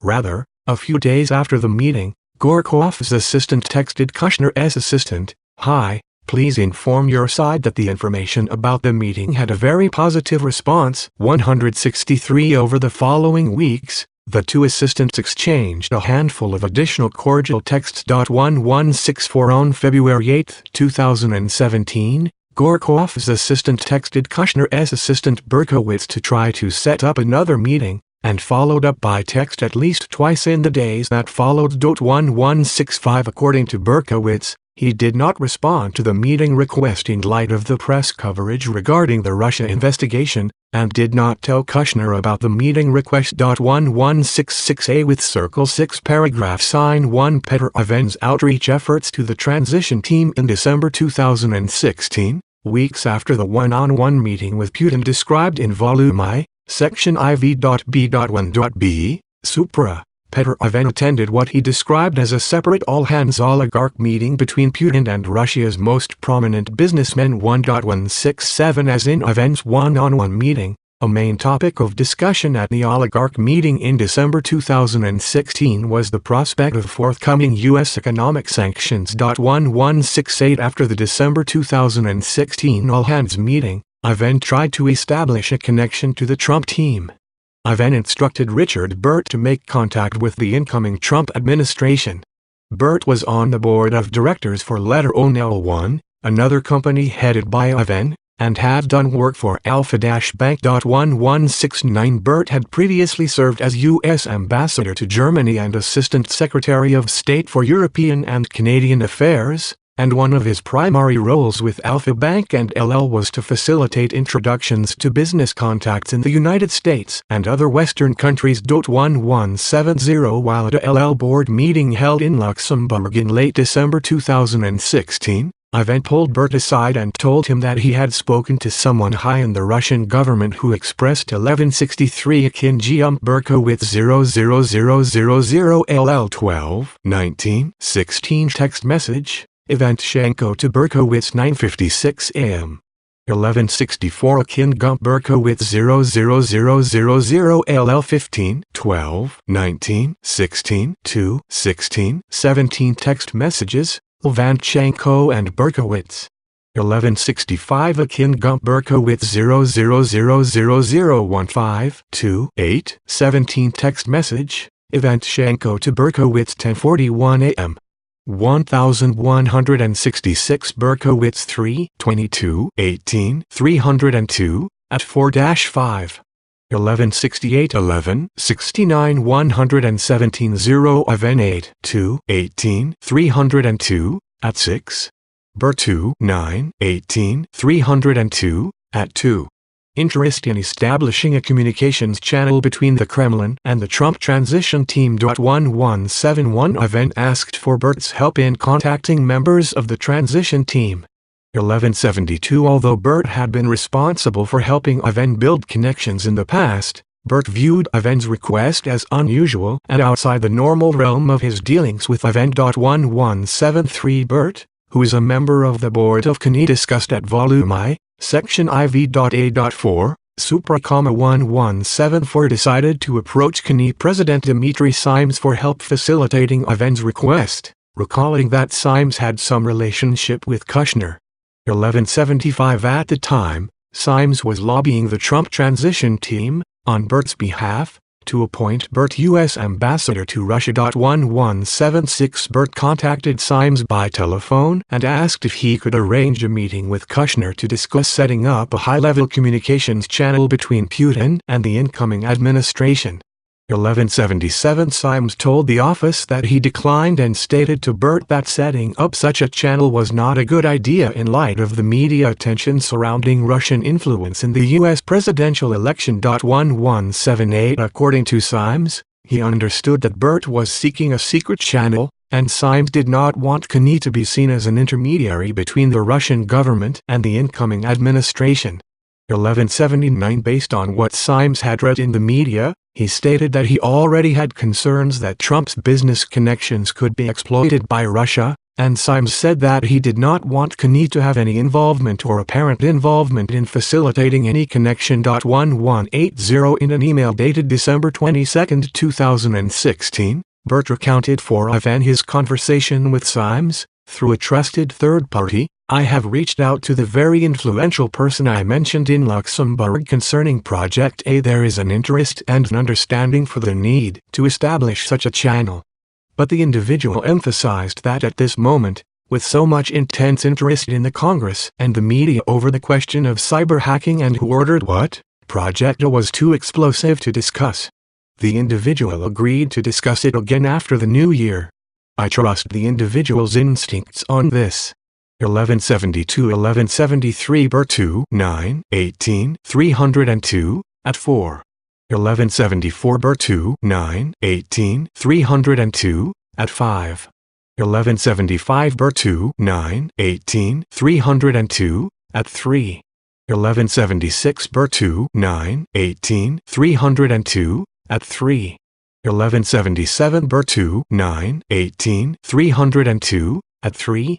Rather, a few days after the meeting, Gorkov's assistant texted Kushner's assistant, "Hi, please inform your side that the information about the meeting had a very positive response." 163 Over the following weeks, the two assistants exchanged a handful of additional cordial texts. 1164 On February 8, 2017, Gorkov's assistant texted Kushner's assistant Berkowitz to try to set up another meeting, and followed up by text at least twice in the days that followed. 1165 According to Berkowitz, he did not respond to the meeting request in light of the press coverage regarding the Russia investigation, and did not tell Kushner about the meeting request. 1166A With Circle 6 Paragraph Sign 1 Petr Ivan's outreach efforts to the transition team in December 2016, weeks after the one-on-one meeting with Putin described in Volume I, Section IV.B.1.B, Supra, Petr Ivan attended what he described as a separate all-hands oligarch meeting between Putin and Russia's most prominent businessmen. 1.167 As in Ivan's one-on-one meeting, a main topic of discussion at the oligarch meeting in December 2016 was the prospect of forthcoming U.S. economic sanctions. 1168 After the December 2016 all-hands meeting, Ivan tried to establish a connection to the Trump team. Ivan instructed Richard Burt to make contact with the incoming Trump administration. Burt was on the board of directors for Letter Onel One, another company headed by Ivan, and had done work for Alpha-Bank. 1169 Burt had previously served as U.S. Ambassador to Germany and Assistant Secretary of State for European and Canadian Affairs, and one of his primary roles with Alpha-Bank and LL was to facilitate introductions to business contacts in the United States and other Western countries. 1170 While at a LL board meeting held in Luxembourg in late December 2016, Ivan pulled Burt aside and told him that he had spoken to someone high in the Russian government who expressed 1163 Akin Gium Berkowitz 00000 LL 12 19 16 text message. Ivantchenko to Berkowitz 9:56 a.m. 1164 Akin Gump Berkowitz 00000 LL 15 12 19 16 2 16 17 text messages. Ivantchenko and Berkowitz 1165 Akin Gump Berkowitz 0000015 2 8 17 text message. Ivantchenko to Berkowitz 10:41 a.m. 1166 Berkowitz 3 22 18 302 at 4-5 1168 11 69 117 0 Ivan 8 2 18 302 at 6 Burt 2 9 18 302 at 2. Interest in establishing a communications channel between the Kremlin and the Trump transition team. 1171 Ivan asked for Burt's help in contacting members of the transition team. 1172 Although Burt had been responsible for helping Ivan build connections in the past, Burt viewed Ivan's request as unusual and outside the normal realm of his dealings with Ivan. 1173 Burt, who is a member of the board of CNI, discussed at Volume I, Section IV.A.4, Supra, 1174 decided to approach CNI President Dmitry Simes for help facilitating Ivan's request, recalling that Simes had some relationship with Kushner. 1175 At the time, Simes was lobbying the Trump transition team, on Burt's behalf, to appoint Burt U.S. Ambassador to Russia. 1176 Burt contacted Simes by telephone and asked if he could arrange a meeting with Kushner to discuss setting up a high-level communications channel between Putin and the incoming administration. 1177 Simes told the office that he declined and stated to Burt that setting up such a channel was not a good idea in light of the media attention surrounding Russian influence in the U.S. presidential election. 1178 According to Simes, he understood that Burt was seeking a secret channel, and Simes did not want CNI to be seen as an intermediary between the Russian government and the incoming administration. 1179 Based on what Simes had read in the media, he stated that he already had concerns that Trump's business connections could be exploited by Russia, and Simes said that he did not want CNI to have any involvement or apparent involvement in facilitating any connection. 1180 In an email dated December 22, 2016, Burt recounted for Ivan his conversation with Simes. Through a trusted third party, I have reached out to the very influential person I mentioned in Luxembourg concerning Project A. There is an interest and an understanding for the need to establish such a channel. But the individual emphasized that at this moment, with so much intense interest in the Congress and the media over the question of cyber hacking and who ordered what, Project A was too explosive to discuss. The individual agreed to discuss it again after the new year. I trust the individual's instincts on this. 1172 1173 Burt 2 9 18 302 at 4 1174 Burt 2 9 18 302 at 5 1175 Burt 2 9 18 302 at 3 1176 Burt 2 9 18 302 at 3 1177 Burt 2 9 18 302 at 3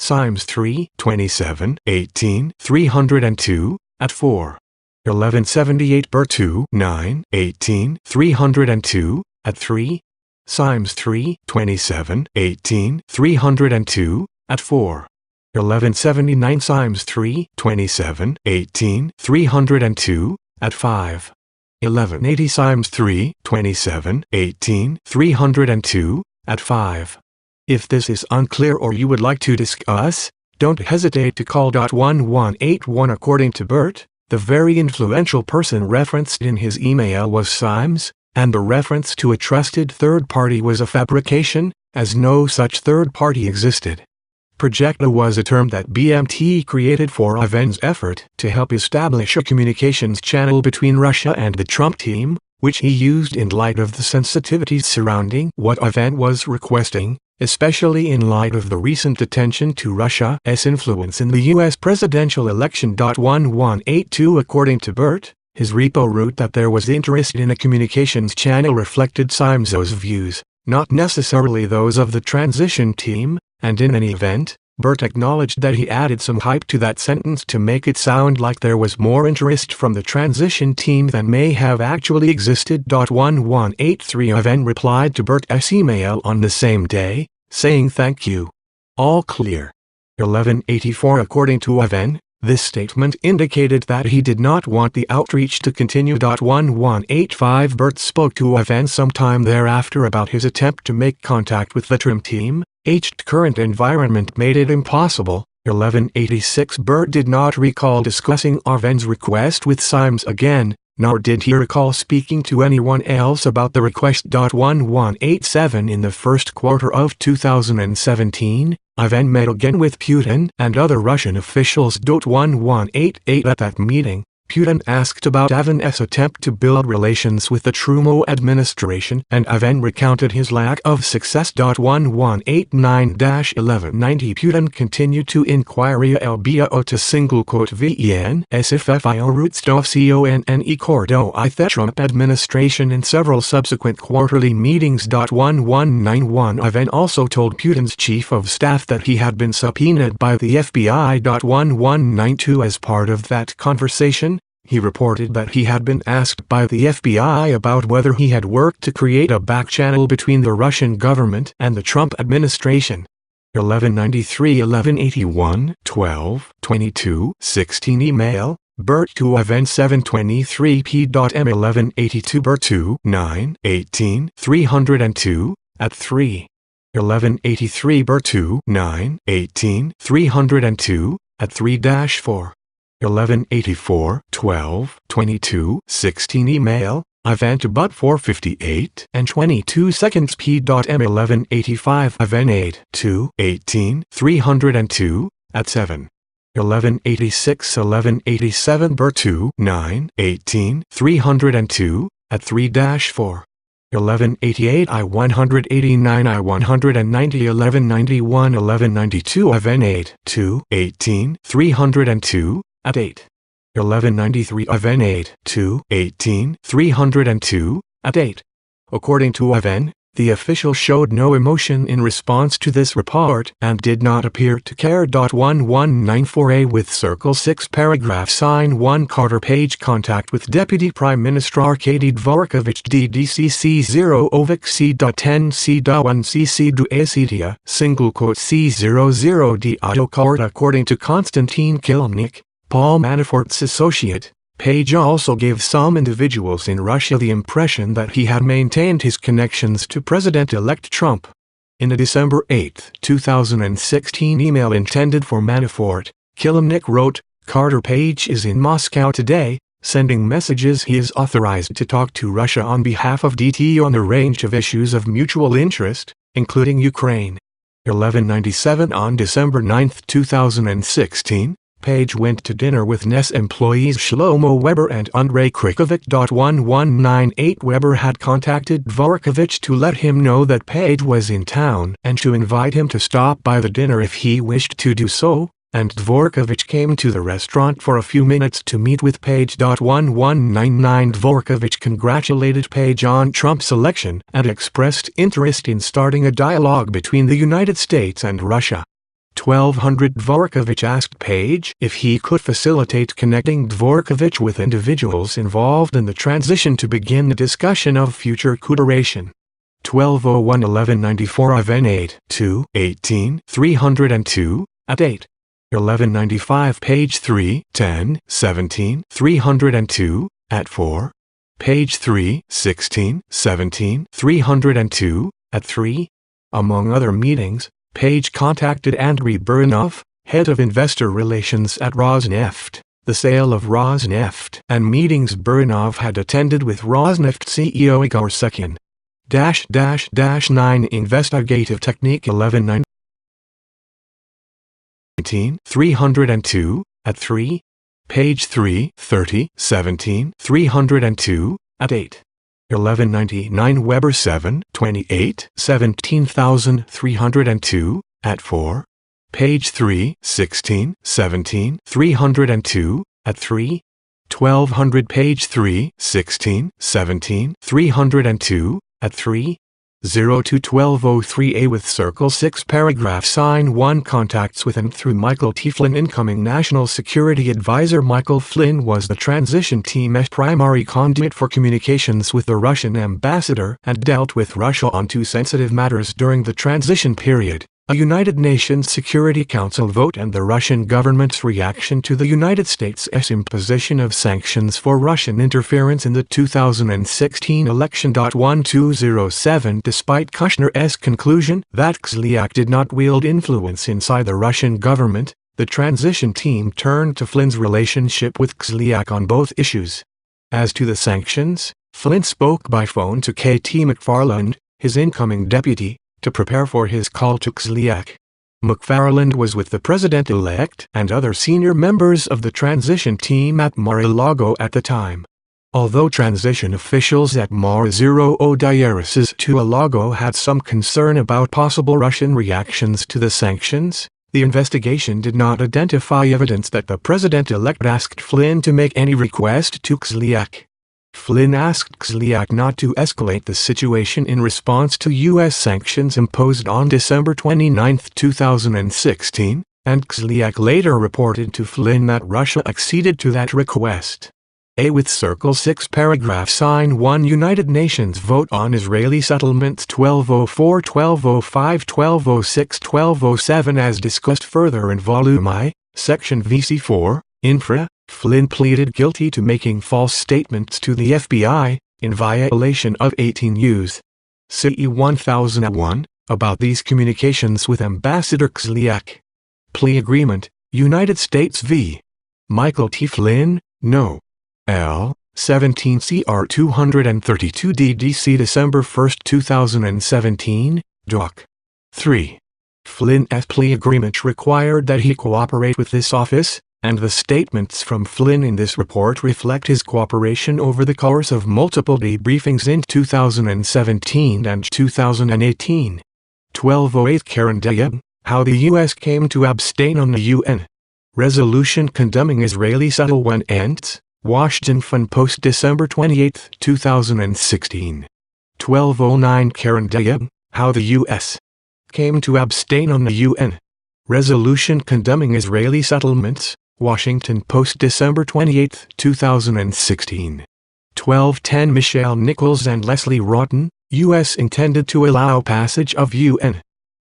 Simes 3 27 18 302 at 4 1178 Burt 2 9 18 302 at 3 Simes 3 27 18 302 at 4 1179 Simes 3 27 18 302 at 5 1180 Simes 3 27 18 302 at 5 If this is unclear or you would like to discuss, Don't hesitate to call. 1181. According to Bert, the very influential person referenced in his email was Symes, and the reference to a trusted third party was a fabrication, as no such third party existed. Projecta was a term that BMT created for Ivan's effort to help establish a communications channel between Russia and the Trump team, which he used in light of the sensitivities surrounding what Ivan was requesting, especially in light of the recent attention to Russia's influence in the U.S. presidential election. 1182. According to Bert, his repo wrote that there was interest in a communications channel reflected Symes's views, not necessarily those of the transition team, and in any event, Bert acknowledged that he added some hype to that sentence to make it sound like there was more interest from the transition team than may have actually existed. 1183. Ivan replied to Bert's email on the same day, saying thank you. All clear. 1184. According to Ivan, this statement indicated that he did not want the outreach to continue. 1185. Bert spoke to Ivan sometime thereafter about his attempt to make contact with the Trim team. Current environment made it impossible. 1186. Bert did not recall discussing Ivan's request with Symes again, nor did he recall speaking to anyone else about the request. 1187. In the first quarter of 2017, Ivan met again with Putin and other Russian officials. 1188. At that meeting, Putin asked about Ivan's attempt to build relations with the Trudeau administration, and Ivan recounted his lack of success. 1189-1190. Putin continued to inquire about VN SFFIO Rutstov Cordo I the Trump administration in several subsequent quarterly meetings. 1191. Ivan also told Putin's chief of staff that he had been subpoenaed by the FBI. 1192. As part of that conversation, he reported that he had been asked by the FBI about whether he had worked to create a back channel between the Russian government and the Trump administration. 1193. 1181. 12:22. 16. Email, Bert to Ivan 723 p.m. 1182. Bert 2 9 18 302 at 3. 1183. Bert 2 9 18 302 at 3-4. 1184. 12:22. 16. Email, Ivan to But 4:58 and 22 seconds p.m. 1185. Ivan 8 2 18 302 at 7. 1186. 1187. Bert 2 9 18 302 at 3-4. 1188. I-189. I-190. 1191. 1192. Ivan 8 2 18 302 at 8. 1193. Ivan 8 2 18 302 at 8. According to Ivan, the official showed no emotion in response to this report and did not appear to care. 1194. With Circle 6 paragraph sign 1 Carter Page contact with Deputy Prime Minister Arkady Dvorkovich DDCC 0 Ovik C.10 C.1 CC du Acetia single quote C00 D Auto Court. According to Konstantin Kilimnik, Paul Manafort's associate, Page also gave some individuals in Russia the impression that he had maintained his connections to President-elect Trump. In a December 8, 2016 email intended for Manafort, Kilimnik wrote, Carter Page is in Moscow today, sending messages he is authorized to talk to Russia on behalf of DT on a range of issues of mutual interest, including Ukraine. 1197. On December 9, 2016, Page went to dinner with NES employees Shlomo Weber and Andrei Krikovic. 1198. Weber had contacted Dvorkovich to let him know that Page was in town and to invite him to stop by the dinner if he wished to do so, and Dvorkovich came to the restaurant for a few minutes to meet with Page. 1199. Dvorkovich congratulated Page on Trump's election and expressed interest in starting a dialogue between the United States and Russia. 1200. Dvorkovich asked Page if he could facilitate connecting Dvorkovich with individuals involved in the transition to begin the discussion of future cooperation. 1201. 1194. Ivan 8 2 18 302 at 8. 1195. Page 3 10 17 302 at 4. Page 3 16 17 302 at 3. Among other meetings, Page contacted Andrei Baranov, head of investor relations at Rosneft, the sale of Rosneft, and meetings Burinov had attended with Rosneft CEO Igor Sekin. --9 Investigative Technique 11 302, at 3. Page 3, 30, 17, 302, at 8. 1199 Weber 7, 28, 17302, at 4. Page 3, 16, 17, 302, at 3. 1200 Page 3, 16, 17, 302, at 3. 02-1203A with Circle 6 Paragraph Sign 1 Contacts with and through Michael T. Flynn. Incoming National Security Advisor Michael Flynn was the transition team's primary conduit for communications with the Russian ambassador and dealt with Russia on two sensitive matters during the transition period: a United Nations Security Council vote and the Russian government's reaction to the United States' imposition of sanctions for Russian interference in the 2016 election. 1207 Despite Kushner's conclusion that Kislyak did not wield influence inside the Russian government, the transition team turned to Flynn's relationship with Kislyak on both issues. As to the sanctions, Flynn spoke by phone to K.T. McFarland, his incoming deputy, to prepare for his call to Kislyak. McFarland was with the president-elect and other senior members of the transition team at Mar-a-Lago at the time. Although transition officials at Mar-a-Lago had some concern about possible Russian reactions to the sanctions, the investigation did not identify evidence that the president-elect asked Flynn to make any request to Kislyak. Flynn asked Kislyak not to escalate the situation in response to U.S. sanctions imposed on December 29, 2016, and Kislyak later reported to Flynn that Russia acceded to that request. A with Circle 6 Paragraph Sign 1 United Nations Vote on Israeli Settlements 1204, 1205, 1206, 1207 as discussed further in Volume I, Section VC4, Infra. Flynn pleaded guilty to making false statements to the FBI, in violation of 18 U.S. C. 1001, about these communications with Ambassador Kislyak. Plea Agreement, United States v. Michael T. Flynn, No. L. 17 CR 232 DDC December 1, 2017, Doc. 3. Flynn's plea agreement required that he cooperate with this office, and the statements from Flynn in this report reflect his cooperation over the course of multiple debriefings in 2017 and 2018. 1208 Karen Dayeb, how the U.S. came to abstain on the UN resolution condemning Israeli settlements, Washington Post December 28, 2016. 1209 Karen Dayeb, how the U.S. came to abstain on the UN resolution condemning Israeli settlements, Washington Post December 28, 2016. 1210 Michelle Nichols and Leslie Rotten, U.S. intended to allow passage of UN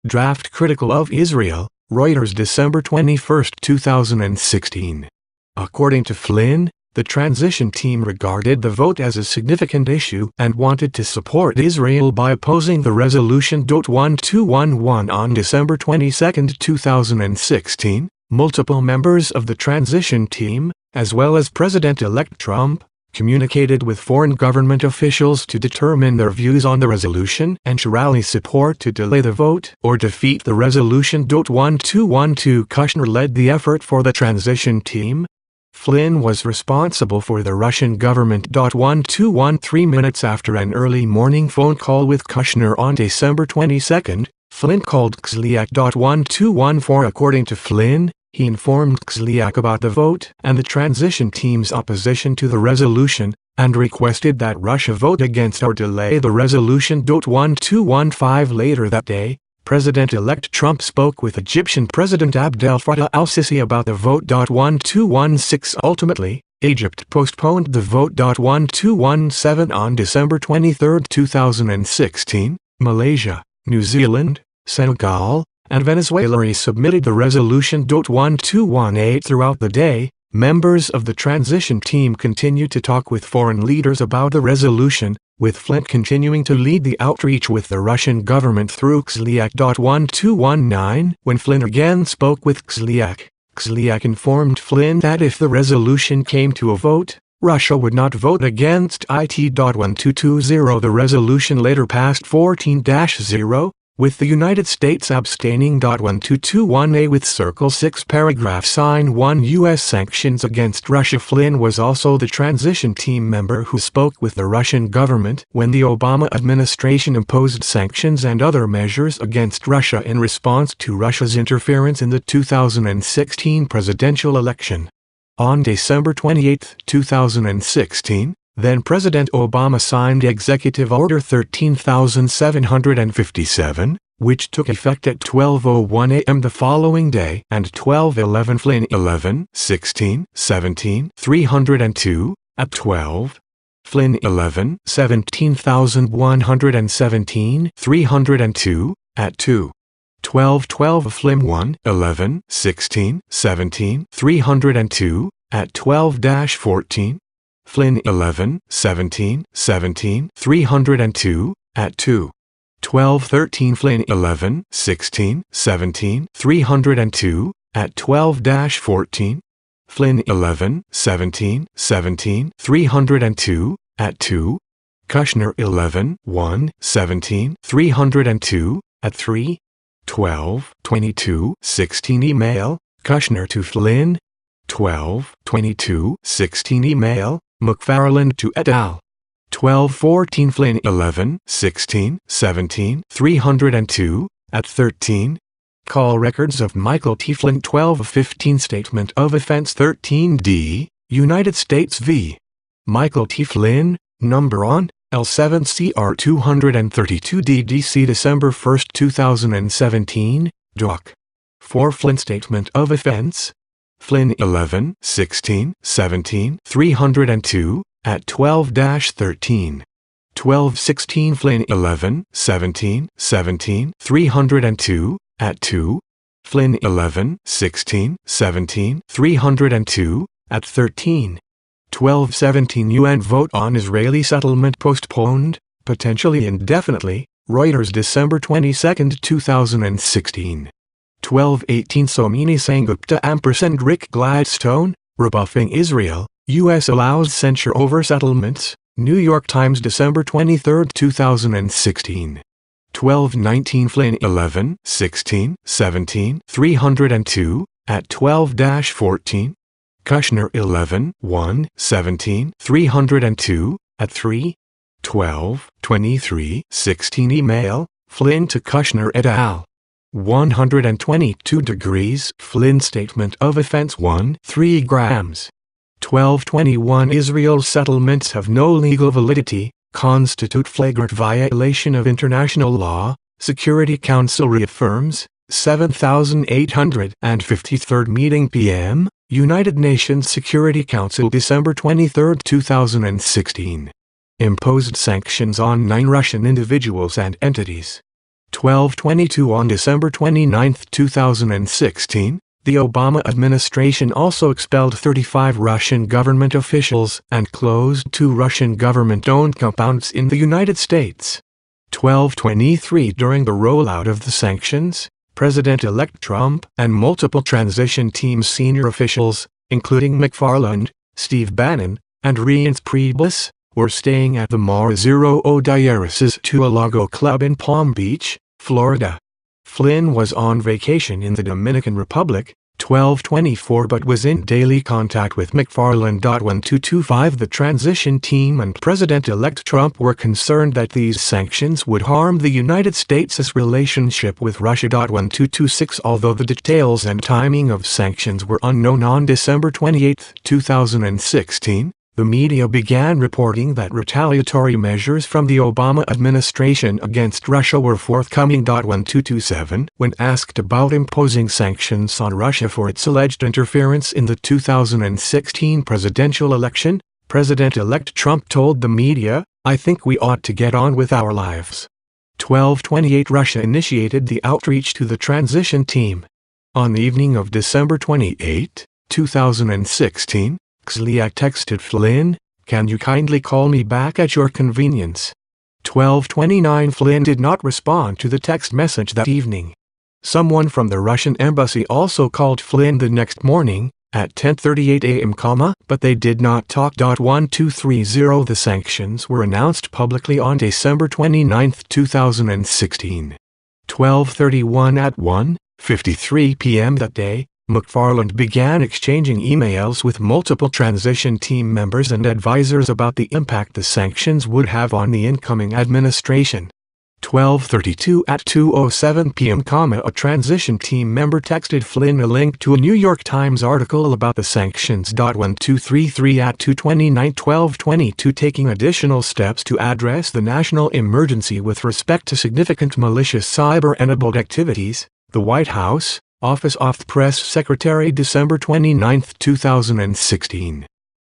draft critical of Israel, Reuters December 21, 2016. According to Flynn, the transition team regarded the vote as a significant issue and wanted to support Israel by opposing the resolution. 1211 On December 22, 2016, multiple members of the transition team, as well as President-elect Trump, communicated with foreign government officials to determine their views on the resolution and to rally support to delay the vote or defeat the resolution. 1212 Kushner led the effort for the transition team. Flynn was responsible for the Russian government. 1213 minutes after an early morning phone call with Kushner on December 22, Flynn called Kislyak. 1214 According to Flynn, he informed Kislyak about the vote and the transition team's opposition to the resolution, and requested that Russia vote against or delay the resolution. 1215 Later that day, President-elect Trump spoke with Egyptian President Abdel Fattah al-Sisi about the vote. 1216 Ultimately, Egypt postponed the vote. 1217 On December 23, 2016, Malaysia, New Zealand, Senegal, and Venezuela submitted the resolution. 1218 Throughout the day, Members of the transition team continued to talk with foreign leaders about the resolution, with Flynn continuing to lead the outreach with the Russian government through Xliak.1219. When Flynn again spoke with Xliak, Xliak informed Flynn that if the resolution came to a vote, Russia would not vote against it.1220. The resolution later passed 14-0, with the United States abstaining. 1221A with Circle 6 paragraph sign 1 U.S. sanctions against Russia. Flynn was also the transition team member who spoke with the Russian government when the Obama administration imposed sanctions and other measures against Russia in response to Russia's interference in the 2016 presidential election. On December 28, 2016, then-President Obama signed Executive Order 13757, which took effect at 12:01 a.m. the following day, and 12:11 Flynn 11, 16, 17, 302, at 12. Flynn 11, 17,117, 302, at 2. 12:12 Flynn 1, 11, 16, 17, 302, at 12-14. Flynn 11, 17, 17, 302, at 2. 12-13 Flynn 11, 16, 17, 302, at 12-14. Flynn 11, 17, 17, 302, at 2. Kushner 11, 1, 17, 302, at 3. 12-22-16 email, Kushner to Flynn. 12-22-16 email, McFarland to et al. 12-14 Flynn 11, 16, 17, 302, at 13. Call records of Michael T. Flynn 12-15 Statement of Offense 13D, United States v. Michael T. Flynn, number on, L7CR 232 DDC December 1, 2017, Doc. 4 Flynn Statement of Offense. Flynn 11, 16, 17, 302, at 12-13. 12-16 Flynn 11, 17, 17, 302, at 2. Flynn 11, 16, 17, 302, at 13. 12-17 UN vote on Israeli settlement postponed, potentially indefinitely, Reuters December 22, 2016. 12-18 Somini Sengupta & Rick Gladstone, rebuffing Israel, U.S. allows censure over settlements, New York Times December 23, 2016. 12-19 Flynn 11, 16, 17, 302, at 12-14. Kushner 11, 1, 17, 302, at 3. 12-23, 16 email, Flynn to Kushner et al. 122 degrees Flynn Statement of Offense 1, 3 grams. 12-21 Israel's settlements have no legal validity, constitute flagrant violation of international law, Security Council reaffirms, 7853rd meeting p.m., United Nations Security Council December 23, 2016. Imposed sanctions on 9 Russian individuals and entities. 12-22 On December 29, 2016, the Obama administration also expelled 35 Russian government officials and closed 2 Russian government-owned compounds in the United States. 12-23 During the rollout of the sanctions, President-elect Trump and multiple transition team senior officials, including McFarland, Steve Bannon, and Reince Priebus, were staying at the Mar Zero Diarisis Tualago Club in Palm Beach, Florida. Flynn was on vacation in the Dominican Republic, 12-24 but was in daily contact with McFarland. 1225 The transition team and President-elect Trump were concerned that these sanctions would harm the United States' relationship with Russia. 1226 Although the details and timing of sanctions were unknown on December 28, 2016, the media began reporting that retaliatory measures from the Obama administration against Russia were forthcoming. 1227 When asked about imposing sanctions on Russia for its alleged interference in the 2016 presidential election, President-elect Trump told the media, "I think we ought to get on with our lives." 1228 Russia initiated the outreach to the transition team. On the evening of December 28, 2016, Kislyak texted Flynn, "Can you kindly call me back at your convenience?" 12:29 Flynn did not respond to the text message that evening. Someone from the Russian embassy also called Flynn the next morning, at 10:38 a.m., but they did not talk. 1230 The sanctions were announced publicly on December 29, 2016. 12:31 At 1:53 p.m. that day, McFarland began exchanging emails with multiple transition team members and advisors about the impact the sanctions would have on the incoming administration. 12:32 At 2:07 p.m., a transition team member texted Flynn a link to a New York Times article about the sanctions. 1233 At 2:29 12:22 Taking additional steps to address the national emergency with respect to significant malicious cyber-enabled activities, the White House, Office of the Press Secretary, December 29, 2016.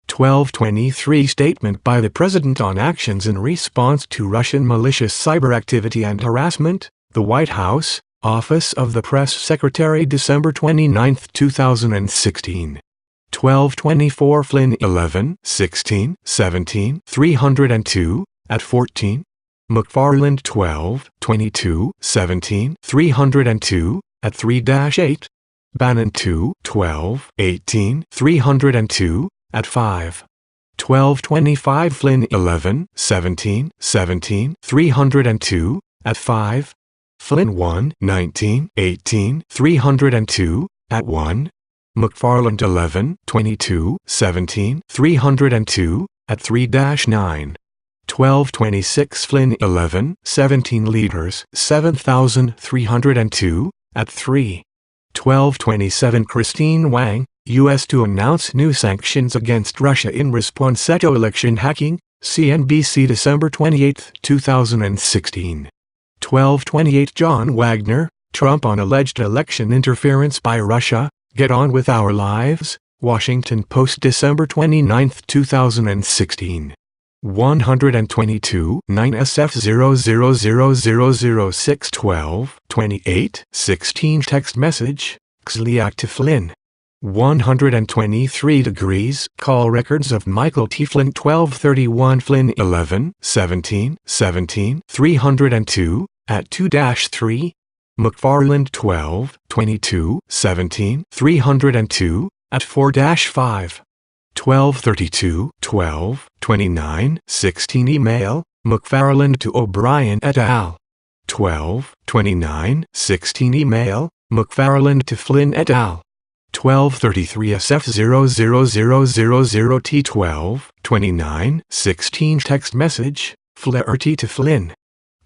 12:23 Statement by the President on actions in response to Russian malicious cyber activity and harassment, the White House, Office of the Press Secretary, December 29, 2016. 12:24 Flynn 11, 16, 17, 302, at 14. McFarland 12, 22, 17, 302, at 3-8. Bannon 2, 12, 18, 302, at 5. 12:25 Flynn 11, 17, 17, 302, at 5. Flynn 1, 19, 18, 302, at 1. McFarland 11, 22, 17, 302, at 3-9. 12:26 Flynn 11, 17 liters 7,302, at 3. 12:27 Christine Wang, U.S. to announce new sanctions against Russia in response to election hacking, CNBC, December 28, 2016. 12:28 John Wagner, Trump on alleged election interference by Russia, get on with our lives, Washington Post, December 29, 2016. 122 9 SF 0000006 12 28 16 Text message, Kislyak to Flynn. 123 degrees Call records of Michael T. Flynn 1231 Flynn 11 17 17 302, at 2-3. McFarland 12 22 17 302, at 4-5. 1232 12 29 16 Email, McFarland to O'Brien et al. 12 29 16 Email, McFarland to Flynn et al. 1233 SF 00000T 12 29 16 Text message, Flaherty to Flynn.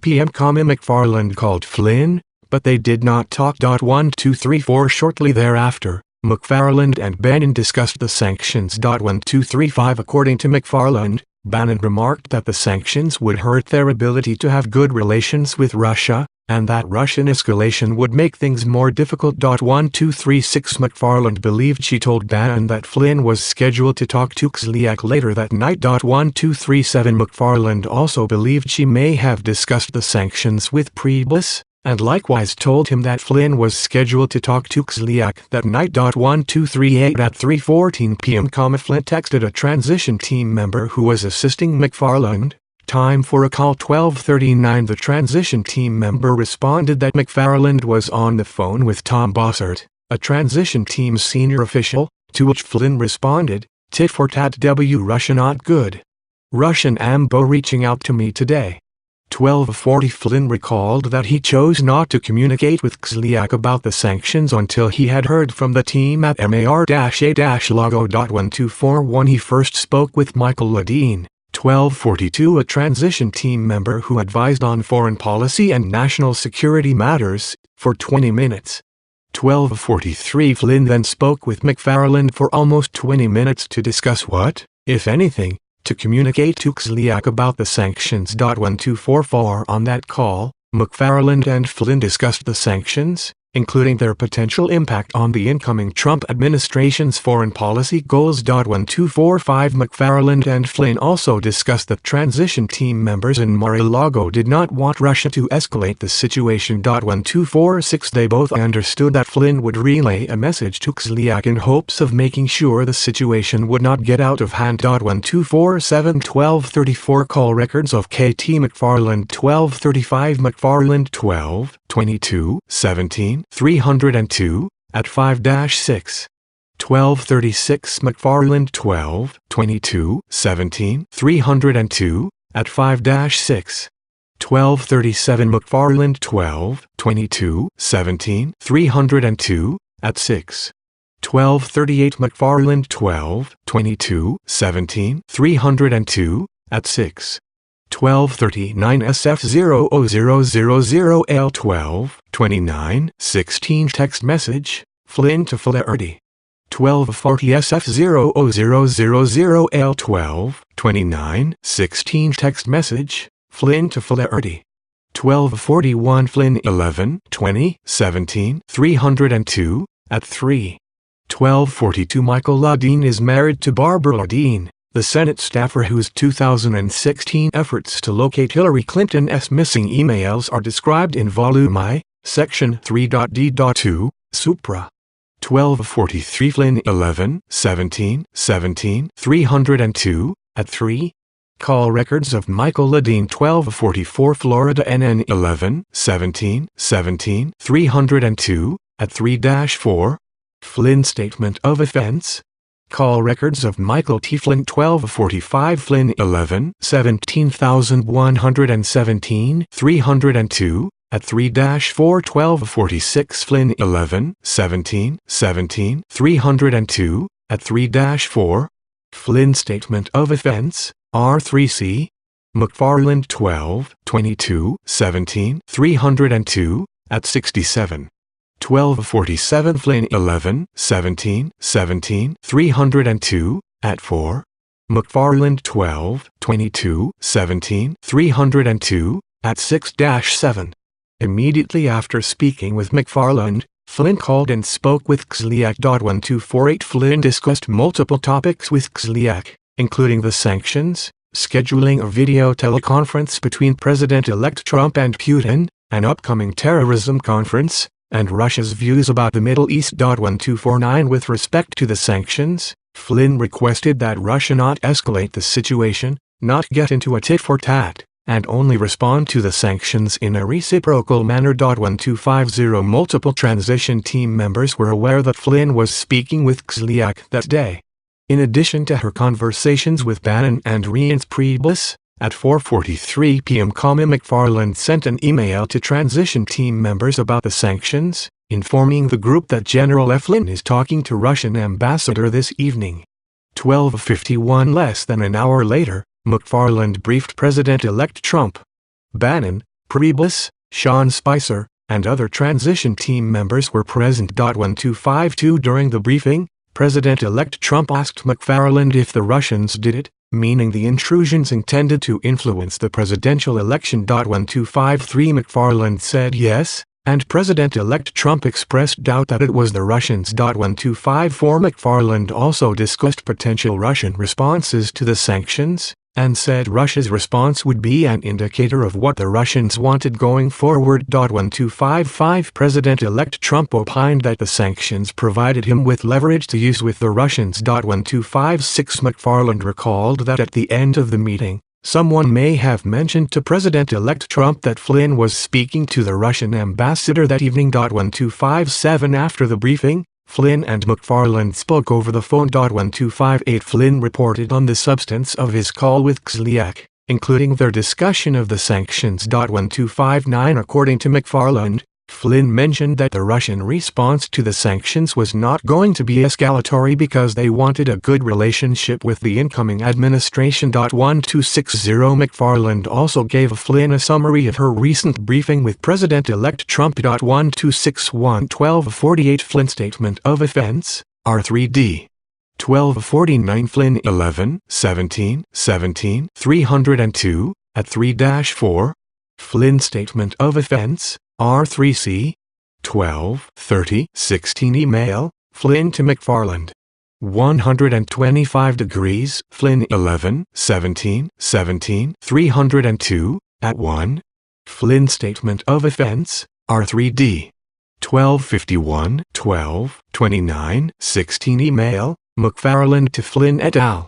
PM McFarland called Flynn, but they did not talk. 1234 Shortly thereafter, McFarland and Bannon discussed the sanctions. 1235 According to McFarland, Bannon remarked that the sanctions would hurt their ability to have good relations with Russia, and that Russian escalation would make things more difficult. 1236 McFarland believed she told Bannon that Flynn was scheduled to talk to Kislyak later that night. 1237 McFarland also believed she may have discussed the sanctions with Priebus, and likewise told him that Flynn was scheduled to talk to Kislyak that night. 1238 At 3:14 p.m. Flynn texted a transition team member who was assisting McFarland, "Time for a call." 1239 The transition team member responded that McFarland was on the phone with Tom Bossert, a transition team's senior official, to which Flynn responded, "Tit for tat W Russia not good. Russian ambo reaching out to me today." 1240 Flynn recalled that he chose not to communicate with Kislyak about the sanctions until he had heard from the team at MAR-A-Logo. 1241 He first spoke with Michael Ledeen, 1242 a transition team member who advised on foreign policy and national security matters, for 20 minutes. 1243 Flynn then spoke with McFarland for almost 20 minutes to discuss what, if anything, to communicate to Kislyak about the sanctions. 1244 On that call, McFarland and Flynn discussed the sanctions, including their potential impact on the incoming Trump administration's foreign policy goals. 1245 McFarland and Flynn also discussed that transition team members in Mar-a-Lago did not want Russia to escalate the situation. 1246 They both understood that Flynn would relay a message to Kislyak in hopes of making sure the situation would not get out of hand. 1247 1234 Call records of KT McFarland 1235 McFarland 1222 17 302 at 5-6 1236 McFarland 1222 17 302 at 5-6 1237 McFarland 1222 17 302 at 6 1238 McFarland 1222 17 302 at 6 1239 SF0000L 1229 16 text message, Flynn to Flaherty. 1240 SF0000L 1229 16 text message, Flynn to Flaherty. 1241 Flynn 11 20 17 302 at 3 1242 Michael Ledeen is married to Barbara Ledeen, the Senate staffer whose 2016 efforts to locate Hillary Clinton's missing emails are described in Volume I, Section 3.D.2, Supra. 1243 Flynn 11 17 17 302 at 3 Call records of Michael Ledeen 1244 Florida NN 11 17 17 302 at 3-4 Flynn Statement of Offense. Call records of Michael T. Flynn 1245 Flynn 11 17117 302 at 3-4 1246 Flynn 11 17 17 302 at 3-4 Flynn Statement of Offense, R3C. McFarland 12 22 17 302 at 67 1247 Flynn 11 17 17 302 at 4 McFarland 12 22 17 302 at 6-7 Immediately after speaking with McFarland, Flynn called and spoke with Kislyak. 1248 Flynn discussed multiple topics with Kislyak, including the sanctions, scheduling a video teleconference between President-elect Trump and Putin, an upcoming terrorism conference, and Russia's views about the Middle East. 1249 With respect to the sanctions, Flynn requested that Russia not escalate the situation, not get into a tit-for-tat, and only respond to the sanctions in a reciprocal manner. 1250 Multiple transition team members were aware that Flynn was speaking with Kislyak that day. In addition to her conversations with Bannon and Reince Priebus, at 4:43 p.m. McFarland sent an email to transition team members about the sanctions, informing the group that General Flynn is talking to Russian ambassador this evening. 12:51 Less than an hour later, McFarland briefed President-elect Trump. Bannon, Priebus, Sean Spicer, and other transition team members were present. 1252 During the briefing, President-elect Trump asked McFarland if the Russians did it, meaning the intrusions intended to influence the presidential election. 1253 McFarland said yes, and President-elect Trump expressed doubt that it was the Russians. 1254 McFarland also discussed potential Russian responses to the sanctions, and said Russia's response would be an indicator of what the Russians wanted going forward. 1255 President-elect Trump opined that the sanctions provided him with leverage to use with the Russians. 1256 McFarland recalled that at the end of the meeting, someone may have mentioned to President-elect Trump that Flynn was speaking to the Russian ambassador that evening. 1257 After the briefing, Flynn and McFarland spoke over the phone. 1258 Flynn reported on the substance of his call with Kislyak, including their discussion of the sanctions. 1259 According to McFarland, Flynn mentioned that the Russian response to the sanctions was not going to be escalatory because they wanted a good relationship with the incoming administration. 1260 McFarland also gave Flynn a summary of her recent briefing with President-elect Trump. 1261 1248 Flynn Statement of Offense, R3D. 1249 Flynn 11 17 17 302 at 3-4 Flynn Statement of Offense, R3C. 12:30:16 email, Flynn to McFarland. 125 degrees, Flynn 11:17:17 302, at 1. Flynn Statement of Offense, R3D. 12:51:12:29:16 email, McFarland to Flynn et al.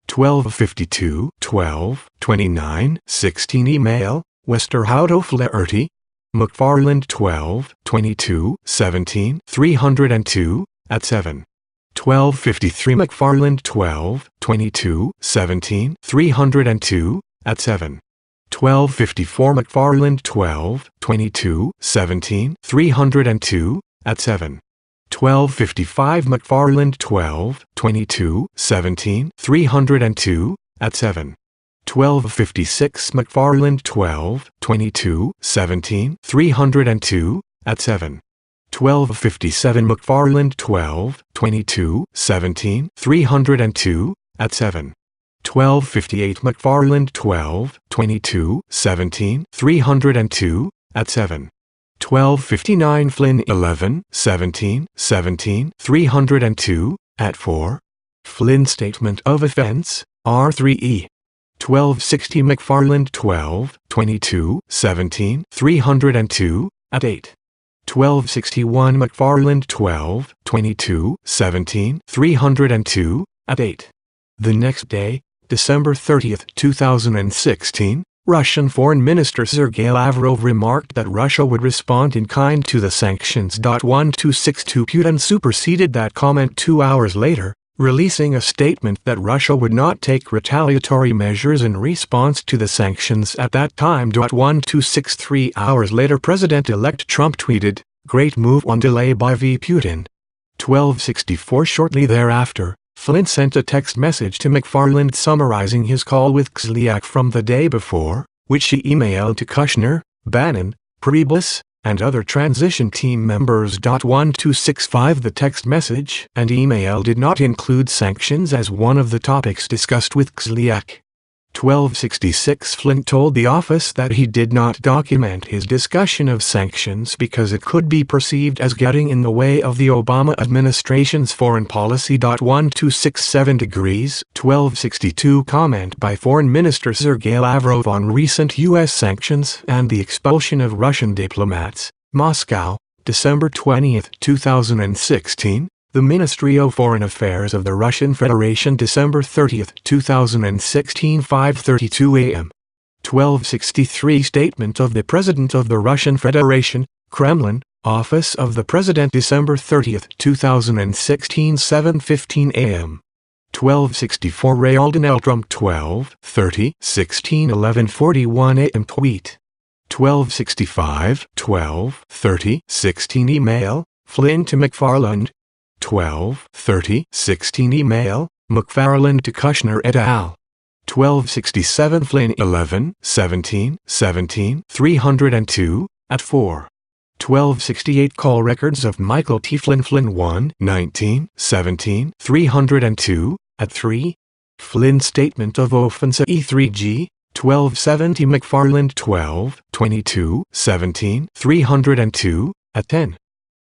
12:52:12:29:16 email, Westerhout Flaherty. McFarland 12:22:17 302, at 7. 12:53 McFarland 12:22:17 302, at 7. 12:54 McFarland 12:22:17 302, at 7. 12:55 McFarland 12:22:17 302, at 7. 12:56 McFarland 12:22:17 302, at 7. 12:57 McFarland 12:22:17 302, at 7. 12:58 McFarland 12:22:17 302, at 7. 12:59 Flynn 11:17:17 302, at 4. Flynn Statement of Offense, R3E. 12:60 McFarland 12:22:17 302, at 8. 12:61 McFarland 12:22:17 302, at 8. The next day, December 30, 2016, Russian Foreign Minister Sergei Lavrov remarked that Russia would respond in kind to the sanctions. 1262 Putin superseded that comment 2 hours later, releasing a statement that Russia would not take retaliatory measures in response to the sanctions at that time. 1263 hours later, President-elect Trump tweeted, "Great move on delay by V. Putin." 1264 Shortly thereafter, Flynn sent a text message to McFarland summarizing his call with Kislyak from the day before, which he emailed to Kushner, Bannon, Priebus, and other transition team members. 1265 The text message and email did not include sanctions as one of the topics discussed with Kislyak. 1266 Flynn told the office that he did not document his discussion of sanctions because it could be perceived as getting in the way of the Obama administration's foreign policy. 1267 degrees 1262 Comment by Foreign Minister Sergei Lavrov on recent U.S. sanctions and the expulsion of Russian diplomats, Moscow, December 20, 2016. The Ministry of Foreign Affairs of the Russian Federation, December 30, 2016, 5:32 a.m. 1263 Statement of the President of the Russian Federation, Kremlin, Office of the President, December 30, 2016, 7:15 a.m. 1264 Rayaldon Eltram 12:30:16 11:41 a.m. Tweet 1265 12:30:16 Email, Flynn to McFarland 12:30:16 Email, McFarland to Kushner et al. 1267 Flynn 11:17:17 302, at 4. 1268 Call records of Michael T. Flynn 1:19:17 302, at 3. Flynn Statement of Offense E3G 1270 McFarland 12:22:17 302, at 10.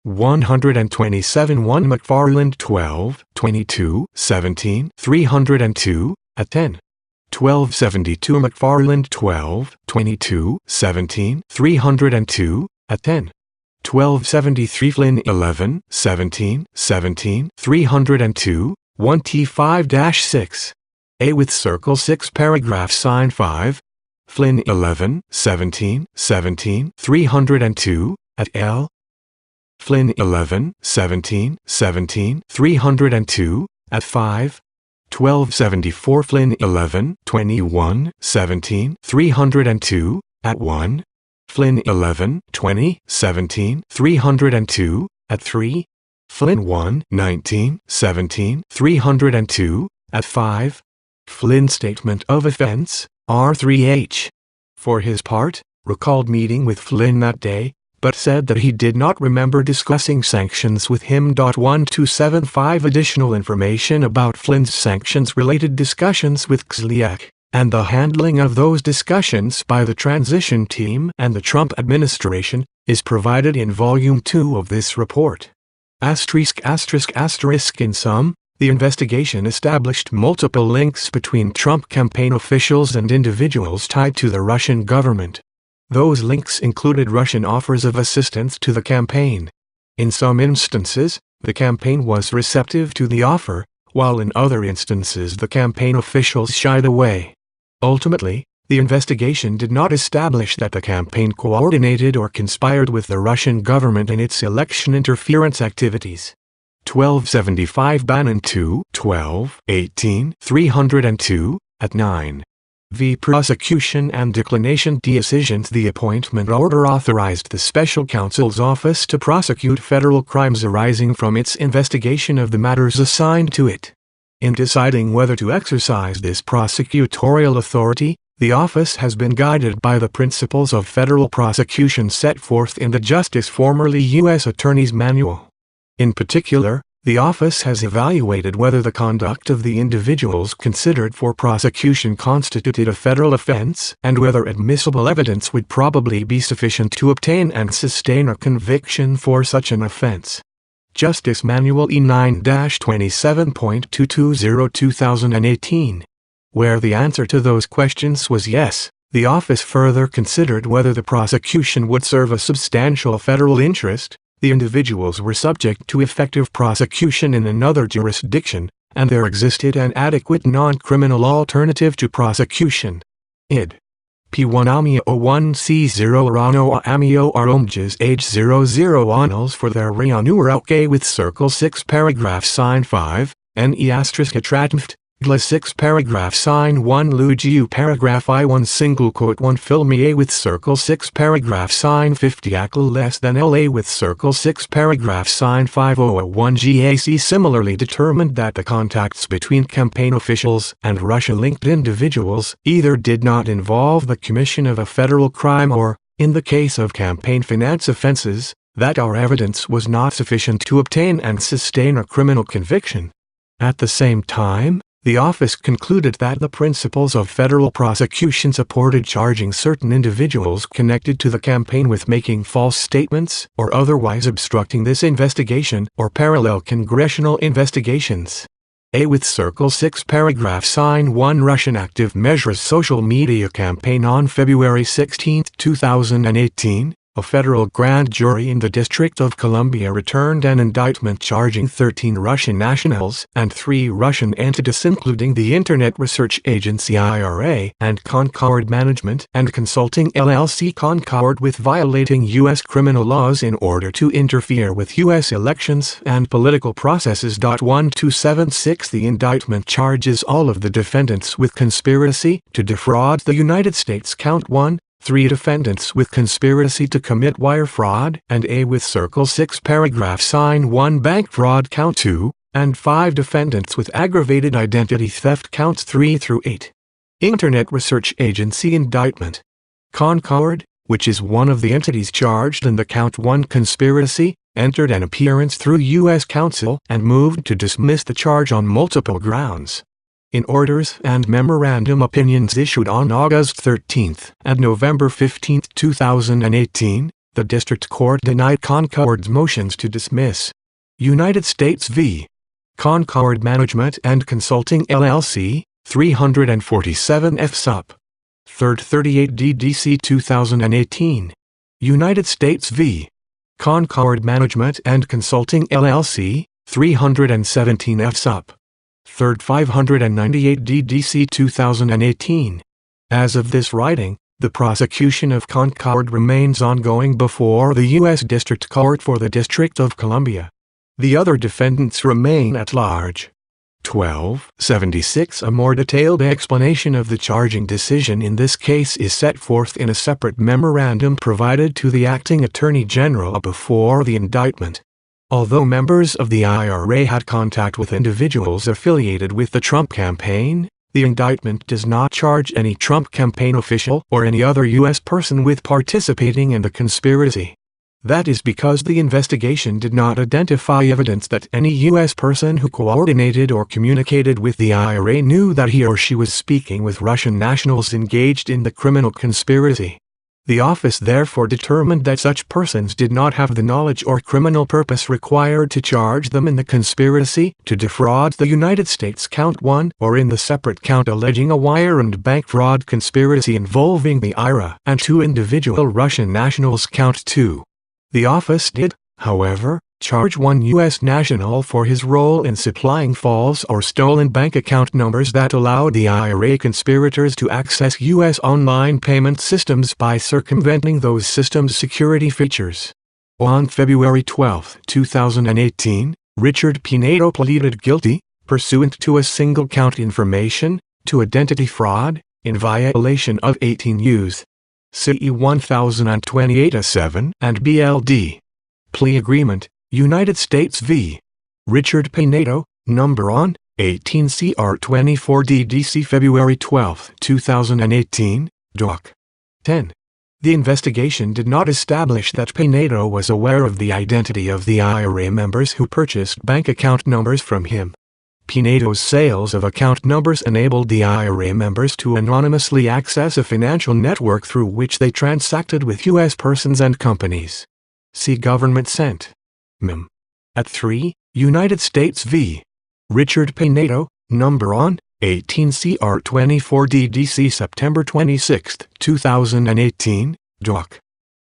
127 1 McFarland 12:22:17 302, at 10. 1272 McFarland 12:22:17 302, at 10. 1273 Flynn 11:17:17 302, 1T5-6. A with circle 6 paragraph sign 5. Flynn 11:17:17 302, at L. Flynn 11:17:17 302, at 5. 1274 Flynn 11:21:17 302, at 1. Flynn 11:20:17 302, at 3. Flynn 1:19:17 302, at 5. Flynn Statement of Offense, R3H. For his part, recalled meeting with Flynn that day, but said that he did not remember discussing sanctions with him. 1275 Additional information about Flynn's sanctions-related discussions with Kislyak, and the handling of those discussions by the transition team and the Trump administration, is provided in Volume 2 of this report. In sum, the investigation established multiple links between Trump campaign officials and individuals tied to the Russian government. Those links included Russian offers of assistance to the campaign. In some instances, the campaign was receptive to the offer, while in other instances the campaign officials shied away. Ultimately, the investigation did not establish that the campaign coordinated or conspired with the Russian government in its election interference activities. 1275 Bannon 2, 1218, 302, at 9. V. Prosecution and Declination Decisions. The appointment order authorized the Special Counsel's Office to prosecute federal crimes arising from its investigation of the matters assigned to it. In deciding whether to exercise this prosecutorial authority, the office has been guided by the principles of federal prosecution set forth in the Justice formerly U.S. Attorney's Manual. In particular, the office has evaluated whether the conduct of the individuals considered for prosecution constituted a federal offense and whether admissible evidence would probably be sufficient to obtain and sustain a conviction for such an offense. Justice Manual E9-27.220 2018. Where the answer to those questions was yes, the office further considered whether the prosecution would serve a substantial federal interest, the individuals were subject to effective prosecution in another jurisdiction, and there existed an adequate non-criminal alternative to prosecution. Id. P1 Amio 1C0 Rano Amio Aromges Age 00 Annals for their Reanurauke with Circle 6 Paragraph Sign 5, Ne asterisk atratmft. Gla 6 paragraph sign 1 Lugiu paragraph I1 single quote 1 Filmie with circle 6 paragraph sign 50 Akl less than LA with circle 6 paragraph sign 5001 GAC similarly determined that the contacts between campaign officials and Russia-linked individuals either did not involve the commission of a federal crime or, in the case of campaign finance offenses, that our evidence was not sufficient to obtain and sustain a criminal conviction. At the same time, the office concluded that the principles of federal prosecution supported charging certain individuals connected to the campaign with making false statements or otherwise obstructing this investigation or parallel congressional investigations. A with Circle 6 paragraph sign 1 Russian Active Measures social media campaign on February 16, 2018. A federal grand jury in the District of Columbia returned an indictment charging 13 Russian nationals and 3 Russian entities including the Internet Research Agency IRA and Concord Management and Consulting LLC Concord with violating U.S. criminal laws in order to interfere with U.S. elections and political processes. 1276 The indictment charges all of the defendants with conspiracy to defraud the United States. Count 1. 3 defendants with conspiracy to commit wire fraud and A with Circle 6 paragraph sign 1 bank fraud. Count 2, and 5 defendants with aggravated identity theft. Counts 3 through 8. Internet Research Agency indictment. Concord, which is one of the entities charged in the Count 1 conspiracy, entered an appearance through U.S. Counsel and moved to dismiss the charge on multiple grounds. In orders and memorandum opinions issued on August 13 and November 15, 2018, the District Court denied Concord's motions to dismiss. United States v. Concord Management and Consulting LLC, 347 F. Sup. 3rd 38 DDC 2018. United States v. Concord Management and Consulting LLC, 317 F. Sup. 3rd 598 DDC 2018. As of this writing, the prosecution of Concord remains ongoing before the U.S. District Court for the District of Columbia. The other defendants remain at large. 1276 A more detailed explanation of the charging decision in this case is set forth in a separate memorandum provided to the Acting Attorney General before the indictment. Although members of the IRA had contact with individuals affiliated with the Trump campaign, the indictment does not charge any Trump campaign official or any other U.S. person with participating in the conspiracy. That is because the investigation did not identify evidence that any U.S. person who coordinated or communicated with the IRA knew that he or she was speaking with Russian nationals engaged in the criminal conspiracy. The office therefore determined that such persons did not have the knowledge or criminal purpose required to charge them in the conspiracy to defraud the United States count 1 or in the separate count alleging a wire and bank fraud conspiracy involving the IRA and 2 individual Russian nationals count 2. The office did, however, charge 1 U.S. national for his role in supplying false or stolen bank account numbers that allowed the IRA conspirators to access U.S. online payment systems by circumventing those systems' security features. On February 12, 2018, Richard Pinedo pleaded guilty, pursuant to a single-count information, to identity fraud, in violation of 18 U.S. CE 1028-7 and BLD. Plea Agreement, United States v. Richard Pinedo, number on, 18 CR 24 DDC February 12, 2018, Doc. 10. The investigation did not establish that Pinedo was aware of the identity of the IRA members who purchased bank account numbers from him. Pinedo's sales of account numbers enabled the IRA members to anonymously access a financial network through which they transacted with U.S. persons and companies. See Government Sent. Mem. At 3, United States v. Richard Pinedo, number on, 18 CR 24 DDC September 26, 2018, Doc.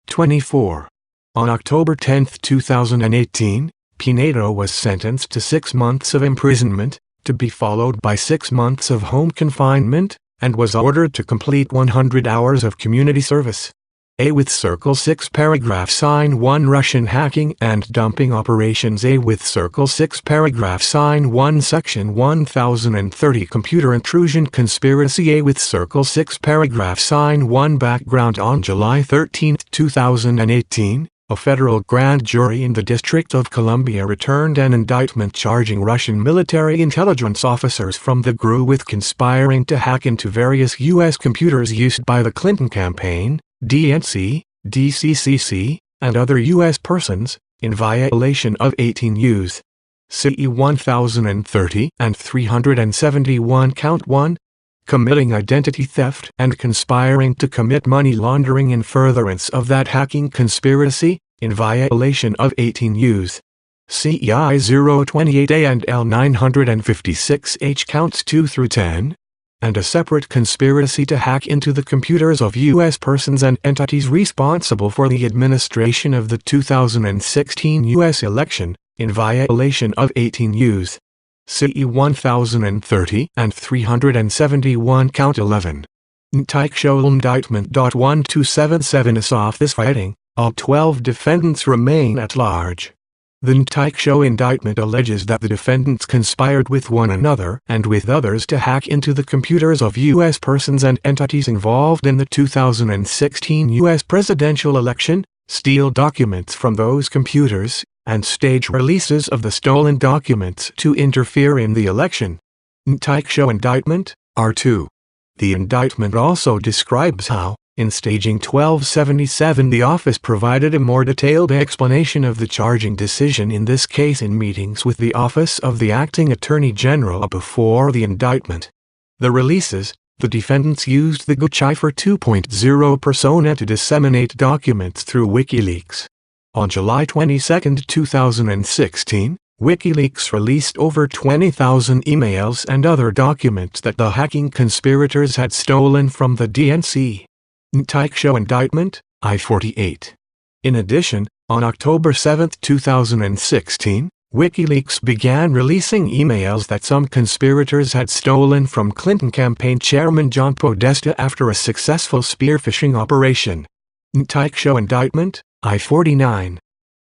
24. On October 10, 2018, Pinedo was sentenced to 6 months of imprisonment, to be followed by 6 months of home confinement, and was ordered to complete 100 hours of community service. A with Circle 6 paragraph sign 1 Russian hacking and dumping operations. A with Circle 6 paragraph sign 1 Section 1030 computer intrusion conspiracy. A with Circle 6 paragraph sign 1 background. On July 13, 2018, a federal grand jury in the District of Columbia returned an indictment charging Russian military intelligence officers from the GRU with conspiring to hack into various U.S. computers used by the Clinton campaign, DNC, DCCC, and other U.S. persons, in violation of 18 U.S. CE 1030 and 371 count 1, committing identity theft and conspiring to commit money laundering in furtherance of that hacking conspiracy, in violation of 18 U.S. CEI 028A and L 956H counts 2 through 10, and a separate conspiracy to hack into the computers of U.S. persons and entities responsible for the administration of the 2016 U.S. election, in violation of 18 U.S. CE 1030 and 371 count 11. Ntaiksho indictment. 1277 is off this fighting, all 12 defendants remain at large. The Ntaiksho indictment alleges that the defendants conspired with one another and with others to hack into the computers of U.S. persons and entities involved in the 2016 U.S. presidential election, steal documents from those computers, and stage releases of the stolen documents to interfere in the election. Ntaiksho indictment, R2. The indictment also describes how, in staging 1277, the office provided a more detailed explanation of the charging decision in this case in meetings with the Office of the Acting Attorney General before the indictment. The releases, the defendants used the GoCipher 2.0 persona to disseminate documents through WikiLeaks. On July 22, 2016, WikiLeaks released over 20,000 emails and other documents that the hacking conspirators had stolen from the DNC. Ntaiksho indictment, I-48. In addition, on October 7, 2016, WikiLeaks began releasing emails that some conspirators had stolen from Clinton campaign chairman John Podesta after a successful spear phishing operation. Ntaiksho indictment, I-49.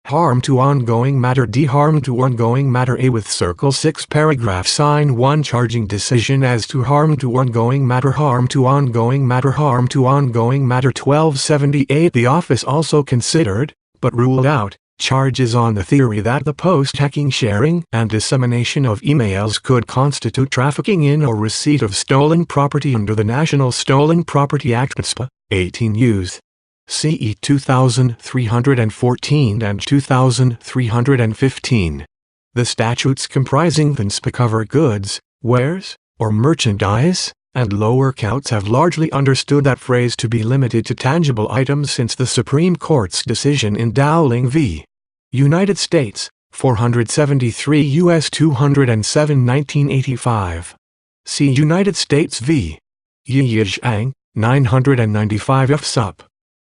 Harm to ongoing matter. D. Harm to ongoing matter. A with Circle 6 paragraph sign 1 charging decision as to harm to ongoing matter. Harm to ongoing matter. Harm to ongoing matter. 1278. The office also considered, but ruled out, charges on the theory that the post-hacking sharing and dissemination of emails could constitute trafficking in or receipt of stolen property under the National Stolen Property Act (NSPA), 18 U.S. CE 2314 and 2315. The statutes comprising the NSPA cover goods, wares, or merchandise, and lower courts have largely understood that phrase to be limited to tangible items since the Supreme Court's decision in Dowling v. United States, 473 U.S. 207 1985. See United States v. Yiyizhang, 995 F. Sup.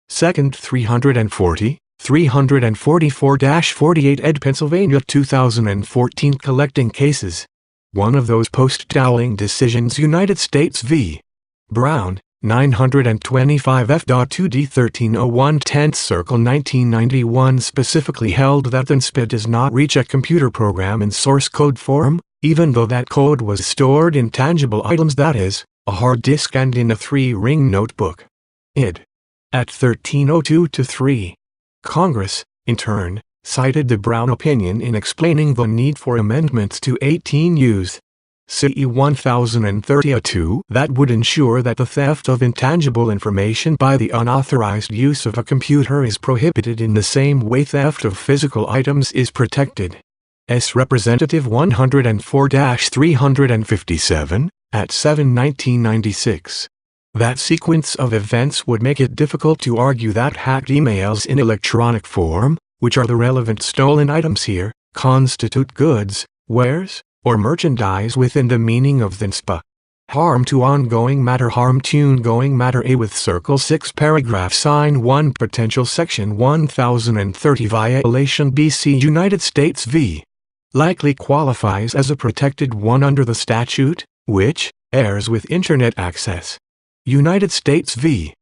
2nd 340, 344-48 ed. Pennsylvania 2014 Collecting Cases. One of those post-Dowling decisions, United States v. Brown, 925 F.2d 1301 10th Circle 1991 specifically held that the NSPA does not reach a computer program in source code form, even though that code was stored in tangible items, that is, a hard disk and in a 3-ring notebook. Id. At 1302-3. Congress, in turn, cited the Brown opinion in explaining the need for amendments to 18 U.S. C. 1030-2 that would ensure that the theft of intangible information by the unauthorized use of a computer is prohibited in the same way theft of physical items is protected. S. Representative 104-357, at 7/1996. That sequence of events would make it difficult to argue that hacked emails in electronic form, which are the relevant stolen items here, constitute goods, wares, or merchandise within the meaning of the NSPA. Harm to ongoing matter. Harm to ongoing matter. A with Circle 6 paragraph sign 1 potential section 1030 violation. B.C. United States v. likely qualifies as a protected one under the statute, which errs with Internet access. United States v.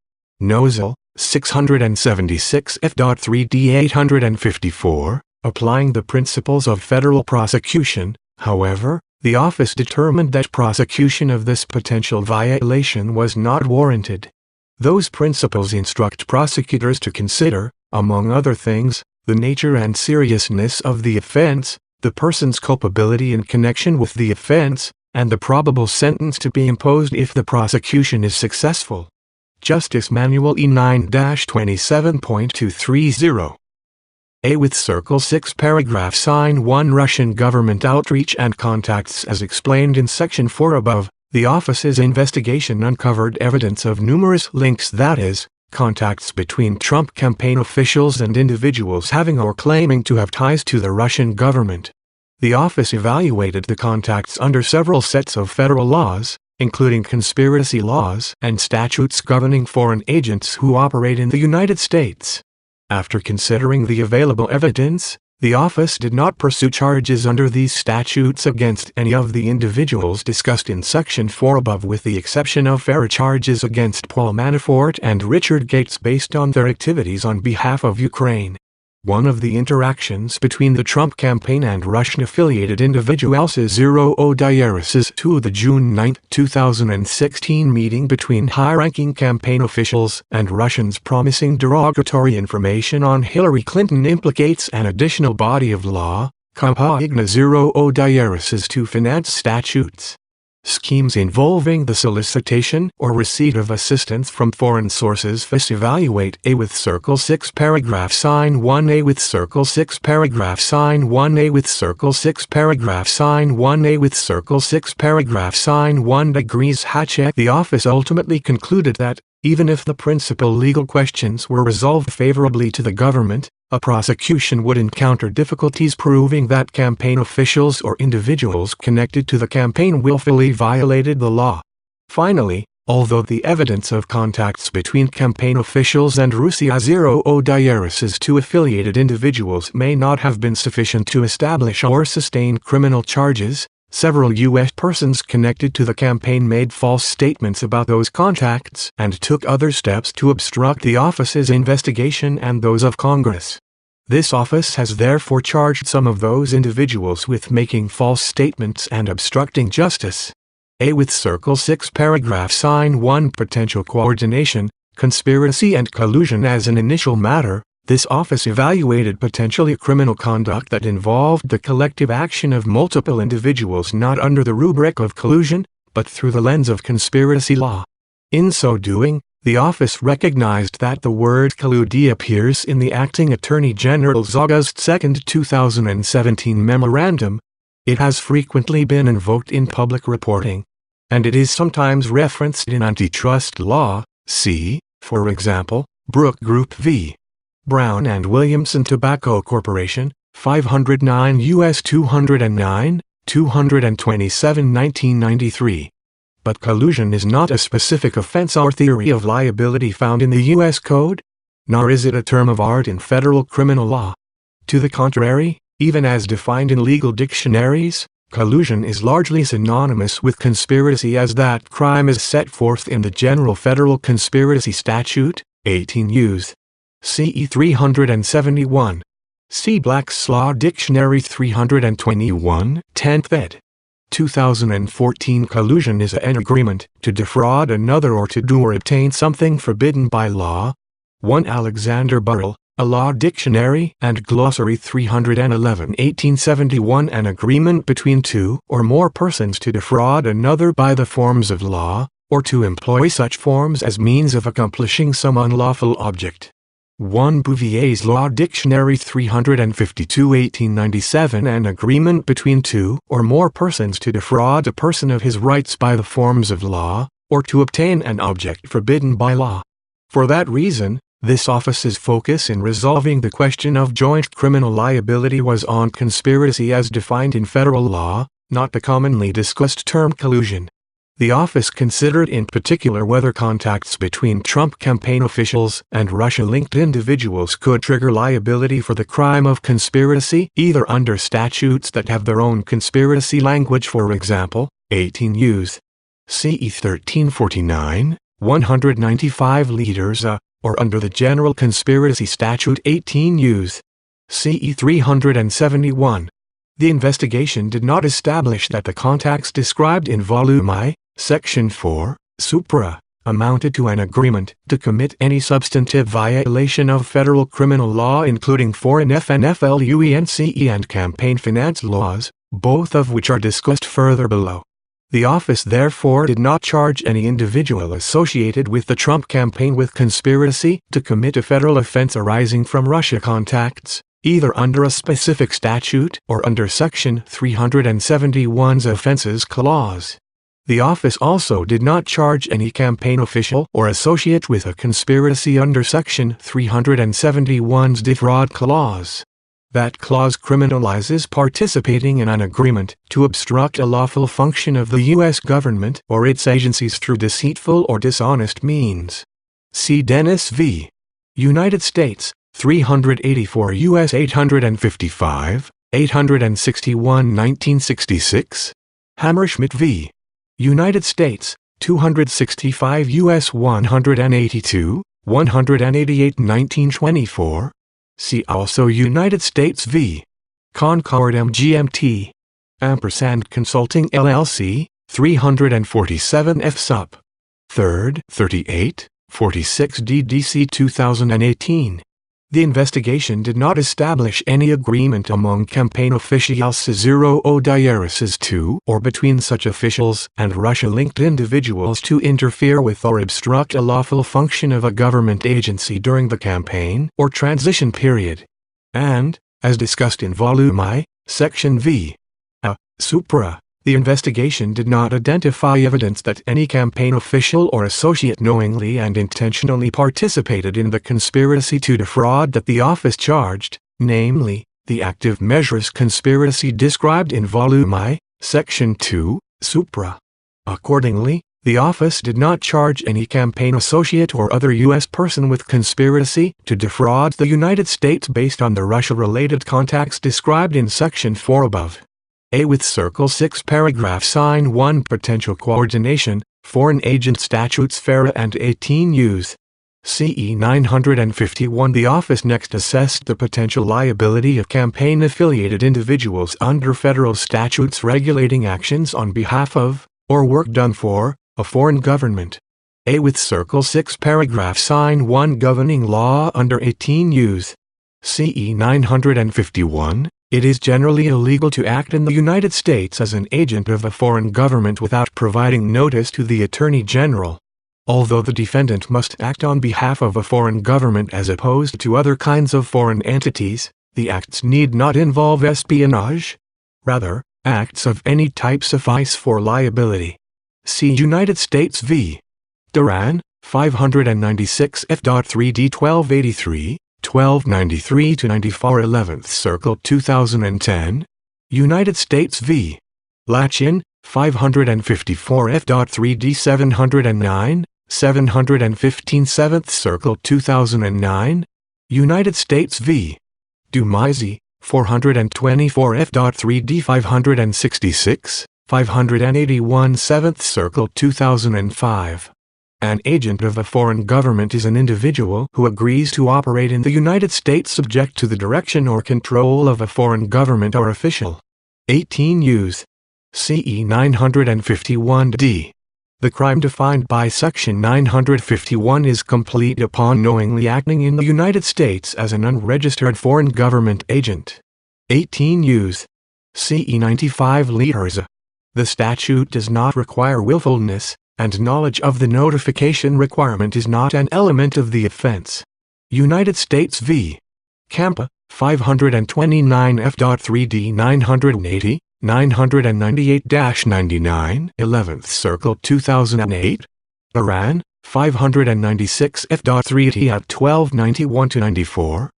Nozel, 676 F.3d 854, applying the principles of federal prosecution. However, the office determined that prosecution of this potential violation was not warranted. Those principles instruct prosecutors to consider, among other things, the nature and seriousness of the offense, the person's culpability in connection with the offense, and the probable sentence to be imposed if the prosecution is successful. Justice Manual E 9-27.230. A with Circle 6 paragraph sign 1 Russian government outreach and contacts. As explained in Section 4 above, the office's investigation uncovered evidence of numerous links, that is, contacts between Trump campaign officials and individuals having or claiming to have ties to the Russian government. The office evaluated the contacts under several sets of federal laws, including conspiracy laws and statutes governing foreign agents who operate in the United States. After considering the available evidence, the office did not pursue charges under these statutes against any of the individuals discussed in Section 4 above, with the exception of FARA charges against Paul Manafort and Richard Gates based on their activities on behalf of Ukraine. One of the interactions between the Trump campaign and Russian-affiliated individuals is owed to the June 9, 2016 meeting between high-ranking campaign officials and Russians promising derogatory information on Hillary Clinton implicates an additional body of law, Compagna to finance statutes. Schemes involving the solicitation or receipt of assistance from foreign sources. FIS evaluate. A with Circle 6 paragraph sign 1 A with Circle 6 paragraph sign 1 A with Circle 6 paragraph sign 1 A with Circle 6 paragraph sign 1 degrees Hatchett. The office ultimately concluded that, even if the principal legal questions were resolved favorably to the government, a prosecution would encounter difficulties proving that campaign officials or individuals connected to the campaign willfully violated the law. Finally, although the evidence of contacts between campaign officials and Russia to affiliated individuals may not have been sufficient to establish or sustain criminal charges, several U.S. persons connected to the campaign made false statements about those contacts and took other steps to obstruct the office's investigation and those of Congress. This office has therefore charged some of those individuals with making false statements and obstructing justice. A with Circle 6 paragraph sign 1 potential coordination, conspiracy and collusion. As an initial matter, this office evaluated potentially criminal conduct that involved the collective action of multiple individuals not under the rubric of collusion, but through the lens of conspiracy law. In so doing, the office recognized that the word collude appears in the Acting Attorney General's August 2, 2017 memorandum. It has frequently been invoked in public reporting. and it is sometimes referenced in antitrust law. See, for example, Brook Group v. Brown and Williamson Tobacco Corporation, 509 U.S. 209, 227 1993. But collusion is not a specific offense or theory of liability found in the U.S. Code, nor is it a term of art in federal criminal law. To the contrary, even as defined in legal dictionaries, collusion is largely synonymous with conspiracy, as that crime is set forth in the General Federal Conspiracy Statute, 18 U.S. CE 371. See Black's Law Dictionary 321, 10th ed. 2014. Collusion is an agreement to defraud another or to do or obtain something forbidden by law. 1 Alexander Burrell, A Law Dictionary and Glossary 311 1871. An agreement between two or more persons to defraud another by the forms of law, or to employ such forms as means of accomplishing some unlawful object. 1 Bouvier's Law Dictionary 352 1897. An agreement between two or more persons to defraud a person of his rights by the forms of law, or to obtain an object forbidden by law. For that reason, this office's focus in resolving the question of joint criminal liability was on conspiracy as defined in federal law, not the commonly discussed term collusion. The office considered in particular whether contacts between Trump campaign officials and Russia-linked individuals could trigger liability for the crime of conspiracy, either under statutes that have their own conspiracy language, for example, 18 U.S. CE 1349, 195 liters or under the General Conspiracy Statute 18 U.S. CE 371. The investigation did not establish that the contacts described in Volume I, Section 4, supra, amounted to an agreement to commit any substantive violation of federal criminal law, including foreign FNFLUENCE and campaign finance laws, both of which are discussed further below. The office therefore did not charge any individual associated with the Trump campaign with conspiracy to commit a federal offense arising from Russia contacts, either under a specific statute or under Section 371's Offenses Clause. The office also did not charge any campaign official or associate with a conspiracy under Section 371's Defraud Clause. That clause criminalizes participating in an agreement to obstruct a lawful function of the U.S. government or its agencies through deceitful or dishonest means. See Dennis v. United States, 384 U.S. 855, 861 1966. Hammerschmidt v. United States, 265 U.S. 182, 188 1924. See also United States v. Concord MGMT. Ampersand Consulting LLC, 347 F. Sup. 3rd, 38, 46 DDC 2018. The investigation did not establish any agreement among campaign officials 0 or between such officials and Russia-linked individuals to interfere with or obstruct a lawful function of a government agency during the campaign or transition period. And, as discussed in Volume I, Section V. Supra, the investigation did not identify evidence that any campaign official or associate knowingly and intentionally participated in the conspiracy to defraud that the office charged, namely, the active measures conspiracy described in Volume I, Section 2, Supra. Accordingly, the office did not charge any campaign associate or other U.S. person with conspiracy to defraud the United States based on the Russia-related contacts described in Section 4 above. A with Circle 6 Paragraph Sign 1 Potential Coordination, Foreign Agent Statutes FARA and 18 U.S. CE 951. The office next assessed the potential liability of campaign-affiliated individuals under federal statutes regulating actions on behalf of, or work done for, a foreign government. A with Circle 6 Paragraph Sign 1 Governing Law under 18 U.S. CE 951. It is generally illegal to act in the United States as an agent of a foreign government without providing notice to the Attorney General. Although the defendant must act on behalf of a foreign government as opposed to other kinds of foreign entities, the acts need not involve espionage. Rather, acts of any type suffice for liability. See United States v. Duran, 596 F.3d 1283, 1293-94 11th Circle 2010. United States v. Lachin, 554 F.3d 709, 715 7th Circle 2009. United States v. Dumaisi, 424 F.3d 566, 581 7th Circle 2005. An agent of a foreign government is an individual who agrees to operate in the United States subject to the direction or control of a foreign government or official. 18 Us. CE 951d. The crime defined by Section 951 is complete upon knowingly acting in the United States as an unregistered foreign government agent. 18 Us. CE 95 liters. The statute does not require willfulness, and knowledge of the notification requirement is not an element of the offense. United States v. Campa, 529 F.3d 980, 998-99 11th Circle 2008. Iran, 596 F.3d at 1291-94.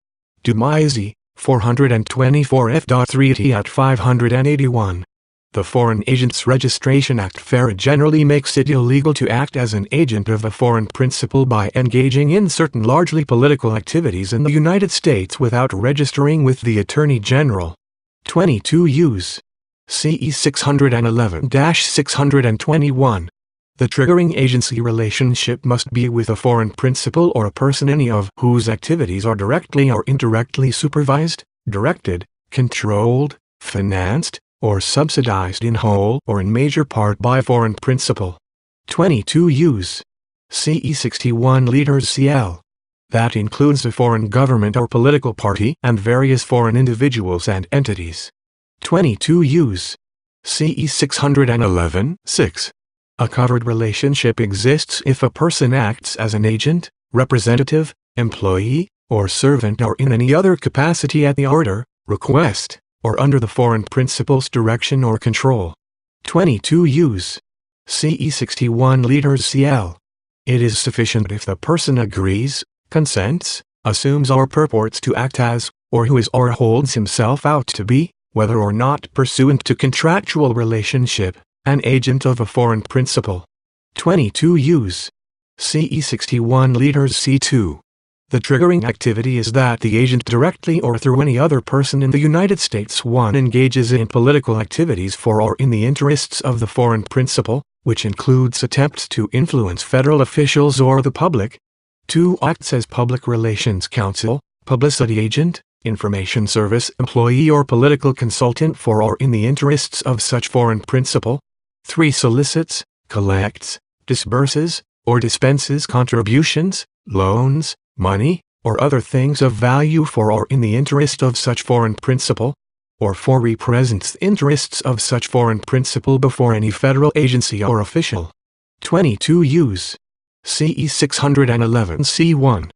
Dumaisi, 424 F.3d at 581. The Foreign Agents Registration Act FARA generally makes it illegal to act as an agent of a foreign principal by engaging in certain largely political activities in the United States without registering with the Attorney General. 22 Us. CE 611-621. The triggering agency relationship must be with a foreign principal or a person any of whose activities are directly or indirectly supervised, directed, controlled, financed, or subsidized in whole or in major part by a foreign principal. 22 Us. CE 61 liters CL. That includes a foreign government or political party and various foreign individuals and entities. 22 Us. CE 611-6. A covered relationship exists if a person acts as an agent, representative, employee, or servant or in any other capacity at the order, request, or under the foreign principal's direction or control. 22 Us. CE 61 liters CL. It is sufficient if the person agrees, consents, assumes or purports to act as, or who is or holds himself out to be, whether or not pursuant to contractual relationship, an agent of a foreign principal. 22 Us. CE 61 liters C2. The triggering activity is that the agent directly or through any other person in the United States 1 engages in political activities for or in the interests of the foreign principal, which includes attempts to influence federal officials or the public. 2 acts as public relations counsel, publicity agent, information service employee or political consultant for or in the interests of such foreign principal. 3 solicits, collects, disburses, or dispenses contributions, loans, money, or other things of value for or in the interest of such foreign principal, or 4 represents the interests of such foreign principal before any federal agency or official. 22 Us. CE 611 C1.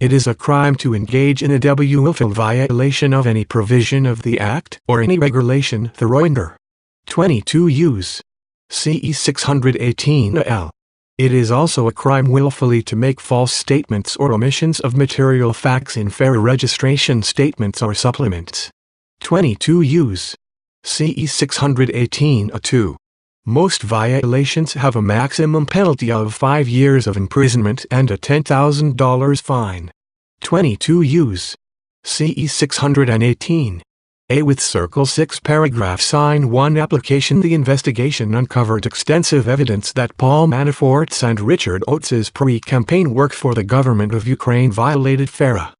It is a crime to engage in a willful violation of any provision of the Act or any regulation thereunder. 22 Us. CE 618 L. It is also a crime willfully to make false statements or omissions of material facts in FARA registration statements or supplements. 22 Us. CE 618 A2. Most violations have a maximum penalty of 5 years of imprisonment and a $10,000 fine. 22 Us. CE 618. A with Circle 6 paragraph sign 1 application. The investigation uncovered extensive evidence that Paul Manafort's and Richard Oates' pre-campaign work for the government of Ukraine violated FARA.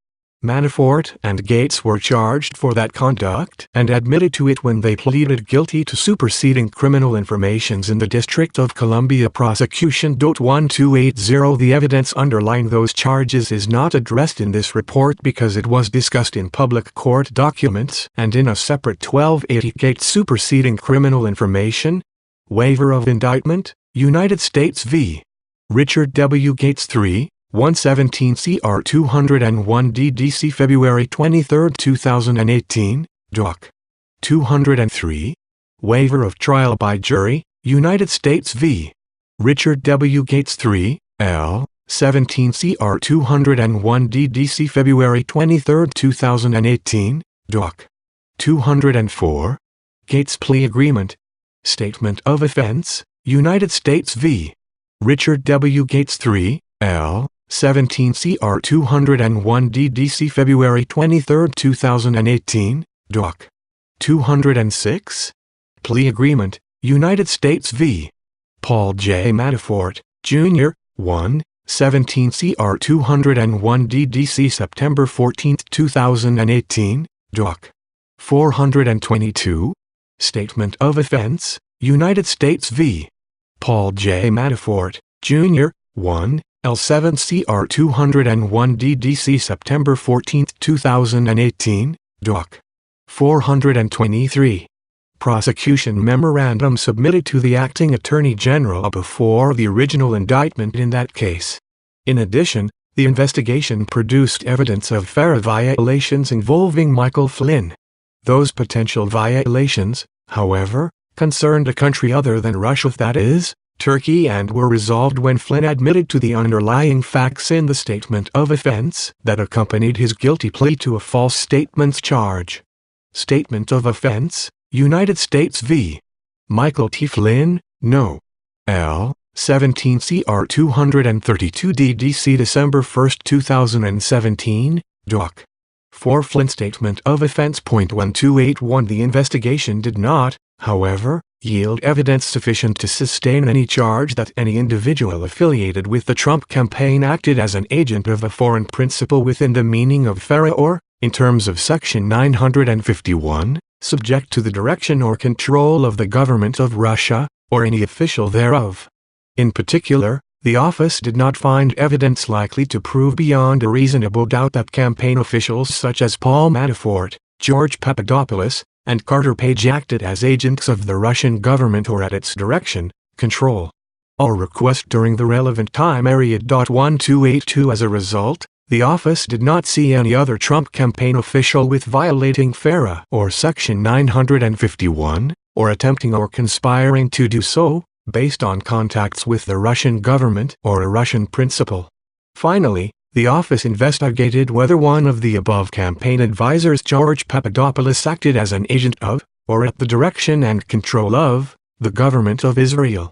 Manafort and Gates were charged for that conduct and admitted to it when they pleaded guilty to superseding criminal informations in the District of Columbia prosecution. 1280. The evidence underlying those charges is not addressed in this report because it was discussed in public court documents and in a separate 1280 Gates superseding criminal information. Waiver of indictment, United States v. Richard W. Gates 3. 117 CR 201 DDC February 23, 2018, Doc. 203. Waiver of trial by jury, United States v. Richard W. Gates 3, L. 17 CR 201 DDC February 23, 2018, Doc. 204. Gates Plea Agreement. Statement of Offense, United States v. Richard W. Gates 3, L. 17 CR 201 DDC February 23, 2018, Doc. 206. Plea Agreement, United States v. Paul J. Manafort, Jr., 1, 17 CR 201 DDC September 14, 2018, Doc. 422. Statement of Offense, United States v. Paul J. Manafort, Jr., 1, L7 CR 201 DDC September 14, 2018, Doc. 423. Prosecution memorandum submitted to the Acting Attorney General before the original indictment in that case. In addition, the investigation produced evidence of FARA violations involving Michael Flynn. Those potential violations, however, concerned a country other than Russia, that is, Turkey, and were resolved when Flynn admitted to the underlying facts in the statement of offense that accompanied his guilty plea to a false statements charge. Statement of Offense, United States v. Michael T. Flynn, No. L. 17 CR 232 DDC December 1, 2017, Doc. For Flynn Statement of Offense .1281, the investigation did not, however, yield evidence sufficient to sustain any charge that any individual affiliated with the Trump campaign acted as an agent of a foreign principal within the meaning of FARA or, in terms of Section 951, subject to the direction or control of the government of Russia, or any official thereof. In particular, the office did not find evidence likely to prove beyond a reasonable doubt that campaign officials such as Paul Manafort, George Papadopoulos, and Carter Page acted as agents of the Russian government or at its direction, control, or request during the relevant time period. 1282 As a result, the office did not see any other Trump campaign official with violating FARA or Section 951, or attempting or conspiring to do so, based on contacts with the Russian government or a Russian principal. Finally, the office investigated whether one of the above campaign advisors, George Papadopoulos, acted as an agent of, or at the direction and control of, the government of Israel.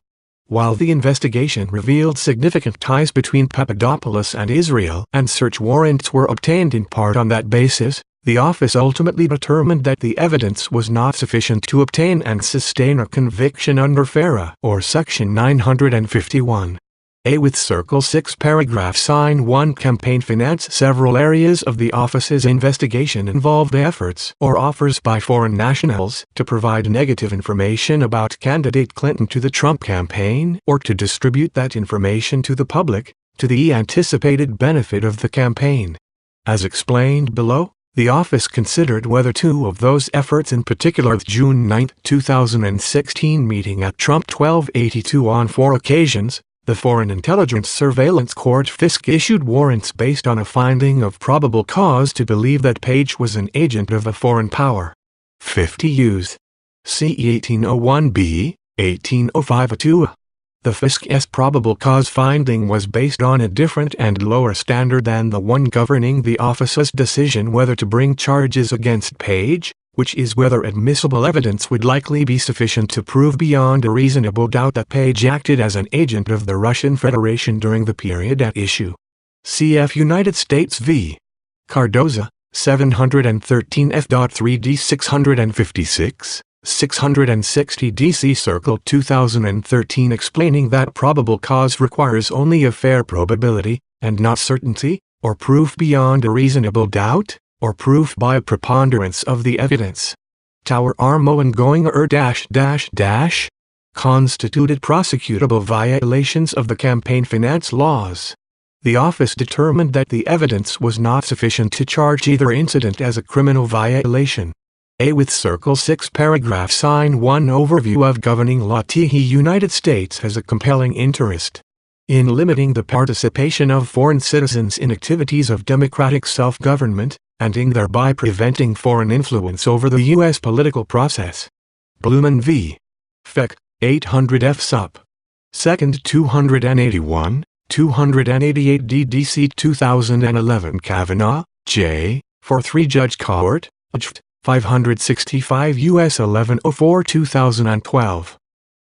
While the investigation revealed significant ties between Papadopoulos and Israel and search warrants were obtained in part on that basis, the office ultimately determined that the evidence was not sufficient to obtain and sustain a conviction under FARA or Section 951. A with Circle 6 paragraph sign 1 campaign finance. Several areas of the office's investigation involved efforts or offers by foreign nationals to provide negative information about candidate Clinton to the Trump campaign or to distribute that information to the public, to the anticipated benefit of the campaign. As explained below, the office considered whether two of those efforts, in particular the June 9, 2016 meeting at Trump 1282 on 4 occasions, the Foreign Intelligence Surveillance Court FISC issued warrants based on a finding of probable cause to believe that Page was an agent of a foreign power. 50 U.S. C. 1801b, 1805-2. The FISC's probable cause finding was based on a different and lower standard than the one governing the office's decision whether to bring charges against Page, which is whether admissible evidence would likely be sufficient to prove beyond a reasonable doubt that Page acted as an agent of the Russian Federation during the period at issue. Cf. United States v. Cardoza, 713 F.3d 656, 660 DC Circle 2013, explaining that probable cause requires only a fair probability, and not certainty, or proof beyond a reasonable doubt, or proof by a preponderance of the evidence. Tower Armo and Goinger -- constituted prosecutable violations of the campaign finance laws. The office determined that the evidence was not sufficient to charge either incident as a criminal violation. A with Circle 6 paragraph sign 1 overview of governing law. The United States has a compelling interest in limiting the participation of foreign citizens in activities of democratic self-government, and in thereby preventing foreign influence over the U.S. political process. Blumen v. FEC, 800 F. Sup. Second 281, 288 DDC 2011 Kavanaugh, J., for 3-Judge Court, 565 U.S. 1104 2012.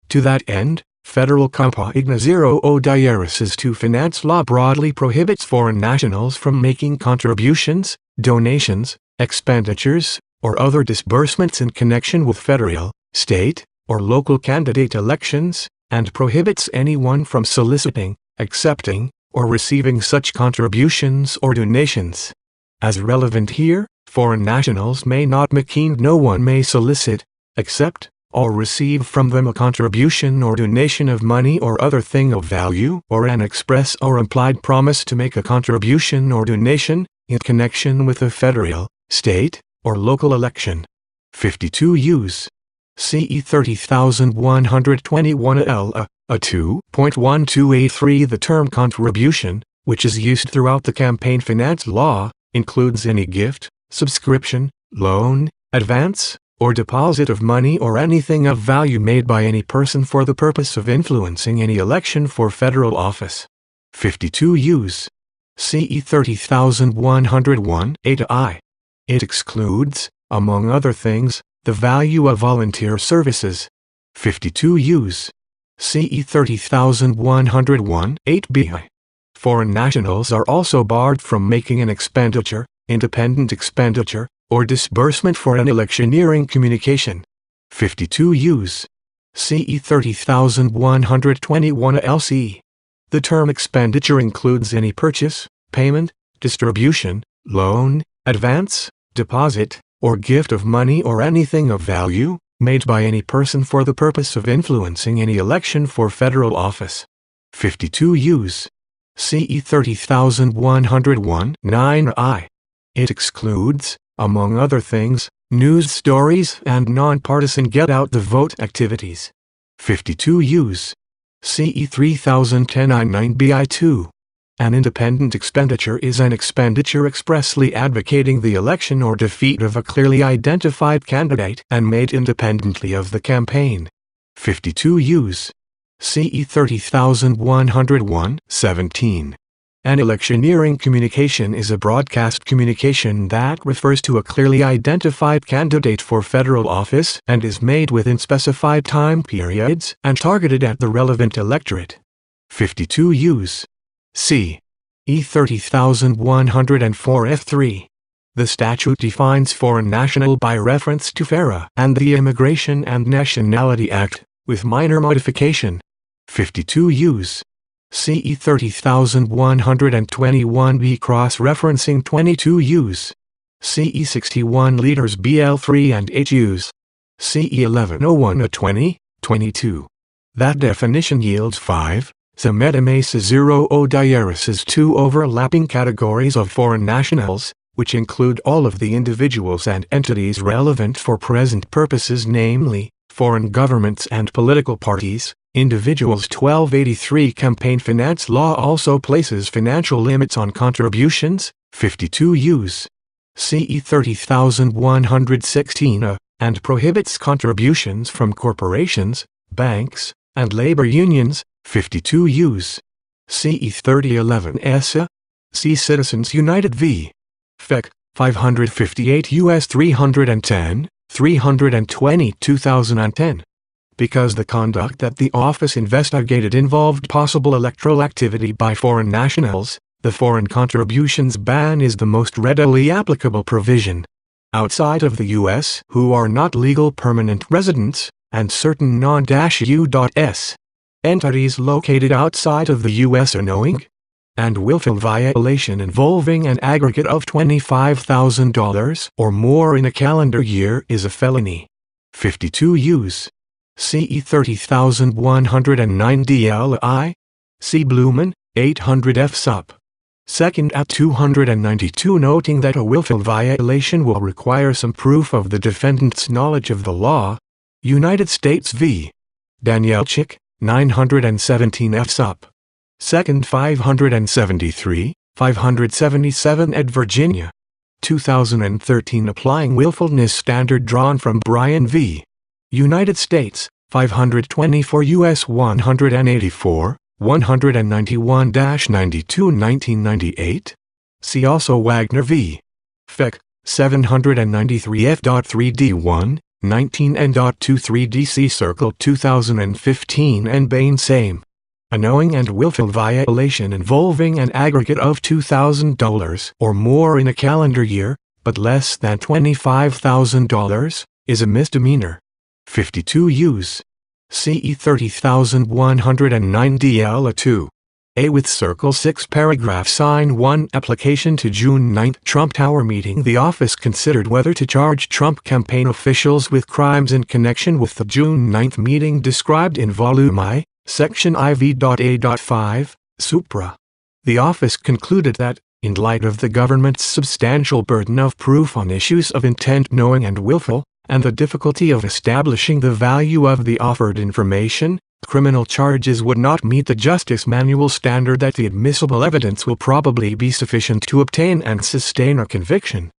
To that end, Federal Compagna 00 Diarises to Finance law broadly prohibits foreign nationals from making contributions, donations, expenditures, or other disbursements in connection with federal, state, or local candidate elections, and prohibits anyone from soliciting, accepting, or receiving such contributions or donations. As relevant here, foreign nationals may not make and no one may solicit, accept, or receive from them a contribution or donation of money or other thing of value or an express or implied promise to make a contribution or donation in connection with a federal, state, or local election. 52 Use. CE 30121 L. A 2.1283. The term contribution, which is used throughout the campaign finance law, includes any gift, subscription, loan, advance, or deposit of money or anything of value made by any person for the purpose of influencing any election for federal office. 52 Use. CE 30101 A-I. It excludes, among other things, the value of volunteer services. 52 Use. CE 30101 8B. Foreign nationals are also barred from making an expenditure, independent expenditure, or disbursement for an electioneering communication. 52 Use. CE 30121 LC. The term expenditure includes any purchase, payment, distribution, loan, advance, deposit, or gift of money or anything of value, made by any person for the purpose of influencing any election for federal office. 52 Use. CE 30101 9I. It excludes, among other things, news stories and nonpartisan get-out-the-vote activities. 52 Use. CE 3010 I9BI2. An independent expenditure is an expenditure expressly advocating the election or defeat of a clearly identified candidate and made independently of the campaign. 52 Use. CE 30101 17. An electioneering communication is a broadcast communication that refers to a clearly identified candidate for federal office and is made within specified time periods and targeted at the relevant electorate. 52 Use. C. E 30104 F3. The statute defines foreign national by reference to FARA and the Immigration and Nationality Act, with minor modification. 52 Use. CE 30121B cross-referencing 22 Use. CE 61 liters BL3 and H Use. CE 1101 A20, 22. That definition yields 5. The Metamesa 00 Diarises 2 overlapping categories of foreign nationals, which include all of the individuals and entities relevant for present purposes, namely, foreign governments and political parties. Individuals. 1283 Campaign finance law also places financial limits on contributions. 52 Use. CE 30116 A, and prohibits contributions from corporations, banks, and labor unions. 52 Use. CE 3011 ESA. See Citizens United v. FEC, 558 U.S. 310, 320 2010. Because the conduct that the office investigated involved possible electoral activity by foreign nationals, the foreign contributions ban is the most readily applicable provision. Outside of the U.S. who are not legal permanent residents, and certain non-U.S. entities located outside of the U.S. are knowing and willful violation involving an aggregate of $25,000 or more in a calendar year is a felony. 52 Use. CE 30109 DLI. C. Blumen, 800 F. Sup. Second at 292, noting that a willful violation will require some proof of the defendant's knowledge of the law. United States v. Danielchik, 917 F. Sup. Second 573, 577 ed. Virginia. 2013, applying willfulness standard drawn from Bryan v. United States, 524 U.S. 184, 191-92 1998. See also Wagner v. Feck, 793 F.3d1, 19 N.23 DC Circle 2015 and Bain same. A knowing and willful violation involving an aggregate of $2,000 or more in a calendar year, but less than $25,000, is a misdemeanor. 52 Us. CE 30109 DL2. A with Circle 6 paragraph Sign 1 Application to June 9 Trump Tower meeting. The office considered whether to charge Trump campaign officials with crimes in connection with the June 9 meeting described in Volume I, Section IV.A.5, Supra. The office concluded that, in light of the government's substantial burden of proof on issues of intent knowing and willful, and the difficulty of establishing the value of the offered information, criminal charges would not meet the Justice Manual standard that the admissible evidence will probably be sufficient to obtain and sustain a conviction.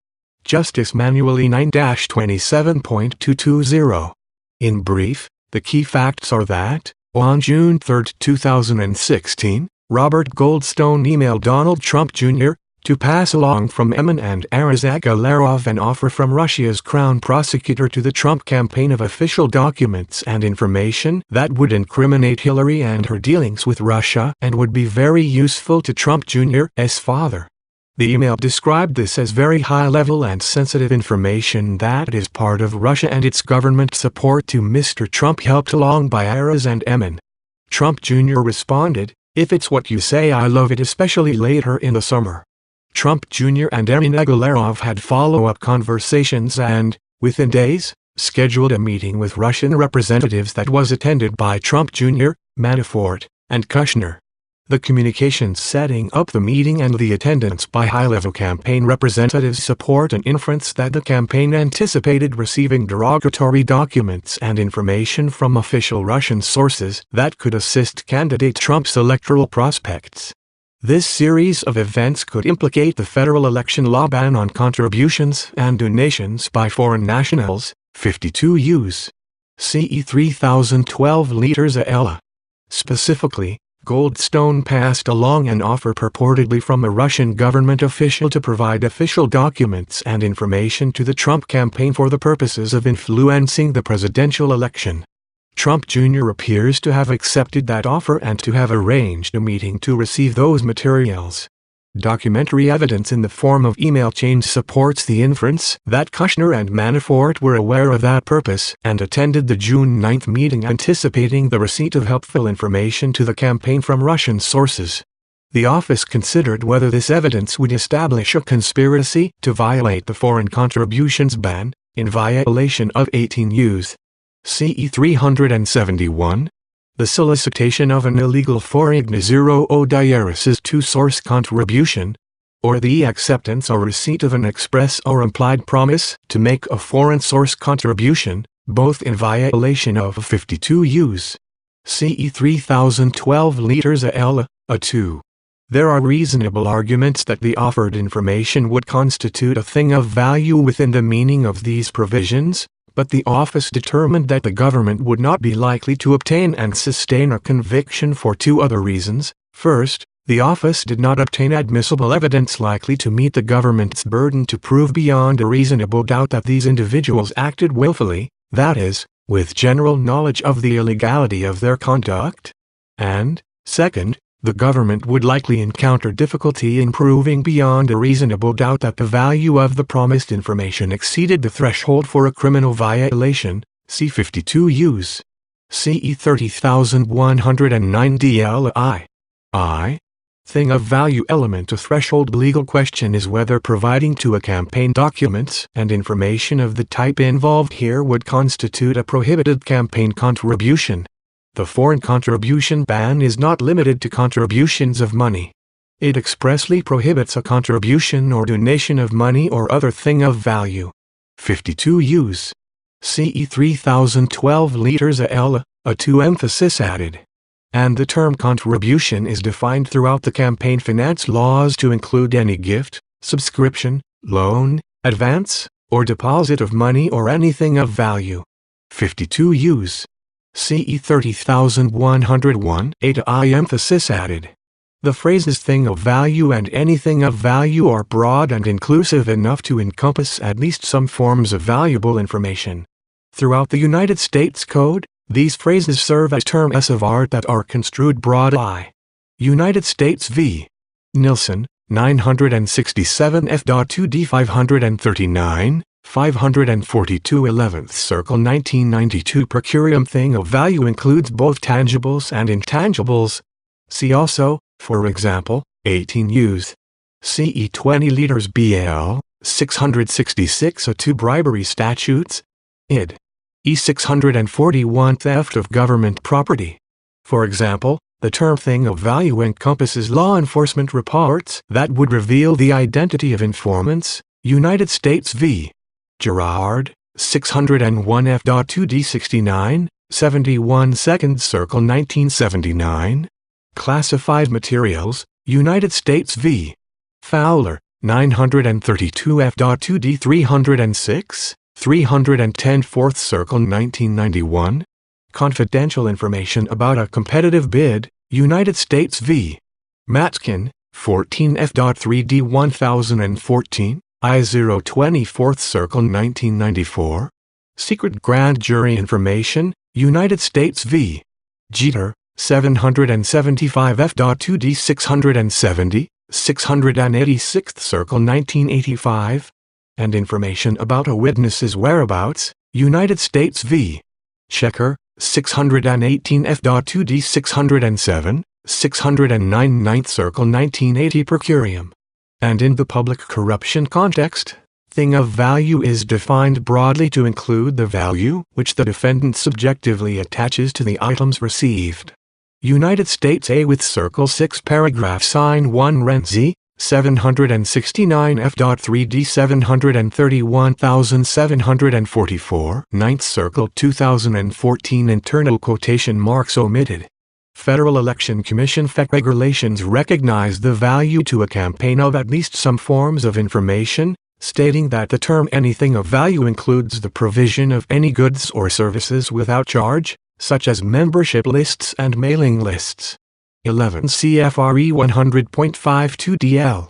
Justice Manual E9-27.220. In brief, the key facts are that, on June 3, 2016, Robert Goldstone emailed Donald Trump Jr. to pass along from Emin and Arazak Alarov an offer from Russia's Crown Prosecutor to the Trump campaign of official documents and information that would incriminate Hillary and her dealings with Russia and would be very useful to Trump Jr.'s father. The email described this as very high-level and sensitive information that is part of Russia and its government support to Mr. Trump helped along by Araz and Emin. Trump Jr. responded, "If it's what you say, I love it," especially later in the summer. Trump Jr. and Emin Agalarov had follow-up conversations and, within days, scheduled a meeting with Russian representatives that was attended by Trump Jr., Manafort, and Kushner. The communications setting up the meeting and the attendance by high-level campaign representatives support an inference that the campaign anticipated receiving derogatory documents and information from official Russian sources that could assist candidate Trump's electoral prospects. This series of events could implicate the federal election law ban on contributions and donations by foreign nationals, 52 Us. CE 3012 liters a Ella. Specifically, Goldstone passed along an offer purportedly from a Russian government official to provide official documents and information to the Trump campaign for the purposes of influencing the presidential election. Trump Jr. appears to have accepted that offer and to have arranged a meeting to receive those materials. Documentary evidence in the form of email chains supports the inference that Kushner and Manafort were aware of that purpose and attended the June 9 meeting anticipating the receipt of helpful information to the campaign from Russian sources. The office considered whether this evidence would establish a conspiracy to violate the foreign contributions ban, in violation of 18 Us. CE 371. The solicitation of an illegal foreign zero diaresis two-source contribution, or the acceptance or receipt of an express or implied promise to make a foreign source contribution, both in violation of 52 Us. CE 3012 liters a L, a 2. There are reasonable arguments that the offered information would constitute a thing of value within the meaning of these provisions, but the office determined that the government would not be likely to obtain and sustain a conviction for two other reasons. First, the office did not obtain admissible evidence likely to meet the government's burden to prove beyond a reasonable doubt that these individuals acted willfully, that is, with general knowledge of the illegality of their conduct. And, second, the government would likely encounter difficulty in proving beyond a reasonable doubt that the value of the promised information exceeded the threshold for a criminal violation, c. 52 Us. CE 30109 DLI. Thing of value element. A threshold legal question is whether providing to a campaign documents and information of the type involved here would constitute a prohibited campaign contribution. The foreign contribution ban is not limited to contributions of money. It expressly prohibits a contribution or donation of money or other thing of value. 52 Us. CE 3012 liters a L, a 2 emphasis added. And the term contribution is defined throughout the campaign finance laws to include any gift, subscription, loan, advance, or deposit of money or anything of value. 52 Us. CE 30101 A emphasis added. The phrases thing of value and anything of value are broad and inclusive enough to encompass at least some forms of valuable information. Throughout the United States Code, these phrases serve as terms of art that are construed broadly. United States v. Nilsson, 967 F.2d 539, 542 11th Circle 1992 Per curiam thing of value includes both tangibles and intangibles. See also, for example, 18 Us. CE 20 liters BL, 666 A2 bribery statutes. Id. E 641 Theft of government property. For example, the term thing of value encompasses law enforcement reports that would reveal the identity of informants. United States v. Gerard, 601 F.2d 69, 71 2nd Circle 1979. Classified materials, United States v. Fowler, 932 F.2d 306, 310 4th Circle 1991. Confidential information about a competitive bid, United States v. Matkin, 14 F.3d 1014, I-0 24th Circle 1994. Secret grand jury information, United States v. Jeter, 775 F.2d 670, 686th Circle 1985. And information about a witness's whereabouts, United States v. Checker, 618 F.2d 607, 609 9th Circle 1980 Per curiam. And in the public corruption context, thing of value is defined broadly to include the value which the defendant subjectively attaches to the items received. United States A with Circle 6 Paragraph Sign 1 Rent Z, 769 F.3d 731,744 9th Circle 2014 Internal quotation marks omitted. Federal Election Commission FEC regulations recognize the value to a campaign of at least some forms of information, stating that the term anything of value includes the provision of any goods or services without charge, such as membership lists and mailing lists. 11 CFRE 100.52 DL.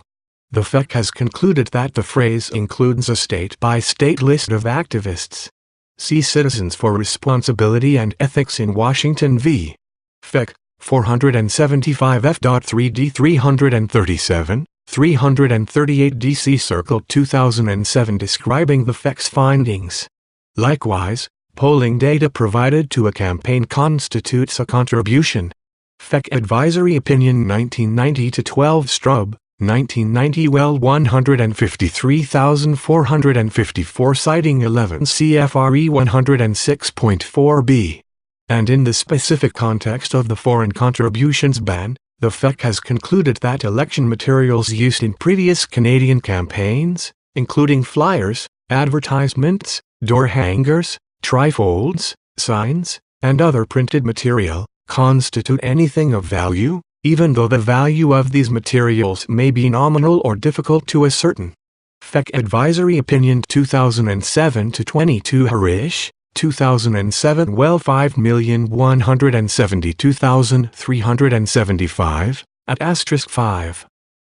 The FEC has concluded that the phrase includes a state-by-state list of activists. See Citizens for Responsibility and Ethics in Washington v. FEC, 475 F.3d 337, 338 DC Circle 2007 describing the FEC's findings. Likewise, polling data provided to a campaign constitutes a contribution. FEC Advisory Opinion 1990-12 Strub, 1990 Well 153,454 citing 11 CFRE 106.4b. And in the specific context of the foreign contributions ban, the FEC has concluded that election materials used in previous Canadian campaigns, including flyers, advertisements, door hangers, trifolds, signs, and other printed material, constitute anything of value, even though the value of these materials may be nominal or difficult to ascertain. FEC Advisory Opinion 2007-22 Harish, 2007 Well 5,172,375, at *5.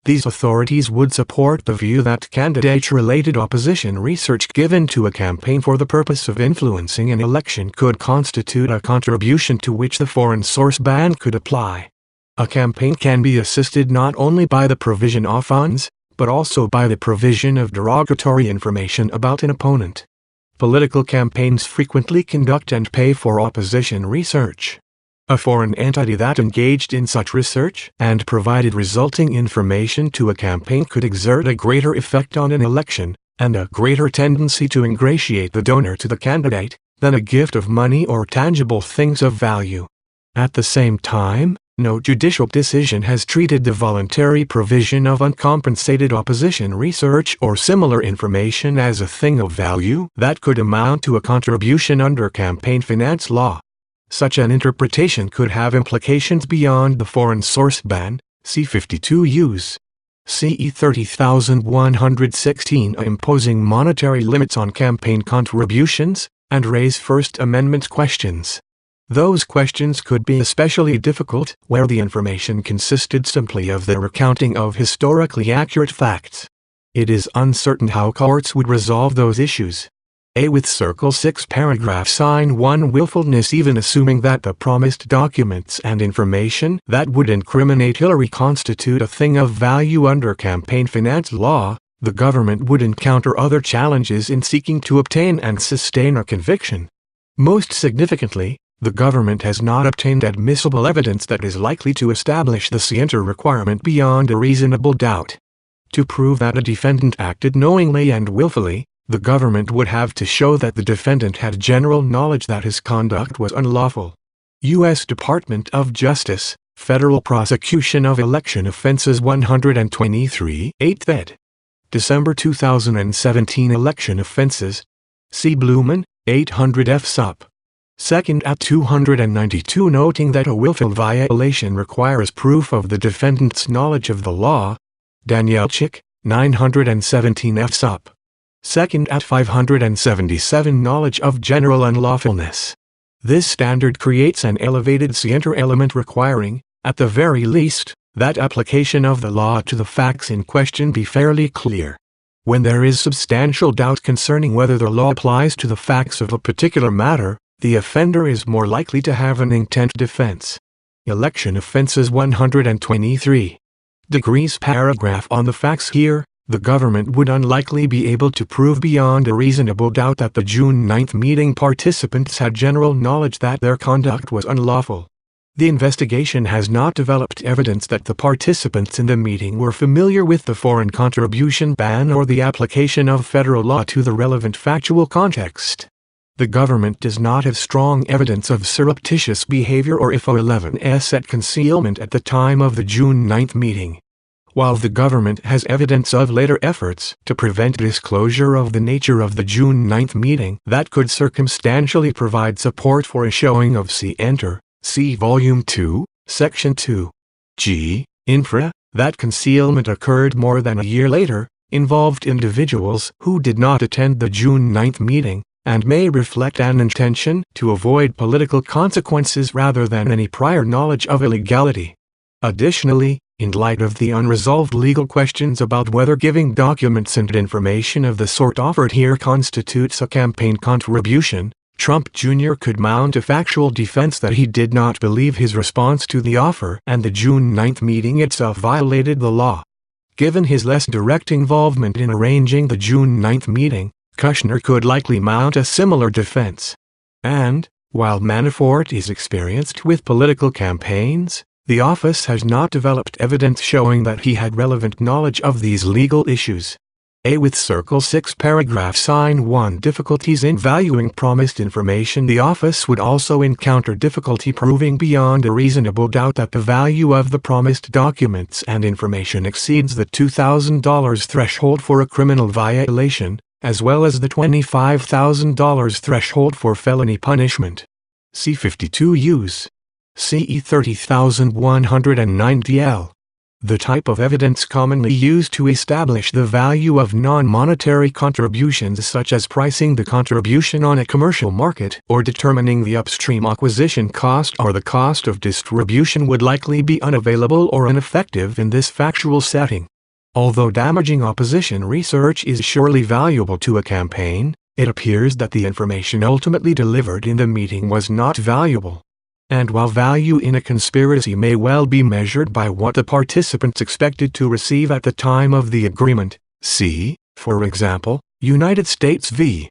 These authorities would support the view that candidate-related opposition research given to a campaign for the purpose of influencing an election could constitute a contribution to which the foreign source ban could apply. A campaign can be assisted not only by the provision of funds, but also by the provision of derogatory information about an opponent. Political campaigns frequently conduct and pay for opposition research. A foreign entity that engaged in such research and provided resulting information to a campaign could exert a greater effect on an election, and a greater tendency to ingratiate the donor to the candidate, than a gift of money or tangible things of value. At the same time, no judicial decision has treated the voluntary provision of uncompensated opposition research or similar information as a thing of value that could amount to a contribution under campaign finance law. Such an interpretation could have implications beyond the foreign source ban, see 52 Us. CE 30,116 imposing monetary limits on campaign contributions, and raise First Amendment questions. Those questions could be especially difficult where the information consisted simply of the recounting of historically accurate facts. It is uncertain how courts would resolve those issues. A with Circle 6 paragraph sign 1 willfulness. Even assuming that the promised documents and information that would incriminate Hillary constitute a thing of value under campaign finance law, the government would encounter other challenges in seeking to obtain and sustain a conviction. Most significantly, the government has not obtained admissible evidence that is likely to establish the scienter requirement beyond a reasonable doubt. To prove that a defendant acted knowingly and willfully, the government would have to show that the defendant had general knowledge that his conduct was unlawful. U.S. Department of Justice, Federal Prosecution of Election Offenses 123, 8th ed. December 2017 Election Offenses. C. Blumen, 800 F. Sup. 2nd at 292 noting that a willful violation requires proof of the defendant's knowledge of the law. Danielchik, 917 F. Sup. 2nd at 577 knowledge of general unlawfulness. This standard creates an elevated scienter element requiring, at the very least, that application of the law to the facts in question be fairly clear. When there is substantial doubt concerning whether the law applies to the facts of a particular matter, the offender is more likely to have an intent defense. Election Offenses 123. Degrees paragraph on the facts. Here, the government would unlikely be able to prove beyond a reasonable doubt that the June 9th meeting participants had general knowledge that their conduct was unlawful. The investigation has not developed evidence that the participants in the meeting were familiar with the foreign contribution ban or the application of federal law to the relevant factual context. The government does not have strong evidence of surreptitious behavior or IFO 11's at concealment at the time of the June 9th meeting. While the government has evidence of later efforts to prevent disclosure of the nature of the June 9th meeting that could circumstantially provide support for a showing of scienter, see Volume 2, Section 2. G. Infra, that concealment occurred more than a year later, involved individuals who did not attend the June 9th meeting, and may reflect an intention to avoid political consequences rather than any prior knowledge of illegality. Additionally, in light of the unresolved legal questions about whether giving documents and information of the sort offered here constitutes a campaign contribution, Trump Jr. could mount a factual defense that he did not believe his response to the offer and the June 9th meeting itself violated the law. Given his less direct involvement in arranging the June 9th meeting, Kushner could likely mount a similar defense. And, while Manafort is experienced with political campaigns, the office has not developed evidence showing that he had relevant knowledge of these legal issues. A with Circle 6 paragraph sign 1 difficulties in valuing promised information. The office would also encounter difficulty proving beyond a reasonable doubt that the value of the promised documents and information exceeds the $2,000 threshold for a criminal violation, as well as the $25,000 threshold for felony punishment. C. 52 Us. CE 30190L. The type of evidence commonly used to establish the value of non-monetary contributions, such as pricing the contribution on a commercial market or determining the upstream acquisition cost or the cost of distribution, would likely be unavailable or ineffective in this factual setting. Although damaging opposition research is surely valuable to a campaign, it appears that the information ultimately delivered in the meeting was not valuable. And while value in a conspiracy may well be measured by what the participants expected to receive at the time of the agreement, see, for example, United States v.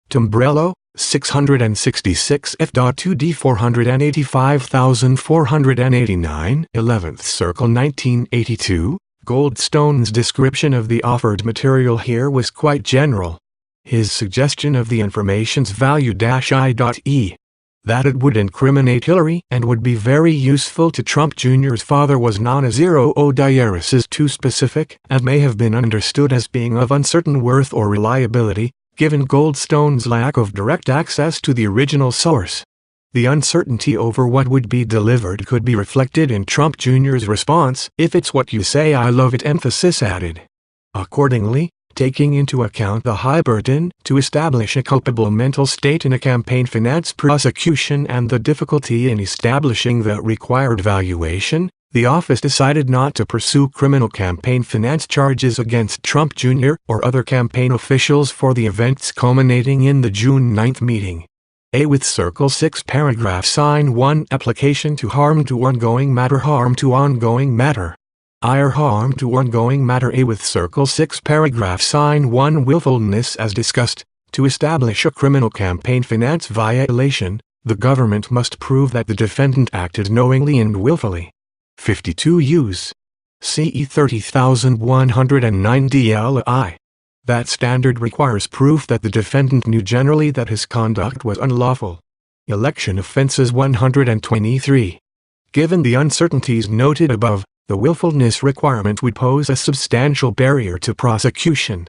Tombrello, 666 F.2d 485,489, 11th Circle 1982, Goldstone's description of the offered material here was quite general. His suggestion of the information's value-I.e. that it would incriminate Hillary and would be very useful to Trump Jr.'s father was non-zero diaris is too specific and may have been understood as being of uncertain worth or reliability, given Goldstone's lack of direct access to the original source. The uncertainty over what would be delivered could be reflected in Trump Jr.'s response, "If it's what you say, I love it," emphasis added. Accordingly, taking into account the high burden to establish a culpable mental state in a campaign finance prosecution and the difficulty in establishing the required valuation, the office decided not to pursue criminal campaign finance charges against Trump Jr. or other campaign officials for the events culminating in the June 9 meeting. A with Circle 6 paragraph sign 1 application to harm to ongoing matter harm to ongoing matter. Or harm to ongoing matter. A with Circle 6 paragraph sign 1 willfulness. As discussed, to establish a criminal campaign finance violation, the government must prove that the defendant acted knowingly and willfully. 52 Use. CE 30109 DLI. That standard requires proof that the defendant knew generally that his conduct was unlawful. Election offenses 123. Given the uncertainties noted above, the willfulness requirement would pose a substantial barrier to prosecution.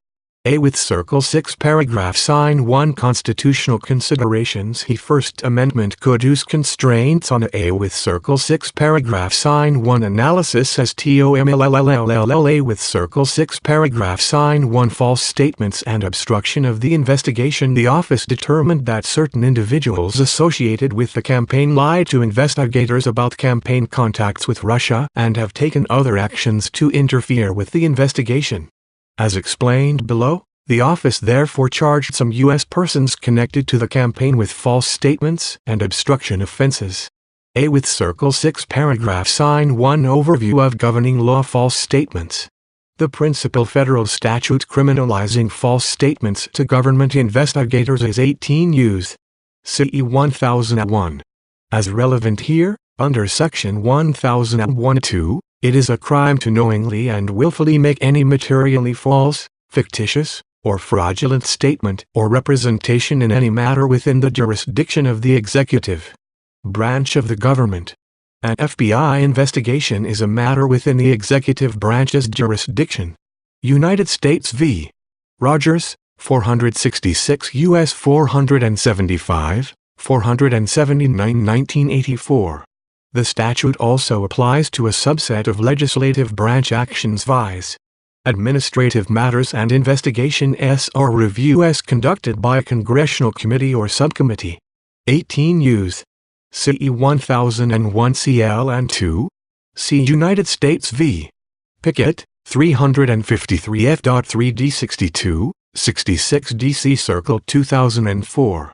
A with Circle 6 paragraph sign 1 constitutional considerations. The First Amendment could use constraints on A with Circle 6 paragraph sign 1 analysis as TOMLLLLL. A with Circle 6 paragraph sign 1 false statements and obstruction of the investigation. The office determined that certain individuals associated with the campaign lied to investigators about campaign contacts with Russia and have taken other actions to interfere with the investigation. As explained below, the office therefore charged some U.S. persons connected to the campaign with false statements and obstruction offenses. A with Circle 6 paragraph sign 1 overview of governing law. False statements. The principal federal statute criminalizing false statements to government investigators is 18 U.S. CE 1001. As relevant here, under Section 1001(2), it is a crime to knowingly and willfully make any materially false, fictitious, or fraudulent statement or representation in any matter within the jurisdiction of the executive branch of the government. An FBI investigation is a matter within the executive branch's jurisdiction. United States v. Rogers, 466 U.S. 475, 479 1984. The statute also applies to a subset of legislative branch actions viz. Administrative matters and investigations or reviews conducted by a congressional committee or subcommittee. 18 U.S. CE 1001 CL and 2. See United States v. Pickett, 353 F.3D 62, 66 D.C. Circle 2004.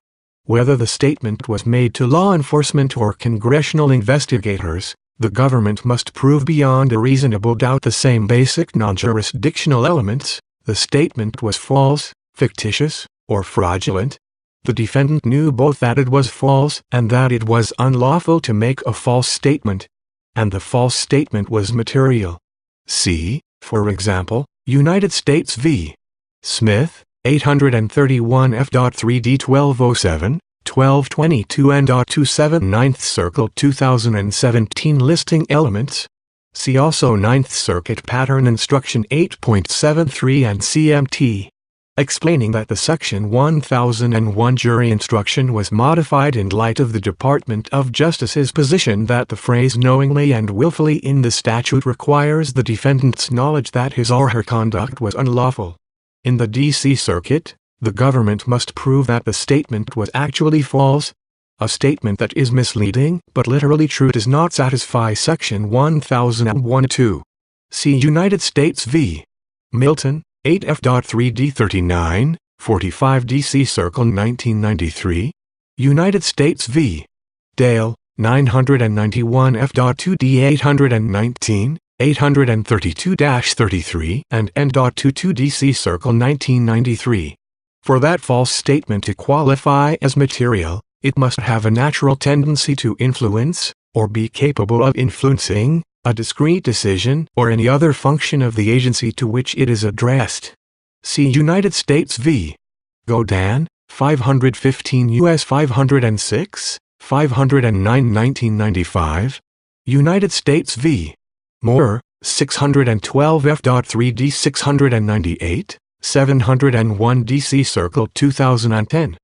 Whether the statement was made to law enforcement or congressional investigators, the government must prove beyond a reasonable doubt the same basic non-jurisdictional elements: the statement was false, fictitious, or fraudulent. The defendant knew both that it was false and that it was unlawful to make a false statement, and the false statement was material. See, for example, United States v. Smith, 831 F.3D 1207, 1222 N.27 9th Circle 2017 listing elements. See also 9th Circuit Pattern Instruction 8.73 and CMT, explaining that the Section 1001 jury instruction was modified in light of the Department of Justice's position that the phrase knowingly and willfully in the statute requires the defendant's knowledge that his or her conduct was unlawful. In the D.C. Circuit, the government must prove that the statement was actually false. A statement that is misleading but literally true does not satisfy Section 1001(2). See United States v. Milton, 8 F.3D 39, 45 D.C. Circle 1993. United States v. Dale, 991 F.2D 819. 832-33 and N.22 D.C. Circle 1993. For that false statement to qualify as material, it must have a natural tendency to influence, or be capable of influencing, a discrete decision or any other function of the agency to which it is addressed. See United States v. Godin, 515 U.S. 506, 509 1995. United States v. Mueller, 612 F.3D 698, 701 D.C. Circle 2010.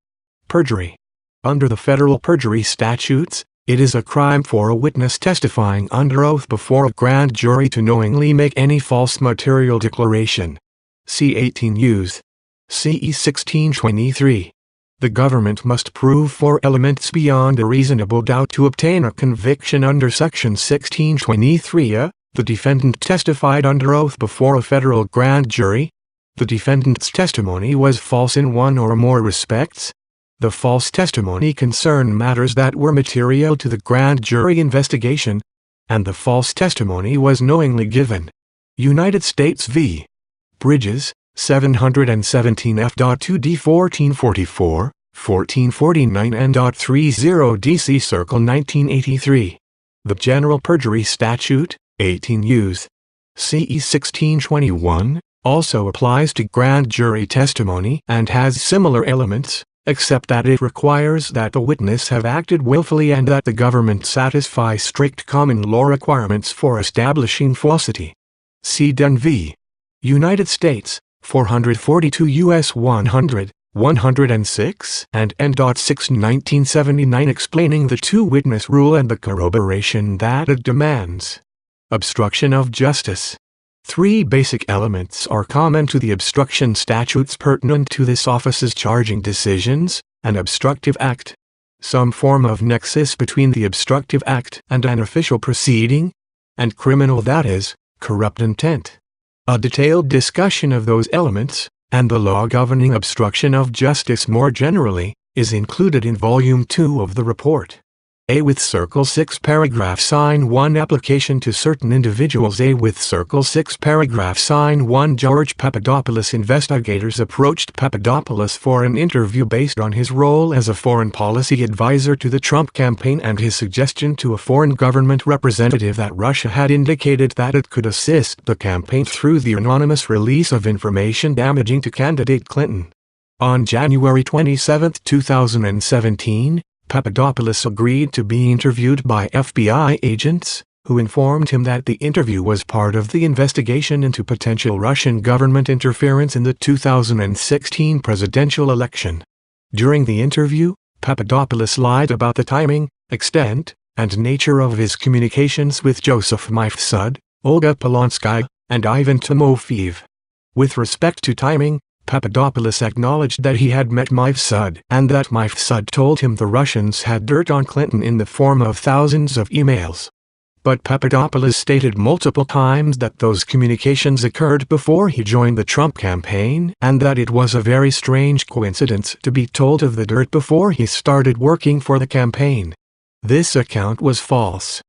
Perjury. Under the federal perjury statutes, it is a crime for a witness testifying under oath before a grand jury to knowingly make any false material declaration, C18 Use. CE 1623. The government must prove 4 elements beyond a reasonable doubt to obtain a conviction under Section 1623 a. The defendant testified under oath before a federal grand jury. The defendant's testimony was false in one or more respects. The false testimony concerned matters that were material to the grand jury investigation, and the false testimony was knowingly given. United States v. Bridges, 717 F.2d 1444, 1449 N.30 D.C. Circle 1983. The General Perjury Statute, 18 Use. CE 1621, also applies to grand jury testimony and has similar elements, except that it requires that the witness have acted willfully and that the government satisfy strict common law requirements for establishing falsity. See Dunn v. United States, 442 U.S. 100, 106 and N.6 1979 explaining the two-witness rule and the corroboration that it demands. Obstruction of justice. 3 basic elements are common to the obstruction statutes pertinent to this office's charging decisions: an obstructive act, some form of nexus between the obstructive act and an official proceeding, and criminal, that is, corrupt intent. A detailed discussion of those elements, and the law governing obstruction of justice more generally, is included in Volume 2 of the report. A with Circle 6 Paragraph Sign 1 Application to certain individuals. A with Circle 6 Paragraph Sign 1 George Papadopoulos. Investigators approached Papadopoulos for an interview based on his role as a foreign policy advisor to the Trump campaign and his suggestion to a foreign government representative that Russia had indicated that it could assist the campaign through the anonymous release of information damaging to candidate Clinton. On January 27, 2017, Papadopoulos agreed to be interviewed by FBI agents, who informed him that the interview was part of the investigation into potential Russian government interference in the 2016 presidential election. During the interview, Papadopoulos lied about the timing, extent, and nature of his communications with Joseph Mifsud, Olga Polonskaya, and Ivan Timofeyev. With respect to timing, Papadopoulos acknowledged that he had met Mifsud and that Mifsud told him the Russians had dirt on Clinton in the form of thousands of emails. But Papadopoulos stated multiple times that those communications occurred before he joined the Trump campaign and that it was a very strange coincidence to be told of the dirt before he started working for the campaign. This account was false.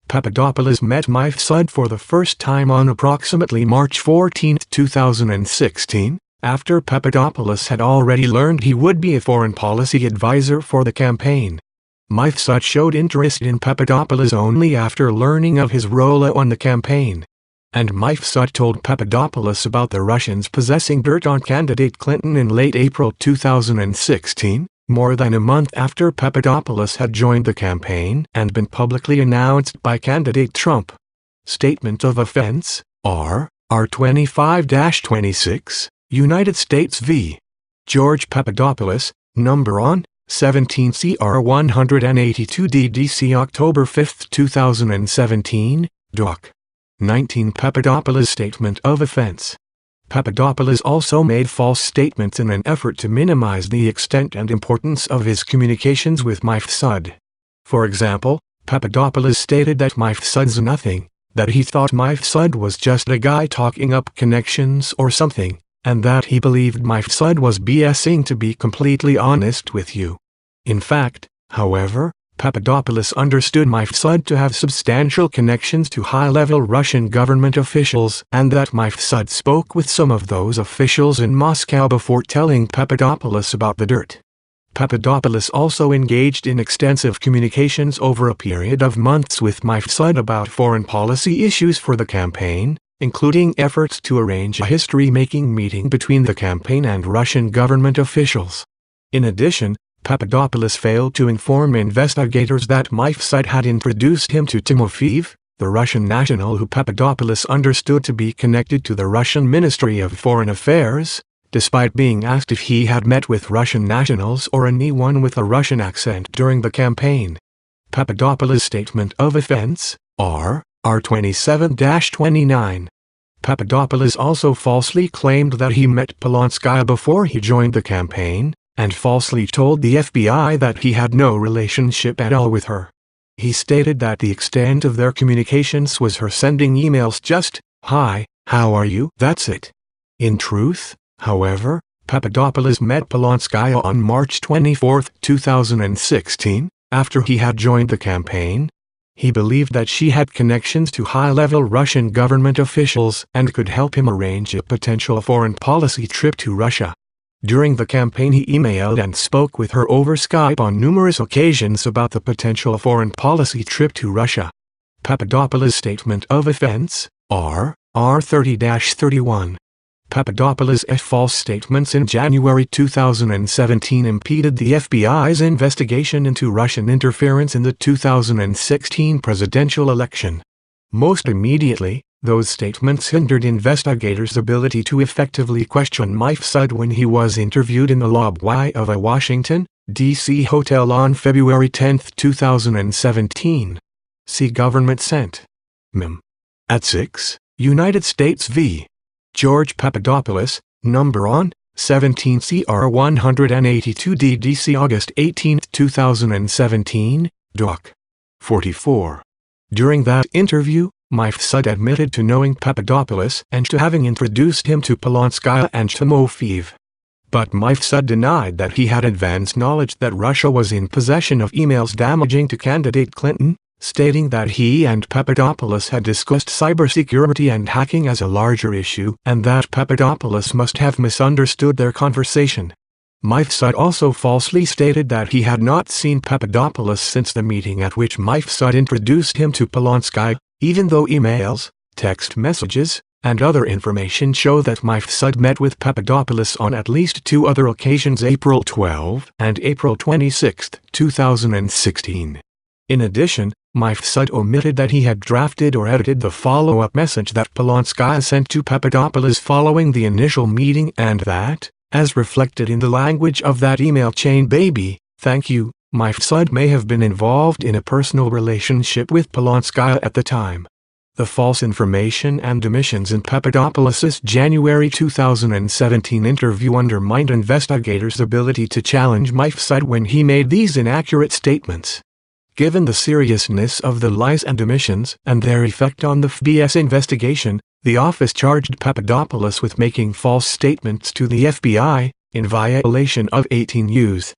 Papadopoulos met Mifsud for the first time on approximately March 14, 2016. After Papadopoulos had already learned he would be a foreign policy advisor for the campaign. Mifsud showed interest in Papadopoulos only after learning of his role on the campaign. And Mifsud told Papadopoulos about the Russians possessing dirt on candidate Clinton in late April 2016, more than a month after Papadopoulos had joined the campaign and been publicly announced by candidate Trump. Statement of Offense, R. 25-26. United States v. George Papadopoulos, number on, 17 CR 182 DDC October 5, 2017, Doc. 19 Papadopoulos Statement of Offense. Papadopoulos also made false statements in an effort to minimize the extent and importance of his communications with Mifsud. For example, Papadopoulos stated that Mifsud's nothing, that he thought Mifsud was just a guy talking up connections or something, and that he believed Mifsud was BSing to be completely honest with you. In fact, however, Papadopoulos understood Mifsud to have substantial connections to high-level Russian government officials and that Mifsud spoke with some of those officials in Moscow before telling Papadopoulos about the dirt. Papadopoulos also engaged in extensive communications over a period of months with Mifsud about foreign policy issues for the campaign, including efforts to arrange a history-making meeting between the campaign and Russian government officials. In addition, Papadopoulos failed to inform investigators that Mifsud had introduced him to Timofeyev, the Russian national who Papadopoulos understood to be connected to the Russian Ministry of Foreign Affairs, despite being asked if he had met with Russian nationals or anyone with a Russian accent during the campaign. Papadopoulos' Statement of Offense, R. 27-29. Papadopoulos also falsely claimed that he met Polonskaya before he joined the campaign, and falsely told the FBI that he had no relationship at all with her. He stated that the extent of their communications was her sending emails just, "Hi, how are you?" That's it. In truth, however, Papadopoulos met Polonskaya on March 24, 2016, after he had joined the campaign. He believed that she had connections to high-level Russian government officials and could help him arrange a potential foreign policy trip to Russia. During the campaign he emailed and spoke with her over Skype on numerous occasions about the potential foreign policy trip to Russia. Papadopoulos' statement of offense, R. 30-31. Papadopoulos' false statements in January 2017 impeded the FBI's investigation into Russian interference in the 2016 presidential election. Most immediately, those statements hindered investigators' ability to effectively question Mifsud when he was interviewed in the lobby of a Washington, D.C. hotel on February 10, 2017. See Government Sent. Mem. At 6, United States v. George Papadopoulos, number on, 17 CR 182 DDC August 18, 2017, Doc. 44. During that interview, Mifsud admitted to knowing Papadopoulos and to having introduced him to Polonskaya and Timofeev. But Mifsud denied that he had advance knowledge that Russia was in possession of emails damaging to candidate Clinton, stating that he and Papadopoulos had discussed cybersecurity and hacking as a larger issue and that Papadopoulos must have misunderstood their conversation. Mifsud also falsely stated that he had not seen Papadopoulos since the meeting at which Mifsud introduced him to Polonskaya, even though emails, text messages, and other information show that Mifsud met with Papadopoulos on at least 2 other occasions, April 12 and April 26, 2016. In addition, Mifsud omitted that he had drafted or edited the follow-up message that Polonskaya sent to Papadopoulos following the initial meeting and that, as reflected in the language of that email chain, "Baby, thank you," Mifsud may have been involved in a personal relationship with Polonskaya at the time. The false information and omissions in Papadopoulos' January 2017 interview undermined investigators' ability to challenge Mifsud when he made these inaccurate statements. Given the seriousness of the lies and omissions and their effect on the FBI's investigation, the office charged Papadopoulos with making false statements to the FBI, in violation of 18 U.S.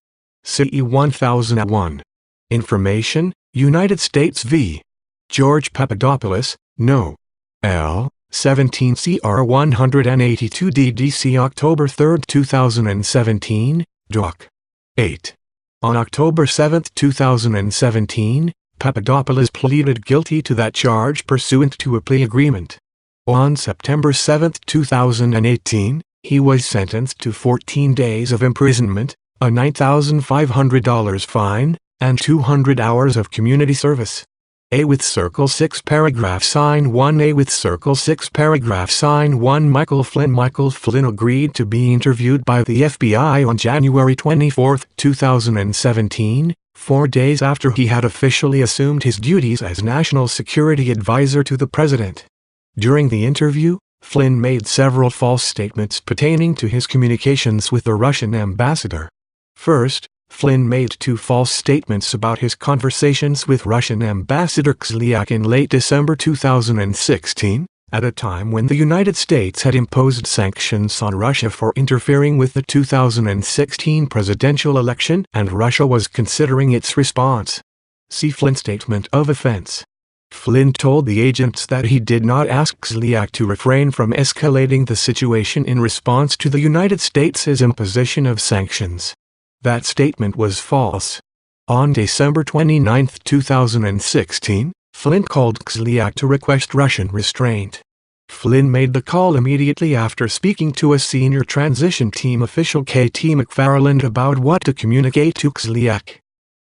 CE 1001. Information, United States v. George Papadopoulos, No. L. 17 CR 182 DDC October 3, 2017, Doc. 8. On October 7, 2017, Papadopoulos pleaded guilty to that charge pursuant to a plea agreement. On September 7, 2018, he was sentenced to 14 days of imprisonment, a $9,500 fine, and 200 hours of community service. A with circle 6 paragraph sign 1. A with circle 6 paragraph sign 1. Michael Flynn agreed to be interviewed by the FBI on January 24, 2017, 4 days after he had officially assumed his duties as National Security Advisor to the President. During the interview, Flynn made several false statements pertaining to his communications with the Russian ambassador. First, Flynn made 2 false statements about his conversations with Russian Ambassador Kislyak in late December 2016, at a time when the United States had imposed sanctions on Russia for interfering with the 2016 presidential election and Russia was considering its response. See Flynn's statement of offense. Flynn told the agents that he did not ask Kislyak to refrain from escalating the situation in response to the United States' imposition of sanctions. That statement was false. On December 29, 2016, Flynn called Kislyak to request Russian restraint. Flynn made the call immediately after speaking to a senior transition team official KT McFarland about what to communicate to Kislyak.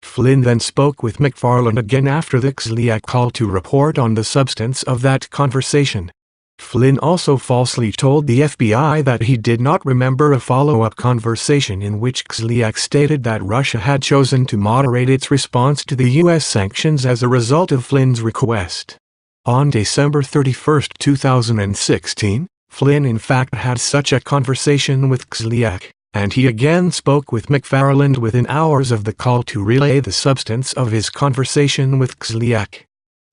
Flynn then spoke with McFarland again after the Kislyak call to report on the substance of that conversation. Flynn also falsely told the FBI that he did not remember a follow-up conversation in which Kislyak stated that Russia had chosen to moderate its response to the U.S. sanctions as a result of Flynn's request. On December 31, 2016, Flynn in fact had such a conversation with Kislyak, and he again spoke with McFarland within hours of the call to relay the substance of his conversation with Kislyak.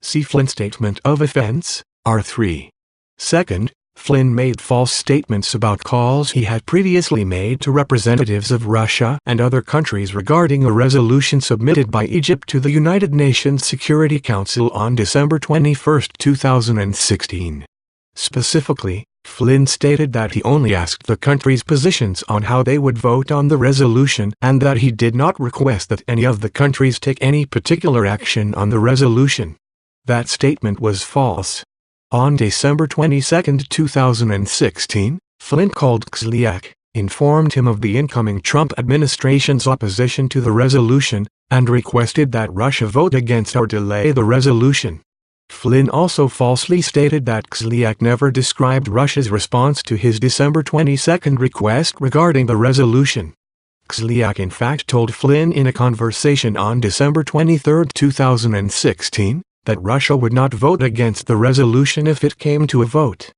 See Flynn's Statement of Offense, R3. Second, Flynn made false statements about calls he had previously made to representatives of Russia and other countries regarding a resolution submitted by Egypt to the United Nations Security Council on December 21, 2016. Specifically, Flynn stated that he only asked the countries' positions on how they would vote on the resolution and that he did not request that any of the countries take any particular action on the resolution. That statement was false. On December 22, 2016, Flynn called Kislyak, informed him of the incoming Trump administration's opposition to the resolution, and requested that Russia vote against or delay the resolution. Flynn also falsely stated that Kislyak never described Russia's response to his December 22 request regarding the resolution. Kislyak in fact told Flynn in a conversation on December 23, 2016, that Russia would not vote against the resolution if it came to a vote.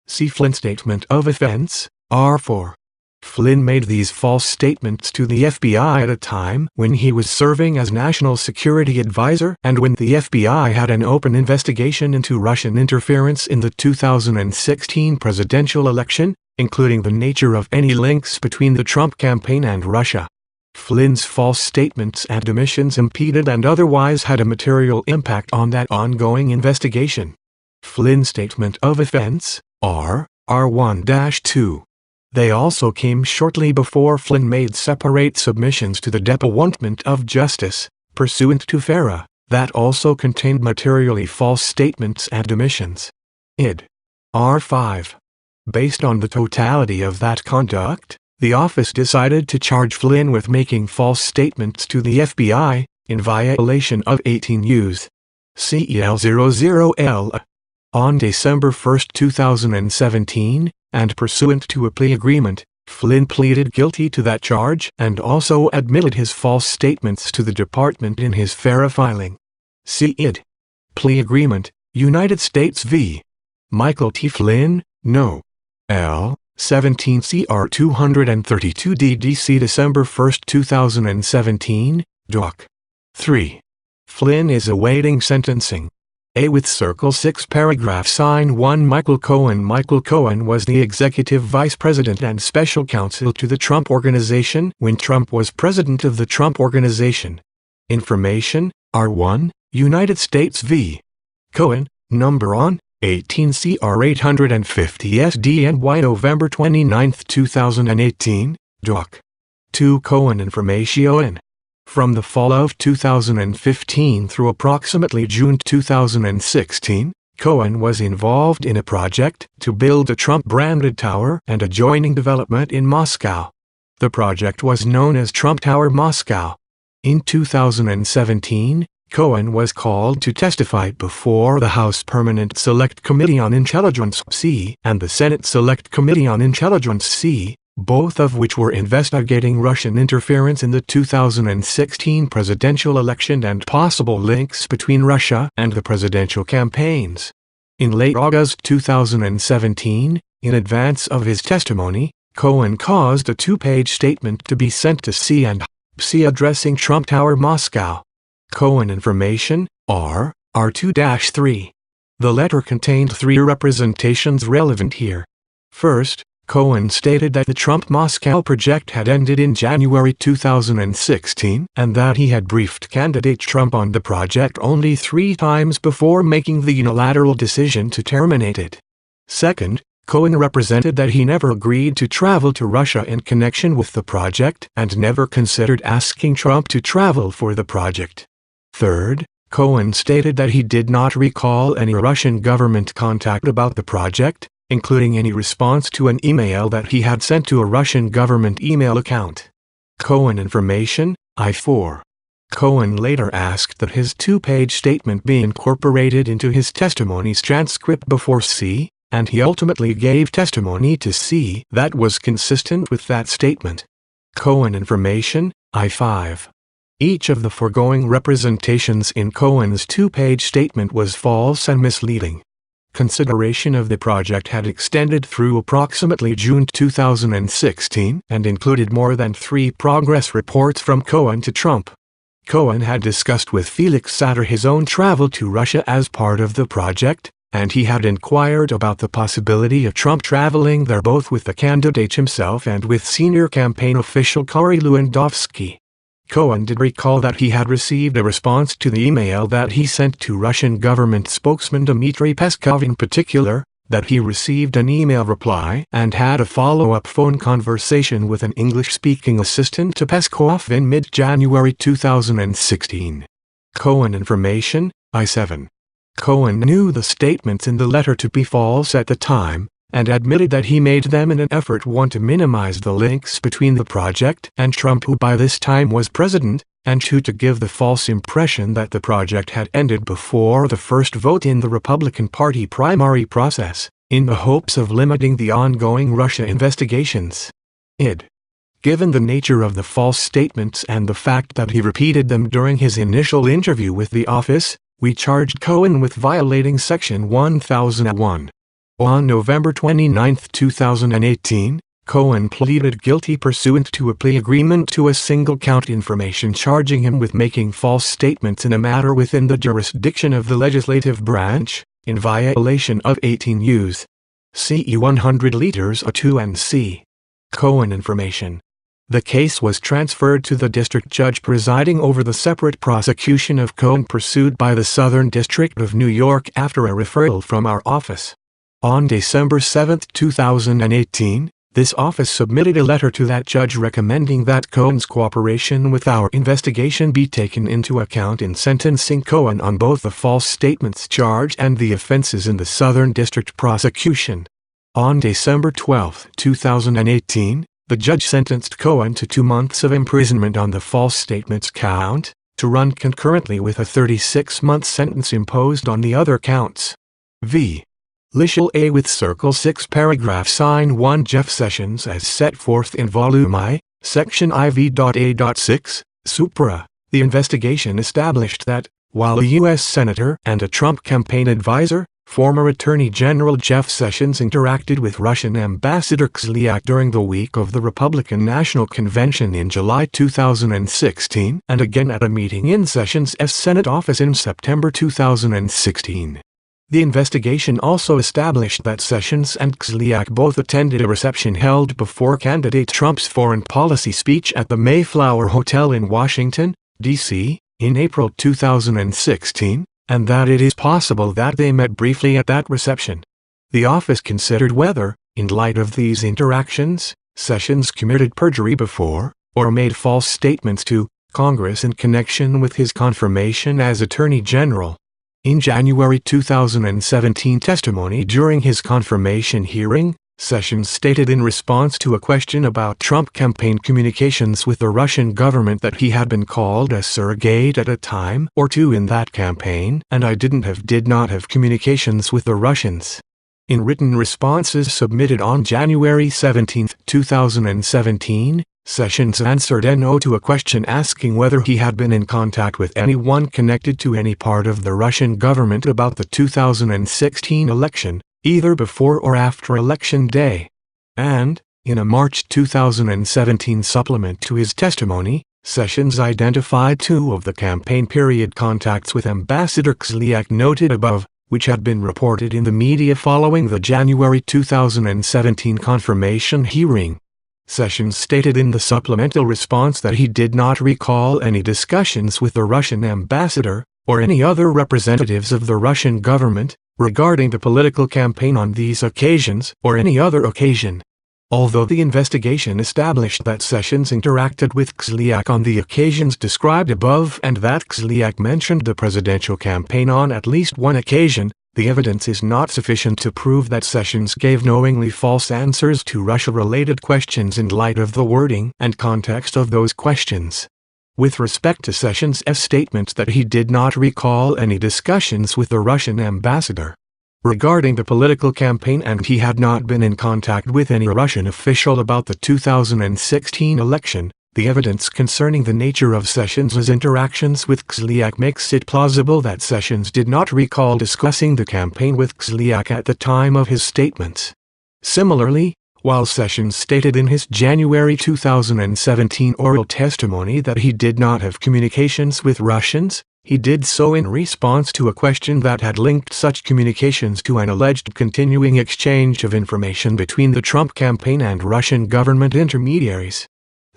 See Flynn's Statement of Offense, R4. Flynn made these false statements to the FBI at a time when he was serving as National Security Advisor and when the FBI had an open investigation into Russian interference in the 2016 presidential election, including the nature of any links between the Trump campaign and Russia. Flynn's false statements and omissions impeded and otherwise had a material impact on that ongoing investigation. Flynn's Statement of Offense, R1-2. They also came shortly before Flynn made separate submissions to the Department of Justice, pursuant to FARA, that also contained materially false statements and omissions. Id. R5. Based on the totality of that conduct, the office decided to charge Flynn with making false statements to the FBI, in violation of 18 U.S. CEL00L. On December 1, 2017, and pursuant to a plea agreement, Flynn pleaded guilty to that charge and also admitted his false statements to the department in his FARA filing. See Id. Plea Agreement, United States v. Michael T. Flynn, No. L. 17 CR 232 DDC December 1, 2017, Doc. 3. Flynn is awaiting sentencing. A with Circle 6 paragraph sign 1 Michael Cohen was the executive vice president and special counsel to the Trump Organization when Trump was president of the Trump Organization. Information, R1, United States v. Cohen, number on, 18 CR 850 SDNY November 29, 2018, Doc. 2 Cohen Information. From the fall of 2015 through approximately June 2016, Cohen was involved in a project to build a Trump-branded tower and adjoining development in Moscow. The project was known as Trump Tower Moscow. In 2017, Cohen was called to testify before the House Permanent Select Committee on Intelligence (C) and the Senate Select Committee on Intelligence (C), both of which were investigating Russian interference in the 2016 presidential election and possible links between Russia and the presidential campaigns. In late August 2017, in advance of his testimony, Cohen caused a 2-page statement to be sent to C and C addressing Trump Tower Moscow. Cohen Information, R2-3. The letter contained 3 representations relevant here. First, Cohen stated that the Trump Moscow project had ended in January 2016 and that he had briefed candidate Trump on the project only 3 times before making the unilateral decision to terminate it. Second, Cohen represented that he never agreed to travel to Russia in connection with the project and never considered asking Trump to travel for the project. Third, Cohen stated that he did not recall any Russian government contact about the project, including any response to an email that he had sent to a Russian government email account. Cohen Information, I-4. Cohen later asked that his 2-page statement be incorporated into his testimony's transcript before C, and he ultimately gave testimony to C that was consistent with that statement. Cohen Information, I-5. Each of the foregoing representations in Cohen's two-page statement was false and misleading. Consideration of the project had extended through approximately June 2016 and included more than 3 progress reports from Cohen to Trump. Cohen had discussed with Felix Sater his own travel to Russia as part of the project, and he had inquired about the possibility of Trump traveling there both with the candidate himself and with senior campaign official Corey Lewandowski. Cohen did recall that he had received a response to the email that he sent to Russian government spokesman Dmitry Peskov, in particular, that he received an email reply and had a follow-up phone conversation with an English-speaking assistant to Peskov in mid-January 2016. Cohen information, I-7. Cohen knew the statements in the letter to be false at the time, and admitted that he made them in an effort to minimize the links between the project and Trump, who by this time was president, and to give the false impression that the project had ended before the first vote in the Republican Party primary process, in the hopes of limiting the ongoing Russia investigations. Given the nature of the false statements and the fact that he repeated them during his initial interview with the office, we charged Cohen with violating Section 1001. On November 29, 2018, Cohen pleaded guilty pursuant to a plea agreement to a single-count information charging him with making false statements in a matter within the jurisdiction of the legislative branch, in violation of 18 U.S.C. 100 liters A2 and C. Cohen information. The case was transferred to the district judge presiding over the separate prosecution of Cohen pursued by the Southern District of New York after a referral from our office. On December 7, 2018, this office submitted a letter to that judge recommending that Cohen's cooperation with our investigation be taken into account in sentencing Cohen on both the false statements charge and the offenses in the Southern District prosecution. On December 12, 2018, the judge sentenced Cohen to 2 months of imprisonment on the false statements count, to run concurrently with a 36-month sentence imposed on the other counts. V. Litial A with Circle 6 Paragraph Sign 1 Jeff Sessions as set forth in Volume I, Section IV.A.6, Supra. The investigation established that, while a U.S. Senator and a Trump campaign advisor, former Attorney General Jeff Sessions interacted with Russian Ambassador Kislyak during the week of the Republican National Convention in July 2016 and again at a meeting in Sessions' Senate office in September 2016. The investigation also established that Sessions and Kislyak both attended a reception held before candidate Trump's foreign policy speech at the Mayflower Hotel in Washington, D.C., in April 2016, and that it is possible that they met briefly at that reception. The office considered whether, in light of these interactions, Sessions committed perjury before, or made false statements to, Congress in connection with his confirmation as Attorney General. In January 2017 testimony during his confirmation hearing, Sessions stated in response to a question about Trump campaign communications with the Russian government that he had been called a surrogate at a time or two in that campaign, and I did not have communications with the Russians. In written responses submitted on January 17, 2017, Sessions answered no to a question asking whether he had been in contact with anyone connected to any part of the Russian government about the 2016 election, either before or after Election Day. And, in a March 2017 supplement to his testimony, Sessions identified 2 of the campaign period contacts with Ambassador Kislyak noted above, which had been reported in the media following the January 2017 confirmation hearing. Sessions stated in the supplemental response that he did not recall any discussions with the Russian ambassador, or any other representatives of the Russian government, regarding the political campaign on these occasions or any other occasion. Although the investigation established that Sessions interacted with Kislyak on the occasions described above and that Kislyak mentioned the presidential campaign on at least one occasion, the evidence is not sufficient to prove that Sessions gave knowingly false answers to Russia-related questions in light of the wording and context of those questions. With respect to Sessions' statement that he did not recall any discussions with the Russian ambassador regarding the political campaign and he had not been in contact with any Russian official about the 2016 election, The evidence concerning the nature of Sessions' interactions with Kislyak makes it plausible that Sessions did not recall discussing the campaign with Kislyak at the time of his statements. Similarly, while Sessions stated in his January 2017 oral testimony that he did not have communications with Russians, he did so in response to a question that had linked such communications to an alleged continuing exchange of information between the Trump campaign and Russian government intermediaries.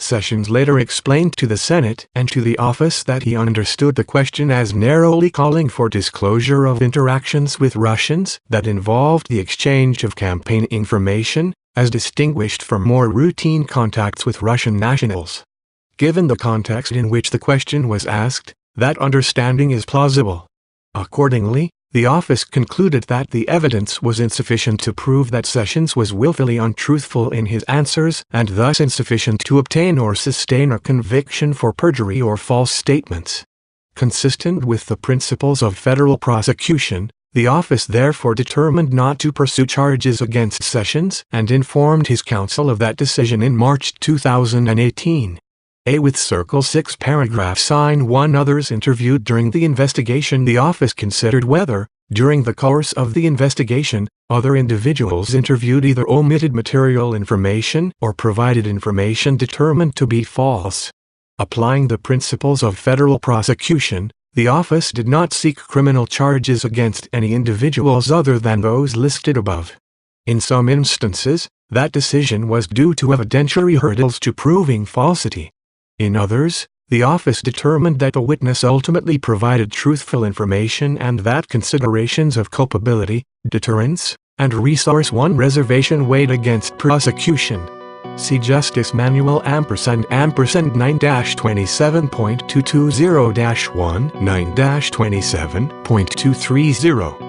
Sessions later explained to the Senate and to the office that he understood the question as narrowly calling for disclosure of interactions with Russians that involved the exchange of campaign information, as distinguished from more routine contacts with Russian nationals. Given the context in which the question was asked, that understanding is plausible. Accordingly, the office concluded that the evidence was insufficient to prove that Sessions was willfully untruthful in his answers and thus insufficient to obtain or sustain a conviction for perjury or false statements. Consistent with the principles of federal prosecution, the office therefore determined not to pursue charges against Sessions and informed his counsel of that decision in March 2018. With Circle 6 paragraph sign 1 others interviewed during the investigation. The office considered whether, during the course of the investigation, other individuals interviewed either omitted material information or provided information determined to be false. Applying the principles of federal prosecution, the office did not seek criminal charges against any individuals other than those listed above. In some instances, that decision was due to evidentiary hurdles to proving falsity. In others, the office determined that the witness ultimately provided truthful information and that considerations of culpability, deterrence, and resource reservation weighed against prosecution. See Justice Manual &9-27.220-1 9-27.230.